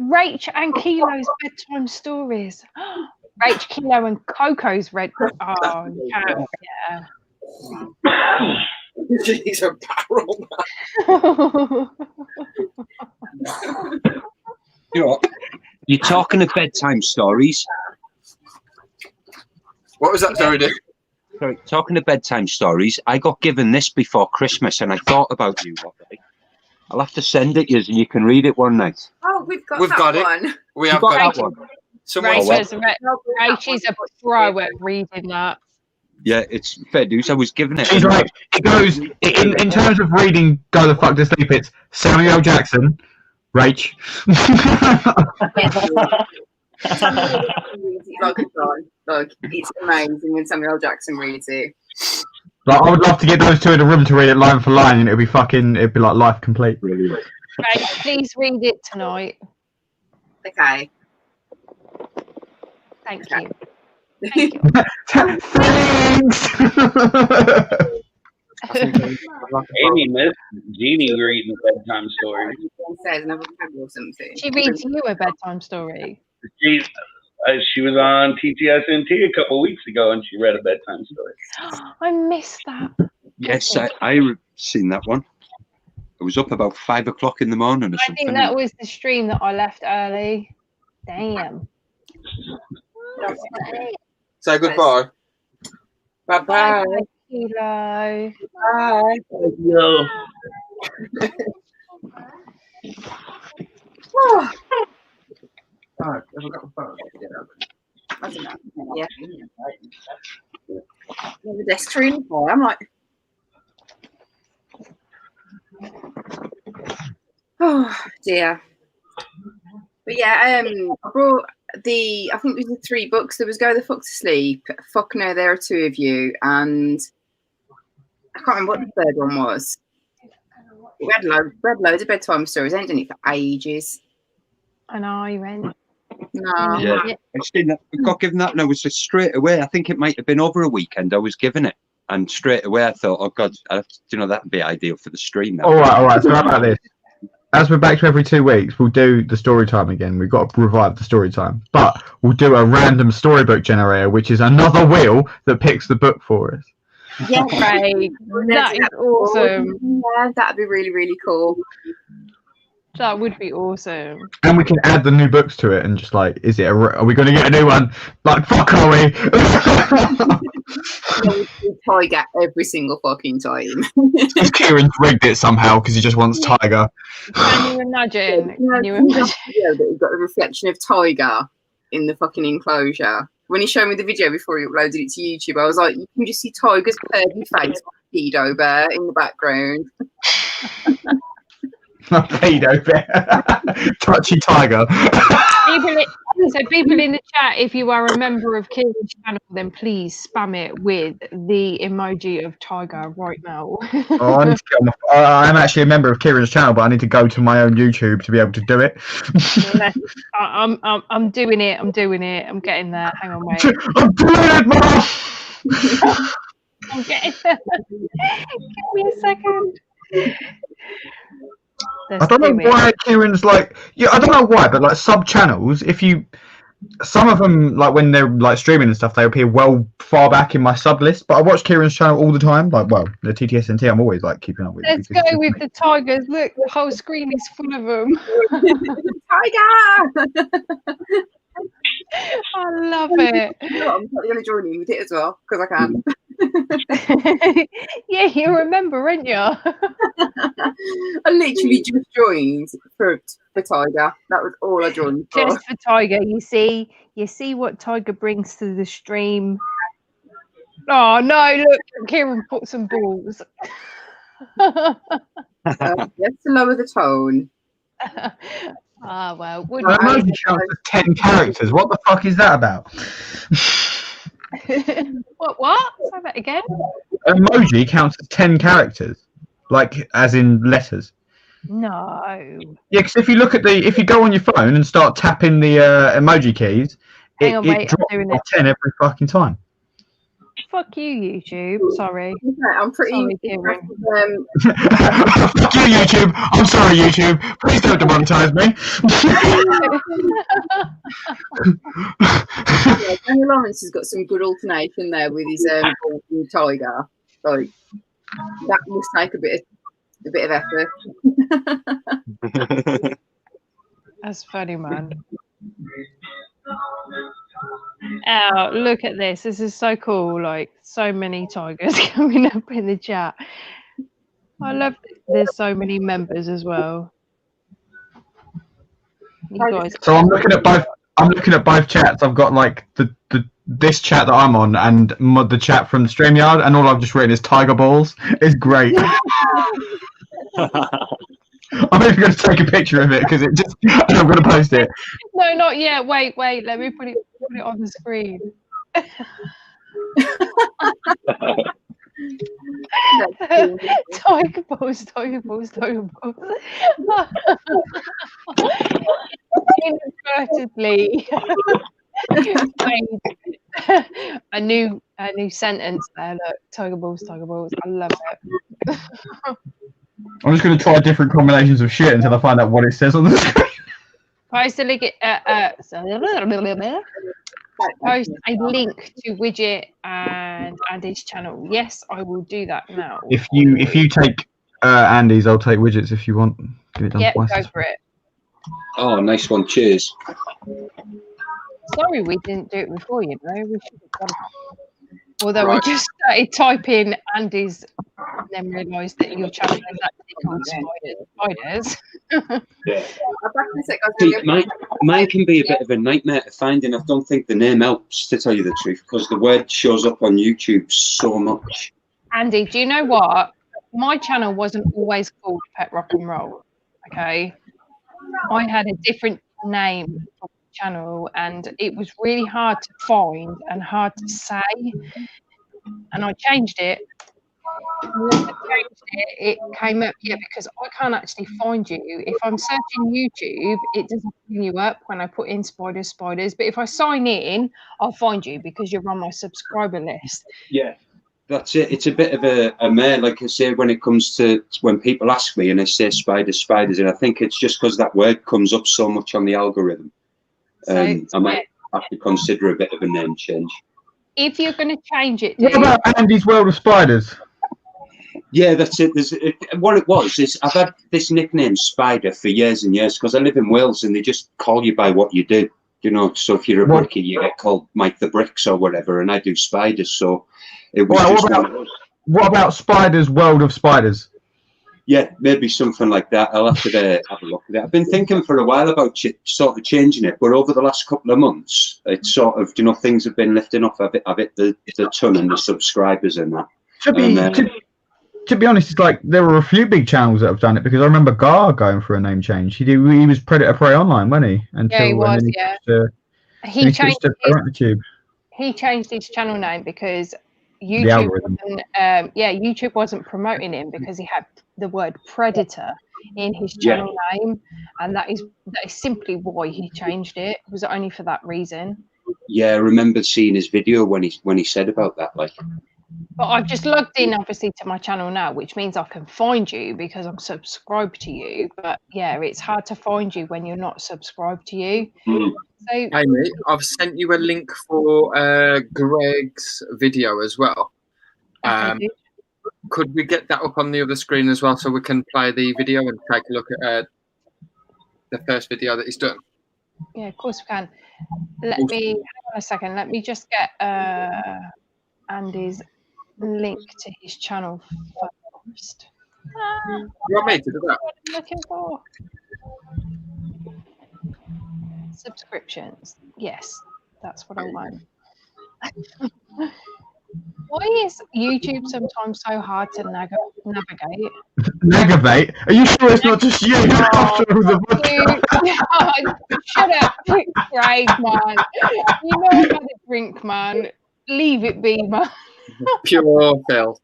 Rach and Kilo's bedtime stories. Rach, Kilo, and Coco's red. Oh, yeah. She's a barrel. You know what? You're talking of bedtime stories. What was that, sorry, dude? Sorry, talking of bedtime stories, I got given this before Christmas and I thought about you one day. I'll have to send it you and you can read it one night. Oh, we've got that one. We have got that one. Rach is a pro at reading that. Yeah, it's fair dues. I was given it. She's like, it goes, in terms of reading Go the Fuck to Sleep, it's Samuel L. Jackson, Rach. Like, it's amazing when Samuel L. Jackson reads it. Like, I would love to get those two in a room to read it line for line, and it'd be like life complete. Rach, please read it tonight. Okay. Thank you. Thanks. Amy missed Jeannie reading a bedtime story. She reads you a bedtime story. She was on TTSNT a couple weeks ago and she read a bedtime story. I missed that. Yes, I seen that one. I was up about 5 o'clock in the morning or I something. think that was the stream that I left early. Damn. Say goodbye. Bye-bye. Kilo. Bye. Yo. I don't know. Yeah. The desk tree. I'm like, oh dear. But yeah, I brought I think it was the 3 books. There was Go the Fuck to Sleep, Fuck No, There Are Two of You, and I can't remember what the third one was. We had loads of bedtime stories, ain't done it for ages. I know, you went. No. Yeah, I've seen that. I got given that, and I was just straight away. I think it might have been over a weekend. I was given it, and straight away I thought, "Oh God, that'd be ideal for the stream." All right. So how about this? As we're back to every 2 weeks, we'll do the story time again. We've got to revive the story time, but we'll do a random storybook generator, which is another wheel that picks the book for us. Yeah, right. That is awesome. Yeah, that'd be really, really cool. That would be awesome. And we can add the new books to it, and just like, are we going to get a new one? Like, fuck, are we? Tiger every single fucking time. Kieran's rigged it somehow because he just wants Tiger. Can you imagine? That you've got the reflection of Tiger in the fucking enclosure. When he showed me the video before he uploaded it to YouTube, I was like, you can just see Tiger's pervy face on a pedo bear in the background. A pedo bear. Touchy Tiger. People in the chat, if you are a member of Kieran's channel, then please spam it with the emoji of Tiger right now. I'm actually a member of Kieran's channel, but I need to go to my own YouTube to be able to do it. I'm doing it. I'm getting there. Hang on, wait. I'm doing it, Mom! I'm getting there. Give me a second. I don't know why Kieran's like, I don't know why, but like sub channels, some of them, like when they're like streaming and stuff, they appear well far back in my sub list, but I watch Kieran's channel all the time. Like, well, the TTSNT, I'm always like keeping up with. Let's go with the tigers. Look, the whole screen is full of them. Tiger! I love it. I'm going to join you with it as well, because I can. Yeah, you remember, aren't you? I literally just joined for Tiger. That was all I joined for. Just for Tiger. You see what Tiger brings to the stream. Oh no! Look, Kieran put some balls. Let's lower the tone. Well. Emoji counts as 10 characters. What the fuck is that about? What? Say that again. Emoji counts as 10 characters, like as in letters. No. Yeah, because if you go on your phone and start tapping the emoji keys, it drops by 10 every fucking time. Fuck you, YouTube. Sorry. I'm pretty. Sorry, Kieran. Fuck you, YouTube. I'm sorry, YouTube. Please don't demonetize me. Daniel Lawrence has got some good alternation there with his Tiger. Like that must take a bit of effort. That's funny, man. Oh, look at this. This is so cool. Like, so many tigers coming up in the chat. I love there's so many members as well. You guys. So I'm looking at both chats. I've got like this chat that I'm on and the chat from StreamYard, and all I've just written is Tiger Balls. It's great. I'm even going to take a picture of it because I'm going to post it. No, not yet. Wait. Let me put it on the screen. Tiger balls. Inadvertently a new sentence there. Look, tiger balls. I love it. I'm just going to try different combinations of shit until I find out what it says on the screen. Post a link to Widget and Andy's channel. Yes, I will do that now. If you take Andy's, I'll take Widget's if you want. Give it done yep, twice. go for it. Oh, nice one. Cheers. Sorry we didn't do it before, you know. We should have done it. Although I just started typing Andy's and then realised that your channel is actually called Spiders. Yeah. See, mine can be a bit of a nightmare to find, and I don't think the name helps, to tell you the truth, because the word shows up on YouTube so much. Andy, do you know what? My channel wasn't always called PetRock N Roll, okay? I had a different name for the channel, and it was really hard to find and hard to say, and I changed it When I changed it came up, because I can't actually find you. If I'm searching YouTube, it doesn't bring you up when I put in spiders. But if I sign in, I'll find you because you're on my subscriber list. Yeah, that's it. It's a bit of a mare, like I say, when it comes to when people ask me and they say spiders, and I think it's just because that word comes up so much on the algorithm. I might have to consider a bit of a name change. If you're going to change it, what about Andy's World of Spiders? Yeah, that's it. What it was is I've had this nickname Spider for years and years because I live in Wales and they just call you by what you do. You know, so if you're a brickie, you get called Mike the Bricks or whatever, and I do spiders. So it was what about Spider's World of Spiders? Yeah, maybe something like that. I'll have to have a look at it. I've been thinking for a while about sort of changing it, but over the last couple of months, it's sort of, you know, things have been lifting off a bit the ton and the subscribers and that. To be honest, it's like there were a few big channels that have done it because I remember Gar going for a name change. He was Predator Prey Online, wasn't he? He was. He changed Arachnotube. He changed his channel name because YouTube wasn't promoting him because he had the word predator in his channel name, and that is simply why he changed it. It was only for that reason. Yeah, I remember seeing his video when he said about that, like. But I've just logged in, obviously, to my channel now, which means I can find you because I'm subscribed to you. But yeah, it's hard to find you when you're not subscribed to you. So, Amy, I've sent you a link for Greg's video as well. Could we get that up on the other screen as well so we can play the video and take a look at the first video that he's done? Yeah, of course we can. Hang on a second. Let me just get Andy's link to his channel first. You want me to do that? What I'm looking for. Subscriptions. Yes, that's what I want. Why is YouTube sometimes so hard to navigate? Navigate? Are you sure it's not just you? Shut up, Craig, man. You know how to drink, man. Leave it be, man. Pure filth.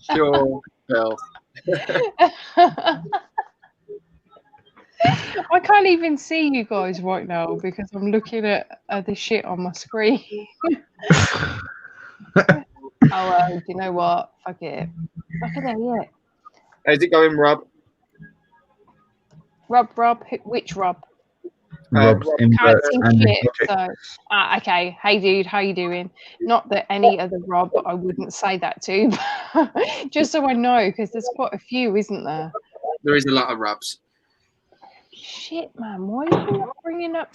Pure filth. I can't even see you guys right now because I'm looking at the shit on my screen. Do you know what? Fuck it. Look at that, yeah. How's it going, Rob? Rob? Which Rob? Rob's Inverts and shit, so, okay. Hey, dude, how you doing? Not that any other Rob I wouldn't say that to, just so I know, because there's quite a few, isn't there? There is a lot of Robs. Shit, man, why are you not bringing up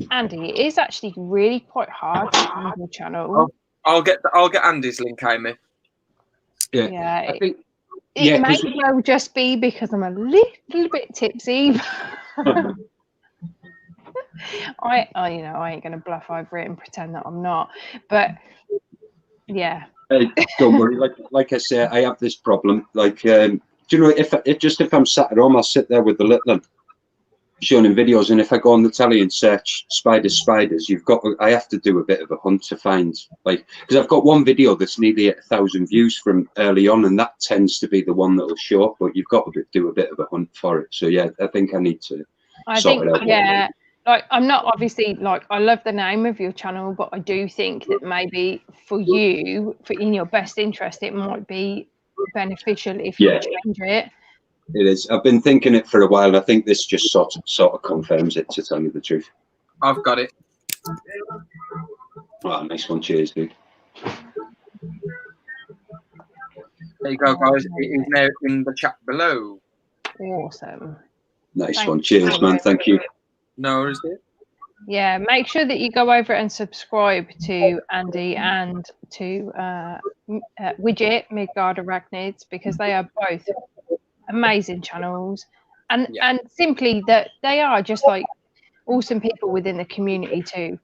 Andy? It is actually really quite hard to find your channel. I'll get Andy's link, Amy. Yeah. It may well just be because I'm a little bit tipsy. I ain't gonna bluff over it and pretend that I'm not. But yeah. Hey, don't worry. Like I say, I have this problem. Like, do you know, if I'm sat at home, I'll sit there with the little one, showing him videos, and if I go on the telly and search spiders, I have to do a bit of a hunt to find, like, because I've got one video that's nearly 1,000 views from early on, and that tends to be the one that'll show up, but you've got to do a bit of a hunt for it. So yeah, I think I need to sort it out. Yeah. Like, I'm not obviously, like, I love the name of your channel, but I do think that maybe for you, in your best interest, it might be beneficial if you change it. It is. I've been thinking it for a while. I think this just sort of confirms it, to tell you the truth. I've got it. Oh, nice one. Cheers, dude. There you go, guys. It is now in the chat below. Awesome. Nice one. Cheers, man. Thank you. No, is it? Yeah, make sure that you go over and subscribe to Andy and to Widget, Midgard Arachnids, because they are both amazing channels, and simply that they are just like awesome people within the community too.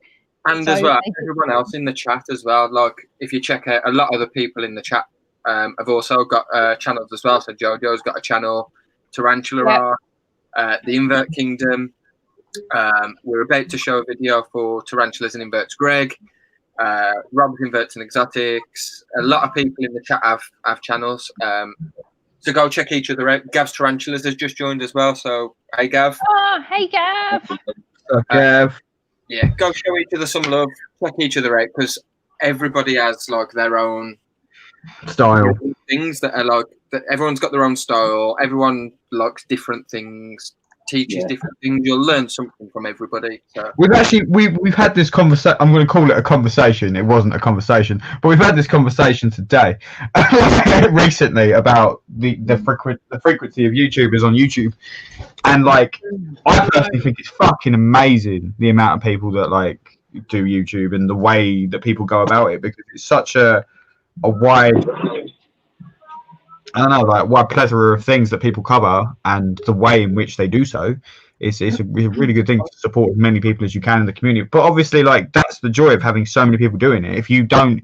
And so, as well, everyone else in the chat as well. Like, if you check out, a lot of the people in the chat have also got channels as well. So Jojo's got a channel, Tarantula, the Invert Kingdom. We're about to show a video for Tarantulas and Inverts Greg. Rob's Inverts and Exotics. A lot of people in the chat have channels. So go check each other out. Gav's Tarantulas has just joined as well. So hey Gav. Oh, hey Gav. Gav. Yeah, go show each other some love. Check each other out because everybody has like their own style things that are like that. Everyone's got their own style. Everyone likes different things, teaches different things. You'll learn something from everybody. So. We've had this conversation. I'm going to call it a conversation. It wasn't a conversation, but we've had this conversation today recently about the frequency of YouTubers on YouTube, and like I personally think it's fucking amazing the amount of people that like do YouTube and the way that people go about it, because it's such a wide, I don't know, like wide plethora of things that people cover, and the way in which they do so it's a really good thing to support as many people as you can in the community. But obviously, like that's the joy of having so many people doing it. If you don't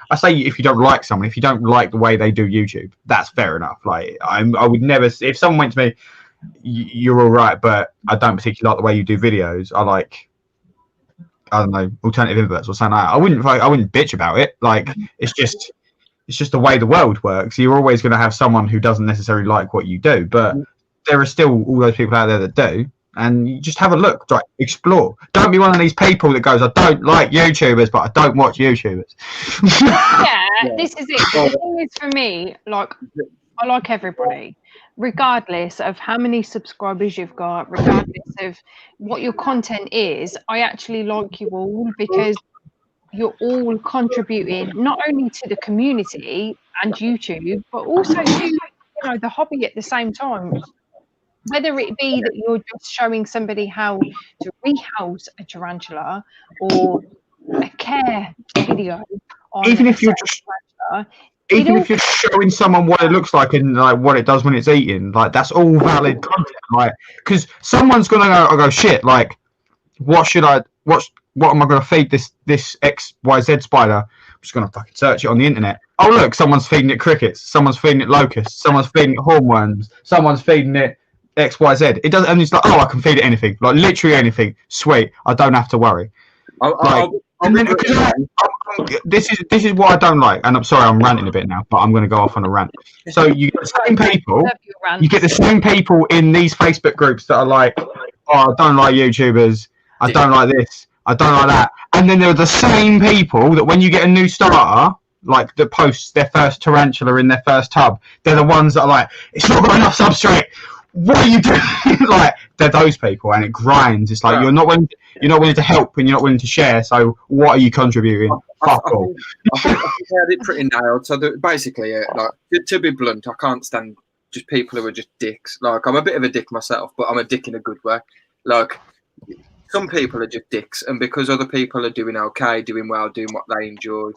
like someone, if you don't like the way they do YouTube, that's fair enough. Like I would never, if someone went to me, you're all right, but I don't particularly like the way you do videos, I don't know, alternative inverts or something like that, I wouldn't bitch about it. Like it's just the way the world works. You're always going to have someone who doesn't necessarily like what you do, but there are still all those people out there that do, and you just have a look, like explore. Don't be one of these people that goes, I don't like YouTubers, but I don't watch YouTubers. Yeah, this is it. The thing is, for me, like I like everybody, regardless of how many subscribers you've got, regardless of what your content is. I actually like you all because you're all contributing not only to the community and YouTube, but also to the hobby at the same time. Whether it be that you're just showing somebody how to rehouse a tarantula, or a care video on even if you're showing someone what it looks like and like what it does when it's eating, like that's all valid content. Like, because someone's gonna go shit. Like, what am I gonna feed this XYZ spider? I'm just gonna fucking search it on the internet. Oh look, someone's feeding it crickets. Someone's feeding it locusts. Someone's feeding it hornworms. Someone's feeding it XYZ. It doesn't, and it's like, oh, I can feed it anything, like literally anything. Sweet, I don't have to worry. This is what I don't like, and I'm sorry, I'm ranting a bit now, but I'm going to go off on a rant. So you get the same people, in these Facebook groups that are like, oh, I don't like YouTubers, I don't like this, I don't like that, and then there are the same people that when you get a new starter, like that posts their first tarantula in their first tub, they're the ones that are like, it's not got enough substrate. What are you doing? Like, they're those people, and it grinds. It's like you're not willing to help, and you're not willing to share. So what are you contributing? Fuck all. I think I had it pretty nailed. So basically, like to be blunt, I can't stand just people who are just dicks. Like, I'm a bit of a dick myself, but I'm a dick in a good way. Like, some people are just dicks, and because other people are doing okay, doing well, doing what they enjoy,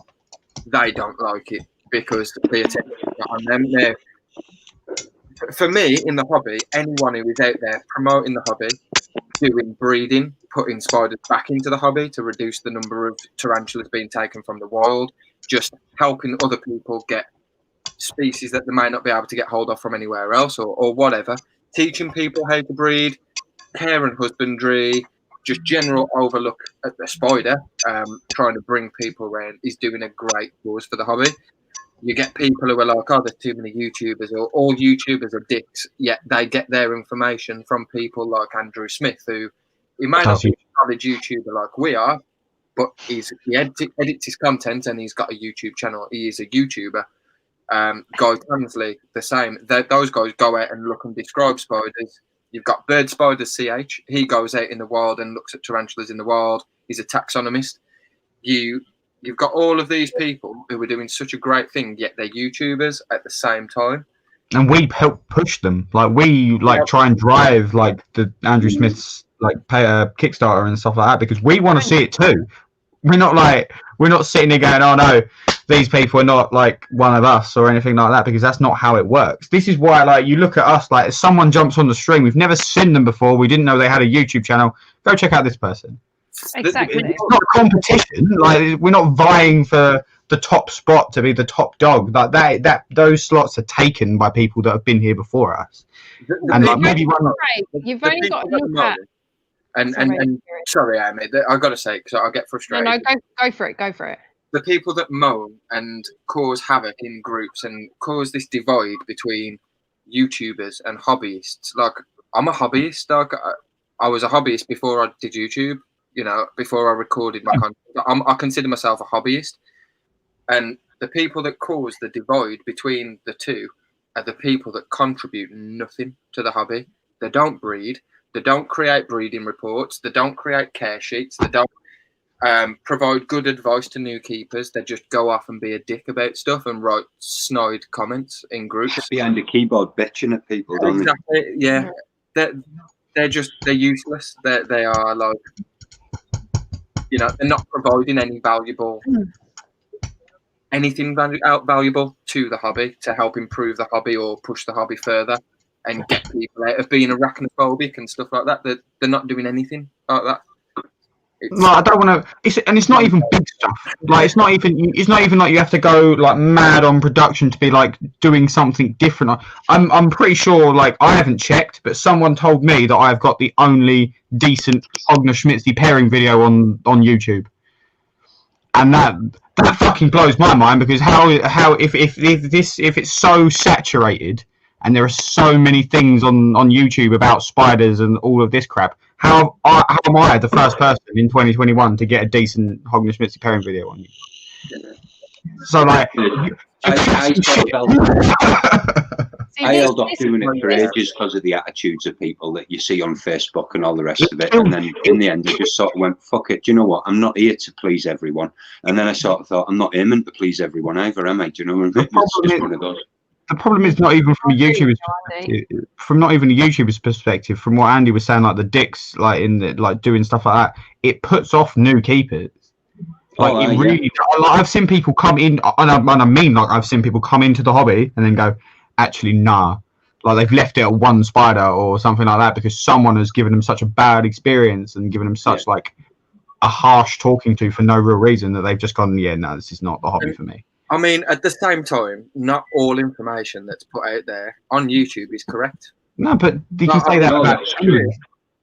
they don't like it because the attention is not on them. Now, for me, in the hobby, anyone who is out there promoting the hobby, doing breeding, putting spiders back into the hobby to reduce the number of tarantulas being taken from the wild, just helping other people get species that they might not be able to get hold of from anywhere else, or whatever, teaching people how to breed, care and husbandry, just general overlook at the spider, trying to bring people around, is doing a great cause for the hobby. You get people who are like, oh, there's too many YouTubers, or all YouTubers are dicks, yet they get their information from people like Andrew Smith, who he may not be a college YouTuber like we are, but he edits his content and he's got a YouTube channel. He is a YouTuber. Guy Tansley, the same. Those guys go out and look and describe spiders. You've got Bird Spider CH. He goes out in the wild and looks at tarantulas in the wild. He's a taxonomist. You've got all of these people who are doing such a great thing, yet they're YouTubers at the same time. And we help push them. Like, we try and drive like the Andrew Smith's Kickstarter and stuff like that, because we want to see it too. We're not sitting there going, oh no, these people are not like one of us or anything like that, because that's not how it works. This is why, like, you look at us, like, if someone jumps on the stream, we've never seen them before, we didn't know they had a YouTube channel, go check out this person. Exactly. It's not a competition. Like, we're not vying for the top spot to be the top dog. Like those slots are taken by people that have been here before us. And like, maybe you've only got to look at And sorry, Amy, I got to say, because I get frustrated. No, go for it. Go for it. The people that moan and cause havoc in groups and cause this divide between YouTubers and hobbyists. Like, I'm a hobbyist. Like, I was a hobbyist before I did YouTube. You know, before I recorded my content. I consider myself a hobbyist. And the people that cause the divide between the two are the people that contribute nothing to the hobby. They don't breed. They don't create breeding reports. They don't create care sheets. They don't provide good advice to new keepers. They just go off and be a dick about stuff and write snide comments in groups. Behind the keyboard bitching at people, don't they? Yeah. They're useless. They are like, you know, they're not providing any valuable anything valuable to the hobby to help improve the hobby or push the hobby further and get people out of being arachnophobic and stuff like that. They're not doing anything like that. No, I don't want to. It's not even big stuff. Like it's not even like you have to go like mad on production to be like doing something different. I'm pretty sure, like, I haven't checked, but someone told me that I've got the only decent Arachnophobia pairing video on YouTube, and that fucking blows my mind, because how if it's so saturated and there are so many things on YouTube about spiders and all of this crap. How am I the first person in 2021 to get a decent Arachnophobia pairing video on you? So like, I held off doing it for ages because of the attitudes of people that you see on Facebook and all the rest of it. And then in the end, I just sort of went, fuck it. Do you know what? I'm not here to please everyone. And then I sort of thought, I'm not aiming to please everyone either, am I? Do you know what I mean? It's just one of those. The problem is not even from a YouTuber's perspective, from what Andy was saying, like the dicks, like in the, like doing stuff like that, it puts off new keepers. Like it really, like, I've seen people come in, and I mean, like, I've seen people come into the hobby and then go, actually, nah, like they've left it at one spider or something like that because someone has given them such a bad experience and given them such like a harsh talking to for no real reason that they've just gone, yeah, no, this is not the hobby for me. I mean, at the same time, not all information that's put out there on YouTube is correct. No, but you can say that about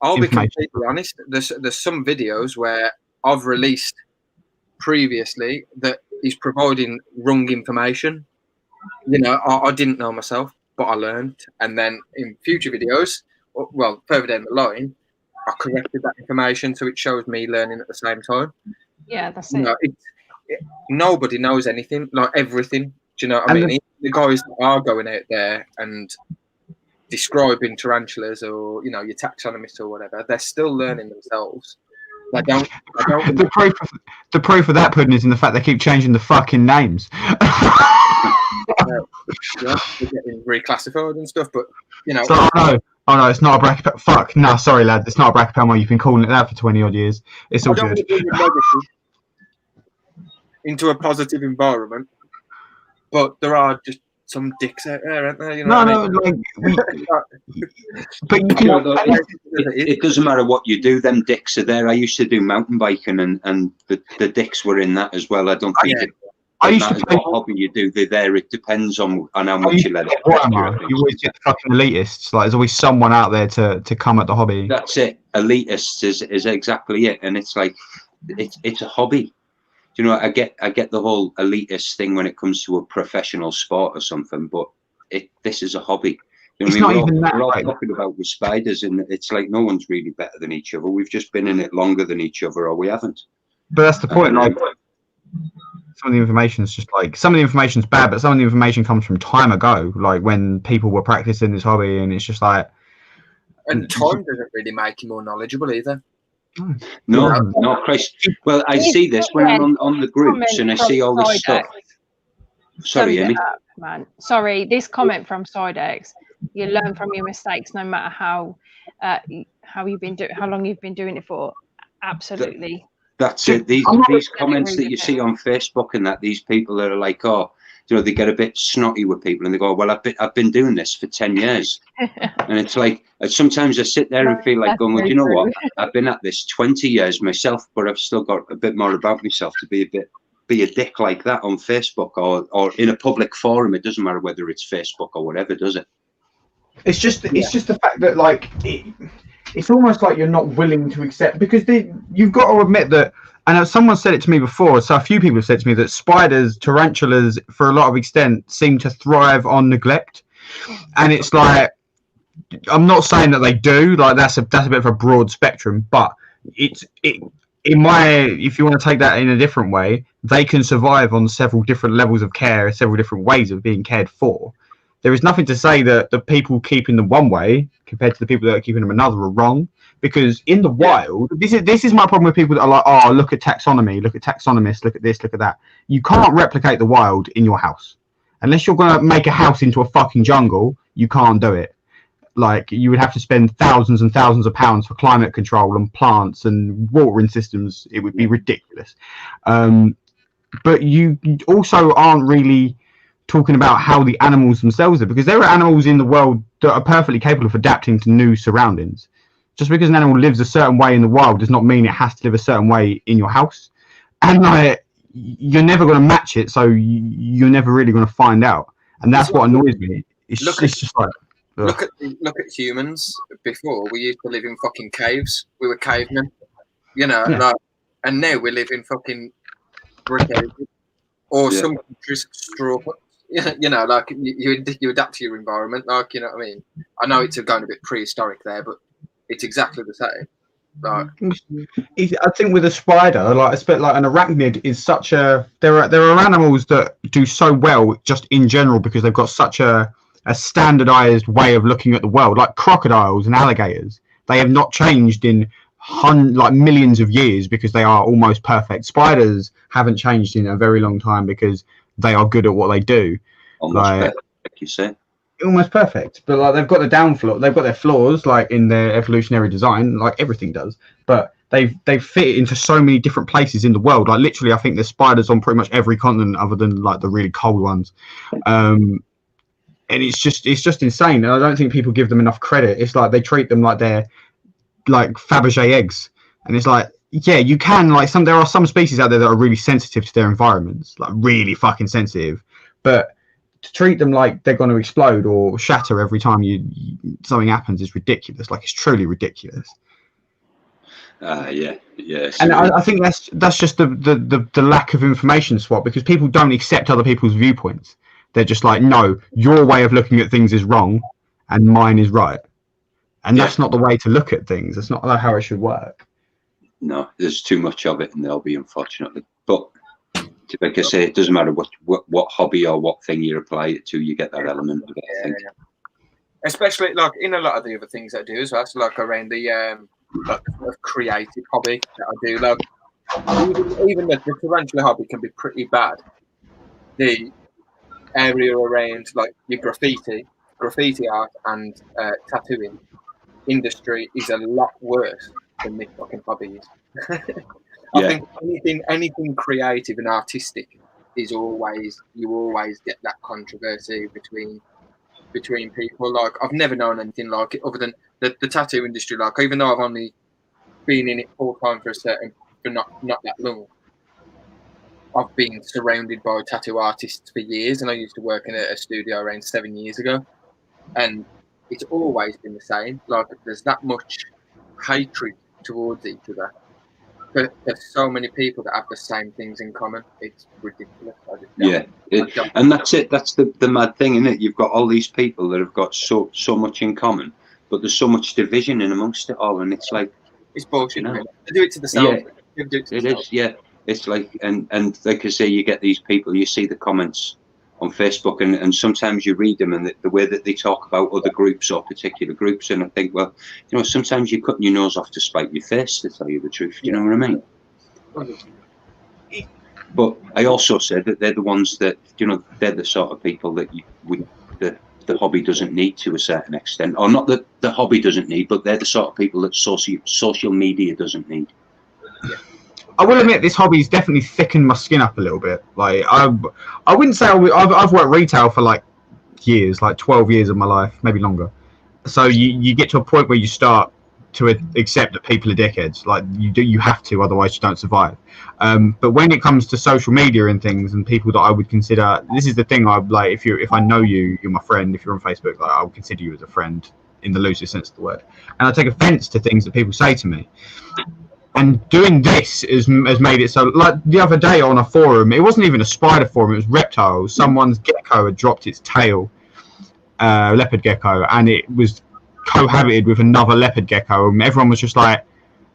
I'll be completely honest. There's some videos where I've released previously that is providing wrong information. You know, I didn't know myself, but I learned. And then in future videos, well, further down the line, I corrected that information so it shows me learning at the same time. Yeah, that's it. Nobody knows anything, like everything. Do you know what I mean? The guys that are going out there and describing tarantulas or, you know, your taxonomists or whatever, they're still learning themselves. They don't. The proof of that pudding is in the fact they keep changing the fucking names. They're getting reclassified and stuff, but you know. So, oh no, it's not a bracket. Fuck, no, sorry, lad, it's not a bracket palma. You've been calling it that for 20 odd years. It's all good. Into a positive environment, but there are just some dicks out there, aren't there? You know but you can, it doesn't matter what you do, them dicks are there. I used to do mountain biking and the dicks were in that as well. I don't think I used to play what hobby you do. They're there. It depends on how much you let it. You always get fucking elitists. Like there's always someone out there to come at the hobby. That's it. Elitists is exactly it, and it's like it's a hobby. You know, I get the whole elitist thing when it comes to a professional sport or something, but this is a hobby. You know what I mean? We're all talking about with spiders, and it's like no one's really better than each other. We've just been in it longer than each other, or we haven't. But that's the point. Like some of the information's just like some of the information's bad, but some of the information comes from time ago, like when people were practicing this hobby, and it's just like. And time doesn't really make you more knowledgeable either. No, Chris. Well, I see this when I'm on the groups and I see all this stuff. Sorry, Amy. Sorry, this comment from Sidex. You learn from your mistakes, no matter how you've been how long you've been doing it for. Absolutely. That's it. These comments that you see on Facebook and that these people that are like, oh, you know, they get a bit snotty with people and they go, well, I've been doing this for 10 years. And it's like, sometimes I sit there and feel like going, well, you know what? I've been at this 20 years myself, but I've still got a bit more about myself to be a dick like that on Facebook or in a public forum. It doesn't matter whether it's Facebook or whatever, does it? It's just the fact that like it's almost like you're not willing to accept, because you've got to admit that, and someone said it to me before, so a few people have said to me that spiders, tarantulas, for a lot of extent, seem to thrive on neglect. And it's like, I'm not saying that they do, like that's a bit of a broad spectrum, but if you want to take that in a different way, they can survive on several different levels of care, several different ways of being cared for. There is nothing to say that the people keeping them one way compared to the people that are keeping them another are wrong, because in the wild, this is my problem with people that are like, oh, look at taxonomy, look at taxonomists, look at this, look at that. You can't replicate the wild in your house. Unless you're going to make a house into a fucking jungle, you can't do it. Like, you would have to spend thousands and thousands of pounds for climate control and plants and watering systems. It would be ridiculous. But you also aren't really talking about how the animals themselves are, because there are animals in the world that are perfectly capable of adapting to new surroundings. Just because an animal lives a certain way in the wild does not mean it has to live a certain way in your house. And like, you're never going to match it, so you're never really going to find out. And that's what annoys me. It's just like... Look at humans. Before, we used to live in fucking caves. We were cavemen, like, and now we live in fucking brick houses, or some countries straw huts. Like you adapt to your environment. Like, you know what I mean? I know it's going a bit prehistoric there, but it's exactly the same. Like, I think with a spider, like an arachnid is such a. There are animals that do so well just in general because they've got such a standardized way of looking at the world, like crocodiles and alligators. They have not changed in millions of years because they are almost perfect. Spiders haven't changed in a very long time because they are good at what they do. Almost perfect, like you say. Almost perfect, but like they've got their flaws, like in their evolutionary design, like everything does. But they fit into so many different places in the world. Like literally, I think there's spiders on pretty much every continent other than like the really cold ones. And it's just insane. And I don't think people give them enough credit. It's like they treat them like they're like Fabergé eggs. And it's like, yeah, you can, like, there are some species out there that are really sensitive to their environments, like really fucking sensitive. But to treat them like they're going to explode or shatter every time something happens is ridiculous. Like, it's truly ridiculous. Yeah. And I think that's just the lack of information swap, because people don't accept other people's viewpoints. They're just like, no, your way of looking at things is wrong and mine is right. And that's not the way to look at things. That's not how it should work. No, there's too much of it, and there'll be, unfortunately. But like I say, it doesn't matter what hobby or what thing you apply it to, you get that element of it, I think. Yeah. Especially like in a lot of the other things I do as well. So like around the like creative hobby that I do. Like even the tarantula hobby can be pretty bad. The area around like your graffiti art and tattooing industry is a lot worse than this fucking hobby is. I think anything creative and artistic is always get that controversy between people. Like, I've never known anything like it other than the tattoo industry. Like, even though I've only been in it full time for not that long, I've been surrounded by tattoo artists for years, and I used to work in a studio around 7 years ago, and it's always been the same. Like, there's that much hatred towards each other, but there's so many people that have the same things in common. It's ridiculous. And that's it. That's the mad thing, isn't it? You've got all these people that have got so much in common, but there's so much division in amongst it all, and it's like, it's bullshit. They do it to themselves. It is, yeah. It's like, and like I say, you get these people, you see the comments on Facebook, and sometimes you read them, and the way that they talk about other groups or particular groups, and I think, well, sometimes you're cutting your nose off to spite your face, to tell you the truth. You know what I mean? But I also said that they're the ones that, they're the sort of people that the hobby doesn't need to a certain extent, or not that the hobby doesn't need, but they're the sort of people that social media doesn't need. I will admit this hobby's definitely thickened my skin up a little bit. Like, I wouldn't say I've worked retail for like years, like 12 years of my life, maybe longer. So you get to a point where you start to accept that people are dickheads. Like, you have to, otherwise you don't survive. But when it comes to social media and things, and people that I would consider, this is the thing, if I know you, you're my friend. If you're on Facebook, I would consider you as a friend in the loosest sense of the word, and I take offence to things that people say to me. And doing this has made it so, like the other day on a forum, it wasn't even a spider forum, it was reptiles. Someone's gecko had dropped its tail, leopard gecko, and it was cohabited with another leopard gecko, and everyone was just like,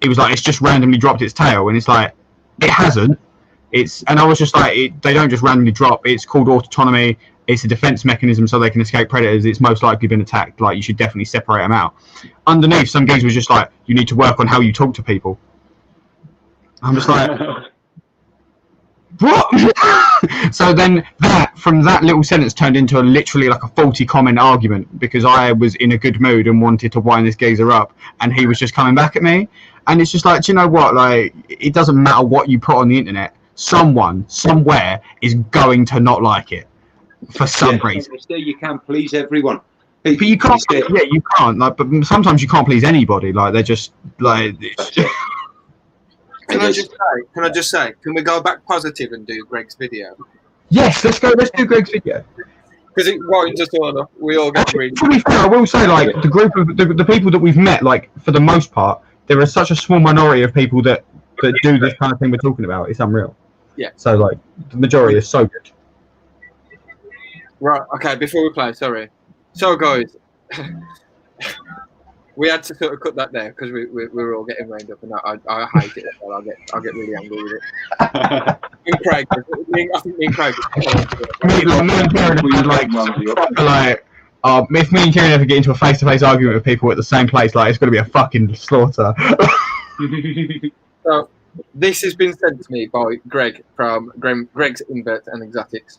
it's just randomly dropped its tail, and it's like, it hasn't. And I was just like, they don't just randomly drop, it's called autonomy, it's a defense mechanism so they can escape predators, it's most likely been attacked, like you should definitely separate them out. Underneath, some guys was just like, you need to work on how you talk to people. I'm just like, what? So then from that little sentence turned into literally like a 40 comment argument, because I was in a good mood and wanted to wind this geezer up, and he was just coming back at me. And it's just like, do you know what? Like, it doesn't matter what you put on the internet. Someone, somewhere, is going to not like it for some reason. You can't please everyone. But you can't. Yeah, you can't. Like, but sometimes you can't please anybody. Like, they're just like. Can I just say? Can we go back positive and do Greg's video? Yes, let's go. Let's do Greg's video. Because it winds us all up. We all get really. To be fair, I will say, like, the group of the people that we've met, like, for the most part, there is such a small minority of people that do this kind of thing we're talking about. It's unreal. Yeah. So, like, the majority is so good. Right. Okay. Before we play, sorry. So, guys, we had to sort of cut that there because we were all getting rained up, and I hate it. Well, I'll get really angry with it. Me and Craig, I think me and Craig. Me and Kieran would like, if me and Kieran ever get into a face-to-face argument with people at the same place, like, it's going to be a fucking slaughter. So, this has been sent to me by Greg from Greg's Inverts and Exotics.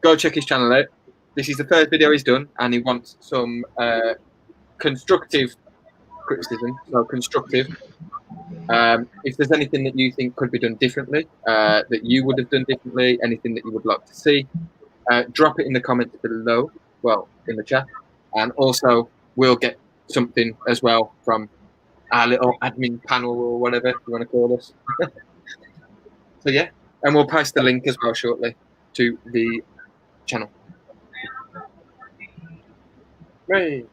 Go check his channel out. This is the first video he's done, and he wants some constructive criticism. So constructive. If there's anything that you think could be done differently, that you would have done differently, anything that you would like to see, drop it in the comments below. Well, in the chat, and also we'll get something as well from our little admin panel or whatever you want to call us. So yeah, and we'll post the link as well shortly to the channel. Right.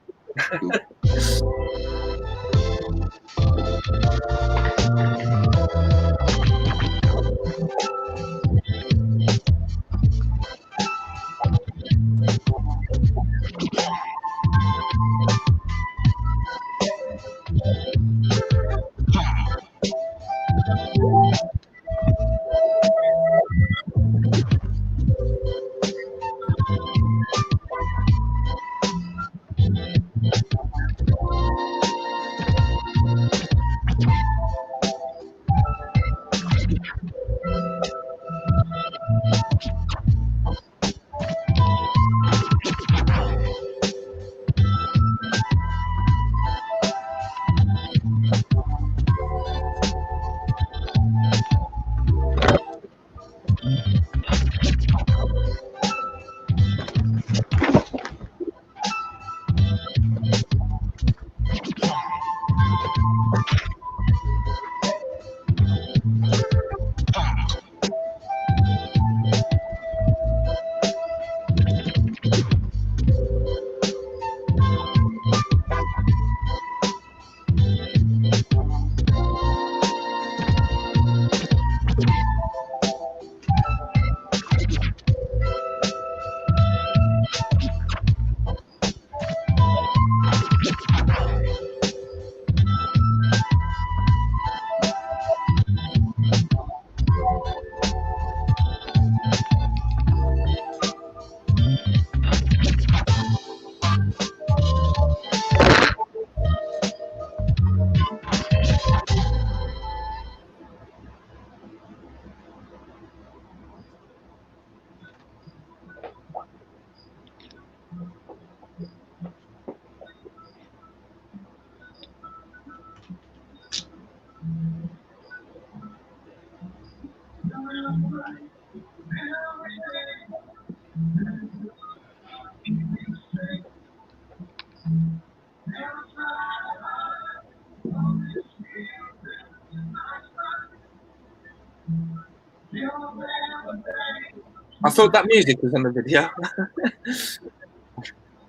I thought that music was on the video.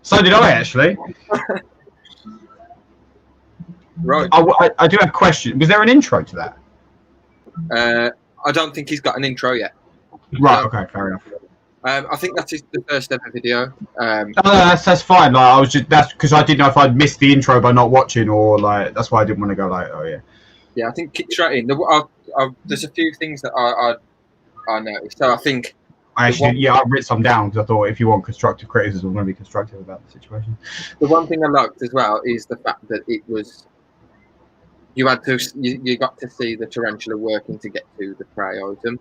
So did I, actually. Right. I do have a question. Was there an intro to that? I don't think he's got an intro yet. Right. Okay. Fair enough. I think that's the first ever video. No, that's fine. Like I was just that's because I didn't know if I'd missed the intro by not watching, or like that's why I didn't want to go like, oh yeah. Yeah, I think kick straight in. There's a few things that I noticed. So I think I wrote some down because I thought if you want constructive criticism, I'm going to be constructive about the situation. The one thing I liked as well is the fact that it was you got to see the tarantula working to get to the prey item.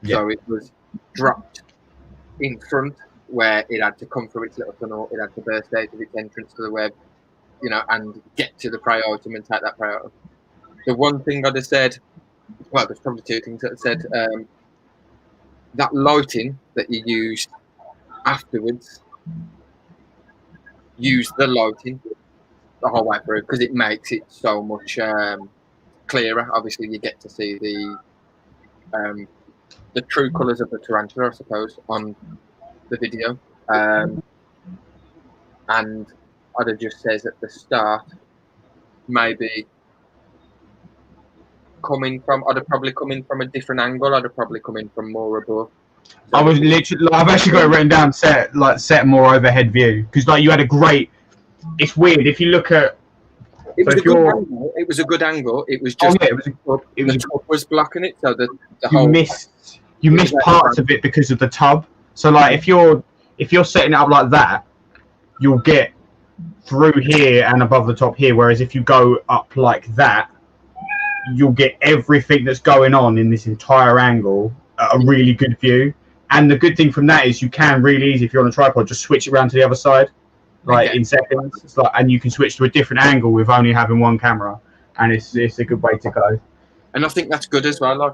Yeah. So it was dropped in front where it had to come through its little tunnel, it had to burst out of its entrance to the web, and get to the prey item and take that prey item. The one thing I'd have said, well, there's probably two things that I said. That lighting that you used afterwards, use the lighting the whole way through because it makes it so much clearer. Obviously, you get to see the true colours of the tarantula, I suppose, on the video. And I'd have just says at the start, maybe I'd have probably come in from a different angle. I'd have probably come in from more above. So I was literally, I've actually got it written down, set more overhead view because like you had a great. It's weird if you look at. It was a good angle. It was a good angle. It was just the top was blocking it, so the whole. You missed parts of it because of the tub. So like if you're setting it up like that, you'll get through here and above the top here. Whereas if you go up like that, you'll get everything that's going on in this entire angle at a really good view. And the good thing from that is you can really easy, if you're on a tripod, just switch it around to the other side, like in seconds. It's like, and you can switch to a different angle with only having one camera, and it's a good way to go. And I think that's good as well. Like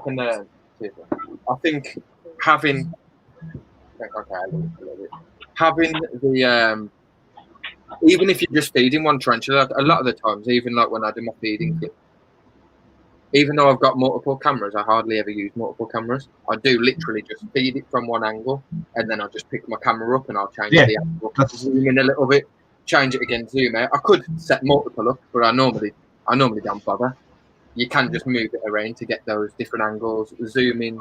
I think having the even if you're just feeding one tarantula, a lot of the times, even like when I do my feeding kit, even though I've got multiple cameras, I hardly ever use multiple cameras. I do literally just feed it from one angle, and then I'll just pick my camera up and I'll change the angle, zoom in a little bit, change it again, zoom out. I could set multiple up, but I normally don't bother. You can just move it around to get those different angles, zoom in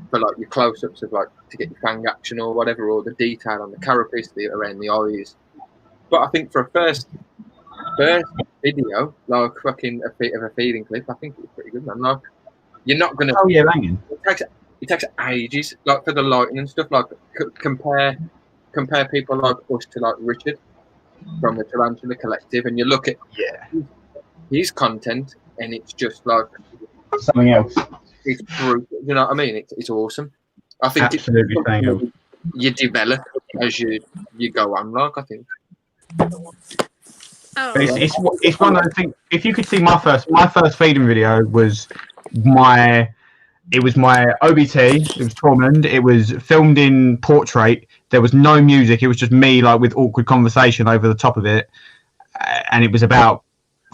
for like your close-ups of like to get your fang action or whatever, or the detail on the carapace, around the eyes. But I think for a first video, like fucking a feeding clip, I think it's pretty good, man. Like, you're not gonna. Oh yeah, banging. It takes ages, like for the lighting and stuff. Like compare people like us to like Richard from the Tarantula Collective, and you look at his content, and it's just like something else. It's brutal. You know what I mean? It's awesome. I think absolutely you develop as you go on. Like I think. It's one of the things. If you could see my first feeding video was my OBT. It was Tormund. It was filmed in portrait. There was no music. It was just me like with awkward conversation over the top of it, and it was about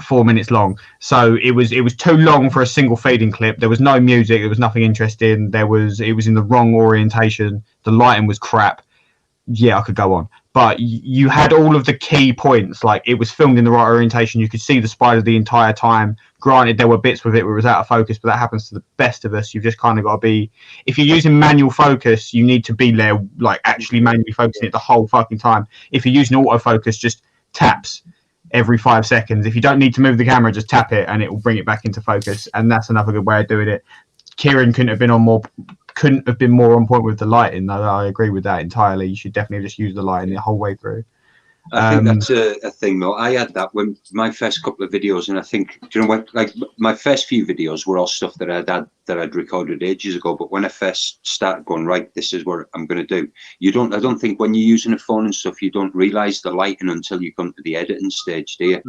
4 minutes long. So it was too long for a single feeding clip. There was no music. There was nothing interesting. It was in the wrong orientation. The lighting was crap. Yeah, I could go on. But you had all of the key points. Like it was filmed in the right orientation. You could see the spider the entire time. Granted, there were bits with it where it was out of focus, but that happens to the best of us. You've just kind of got to be. If you're using manual focus, you need to be there, like actually manually focusing it the whole fucking time. If you're using autofocus, just taps every 5 seconds. If you don't need to move the camera, just tap it and it will bring it back into focus. And that's another good way of doing it. Kieran couldn't have been more on point with the lighting, though. I agree with that entirely. You should definitely just use the lighting the whole way through. I think that's a thing, though. I had that when my first couple of videos, and I think, do you know what? Like my first few videos were all stuff that I'd recorded ages ago. But when I first started going, right, this is what I'm going to do. I don't think when you're using a phone and stuff, you don't realise the lighting until you come to the editing stage, do you?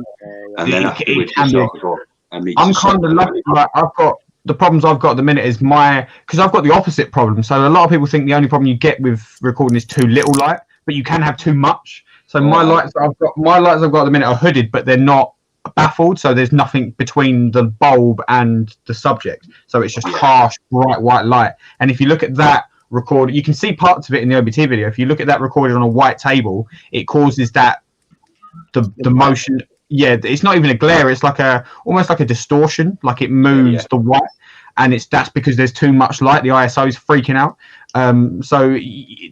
And then afterwards, you sort of go, I'm kind of lucky. Like the problems I've got at the minute is because I've got the opposite problem. So a lot of people think the only problem you get with recording is too little light, but you can have too much. So my lights I've got at the minute are hooded, but they're not baffled. So there's nothing between the bulb and the subject. So it's just harsh, bright white light. And if you look at that recorded, you can see parts of it in the OBT video. If you look at that recorded on a white table, it causes that the motion. yeah, it's not even a glare. It's like almost like a distortion. Like it moves the white, and that's because there's too much light. The ISO is freaking out. So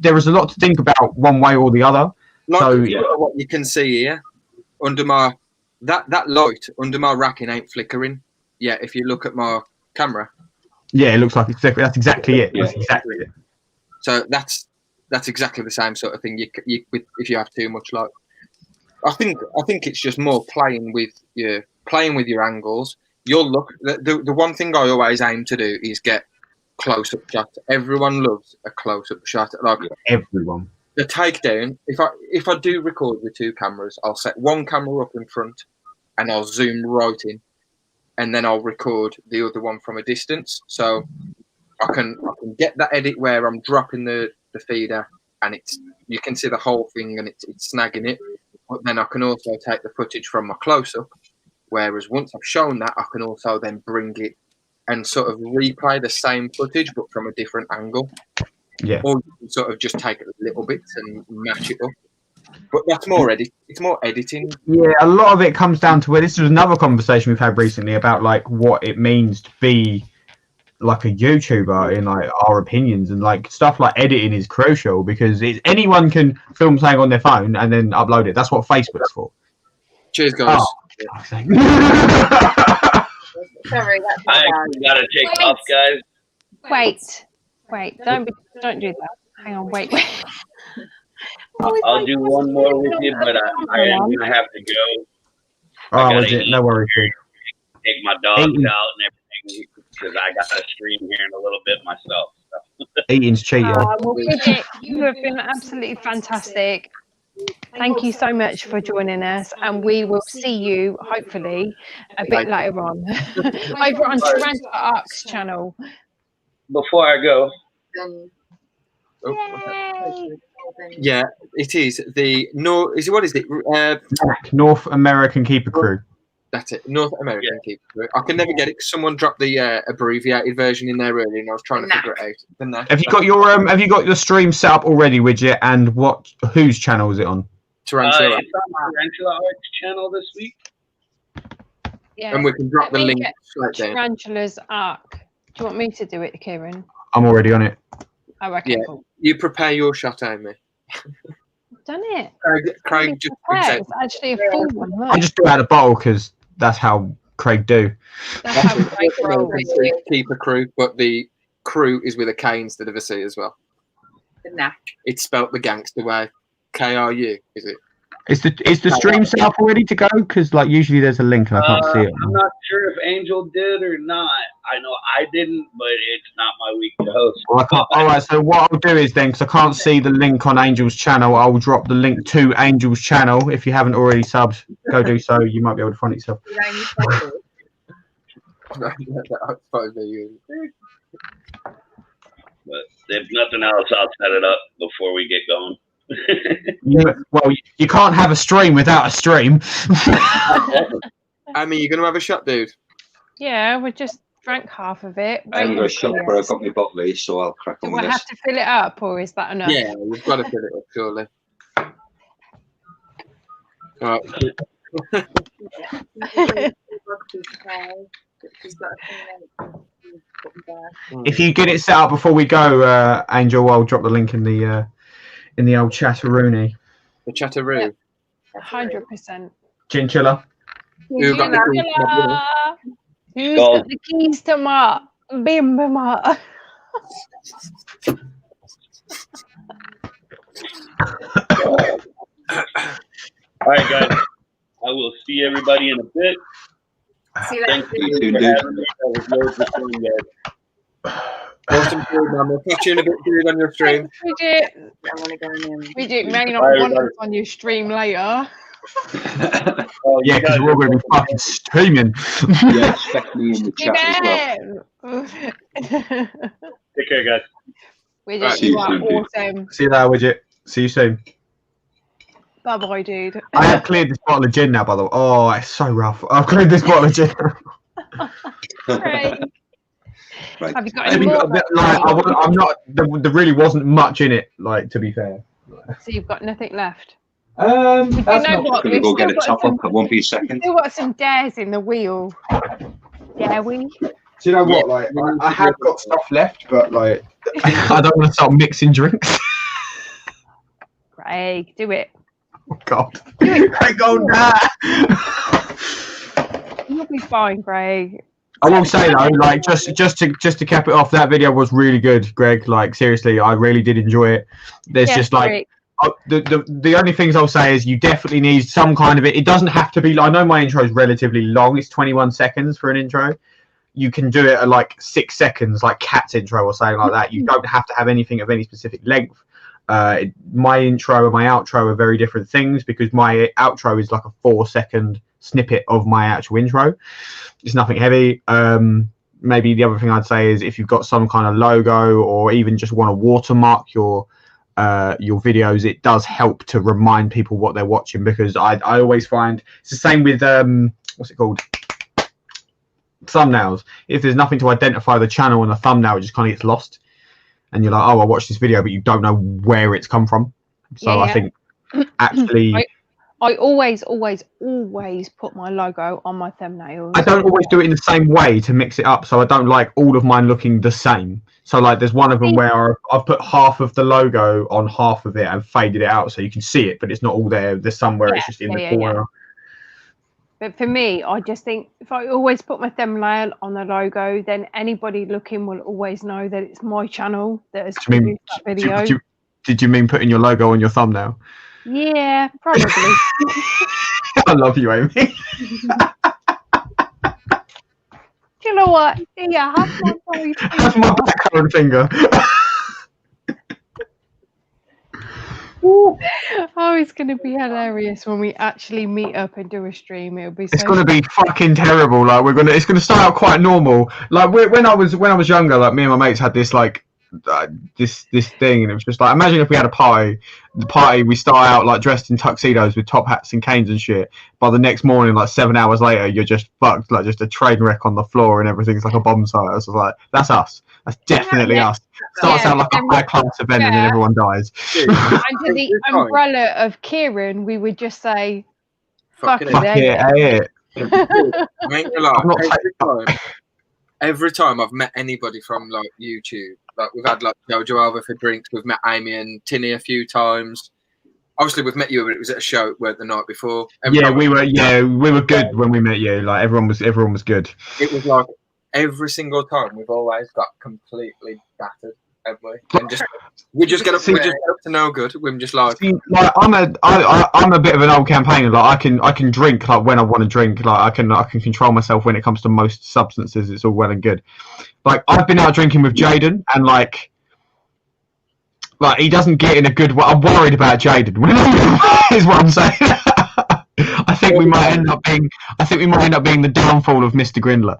there is a lot to think about one way or the other. Like what you can see here under my that light under my racking ain't flickering. Yeah, if you look at my camera. Yeah, it looks like that's exactly it. That's exactly it. So that's exactly the same sort of thing. If you have too much light, I think it's just more playing with your angles. You'll look. The one thing I always aim to do is get close-up shots. Everyone loves a close-up shot. Like everyone. The takedown. If I do record with two cameras, I'll set one camera up in front, and I'll zoom right in, and then I'll record the other one from a distance. So I can get that edit where I'm dropping the feeder, and you can see the whole thing, and it's snagging it. But then I can also take the footage from my close-up. Whereas once I've shown that, I can also then bring it and sort of replay the same footage, but from a different angle. Yeah. Or you can sort of just take it a little bit and match it up. But that's more it's more editing. Yeah, a lot of it comes down to where this was another conversation we've had recently about like what it means to be like a YouTuber in like our opinions, and like stuff like editing is crucial because anyone can film something on their phone and then upload it. That's what Facebook's for. Cheers, guys. Sorry, that's I gotta take off, guys. Wait, don't do that. Hang on, wait. I'll do one more with you, but I am gonna have to go. Oh, no worries. Take my dogs out and everything because I got to stream here in a little bit myself. So. Eating's cheating. Well, Bridget, you have been absolutely fantastic. Thank you so much for joining us, and we will see you hopefully a bit later on over on Tarantula Arc's channel. Before I go, yeah, it is the what is it? North American Keeper Crew. That's it, North American Keeper Crew. I can never get it because someone dropped the abbreviated version in there earlier, and I was trying to figure it out. Have you got your stream set up already, Widget? And whose channel is it on? Tarantula. It's on Tarantula Arc's channel this week. Yeah, and we can drop the link right there. Tarantula's Arc. Do you want me to do it, Kieran? I'm already on it. Oh, okay, cool. You prepare your shot, Amy. Done it. Craig just it's actually a full one. Look. I just do it out of bottle because that's how Craig do. That's how Craig rolls. Keeper Crew, but the crew is with a K instead of a C as well. It's spelt the gangster way. KRU, is it? Is the stream set up already to go? Because like usually there's a link and I can't see it. I'm not sure if Angel did or not. I know I didn't, but it's not my week to host. Well, all right, so what I'll do is then, because I can't see the link on Angel's channel, I'll drop the link to Angel's channel. If you haven't already subbed, go do so. You might be able to find it yourself. But if nothing else, I'll set it up before we get going. Well, you can't have a stream without a stream. I mean, you're gonna have a shot, dude. Yeah, we just drank half of it. I haven't got a shot, but I've got my bottle, so I'll crack on Do with I this. have to fill it up, or is that enough? Yeah, we've got to fill it up, surely. All right. If you get it set up before we go, Angel, I'll drop the link in the old chatteroony. The chatteroo. 100%. Chinchilla. Who got the keys? Who's got the keys to my Bimbima? All right, guys. I will see everybody in a bit. See you Thank later. you for having me. That was loads of fun, guys. Awesome, dude, man. We'll catch you in a bit, dude, on your stream. Bridget may not want us on your stream later. Yeah, because we're all going to be fucking streaming. Yeah, expect me in the chat as well. Take care, guys. Widget, you are awesome. See you later, Widget. See you soon. Bye bye, dude. I have cleared this bottle of gin now, by the way. Oh, it's so rough. I've cleared this bottle of gin. Great. Right. Have you got any more? I'm not. There really wasn't much in it. Like, to be fair. So you've got nothing left. That's know not what? Gonna go get a top up. I won't be a second. Still got some dares in the wheel. Yeah, we. Do you know what? Like, I have got stuff left, but like, I don't want to start mixing drinks. Craig, do it. Oh God. Do it. Craig, go now. You'll be fine, Craig. I will say though, like, just to cap it off, that video was really good, Greg. Like, seriously, I really did enjoy it. There's just like. The only things I'll say is you definitely need some kind of it. It doesn't have to be. I know my intro is relatively long. It's 21 seconds for an intro. You can do it at like 6 seconds, like Cat's intro or something like that. You don't have to have anything of any specific length. My intro and my outro are very different things because my outro is like a 4-second snippet of my actual intro. It's nothing heavy. Maybe the other thing I'd say is if you've got some kind of logo or even just want to watermark your videos, it does help to remind people what they're watching, because I always find it's the same with what's it called, thumbnails. If there's nothing to identify the channel in the thumbnail, it just kind of gets lost and you're like, oh, I watched this video, but you don't know where it's come from. So I think actually I always put my logo on my thumbnails. I don't always do it in the same way to mix it up, so I don't like all of mine looking the same. So like there's one of them where I've put half of the logo on half of it and faded it out so you can see it, but it's not all there. There's somewhere it's just in the corner. Yeah. But for me, I just think if I always put my thumbnail on the logo, then anybody looking will always know that it's my channel that has produced that video. Did you mean putting your logo on your thumbnail? Yeah, probably. I love you, Amy. Do you know what? Yeah, have my blackcurrant finger. Oh, it's going to be hilarious when we actually meet up and do a stream. It'll be. It's going to be fucking terrible. Like it's going to start out quite normal. Like when I was younger, like me and my mates had this like this thing, and it was just like, imagine if we had a party. The party, we start out like dressed in tuxedos with top hats and canes and shit. By the next morning, like 7 hours later, you're just fucked, like just a train wreck on the floor and everything's like a bomb site. I was like, that's us. That's definitely us. Starts out like a high class event and then everyone dies. Under the umbrella of Kieran, we would just say, fuck it. I ain't gonna lie. Every time I've met anybody from like YouTube, like we've had like Jojo over for drinks, we've met Amy and Tinny a few times. Obviously, we've met you, but it was at a show at work the night before. We were good when we met you. Like everyone was good. It was like every single time we've always got completely battered, haven't we? And we just get up to no good. We're just like, I'm a bit of an old campaigner. Like I can drink like when I want to drink. Like I can control myself when it comes to most substances. It's all well and good. Like I've been out drinking with Jaden, and like he doesn't get in a good way. I'm worried about Jaden. Is what I'm saying. I think we might end up being the downfall of Mr. Grindler.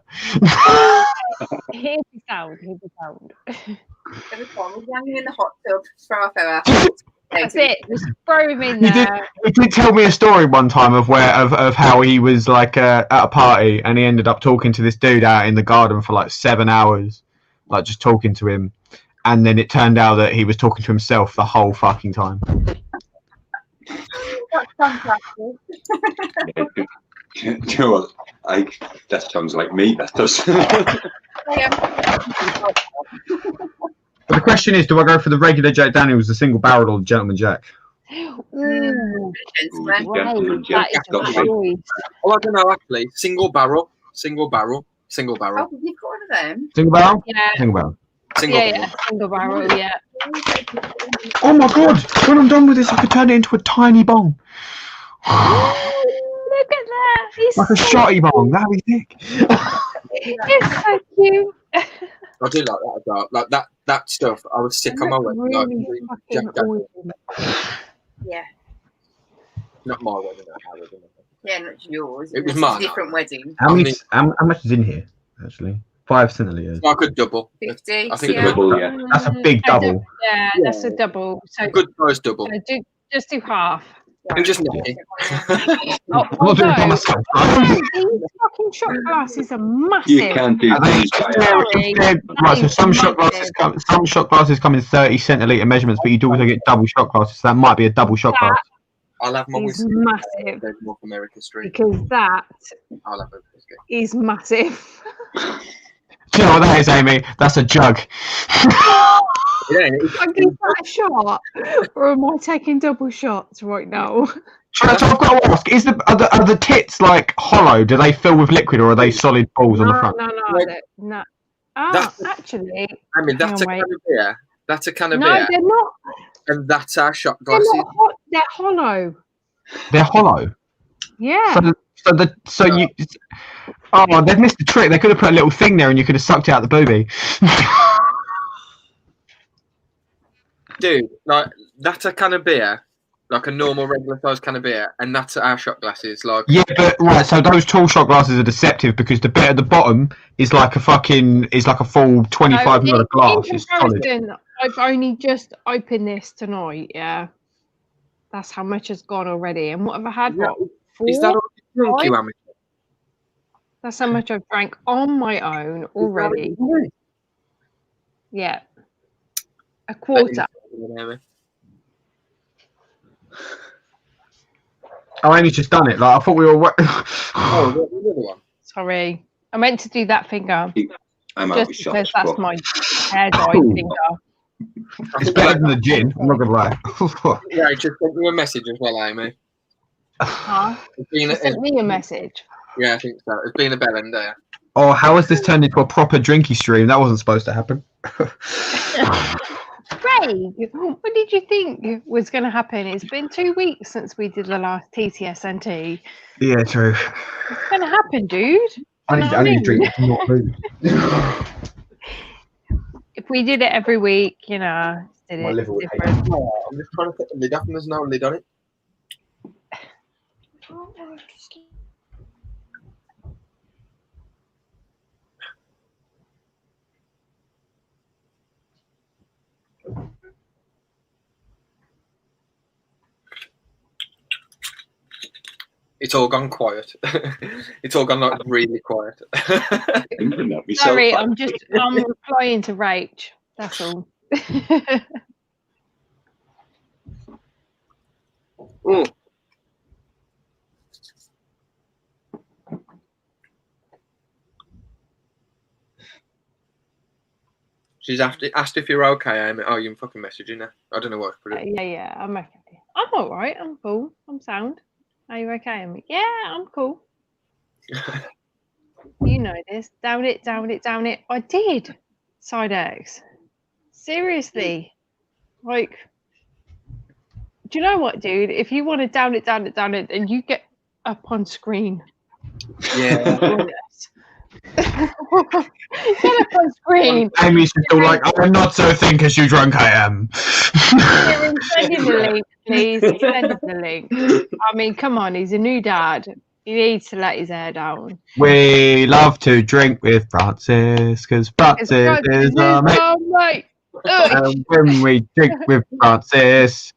He'll be sound. Every time we're hanging in the hot tub for half hour. That's it. Just throw him in there. He did tell me a story one time of how he was like at a party and he ended up talking to this dude out in the garden for like 7 hours, like just talking to him, and then it turned out that he was talking to himself the whole fucking time. That's fantastic. Do you know what? That sounds like me. That does. But the question is, do I go for the regular Jack Daniels, the single barrel, or the Gentleman Jack? Gentleman Jack. Well, I don't know actually. Single barrel. Oh, you've got one of them. Single barrel? Yeah. Single barrel. Single barrel, yeah. Oh my god! When I'm done with this, I could turn it into a tiny bong. Look at that! He's like a shotty bong. That'd be thick. It's so cute. I do like that as well. Like that stuff. I was sick on my wedding. Really yeah. Not my wedding. Yeah, not yours. It was mine. Different wedding. How much is in here? Actually, 5 centiliters. I could double. 50. I think double. Yeah. That's a big double. Yeah, that's a double. So good size double. Just do half. And just me. I'm not doing it by myself. These fucking shot glasses are massive. You can't do these. Right, so some shot glasses come in 30 centiliter measurements, but you do also get double shot glasses. So that might be a double shot glass. I'll have my is whiskey. massive. North America Street. Because that I'll have a whiskey. is massive. Do you know what that is, Amy? That's a jug. Yeah, I'm giving that a shot, or am I taking double shots right now? So I've got to ask: are the tits like hollow? Do they fill with liquid, or are they solid balls on the front? No. Actually, I mean, that's a can of beer. That's a can of beer. No, they're not. And that's our shot glasses. They're not hot. They're hollow. They're hollow. Yeah. Oh, they've missed the trick. They could have put a little thing there, and you could have sucked out the booby. Dude, like that's a can of beer, like a normal regular sized can of beer, and that's our shot glasses. Like yeah, but right. So those tall shot glasses are deceptive because the bit at the bottom is like a full 25ml glass. In comparison, I've only just opened this tonight. Yeah, that's how much has gone already. And what have I had? Yeah. What? 4? Is that all you drink, you amateur? That's how much I've drank on my own already. Yeah, a quarter. Oh, Amy's just done it. Like I thought we were. Oh, what was the other one? Sorry, I meant to do that finger. I'm just because that's my hair dye finger. It's better than the gin. I'm not gonna lie. Yeah, I just sent you a message as well, Amy. Huh? Sent me a message. Yeah, I think so. It's been a bell end there. Oh, how has this turned into a proper drinky stream? That wasn't supposed to happen. Craig, what did you think was going to happen? It's been 2 weeks since we did the last TTSNT. Yeah, true. It's going to happen, dude. I need to drink more food. If we did it every week, you know, did it different. Oh, I'm just trying to put the lid up and there's no lid on it. It's all gone quiet. It's all gone like really quiet. Sorry, I'm replying to Rach. That's all. She's asked if you're okay, Amy. Oh, you're fucking messaging her. I don't know what. Yeah, I'm okay. I'm all right. I'm cool. I'm sound. Are you okay, Amy? Yeah, I'm cool. You know this. Down it, down it, down it. I did. Side X. Seriously. Like, do you know what, dude? If you want to down it, down it, down it, and you get up on screen. Yeah. Get up on screen. Amy's still like, I'm not so think as you drunk I am. Send him the link, please. Send him the link. I mean, come on, he's a new dad. He needs to let his hair down. We love to drink with Francis because Francis is our mate. And when we drink with Francis,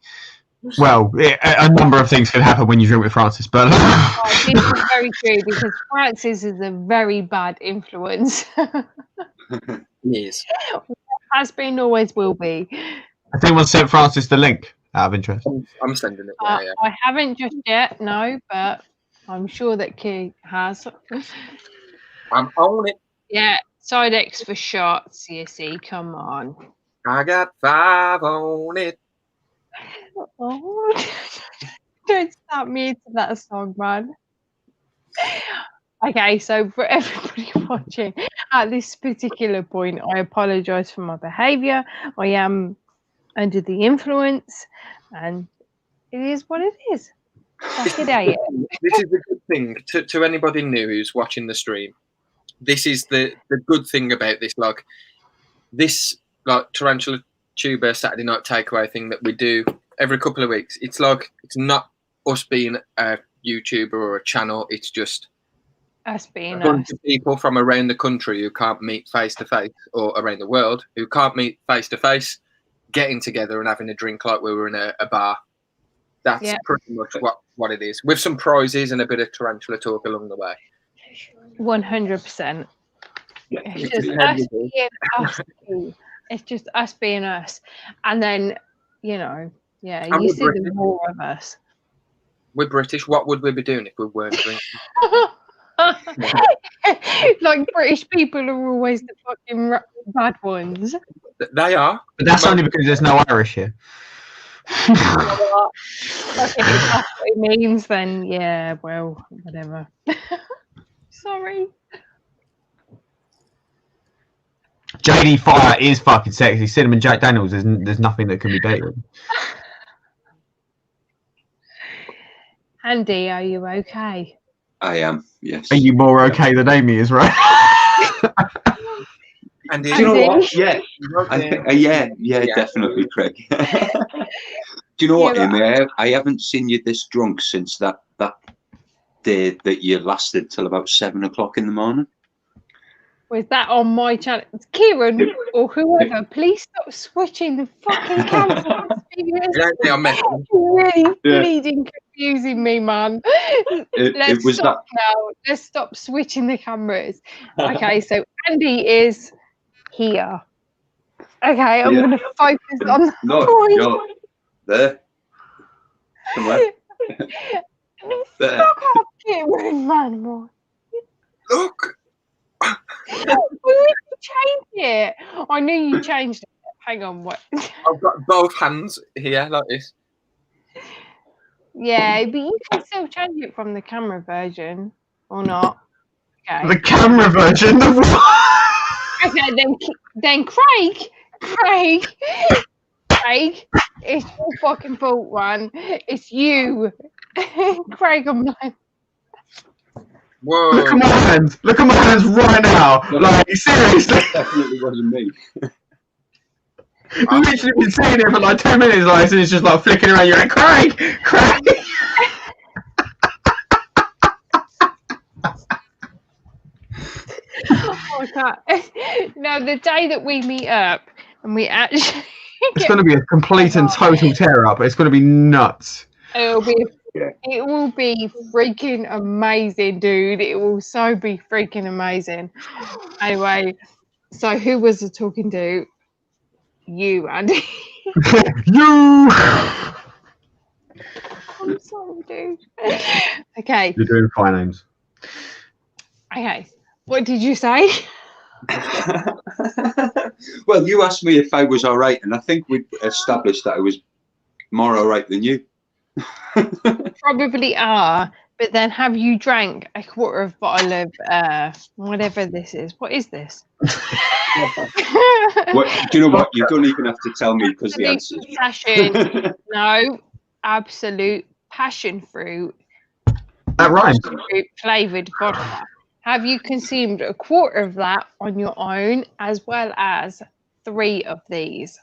well, a number of things can happen when you drink with Francis, but this is very true because Francis is a very bad influence. Yes. Has been, always will be. I think we'll send Francis the link out of interest. I'm sending it. Yeah. I haven't just yet, no, but I'm sure that Key has. I'm on it. Yeah, side X for shots, you see, come on. I got 5 on it. Oh, don't start me into that song, man. Okay, so for everybody watching at this particular point, I apologise for my behaviour. I am under the influence, and it is what it is. This is the good thing to anybody new who's watching the stream. This is the good thing about this, like Tarantula Tuber Saturday night takeaway thing that we do every couple of weeks. It's like it's not us being a YouTuber or a channel. It's just us being a bunch of people from around the country who can't meet face to face, or around the world who can't meet face to face, getting together and having a drink like we were in a bar. That's pretty much what it is, with some prizes and a bit of tarantula talk along the way. 100%. It's just us being us. It's just us being us, and then you know, you see the more of us. We're British. What would we be doing if we weren't drinking? Like British people are always the fucking bad ones. They are. But that's only because there's no Irish here. Okay, if that's what it means, then yeah, well, whatever. Sorry. JD Fire is fucking sexy. Cinnamon Jack Daniels, there's nothing that can be dated. Andy, are you okay? I am, yes. Are you more okay than Amy is, right? Andy, do you know what? Yeah. Yeah, definitely, Craig. Do you know what, Amy? I haven't seen you this drunk since that day that you lasted till about 7 o'clock in the morning. Was that on my channel? Kieran or whoever, please stop switching the fucking camera. It's really bleeding confusing me, man. Let's stop now. Let's stop switching the cameras. Okay, so Andy is here. Okay, I'm going to focus on the point. You're there. Somewhere. There. Fuck off, Kieran, man. Look. We need to change it. I knew you changed it. Hang on, what? I've got both hands here like this. Yeah, but you can still change it from the camera version, or not? Okay. The camera version. Okay, then Craig, it's your fucking fault, man. It's you, Craig. I'm like. Whoa. Look at my hands. Look at my hands right now. Like, seriously. That definitely wasn't me. I've literally been saying it for like 10 minutes, like, and it's just like flicking around. You're like, Craig! Oh, God. Now, the day that we meet up and we actually... It's going to be a complete and total tear-up. It's going to be nuts. It will be freaking amazing, dude. It will so be freaking amazing. Anyway, so who was I talking to? You, Andy. You! I'm sorry, dude. Okay. You're doing fine, Ames. Okay. What did you say? Well, you asked me if I was all right, and I think we established that I was more all right than you. Probably are, but then have you drank a quarter of bottle of whatever this is? What is this? What, do you know what? You don't even have to tell me because the answer. Passion. No, absolute passion fruit. That rhymes. Flavored vodka. Have you consumed a quarter of that on your own, as well as 3 of these?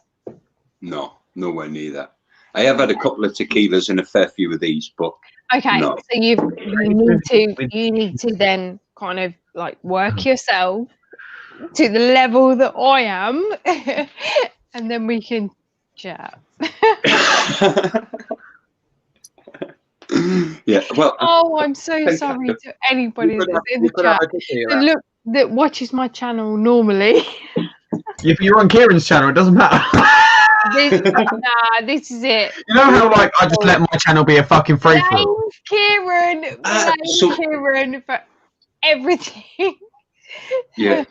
No, nowhere near that. I have had a couple of tequilas and a fair few of these, but okay, no. So you need to then kind of like work yourself to the level that I am, and then we can chat. Yeah, well. Oh, I'm so sorry to anybody that's in the chat that watches my channel normally. If you're on Kieran's channel, it doesn't matter. This is it. You know how like I just let my channel be a fucking free for all? Kieran, Kieran for everything. Yeah.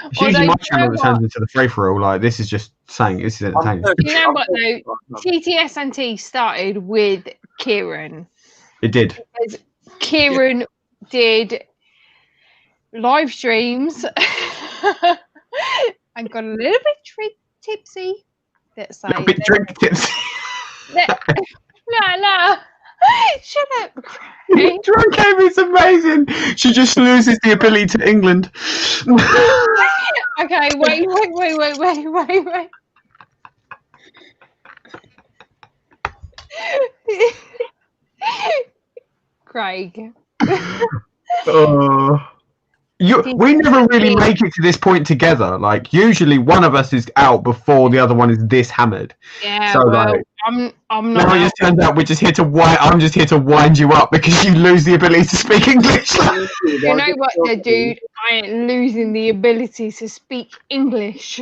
It's usually my channel that turns into the free for all. Like this is just saying this is entertaining. You know what though? TTSNT started with Kieran. It did. Because Kieran did live streams and got a little bit tipsy. Let's say. A bit drink tipsy. No. Shut up. Drunk Amy's amazing. She just loses the ability to England. Okay, wait. Craig. We never really make it to this point together. Like usually one of us is out before the other one is this hammered. Yeah, so well, like, I'm not. Now it just turns out we're just here to I'm just here to wind you up because you lose the ability to speak English. You know what, dude? I ain't losing the ability to speak English.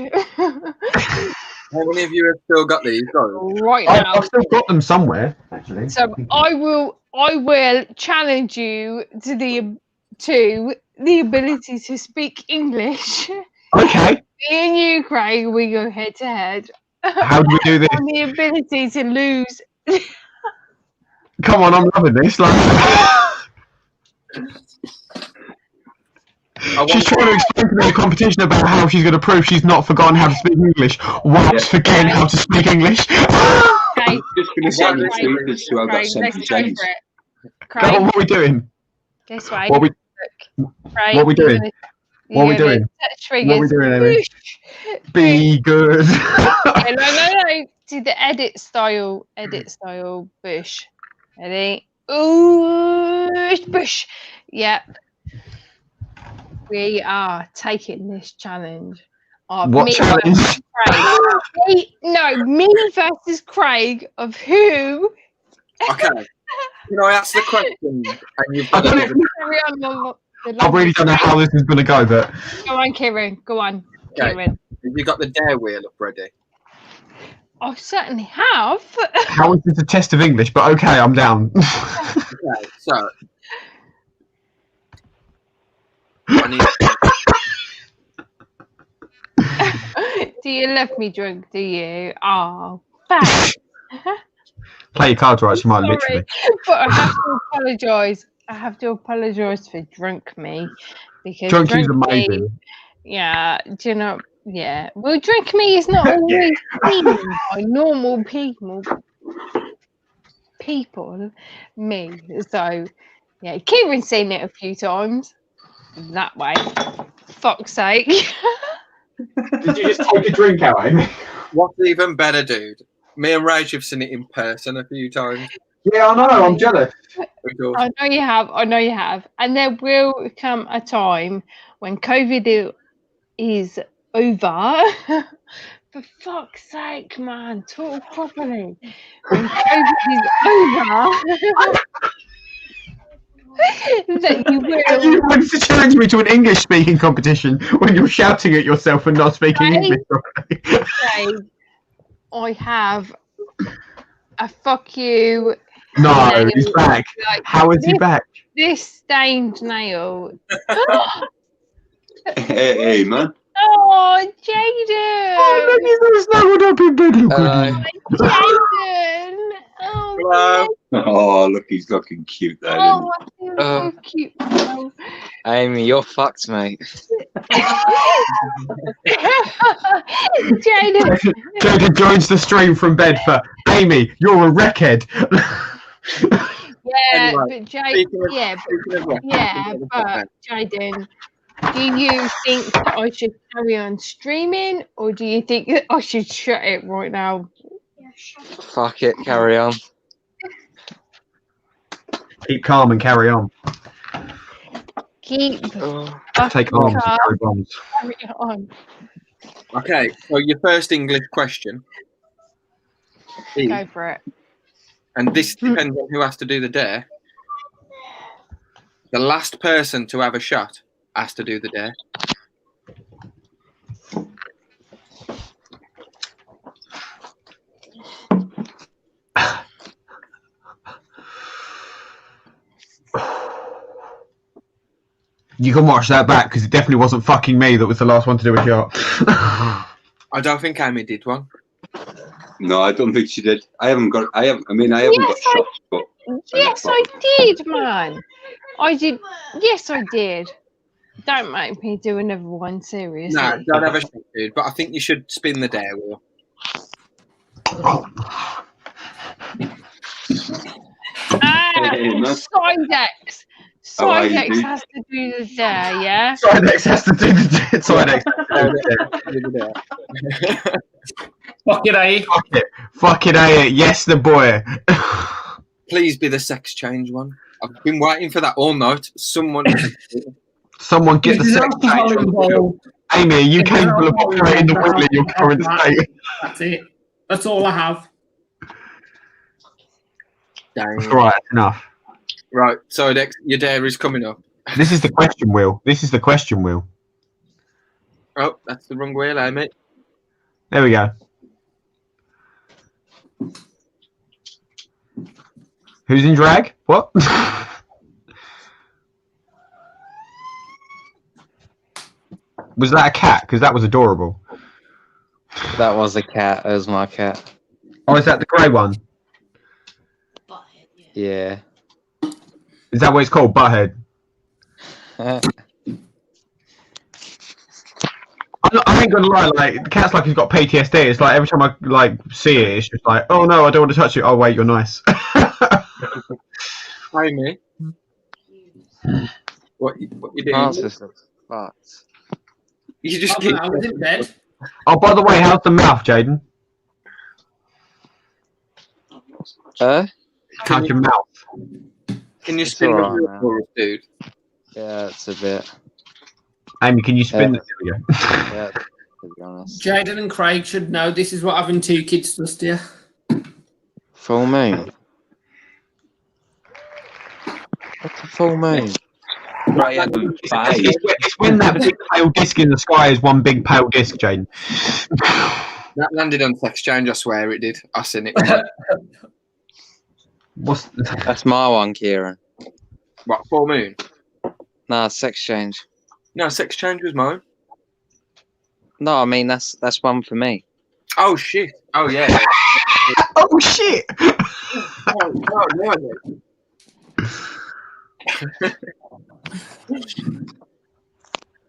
How many of you have still got these? Right now. I've still got them somewhere, actually. So I will challenge you to the ability to speak English. Okay. Me and you, Craig, we go head to head. How do we do this? On the ability to lose. Come on, I'm loving this. Like, she's trying to explain to me the competition about how she's going to prove she's not forgotten how to speak English whilst forgetting how to speak English. Okay. Just going to say the speakers who I've got Craig, let's 70 go seconds. for it. Come on, what are we doing? This way. What are we doing? What are we doing? What are we doing, Amy? Be good. Okay, no. Do the edit style bush. Ready? Ooh, bush. Yep. We are taking this challenge. What challenge? Me versus Craig of who? Okay. Can I ask the question? And you've got I really don't know how this is going to go, but... Go on, Kieran. Go on, Okay. Kieran. Have you got the dare wheel up ready? I certainly have. How is this a test of English? But okay, I'm down. Okay, so... I need... Do you love me drunk, do you? Oh, thanks. Play your cards right, she might literally. But I have to apologise. I have to apologise for drunk me. Because Drunk is me, amazing. yeah, do you know? Yeah. Well, drunk me is not always seen by normal people. Me. So, yeah, Kieran's seen it a few times. That way. Fuck's sake. Did you just take a drink out, Amy? What's even better, dude? Me and Rage have seen it in person a few times. Yeah, I know. I'm jealous. I know you have. And there will come a time when COVID is over. For fuck's sake, man, talk properly. When COVID is over, that you will. You want to challenge me to an English speaking competition when you're shouting at yourself and not speaking English properly. I have a fuck you. No, he's back. Like, how is he back? This stained nail. Hey, man. Oh, Jaden! Oh, look, he's snuggled up in bed. Look at him. Jaden! Oh, Oh, look, he's looking cute there. oh, he's so cute. Oh. Amy, you're fucked, mate. Jaden! Jaden joins the stream from bed for Amy, you're a wreckhead. Yeah, Anyway, but Jaden, do you think that I should carry on streaming, or do you think that I should shut it right now? Fuck it, carry on. Keep calm and carry on. Keep Take arms and carry bombs. carry on. Okay, so your first English question is, Go for it. and this depends on who has to do the dare. The last person to have a shot has to do the dare. You can watch that back because it definitely wasn't fucking me that was the last one to do a shot. I don't think Amy did one. No, I don't think she did. I haven't got shots, but Yes, I did, man. I did. Yes, I did. Don't make me do another one, seriously. No, don't have a shot, dude. But I think you should spin the dare wheel. Sidex. Sidex has to do the dare, yeah? Sidex has to do the dare. Sidex. Fuck it, eh? Fuck it, eh? Yes, the boy. Please be the sex change one. I've been waiting for that all night. Someone get the sex change one. Amy, are you capable of operating the wheel in your current state? That's it. That's all I have. Dang. All right, enough. Right, so Dex, your dare is coming up. This is the question wheel. This is the question wheel. Oh, that's the wrong wheel, Amy. There we go. Who's in drag? What? Was that a cat? Because that was adorable. That was a cat. It was my cat. Oh, is that the grey one? Yeah. Is that what it's called? Butthead? I ain't gonna lie, like, the cat's like he's got PTSD. It's like every time I like see it, it's just like, oh no, I don't want to touch you. Oh wait, you're nice. Hi, me. What you doing? Fucked. You just keep. I was in bed. Oh, by the way, how's the mouth, Jaden? How's your mouth? Can you spin the wheel for us, dude? Yeah, it's a bit. Amy, can you spin the video? Yeah, to be honest. Jaden and Craig should know this is what having 2 kids does to you. Full moon. What's a full moon? It's when that big pale disc in the sky is one big pale disc, Jaden. That landed on Sex Change, I swear it did. I seen it. That's my one, Kieran. What, full moon? Nah, Sex Change. No, Sex Change was mine. No, I mean that's one for me. Oh shit! Oh yeah. Oh shit!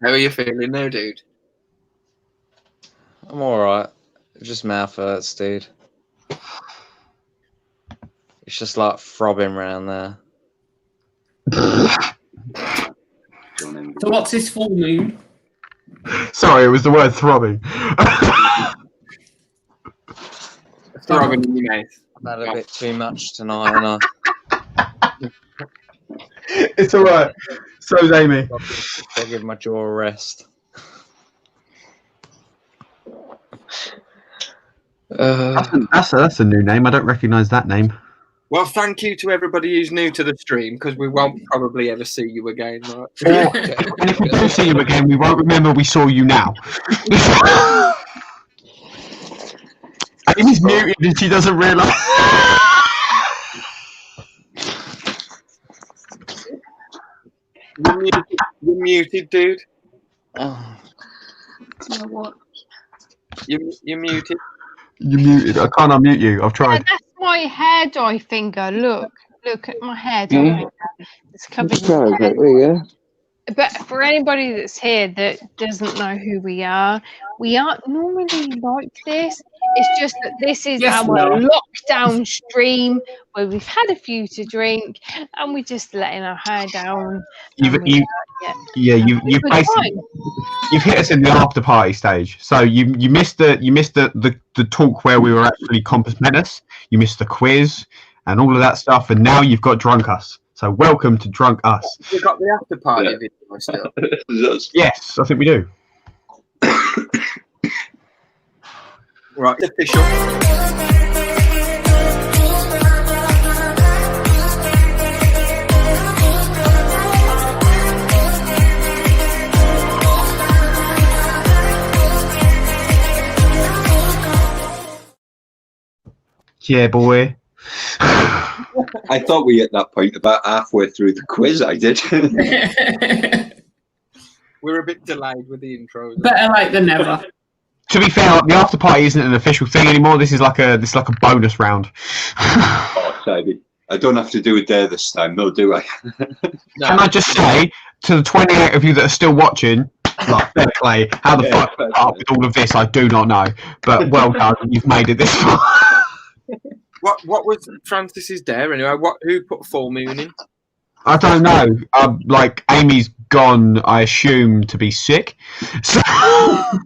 How are you feeling now, dude? I'm alright. Just mouth hurts, dude. It's just like throbbing around there. So what's this full moon? Sorry, it was the word throbbing. Throbbing in your mouth. I've had a bit too much tonight, and It's alright. So's Amy. I'll give my jaw a rest. That's a new name. I don't recognise that name. Well, thank you to everybody who's new to the stream, because we won't probably ever see you again. Right? And if we do see you again, we won't remember we saw you now. Amy's muted and she doesn't realise. You're muted, dude. Oh. You know what? You're muted. You're muted. I can't unmute you. I've tried. That's my hair dye finger. Look at my hair dye finger. It's covered in hair. There you go. But for anybody that's here that doesn't know who we aren't normally like this. It's just that this is our lockdown stream where we've had a few to drink and we're just letting our hair down. You've basically you've hit us in the after party stage. So you missed the talk where we were actually compass menace. You missed the quiz and all of that stuff, and now you've got drunk us. So welcome to drunk us. You got the after party video still. Yes, I think we do. Right, it's official. Yeah, boy. I thought we hit that point about halfway through the quiz. I did. We're a bit delayed with the intros. Better late than never. To be fair, the after party isn't an official thing anymore. This is like a bonus round. Oh, Sadie. I don't have to do it there this time, though, do I? Can I just say to the 28 of you that are still watching, like fair play, how the fuck you up with all of this, I do not know. But well done, you've made it this far. What was Francis's dare anyway? Who put full moon in? I don't know. Like Amy's gone, I assume, to be sick. So I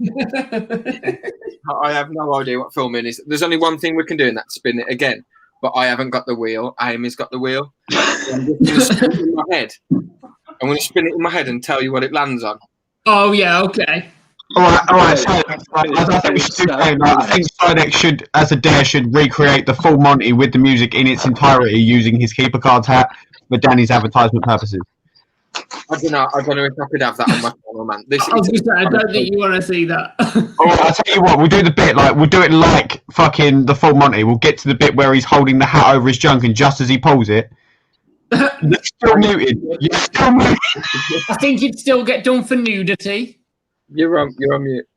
have no idea what full moon is. There's only one thing we can do, and that's spin it again. But I haven't got the wheel. Amy's got the wheel. I'm just going to spin it in my head. I'm going to spin it in my head and tell you what it lands on. Oh yeah, okay. All right. So, I think we should do that. I think Sidex should, as a dare, should recreate the full Monty with the music in its entirety using his keeper cards hat for Danny's advertisement purposes. I don't know if I could have that on my channel, man. I don't think you want to see that. All right, I'll tell you what. We'll do the bit we'll do it like fucking the full Monty. We'll get to the bit where he's holding the hat over his junk, and just as he pulls it, you're still muted. You're still muted. I think you'd still get done for nudity. You're on mute.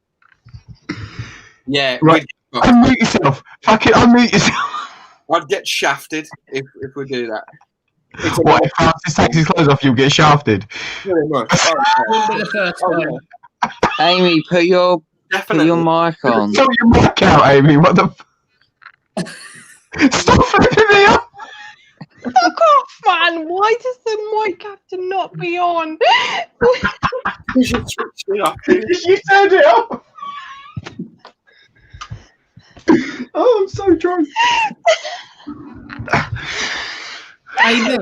Yeah. Right. Unmute yourself. Fucking unmute yourself. I'd get shafted if we do that. What, if Francis takes his clothes off, you'll get shafted? Very much. Amy, put your mic on. Put your mic out, Amy. What the? Stop flipping me up. Fuck off, man. Why does the mic have to not be on? You turned it off. Oh, I'm so drunk. I know.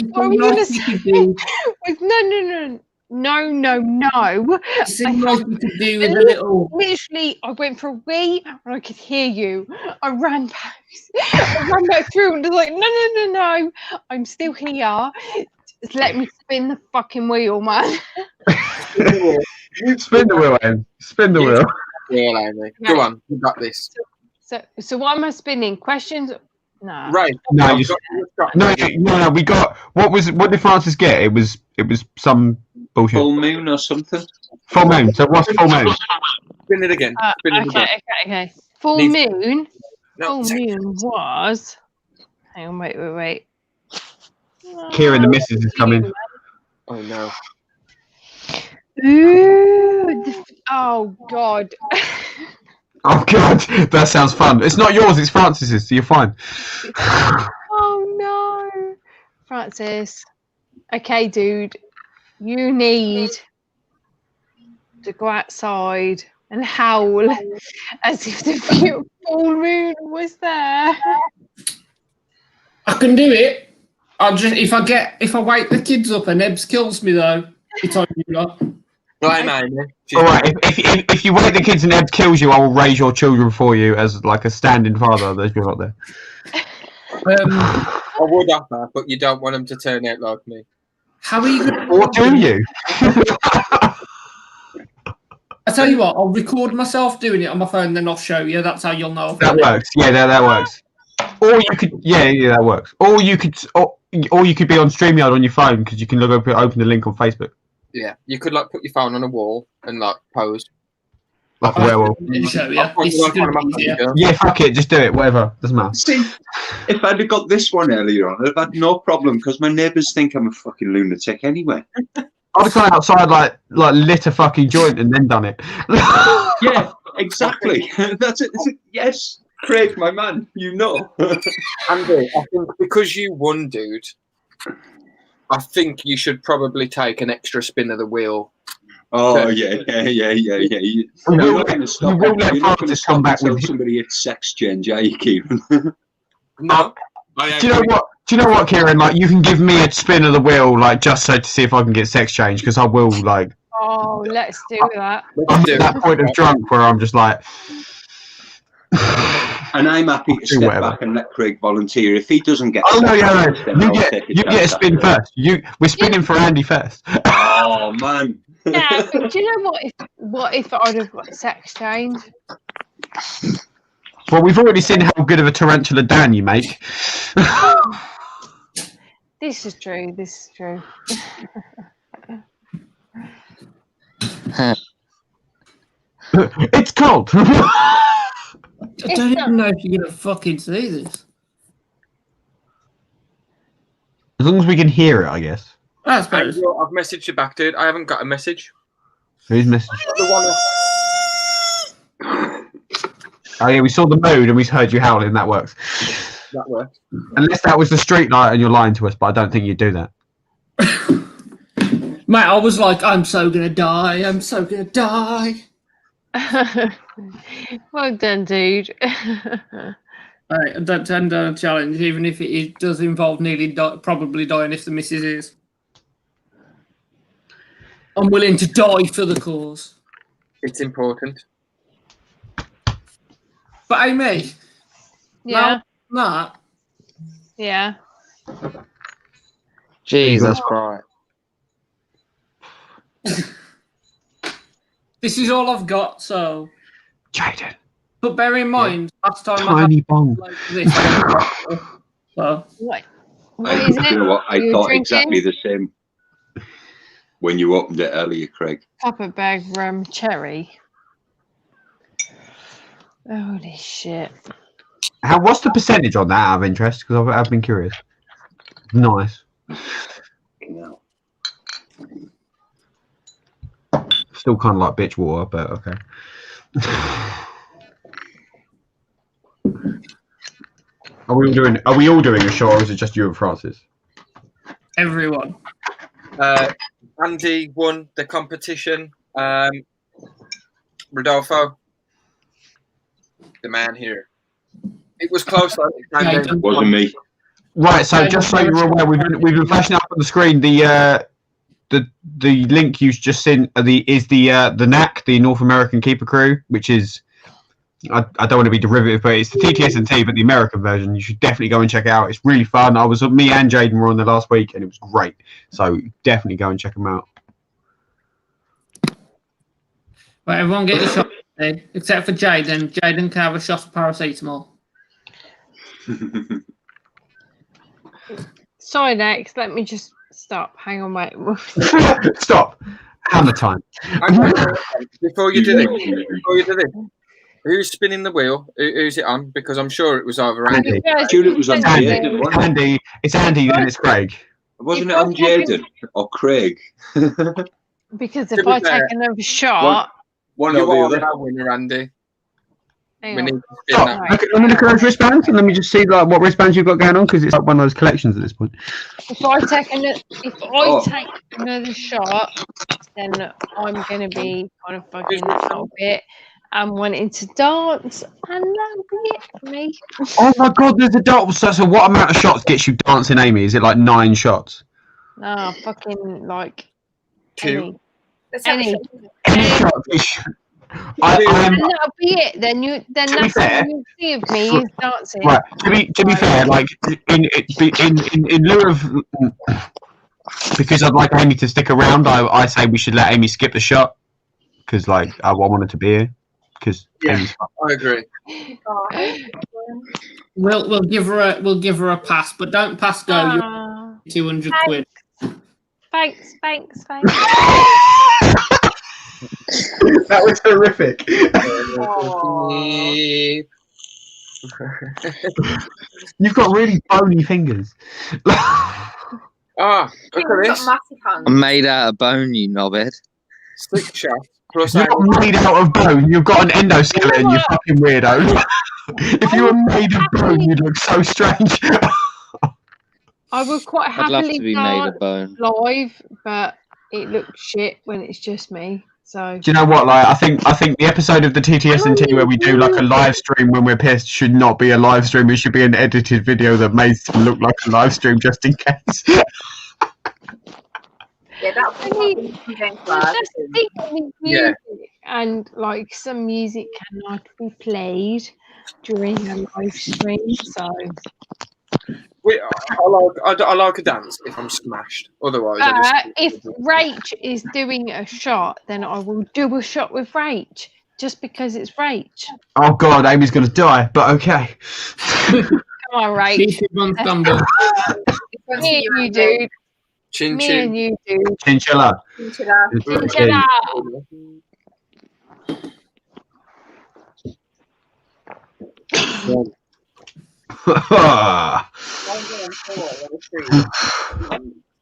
What we gonna say was no. Seemed like we could do with a little. Literally, I went for a wee and I could hear you. I ran back through and was like, no. I'm still here. Just let me spin the fucking wheel, man. Spin the wheel, Em. Spin the wheel. Yeah, Amy. Go on, you got this. So what am I spinning? Questions? No. Right. No, no. We got what did Francis get? It was some bullshit. Full moon or something. Full moon. So what's full moon? Spin it again. Okay. Full moon. Full moon was. Hang on, wait. Kieran, the missus is coming. Oh no. Ooh. Oh God. Oh God, that sounds fun. It's not yours, it's Francis's, so you're fine. Oh no. Francis. Okay, dude. You need to go outside and howl as if the full moon was there. I can do it. I'll just if I wake the kids up and Ebbs kills me though, it's on you lot. Right, man. All right. If you wake the kids and Ed kills you, I will raise your children for you as like a standing father. There's you're not there. I would offer, but you don't want them to turn out like me. How are you going to? What do you? I tell you what, I'll record myself doing it on my phone, then I'll show you. That's how you'll know. That works. Yeah, that works. Or you could, yeah, that works. Or you could be on StreamYard on your phone because you can open the link on Facebook. Yeah, you could like put your phone on a wall and like pose. Like a werewolf. Yeah, fuck it, just do it, whatever. Doesn't matter. See, if I'd have got this one earlier on, I'd have had no problem because my neighbours think I'm a fucking lunatic anyway. I'd have gone outside like lit a fucking joint and then done it. Yeah, exactly. That's it. Yes, Craig, my man, you know. Andy, I think because you won, dude, I think you should probably take an extra spin of the wheel. Oh, yeah. You will let Francis come back with somebody hits sex change, are you, Kieran? No. Do you know what, Kieran? Like, you can give me a spin of the wheel, like, just so to see if I can get sex change, because I will, like. Oh, let's do that. I'm at that point of drunk where I'm just like. And I'm happy to step back and let Craig volunteer. If he doesn't get, no. You get a spin first. We're spinning for Andy first. Oh man. Yeah, but do you know what if I'd have got sex change? Well, we've already seen how good of a tarantula Dan you make. This is true. It's cold. I don't even know if you're going to fucking see this. As long as we can hear it, I guess. That's better. I've messaged you back, dude. I haven't got a message. Who's messaged? Oh, yeah, we saw the mood and we heard you howling. That works. That works. Unless that was the street light and you're lying to us, but I don't think you'd do that. Mate, I was like, I'm so going to die. Well done, dude. Right, I don't turn down a challenge, even if it does involve probably dying if the missus is. I'm willing to die for the cause. It's important. But Amy, yeah, Matt, yeah. Jeez, that's bright. This is all I've got, so. Jaden. But bear in mind, last time Tiny bong. like this. So. What I, is it? you know what? I You're thought drinking? exactly the same when you opened it earlier, Craig. Papa bag rum cherry. Holy shit. What's the percentage on that out of interest? Because I've been curious. Nice. Still kind of like bitch water, but okay. Are we all doing a shot, or is it just you and Francis? Everyone. Andy won the competition. Rodolfo, the man here. It was close. It wasn't me. Right. So just so you're aware, we've been flashing up on the screen the link you just sent. The NAC, the North American Keeper Crew, which is. I don't want to be derivative, but it's the TTS&T, but the American version. You should definitely go and check it out. It's really fun. Me and Jaden were on there last week, and it was great. So definitely go and check them out. Right, everyone get your shot, except for Jaden. Jaden can have a shot of paracetamol. Sorry, Nex. Let me just stop. Hang on, wait. Stop. Hammer time. Before you do this. Who's spinning the wheel? Who's it on? Because I'm sure it was either Andy. It was on Jaden. Andy. It's Andy, then it's Craig. Wasn't it on Jaden or Craig? Because if I take another shot, one or the other. Our winner, Andy. We need to spin that. Let me look at those wristbands and let me just see like what wristbands you've got going on, because it's like one of those collections at this point. if I take another shot, then I'm gonna be kind of bugging out a bit. I'm wanting to dance, and that'll be it for me. Oh my god, there's a dance. So what amount of shots gets you dancing, Amy? Is it like 9 shots? No, fucking like 2. Any shots. and that'll be it. Then that's all you see of me is dancing. Right. To be fair, like in lieu of, because I'd like Amy to stick around, I say we should let Amy skip the shot, because like I want her to be here. Because I agree. We'll give her a pass, but don't pass go. You're 200 quid. Thanks. That was horrific. You've got really bony fingers. Look at this. I'm made out of bone, you knobhead. 6 shots. You're not made out of bone. You've got an endoskeleton, you fucking weirdo. If you were made of bone, you'd look so strange. I would quite I'd love happily to be made of bone. live, but it looks shit when it's just me. So do you know what? Like, I think the episode of the TTS&T where we do like a live stream when we're pissed should not be a live stream. It should be an edited video that makes it look like a live stream, just in case. Yeah, that's music, and like some music cannot be played during a live stream. So I like a dance if I'm smashed. Otherwise, if Rach is doing a shot, then I will do a shot with Rach, just because it's Rach. Oh God, Amy's gonna die. But okay. Come on, Rach. Me and you, dude. Chin Me chin. and you, dude. Chinchilla. Chinchilla.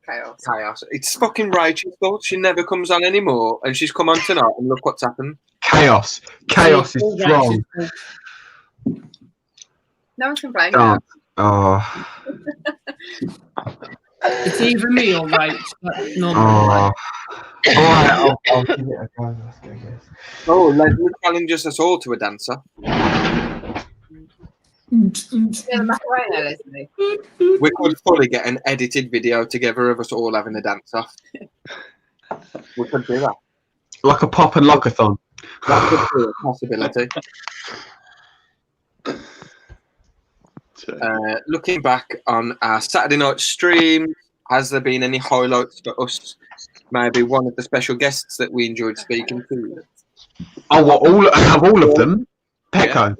Chaos. It's fucking Rachel's fault. She never comes on anymore, and she's come on tonight, and look what's happened. Chaos is strong. No one can blame her. Oh. It's either me or Rach. Not All right, I'll give it a go. Let's go, guys. Oh, Leslie challenges us all to a dancer. We could fully get an edited video together of us all having a dance off. We could do that. Like a pop and lockathon. That could be a possibility. Looking back on our Saturday night stream, has there been any highlights for us? Maybe one of the special guests that we enjoyed speaking to? Oh, what, out of all of them? Petco.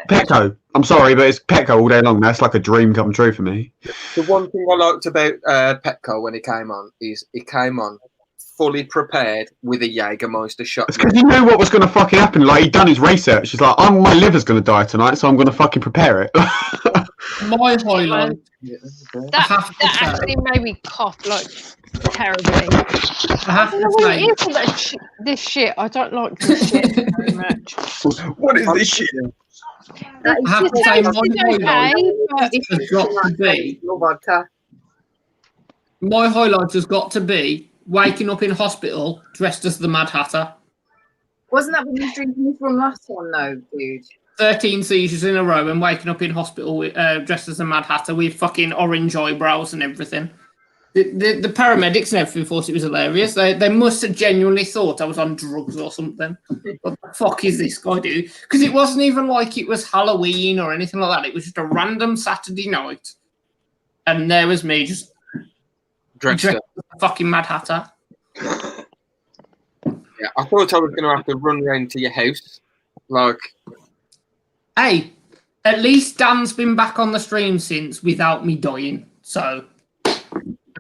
Petco. I'm sorry, but it's Petco all day long. That's like a dream come true for me. The one thing I liked about Petco when he came on is he came on fully prepared with a Jägermeister shot. It's because he knew what was going to fucking happen. Like, he'd done his research. He's like, my liver's going to die tonight, so I'm going to fucking prepare it. My highlight. That actually made me cough like terribly. I have to say, this shit. I don't like this shit very much. What is this shit? I have to say, my highlight has got to be waking up in hospital dressed as the Mad Hatter. Wasn't that when you was drinking from last one, though, dude? 13 seizures in a row and waking up in hospital dressed as a Mad Hatter with fucking orange eyebrows and everything. The paramedics and everything thought it was hilarious. They must have genuinely thought I was on drugs or something. What the fuck is this guy doing? Because it wasn't even like it was Halloween or anything like that. It was just a random Saturday night. And there was me just dressed as a fucking Mad Hatter. Yeah, I thought I was going to have to run round to your house. Like, hey, at least Dan's been back on the stream since without me dying. So,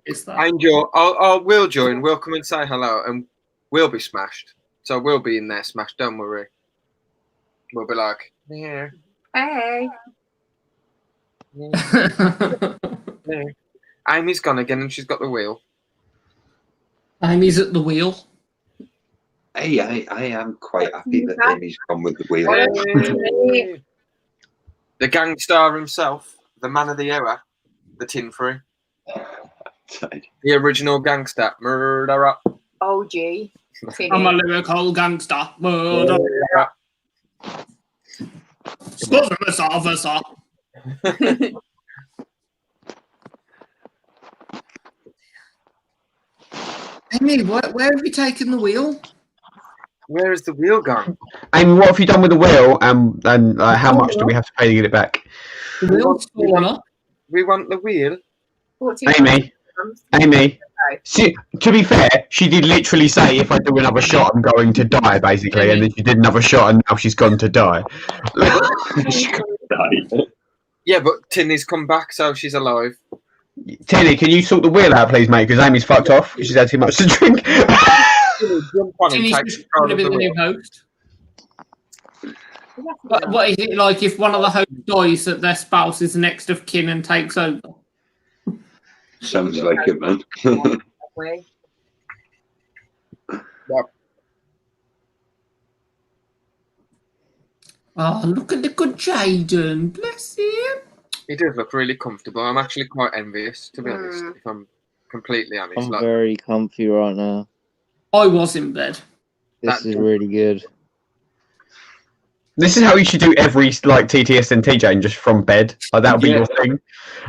is that? Angel, we'll join. We'll come and say hello, and we'll be smashed. So we'll be in there smashed. Don't worry. We'll be like, yeah, hey. Yeah. Amy's gone again, and she's got the wheel. Amy's at the wheel. Hey, I am quite happy that Amy's gone with the wheel. The gangstar himself, the man of the hour, the tin free. The original gangster, murderer. OG. I'm a lyrical gangster. Murderer. Officer. Amy, where have you taken the wheel? Where is the wheel gone? Amy, what have you done with the wheel, and how much do we have to pay to get it back? The wheel's fallen off. We want the wheel. Amy. To be fair, she did literally say, if I do another shot, I'm going to die, basically. And then she did another shot, and now she's gone to die. Yeah, but Tinny's come back, so she's alive. Tinny, can you sort the wheel out, please, mate? Because Amy's fucked off. She's had too much to drink. Tinny's just going to be the new host. What is it like if one of the hosts dies that their spouse is next of kin and takes over? Sounds like it, man. Oh, look at the good Jaden. Bless him. He does look really comfortable. I'm actually quite envious, to be honest, if I'm completely honest. I'm very comfy right now. I was in bed. This is really good. This is how you should do every TTS and TJ, and just from bed. That would be your thing.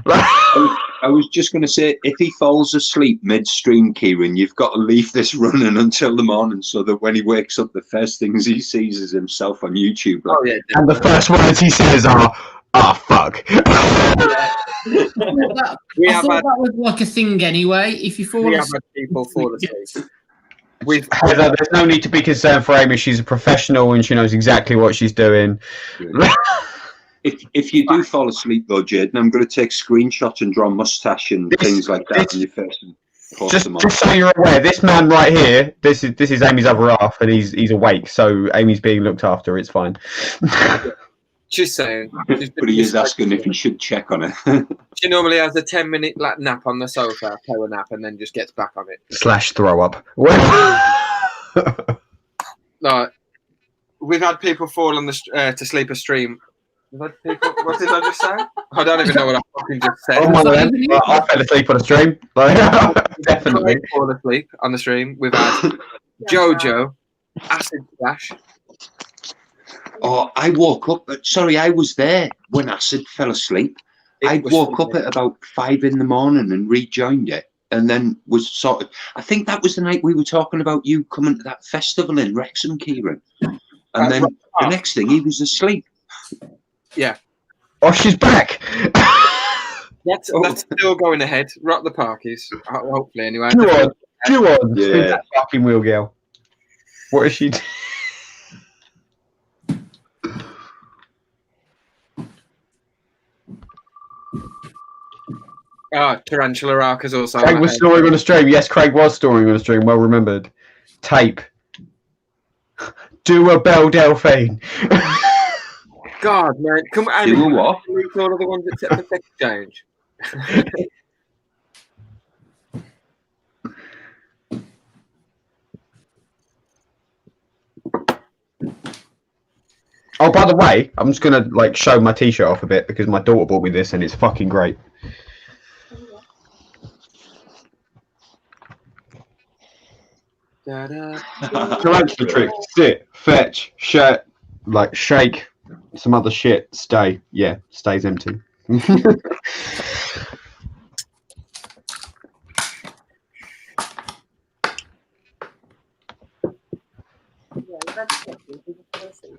I was just going to say, if he falls asleep midstream, Kieran, you've got to leave this running until the morning, so that when he wakes up, the first things he sees is himself on YouTube. Oh, yeah, and the first words he says are, fuck. I thought that was like a thing anyway. If you fall asleep. Have had people fall asleep. Heather, there's no need to be concerned for Amy. She's a professional and she knows exactly what she's doing. If you do fall asleep though, Jaden, I'm going to take screenshots and draw mustache and things like that on your face and post just them on. so you're aware, this man right here, this is Amy's other half, and he's awake, so Amy's being looked after. It's fine. She's saying. But he is asking if he should check on it. She normally has a 10-minute nap on the sofa, power nap, and then just gets back on it. / throw up. No, we've had people fall on the to sleep a stream. What did I just say? I don't even know what I fucking just said. I fell asleep on a stream. Definitely. Fall asleep on the stream. We've had Jojo, Acid Splash. Oh, I woke up. Sorry, I was there when Acid fell asleep. I woke up at about 5 in the morning and rejoined it, and then was sort of. I think that was the night we were talking about you coming to that festival in Wrexham, Kieran. And then the next thing, he was asleep. Yeah. Oh, she's back. That's still going ahead. Rock the Parkies. Hopefully, anyway. Go on. Yeah. That fucking wheel girl. What is she doing? Tarantula Arc is also. Craig was storing on the stream. Yes, Craig was storing on the stream. Well remembered. Tape. Do a Belle Delphine. God, man. Come on. Do what? All of the ones that set the sex change. Oh, by the way, I'm just gonna like show my t-shirt off a bit because my daughter bought me this and it's fucking great. Tarantula trick, sit, fetch, shirt, like shake, some other shit, stay. Yeah, stays empty.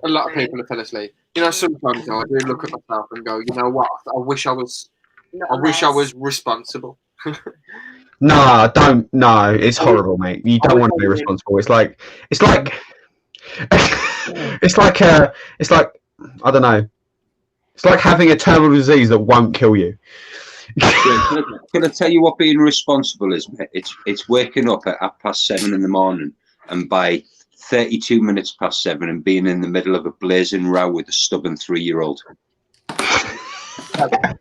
A lot of people have fell asleep. You know, sometimes I do look at myself and go, you know what? I wish I was responsible. Nah, don't. No, it's horrible, mate. You don't want to be responsible. It's like I don't know. It's like having a terminal disease that won't kill you. Can I tell you what being responsible is, mate? It's waking up at 7:30 in the morning and by 32 minutes past 7 and being in the middle of a blazing row with a stubborn 3-year-old. I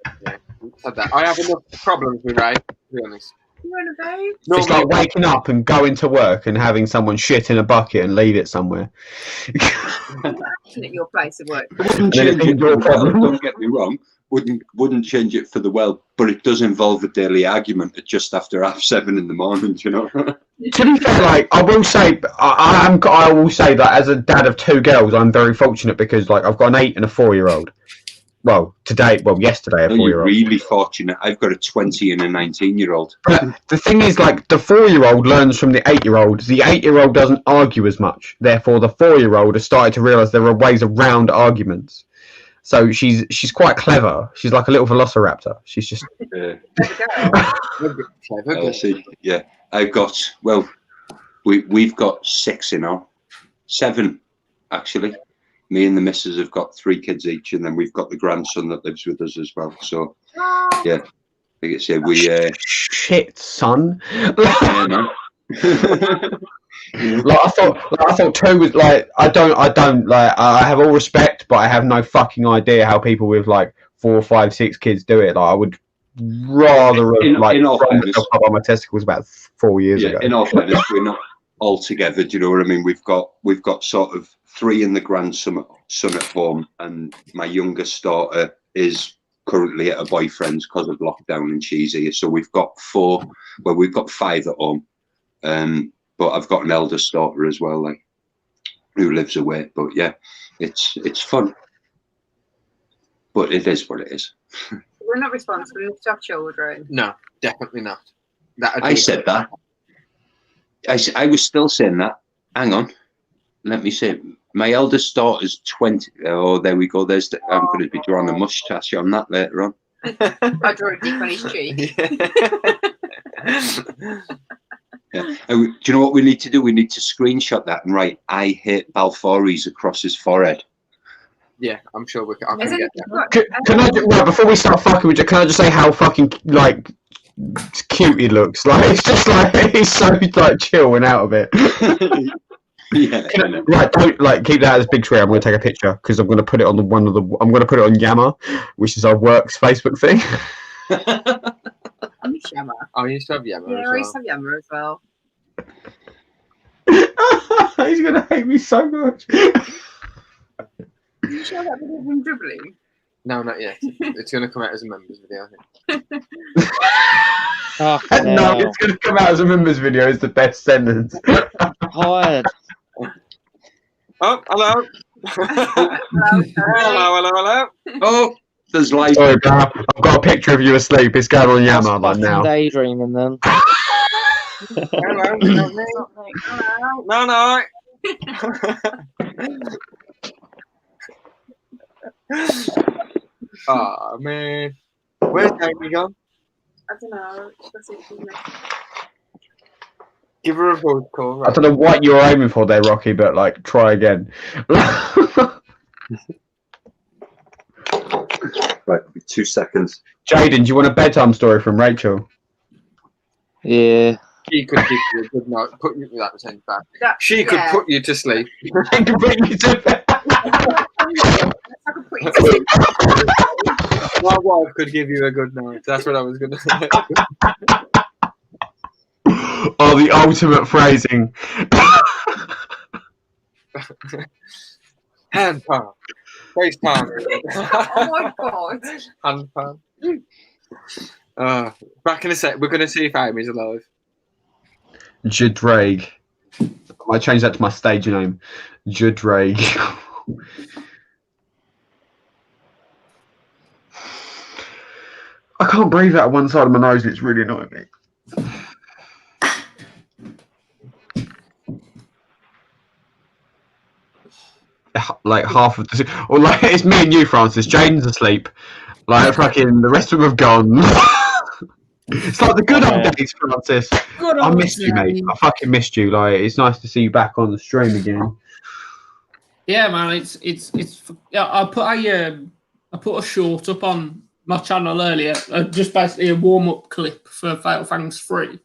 have enough problems with Ray, to be honest. It's like waking up and going to work and having someone shit in a bucket and leave it somewhere. At your place of work. Wouldn't change it, don't get me wrong. Wouldn't change it for the well, but it does involve a daily argument at just after 7:30 in the morning. You know. To be fair, like I will say, I will say that as a dad of 2 girls, I'm very fortunate because like I've got an 8 and a 4-year-old. Well, yesterday, a 4-year-old. You're really fortunate. I've got a 20 and a 19-year-old. But the thing is, like, the 4-year-old learns from the 8-year-old. The 8-year-old doesn't argue as much. Therefore, the 4-year-old has started to realise there are ways around arguments. So she's quite clever. She's like a little velociraptor. She's just. Yeah, I've got. Well, we've got 6 in all. 7, actually. Me and the missus have got 3 kids each, and then we've got the grandson that lives with us as well. So, yeah, like I say, we shit, son. Yeah, man. Like I thought 2 was like I don't like I have all respect, but I have no fucking idea how people with like 4, 5, 6 kids do it. Like I would rather have like thrown myself up on my testicles about 4 years ago. In all fairness, we're not all together. Do you know what I mean? We've got sort of 3 in the grandson at home, and my youngest daughter is currently at a boyfriend's because of lockdown and she's here. So we've got 4. Well, we've got 5 at home. But I've got an eldest daughter as well, like who lives away. But yeah, it's fun. But it is what it is. We're not responsible enough to have children. No, definitely not. I said that. I was still saying that. Hang on. Let me say, my eldest daughter's 20. Oh, there we go. I'm going to be drawing a moustache on that later on. I draw a dick on his cheek. Yeah. Do you know what we need to do? We need to screenshot that and write "I hate Balfouris" across his forehead. Yeah, I'm sure we can. Get that. Can I right, before we start fucking with you, can I just say how fucking like cute he looks? Like it's just like he's so like chill and out of it. Yeah. Right, don't like keep that as big screen. I'm going to take a picture because I'm going to put it on I'm going to put it on Yammer, which is our work's Facebook thing. I miss Yammer. Oh, you used to have Yammer. Yeah, I used to have Yammer as well. He's going to hate me so much. Did you show that video of him dribbling? No, not yet. It's going to come out as a members video, I think. No, it's going to come out as a members video. Is the best sentence. Hired. Oh, hello. Hello. Oh, there's light. Sorry, bro. I've got a picture of you asleep. It's going on Yammer right now. Daydreaming then. Hello. No. Oh man, where's Amy gone? I don't know. Give her a voice call. Right? I don't know what you're aiming for there, Rocky, but like, try again. Right, 2 seconds. Jaden, do you want a bedtime story from Rachel? Yeah. She could give you a good night, put you that was back. She could put you to sleep. She could put you to bed. My wife could give you a good night. That's what I was going to say. Oh, the ultimate phrasing. Hand palm. Face palm. Oh my god. Hand palm. Back in a sec. We're going to see if Amy's alive. Judraig. I might change that to my stage name. Judraig. I can't breathe out of one side of my nose. It's really annoying me. Like half of the, or like it's me and you, Francis. Jaden's asleep. Like fucking the rest of them have gone. It's like the good old days, Francis. I missed you, mate. I fucking missed you. Like it's nice to see you back on the stream again. Yeah, man. It's. Yeah, I put a short up on my channel earlier, just basically a warm-up clip for Fatal Fangs 3,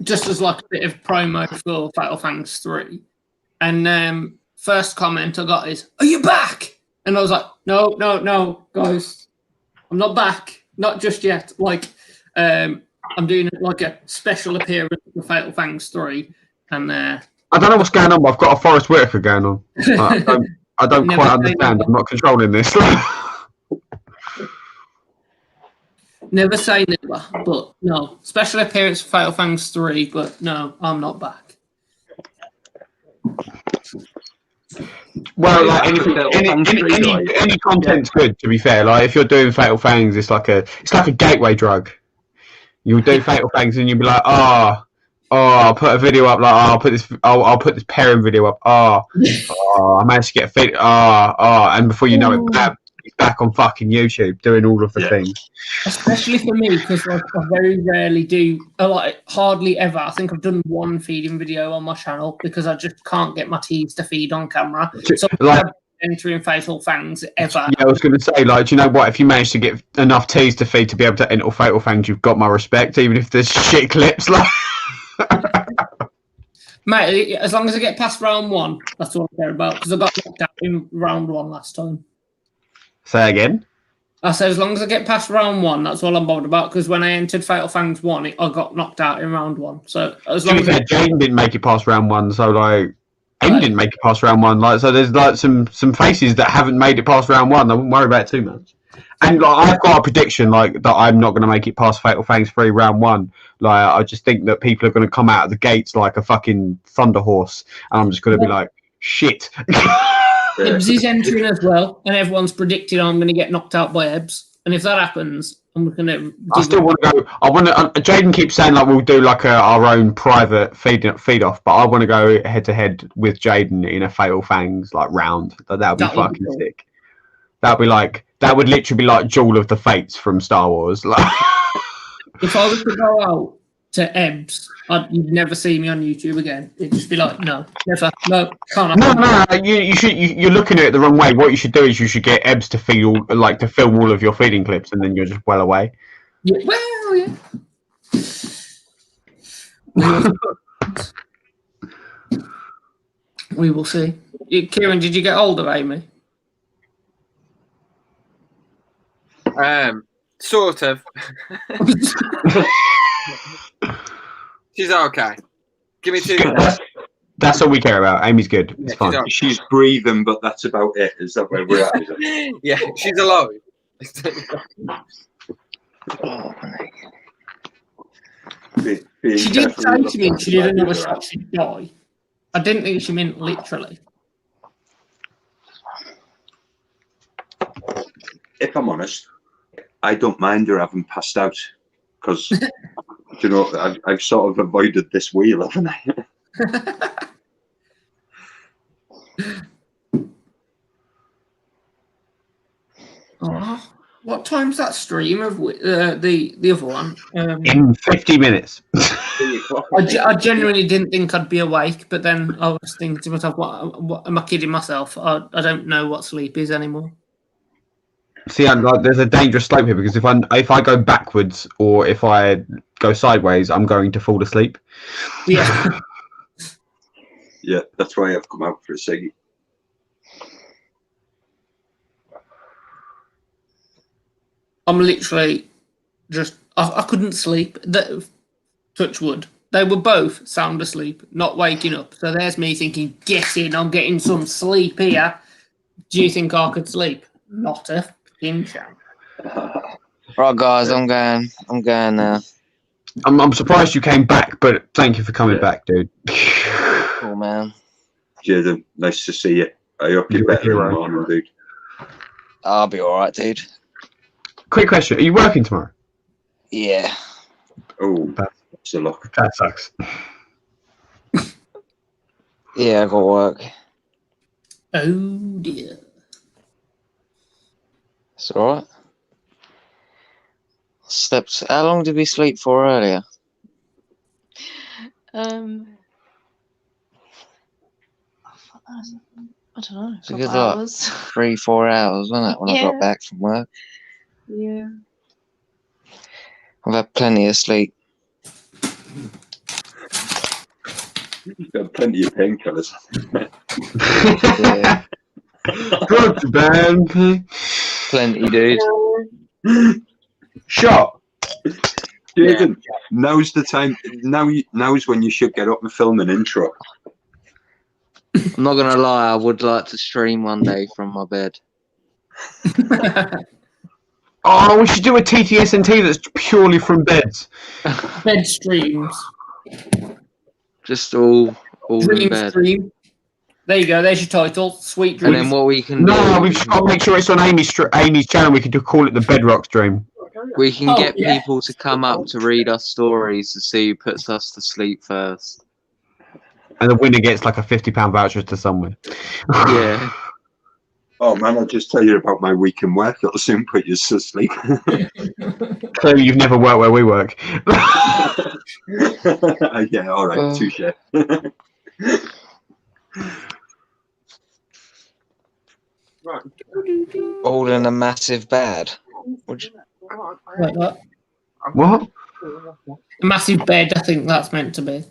just as like a bit of promo for Fatal Fangs 3. And first comment I got is, "Are you back?" And I was like, "No, guys, I'm not back, not just yet. Like, I'm doing like a special appearance for Fatal Fangs 3." And I don't know what's going on, but I've got a Forrest Whitaker going on. I don't quite understand. I'm not controlling this. Never say never, but no. Special appearance for Fatal Fangs 3, but no, I'm not back. Well, like any content's good. To be fair, like if you're doing Fatal Fangs, it's like a gateway drug. You'll do Fatal Fangs and you'll be like, I'll put a video up. Like, I'll put this pairing video up. I managed to get a fit. And before you know it, he's back on fucking YouTube doing all of the things. Especially for me, because like, I very rarely do, like hardly ever. I think I've done one feeding video on my channel because I just can't get my teas to feed on camera. So like, entering Fatal Fangs ever. Yeah, I was going to say, like, do you know what? If you manage to get enough teas to feed to be able to enter Fatal Fangs, you've got my respect, even if there's shit clips. Like, mate, as long as I get past round 1, that's all I care about. Because I got knocked out in round 1 last time. Say again? I said as long as I get past round 1, that's all I'm bothered about. Because when I entered Fatal Fangs 1, I got knocked out in round 1. So as long as Jane didn't make it past round 1, so like Amy didn't make it past round 1. Like, so there's like some faces that haven't made it past round 1. I wouldn't worry about it too much. And like, I've got a prediction like that I'm not going to make it past Fatal Fangs 3 round 1. Like I just think that people are going to come out of the gates like a fucking thunder horse, and I'm just going to be like, shit. Ebbs is entering as well, and everyone's predicting I'm going to get knocked out by Ebbs. And if that happens, I'm going to. I still want to go. I want to. Jaden keeps saying like we'll do like our own private feed off, but I want to go head to head with Jaden in a Fatal Fangs like round. That would be fucking sick. That would literally be like Jewel of the Fates from Star Wars. Like, if I was to go out to Ebbs, you'd never see me on YouTube again. It'd just be like, no, never, no, can't. No. You're looking at it the wrong way. What you should do is you should get Ebbs to film all of your feeding clips, and then you're just well away. Yeah, well, yeah. We will see. Kieran, did you get older, Amy? Sort of. She's okay. Give me 2 minutes. That's all we care about. Amy's good. It's fine. She's breathing, but that's about it. Is that where we're at? Yeah, she's alive. She did say to me she didn't know if she'd die. I didn't think she meant literally. If I'm honest, I don't mind her having passed out because, you know, I've sort of avoided this wheel, haven't I? Oh, what time's that stream of the other one? In 50 minutes. I genuinely didn't think I'd be awake, but then I was thinking to myself, what am I kidding myself? I don't know what sleep is anymore. See, there's a dangerous slope here because if I go backwards or if I go sideways, I'm going to fall asleep. Yeah. Yeah, that's why I've come out for a ciggy. I'm literally just, I couldn't sleep. Touch wood. They were both sound asleep, not waking up. So there's me thinking, get in, I'm getting some sleep here. Do you think I could sleep? Not a fucking chance. Right, guys, I'm going now. I'm surprised you came back, but thank you for coming back, dude. Cool, man. Jaden, nice to see you. I hope you're better than normal, dude. I'll be alright, dude. Quick question. Are you working tomorrow? Yeah. Oh, that's a lot. That sucks. Yeah, I got work. Oh, dear. It's alright. Slept. How long did we sleep for earlier? I don't know. It's a good like 3-4 hours, wasn't it, when I got back from work? Yeah. I've had plenty of sleep. You've got plenty of painkillers. Yeah. Drugs, man. Plenty, dude. Shot. Jaden, now's the time. Now's when you should get up and film an intro. I'm not gonna lie, I would like to stream one day from my bed. Oh, we should do a TTSNT that's purely from beds. Bed streams. Just all Dream in bed. stream. There you go. There's your title. Sweet dreams. And then what we can No, do, we've just got to make sure it's on Amy's channel. We can call it the Bedrock stream. we can get people to come up to read us stories to see who puts us to sleep first. And the winner gets like a £50 voucher to somewhere. Yeah. Oh man, I'll just tell you about my week in work. It'll soon put you to sleep. Clearly, you've never worked where we work. Yeah, all right, touche. Right. All in a massive bed. Wait, what? What? A massive bed, I think that's meant to be.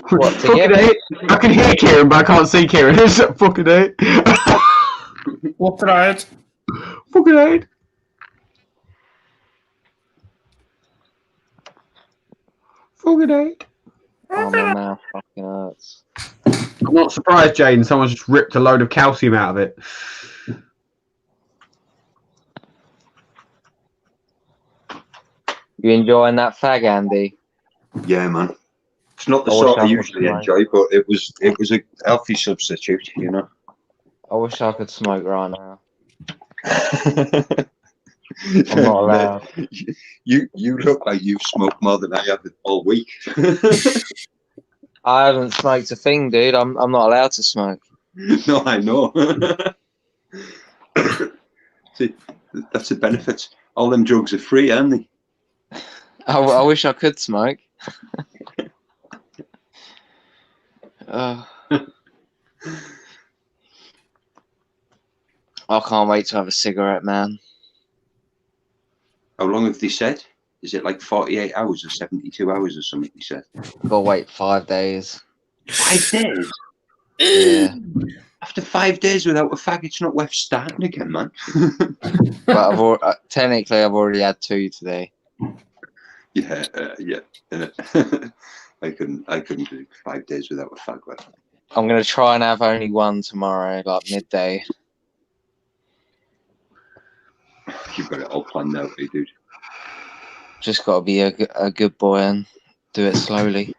What, Fucking hate. I can hear Kieran, but I can't see Kieran. Fucking hate. What did I add? Fucking hate. Fucking hate. Oh, my mouth fucking hurts. I'm not surprised, Jane. Someone's just ripped a load of calcium out of it. You enjoying that fag, Andy? Yeah, man. It's not the sort I usually enjoy, but it was a healthy substitute, you know. I wish I could smoke right now. I'm not allowed. You look like you've smoked more than I have all week. I haven't smoked a thing, dude. I'm not allowed to smoke. No, I know. See, that's the benefit. All them drugs are free, aren't they? I wish I could smoke. I can't wait to have a cigarette, man. How long have they said? Is it like 48 hours or 72 hours or something, they said? Gotta wait 5 days. 5 days? Yeah. After 5 days without a fag, it's not worth starting again, man. But technically, I've already had 2 today. Yeah. I couldn't do 5 days without a fag. But I'm gonna try and have only 1 tomorrow, like midday. You've got it all planned out, eh, dude. Just gotta be a good boy and do it slowly.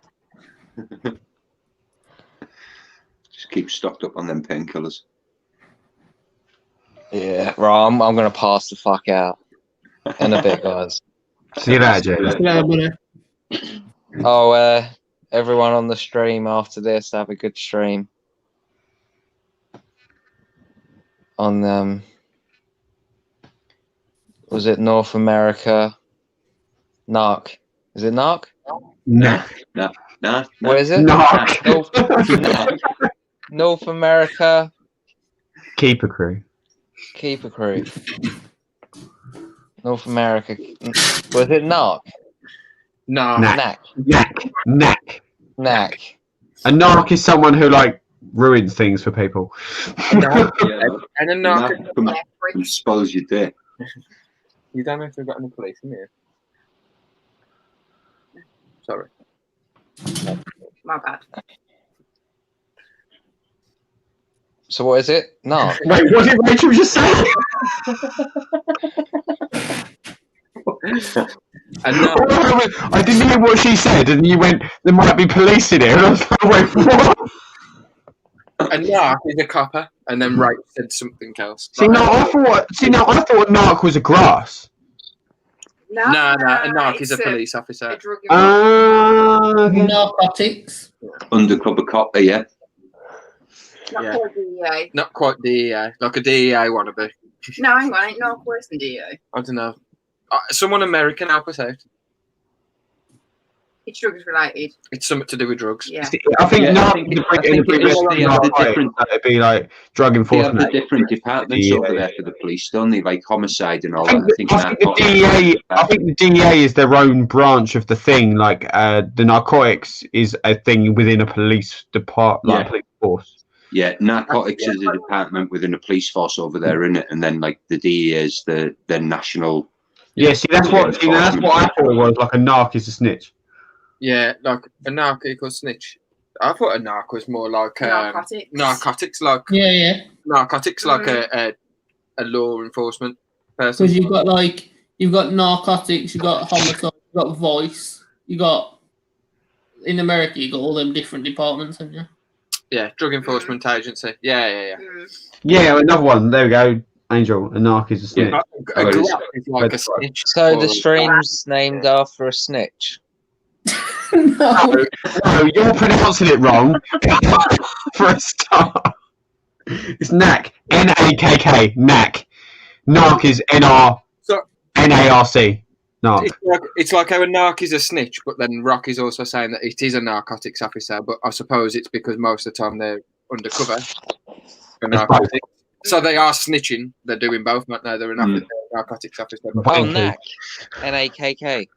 Just keep stocked up on them painkillers. Yeah, right. I'm gonna pass the fuck out in a bit, guys. See you later, Jay. Oh, everyone on the stream after this, have a good stream. On was it North America? Narc. Is it Narc? No. What is it? Narc. North America. Keeper crew. Keeper crew. North America. Was it Narc? No. Knack. A narc is someone who like ruins things for people. And a narc. Spoils your day. You don't know if we've got any police in here. Sorry. My bad. So what is it? Narc. Wait, what did Rachel just say? I didn't hear what she said, and you went, there might be police in here. And I was like, wait, what? A narc is a copper, and then Rach said something else. I thought narc was a grass. No, a narc is a police officer. Narcotics. Undercover copper, yeah. Not quite DEA. Not quite DEA, like a DEA wannabe. No, hang on, ain't not worse than DEA. I don't know. Someone American help us out. It's drugs related. It's something to do with drugs. Yeah. I think it'd be like drug enforcement. They have the different departments over there for the police, don't they? Like homicide and all that. I think the DEA is their own branch of the thing. Like the narcotics is a thing within a police department, like police force. Yeah, narcotics is a department within a police force over there, isn't it? And then like the DEA is the national. Yeah, see that's what I thought it was. Like a narc is a snitch. Yeah, like a narc equals snitch. I thought a narc was more like narcotics, like narcotics, like a law enforcement person. Because you've got narcotics, you've got homicide, you've got voice, you got in America you got all them different departments, haven't you? Yeah, drug enforcement agency. Yeah. Yeah, another one. There we go. Angel, a narc is a snitch. Like a snitch. So the stream's named after a snitch. No, you're pronouncing it wrong. For a start, it's Knack. N-A-K-K. Knack. Narc is N-R-N-A-R-C. Narc. It's like how a narc is a snitch, but then Rock is also saying that it is a narcotics officer. But I suppose it's because most of the time they're undercover for narcotics. So they are snitching. They're doing both, aren't they? They're a narcotics officer. Oh, Knack. N-A-K-K.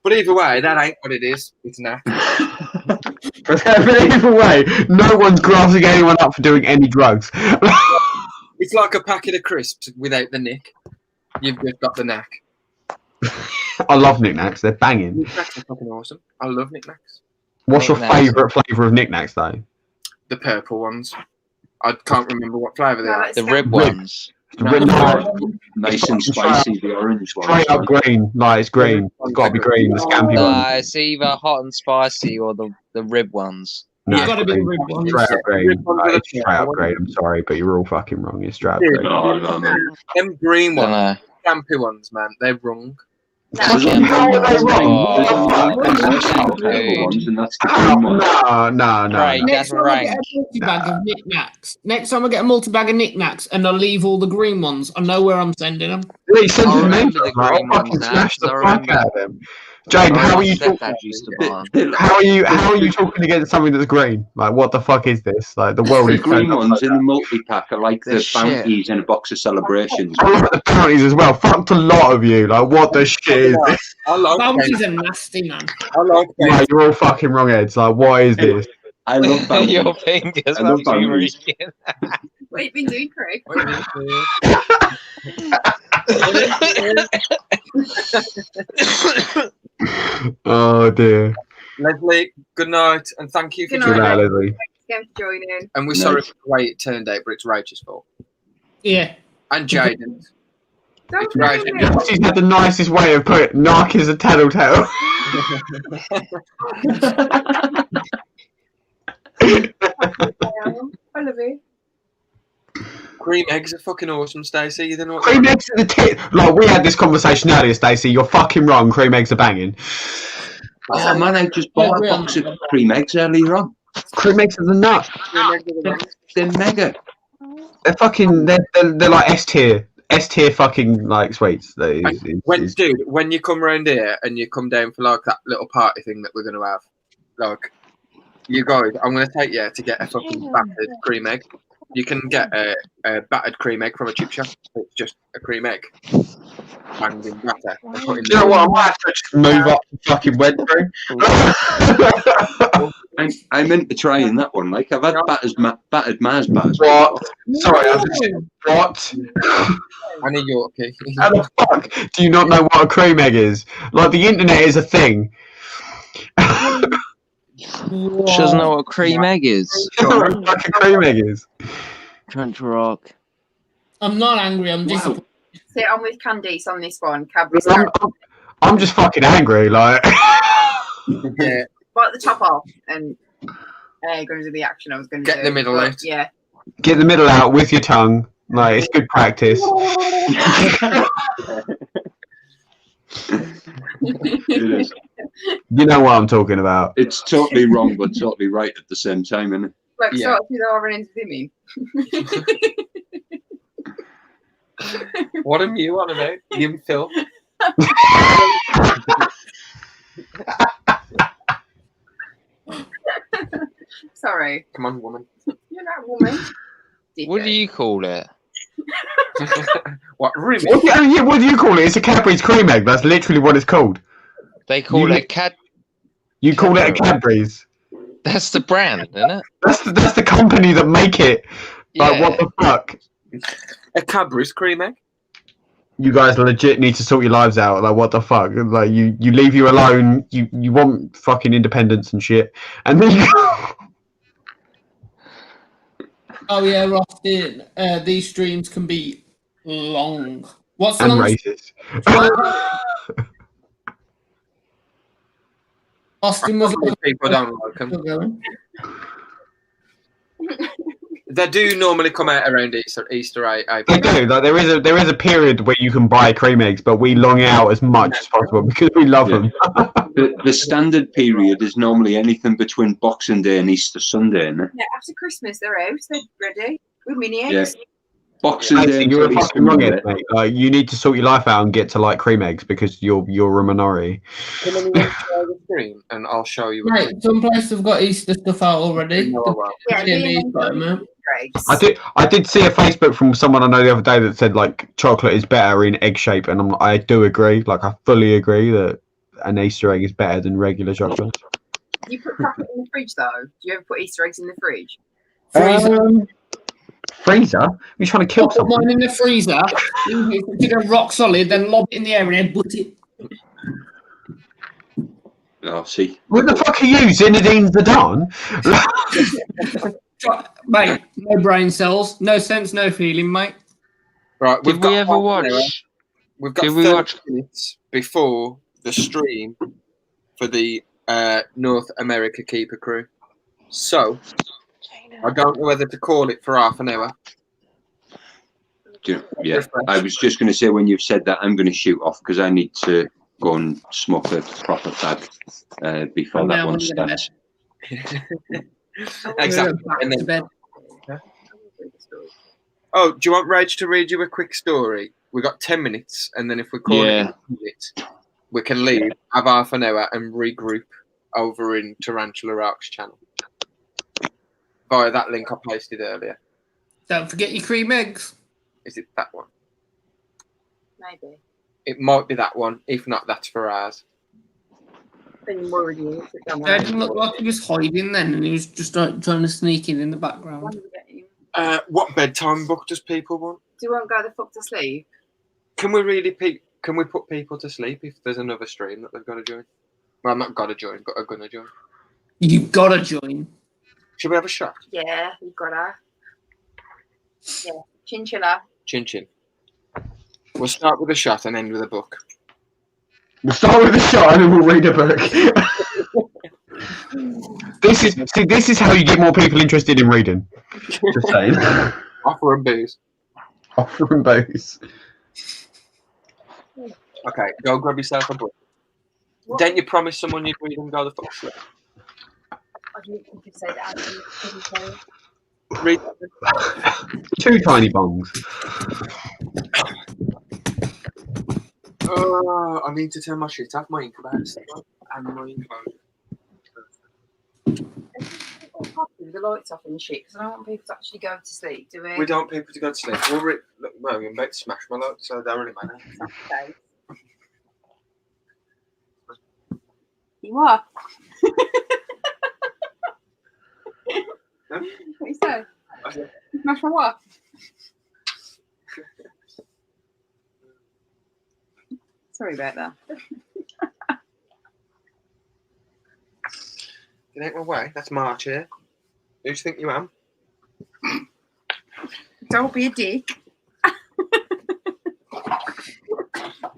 But either way, that ain't what it is. It's Knack. But either way, no one's grassing anyone up for doing any drugs. It's like a packet of crisps without the nick. You've just got the knack. I love knickknacks. They're banging. Knickknacks are fucking awesome. I love knickknacks. What's your favourite flavour of knicknacks, though? The purple ones. I can't remember what flavour they are. The rib ones. Nice and spicy, the orange one. Straight up green. Like, it's green. It's got to be green. The scampy one. It's either hot and spicy or the rib ones. No, it's got to be rib ones. Straight up green. It's straight up green. I'm sorry, but you're all fucking wrong. It's straight up green. Them green ones, scampy ones, man, they're wrong. No. Next time I get a multi-bag of knickknacks and I leave all the green ones, I know where I'm sending them. Jane, how are you talking against something that's green? Like, what the fuck is this? Like, the world the is green ones in the multi-pack are like the bounties in a box of celebrations. I like the bounties as well. Fucked a lot of you. Like, what the shit is this? Bounties are nasty, man. Like, you're all fucking wrong heads. Like, what is this? I love bounties. Your fingers. I love bounties. What have you been doing, Craig? Oh dear. Leslie, good night, and thank you for joining. Good night, Leslie. Thanks for joining. And we're sorry for the way it turned out, but it's Rachel's fault. Yeah. And Jaden's. She's had the nicest way of putting narc is a tattletale. I love you. Cream eggs are fucking awesome, Stacey. You don't know what cream eggs are the tit. Like, we had this conversation earlier, Stacey. You're fucking wrong. Cream eggs are banging. Oh man, I just bought a box of cream eggs earlier on. Cream eggs are the nut. They're mega. They're fucking. They're like S tier fucking like sweets. When you come round here and you come down for like that little party thing that we're gonna have, like, you guys, I'm gonna take you to get a fucking battered cream egg. You can get a battered cream egg from a chip shop. It's just a cream egg. Banged in batter. And put in Do you know what? I might have to just move up the fucking wedge. I'm into trying that one. Like, I've had battered Mars bars. What? Sorry, I was just, what? And a Yorkie. How the fuck do you not know what a cream egg is? Like, the internet is a thing. She doesn't know what a cream egg is. You know what a fucking cream egg is? Crunch rock. I'm not angry, I'm disappointed. So I'm with Candice on this one. Cadbury's. I'm just fucking angry, like. Yeah. Bite the top off and going to do the action I was going to do. Get the middle out. Yeah. Get the middle out with your tongue. Like, it's good practice. It is. You know what I'm talking about. It's totally wrong, but totally right at the same time, isn't it? Like, start with R and into Vimy. What am you on about? You and Phil? Sorry. Come on, woman. You're not a woman. What do you call it? What? Ruby? What do you call it? It's a Cadbury's cream egg. That's literally what it's called. They call it You call it a Cadbury's. That's the brand, isn't it? That's the company that make it. Like, what the fuck? A Cadbury's cream egg? You guys legit need to sort your lives out. Like, what the fuck? Like, you leave you alone. You want fucking independence and shit. And then you... Oh yeah, Ross, these streams can be long. What's the and longest? racist. Austin was people don't like them. They do normally come out around Easter 8. They do. Like, there is a period where you can buy cream eggs, but we long it out as much as possible because we love them. The standard period is normally anything between Boxing Day and Easter Sunday, isn't it? Yeah, after Christmas they're out. They're ready with mini eggs. Yeah. Boxing Day. You're fucking wrong, mate. Like, you need to sort your life out and get to like cream eggs because you're a minority. Come on, try the screen and I'll show you. Right, some places have got Easter stuff out already. I did see a Facebook from someone I know the other day that said like chocolate is better in egg shape, and I do agree. Like, I fully agree that an Easter egg is better than regular chocolate. Do you put chocolate in the fridge though? Do you ever put Easter eggs in the fridge? Freezer? Are you trying to kill Put someone? mine in the freezer. You go rock solid, then lob it in the air and then put it. Oh, see. What the fuck are you, Zinedine Zidane? Mate, no brain cells, no sense, no feeling, mate. Right, Did we ever watch? We've got 30 minutes before the stream for the North America Keeper Crew. So, I don't know whether to call it for half an hour. Yeah, I was just going to say, when you've said that, I'm going to shoot off because I need to go and smoke a proper fag before that one starts. Exactly. And then, oh, do you want Rage to read you a quick story? We got 10 minutes, and then if we call it a minute, we can leave, have half an hour, and regroup over in Tarantula Ark's channel via that link I posted earlier. Don't forget your cream eggs. Is it that one? Maybe. It might be that one. If not, that's for ours. Then you're already That didn't look like he was hiding then, and he was just like, trying to sneak in the background. What bedtime book does people want? Do you want to go the fuck to sleep? Can we really can we put people to sleep if there's another stream that they've got to join? Well, I'm not got to join, but I'm gonna join. You've got to join. Should we have a shot? Yeah, you've got to. Yeah, chinchilla. Chin chin. We'll start with a shot and end with a book. We'll start with a shot and then we'll read a book. This is how you get more people interested in reading. Just saying. Offer them booze. Offer them booze. Okay, go grab yourself a book. What? Didn't you promise someone you'd read and go the fuck through? I didn't think you'd say that. Read 2 tiny bongs. I need to turn my shit off, my incubator and my incubator. with the lights off and shit, because I don't want people to actually go to sleep, do we? We don't want people to go to sleep. Well, you're about to smash my lights, so it don't really matter. Okay. You are. No? What you say? Smash my what? Sorry about that. Get out my way. That's March here. Who do you think you am? Don't be a dick.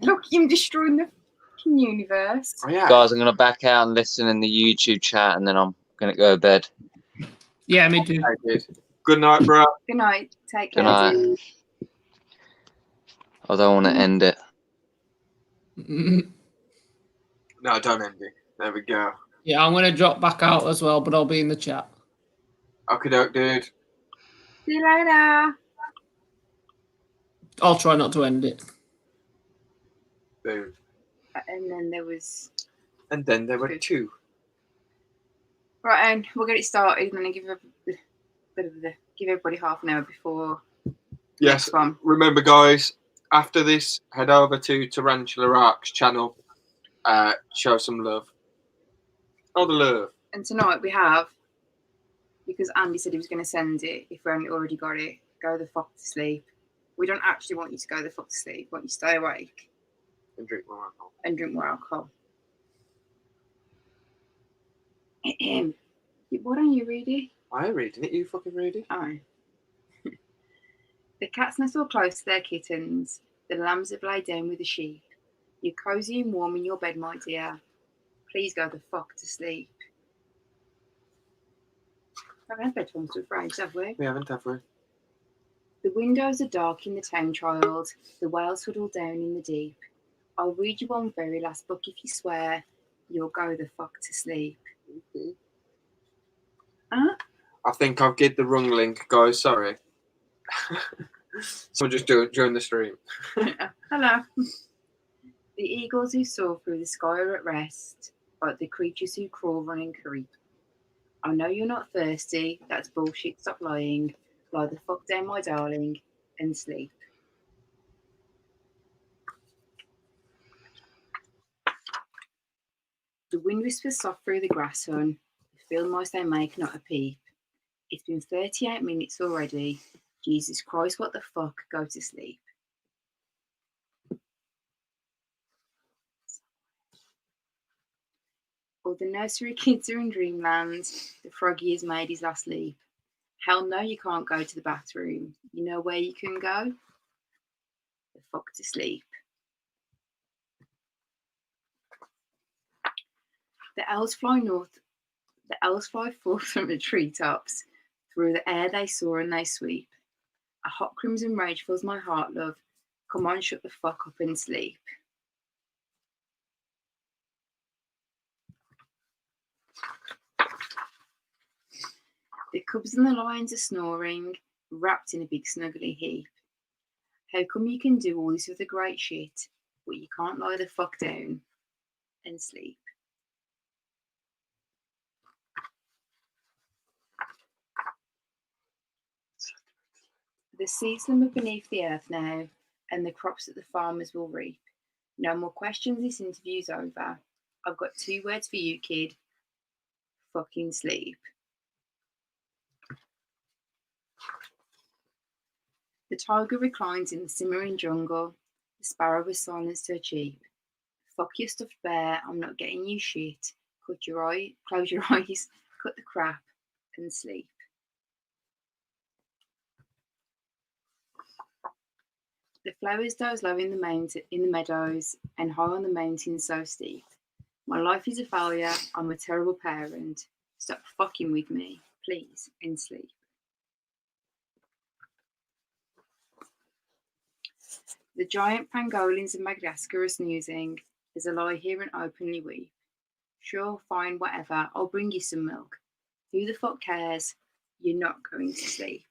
Look, you're destroying the fucking universe. Oh, yeah. Guys, I'm going to back out and listen in the YouTube chat, and then I'm going to go to bed. Yeah, me too. Good night, bro. Good night. Take Good care. night. I don't want to end it. No, don't end it. There we go. Yeah, I'm going to drop back out as well, but I'll be in the chat. Okay, doke, dude. See you later. I'll try not to end it. Boom. And then there was... And then there were two. Right, and we'll get it started and then give everybody half an hour before Yes. next one. Remember, guys, after this, head over to Tarantula Ark's channel. Show some love. All the love. And tonight we have, because Andy said he was going to send it, if we haven't already got it, Go the Fuck to Sleep. We don't actually want you to go the fuck to sleep. We want you to stay awake. And drink more alcohol. And drink more alcohol. Why don't you read it? I ain't reading it. You fucking read it. Oh. The cats nestle close to their kittens. The lambs have laid down with the sheep. You're cosy and warm in your bed, my dear. Please go the fuck to sleep. We haven't had bedtime to phrase, have we? We haven't, have we? The windows are dark in the town, child. The whales huddle down in the deep. I'll read you one very last book if you swear you'll go the fuck to sleep. Huh? I think I've get the wrong link, guys. Sorry. So just do it during the stream. Hello. The eagles who soar through the sky are at rest, like the creatures who crawl, run, and creep. I know you're not thirsty. That's bullshit. Stop lying. Lie the fuck down, my darling, and sleep. The wind whispers soft through the grass, hon. The field mice they make not a peep. It's been 38 minutes already. Jesus Christ, what the fuck? Go to sleep. All the nursery kids are in dreamland. The froggy has made his last leap. Hell no, you can't go to the bathroom. You know where you can go? The fuck to sleep. The elves fly north. The elves fly forth from the treetops. Through the air they soar and they sweep. A hot crimson rage fills my heart, love. Come on, shut the fuck up and sleep. The cubs and the lions are snoring, wrapped in a big snuggly heap. How come you can do all this with a great shit, but you can't lie the fuck down and sleep? The seeds slumber beneath the earth now, and the crops that the farmers will reap. No more questions, this interview's over. I've got 2 words for you, kid. Fucking sleep. The tiger reclines in the simmering jungle. The sparrow was silenced her cheep. Fuck your stuffed bear, I'm not getting you shit. Close your eyes, cut the crap, and sleep. The flowers doze low in the meadows, and high on the mountain so steep. My life is a failure, I'm a terrible parent. Stop fucking with me, please, and sleep. The giant pangolins of Madagascar are snoozing as I lie here and openly weep. Sure, fine, whatever, I'll bring you some milk. Who the fuck cares? You're not going to sleep.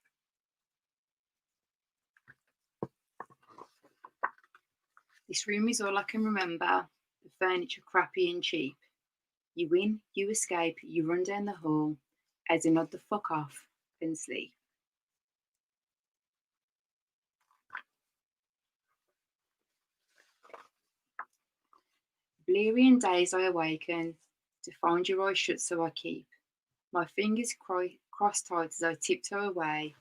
This room is all I can remember, the furniture crappy and cheap. You win, you escape, you run down the hall. as in nod the fuck off and sleep. Bleary and days I awaken, to find your eyes shut so I keep my fingers crossed tight as I tiptoe away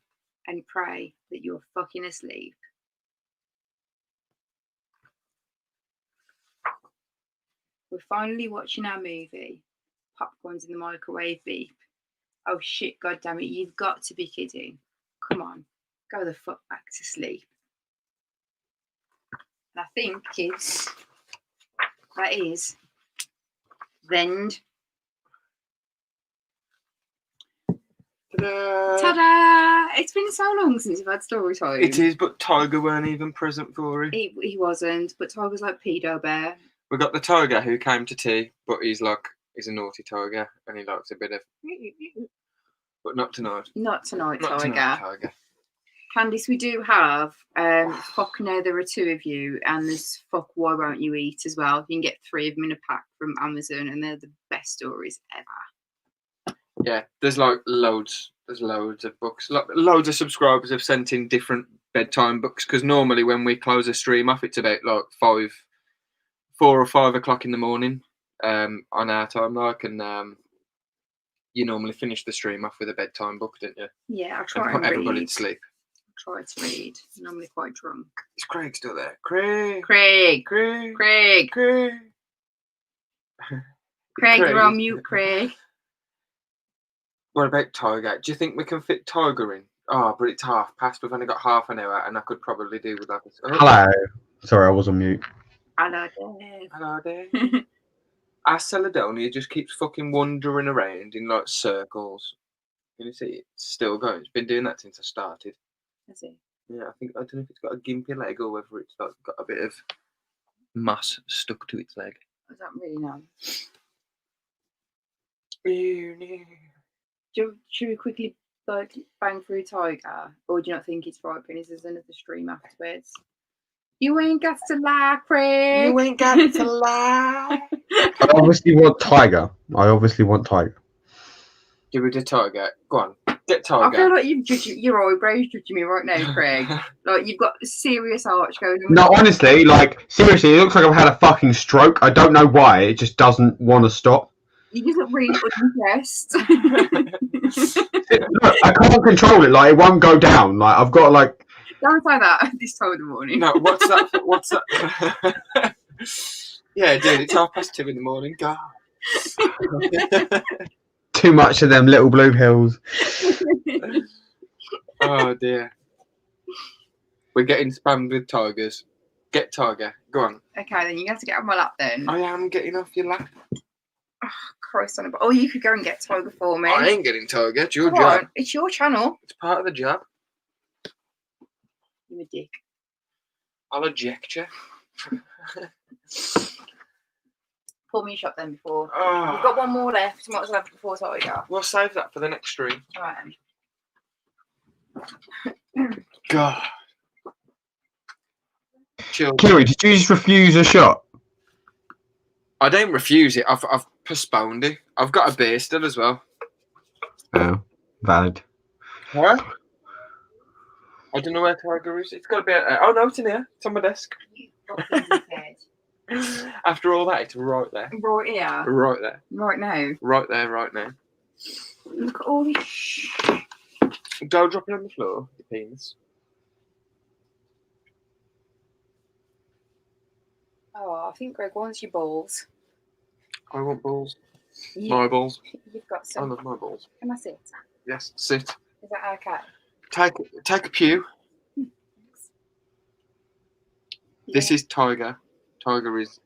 and pray that you're fucking asleep. We're finally watching our movie. Popcorn's in the microwave beep. Oh shit, god damn it, you've got to be kidding. Come on, go the fuck back to sleep. And I think, kids, that is the end. Ta-da! It's been so long since we've had story time. It is, but Tiger weren't even present for it. He wasn't, but Tiger's like pedo bear. We got the tiger who came to tea, but he's a naughty tiger and he likes a bit of. But not tonight. Not tonight, Not Tiger. tonight, Tiger. Candice, we do have fuck no, there are 2 of you, and there's fuck why won't you eat as well. You can get 3 of them in a pack from Amazon, and they're the best stories ever. Yeah, there's like loads. There's loads of books. Loads of subscribers have sent in different bedtime books because normally when we close a stream off, it's about like 4 or 5 o'clock in the morning on our time, and you normally finish the stream off with a bedtime book, don't you? Yeah, I try and put and everybody read. to sleep. Try to read. I'm normally quite drunk. Is Craig still there? Craig. Craig, Craig, you're on mute, Craig. What about Tiger? Do you think we can fit Tiger in? Oh, but it's past. We've only got half an hour, and I could probably do with that. Hello. Sorry, I was on mute. Hello there. Hello there. Our Caledonia just keeps fucking wandering around in like circles. Can you see it? It's still going. It's been doing that since I started. Has it? Yeah, I don't know if it's got a gimpy leg or whether it's like got a bit of moss stuck to its leg. I don't really know. Should we quickly bang through Tiger, or do you not think it's right? Because there's another stream afterwards. You ain't got to lie, Craig. You ain't got to lie. I obviously want Tiger. Do we do Tiger? Go on, get Tiger. I feel like you've judged your eyebrows judging me right now, Craig. Like you've got a serious arch going on. No, honestly, like seriously, it looks like I've had a fucking stroke. I don't know why. It just doesn't want to stop. You just look really unimpressed. Look, I can't control it. Like it won't go down. Like I've got like. Don't say that at this time of the morning. No, what's that? What's that? Yeah, dude, it's 2:30 in the morning. God. Too much of them little blue pills. Oh dear. We're getting spammed with tigers. Get Tiger. Go on. Okay, then you have to get on my lap then. I am getting off your lap. Oh, Christ on a... Oh, you could go and get Tiger for me. I ain't getting Tiger. It's your Come job. on, it's your channel. It's part of the job. You're a dick. I'll eject you. Pour me a shot then before. Oh. We've got one more left. You might as well have it before Tiger. We'll save that for the next stream. Right. God. Chill. Kiri, did you just refuse a shot? I don't refuse it. I've postponed it. I've got a beer still as well. Oh, valid. Huh? I don't know where Tiger is. It's got to be. Oh no, it's in here. It's on my desk. After all that, it's right there. Right here. Right there. Right now. Right there. Right now. Look at all this. Go drop it on the floor, your penis. Oh, I think Greg wants your balls. I want balls. My balls. You've got some. I love my balls. Can I sit? Yes, sit. Is that okay? Take a pew. This is Tiger. Tiger is.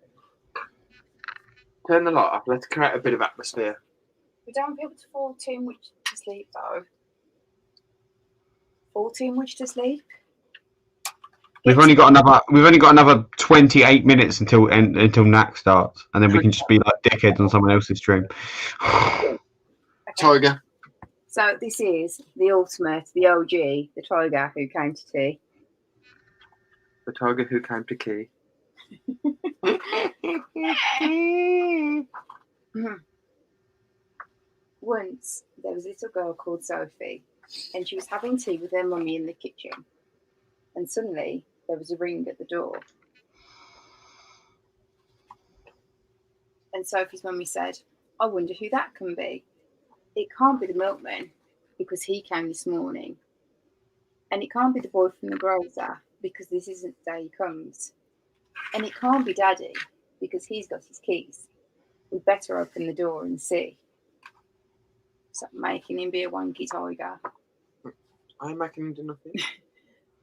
Turn the light up. Let's create a bit of atmosphere. We don't want people to fall too much to sleep though. Fall too much to sleep. We've only got another 28 minutes until NAC starts, and then we can just be like dickheads on someone else's stream. Tiger. So this is the ultimate, the OG, the Tiger who came to tea. The Tiger who came to key. Once there was a little girl called Sophie, and she was having tea with her mummy in the kitchen. And suddenly there was a ring at the door. And Sophie's mummy said, I wonder who that can be. It can't be the milkman, because he came this morning. And it can't be the boy from the grocer, because this isn't the day he comes. And it can't be Daddy, because he's got his keys. We'd better open the door and see. Stop making him be a wanky tiger. I'm making him do nothing.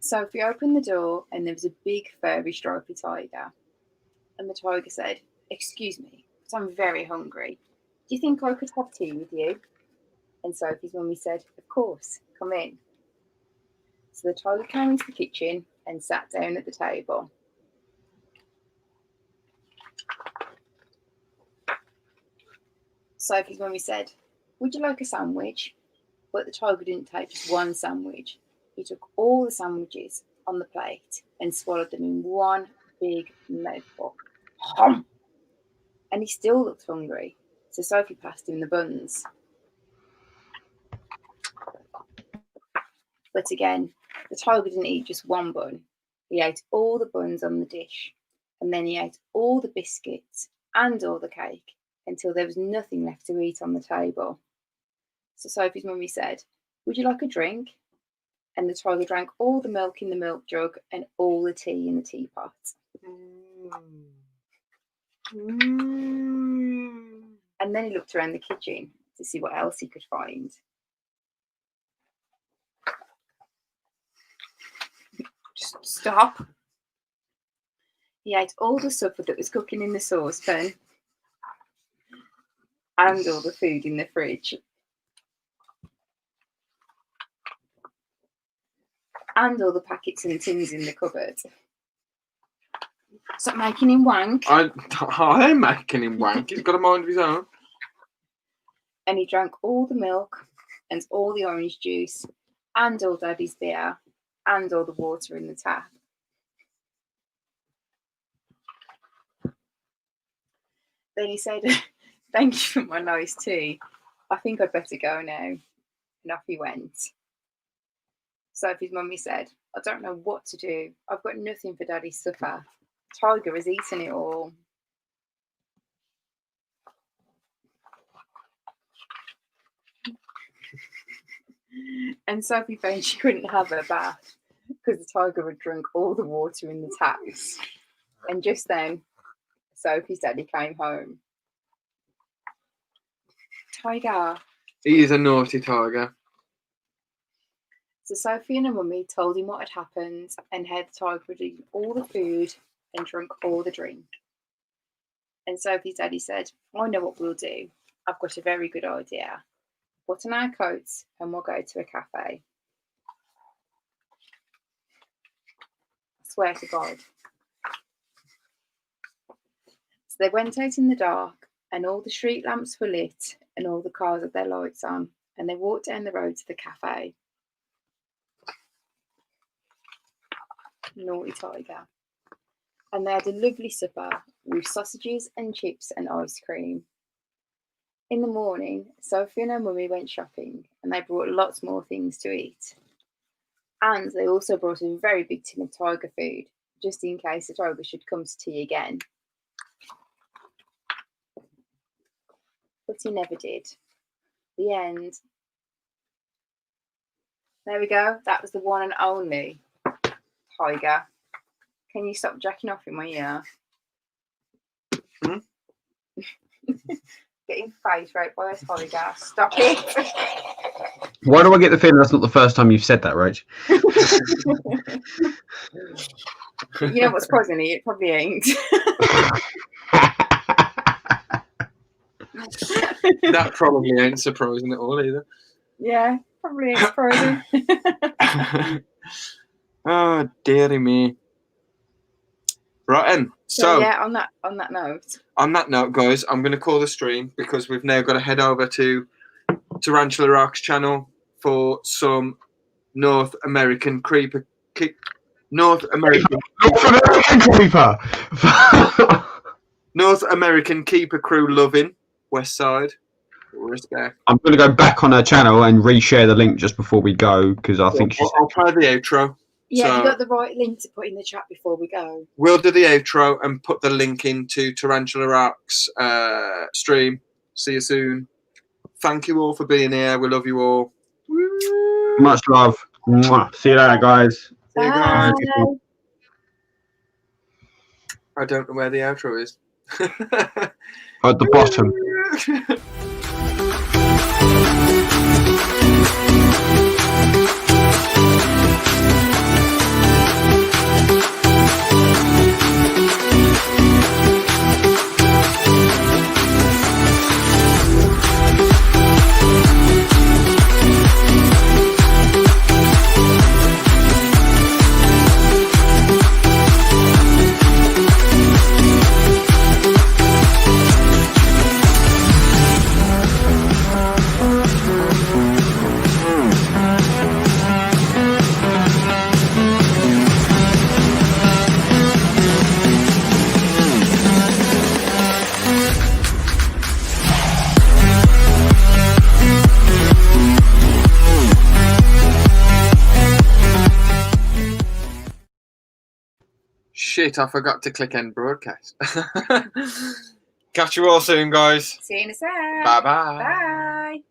Sophie opened the door and there was a big furry stripy tiger. And the tiger said, excuse me, but I'm very hungry. Do you think I could have tea with you? And Sophie's mummy said, of course, come in. So the tiger came into the kitchen and sat down at the table. Sophie's mummy said, would you like a sandwich? But the tiger didn't take just one sandwich. He took all the sandwiches on the plate and swallowed them in one big mouthful. And he still looked hungry, so Sophie passed him the buns. But again, the tiger didn't eat just one bun. He ate all the buns on the dish, and then he ate all the biscuits and all the cake until there was nothing left to eat on the table. So Sophie's mummy said, would you like a drink? And the tiger drank all the milk in the milk jug and all the tea in the teapot. And then he looked around the kitchen to see what else he could find. Just stop. He ate all the supper that was cooking in the saucepan and all the food in the fridge. And all the packets and tins in the cupboard. Stop making him wank. I'm making him wank. He's got a mind of his own. And he drank all the milk and all the orange juice and all Daddy's beer and all the water in the tap. Then he said, thank you for my nice tea. I think I'd better go now. And off he went. Sophie's mummy said, I don't know what to do. I've got nothing for Daddy's supper. Tiger has eaten it all. And Sophie found she couldn't have her bath because the tiger had drunk all the water in the taps. And just then, Sophie's daddy came home. Tiger. He is a naughty tiger. So Sophie and her mummy told him what had happened and how the tiger had eaten all the food and drunk all the drink. And Sophie's daddy said, I know what we'll do. I've got a very good idea. Put on our coats and we'll go to a cafe. I swear to God. So they went out in the dark and all the street lamps were lit and all the cars had their lights on and they walked down the road to the cafe. Naughty tiger. And they had a lovely supper with sausages and chips and ice cream. In the morning, Sophie and her mummy went shopping and they brought lots more things to eat. And they also brought a very big tin of tiger food, just in case the tiger should come to tea again. But he never did. The end. There we go. That was the one and only tiger. Can you stop jacking off in my ear? Getting face raped by a tiger. Stop it. Why do I get the feeling that's not the first time you've said that, Rach? You know what's surprising? It probably ain't. That probably ain't surprising at all either. Yeah, probably ain't surprising. Oh, dearie me. Right then. So yeah, on that note. On that note, guys, I'm going to call the stream because we've now got to head over to Tarantula Rock's channel for some North American creeper. North American creeper. North American keeper crew loving West Side. Respect. I'm going to go back on her channel and reshare the link just before we go because I think I'll play the outro. Yeah, So you got the right link to put in the chat before we go. we'll do the outro and put the link into Tarantula Rock's stream. See you soon. Thank you all for being here. We love you all. much love. Mwah. See you later, guys. See you guys. I don't know where the outro is. At the bottom. Shit, I forgot to click end broadcast. Catch you all soon, guys. See you in a sec. Bye-bye. Bye.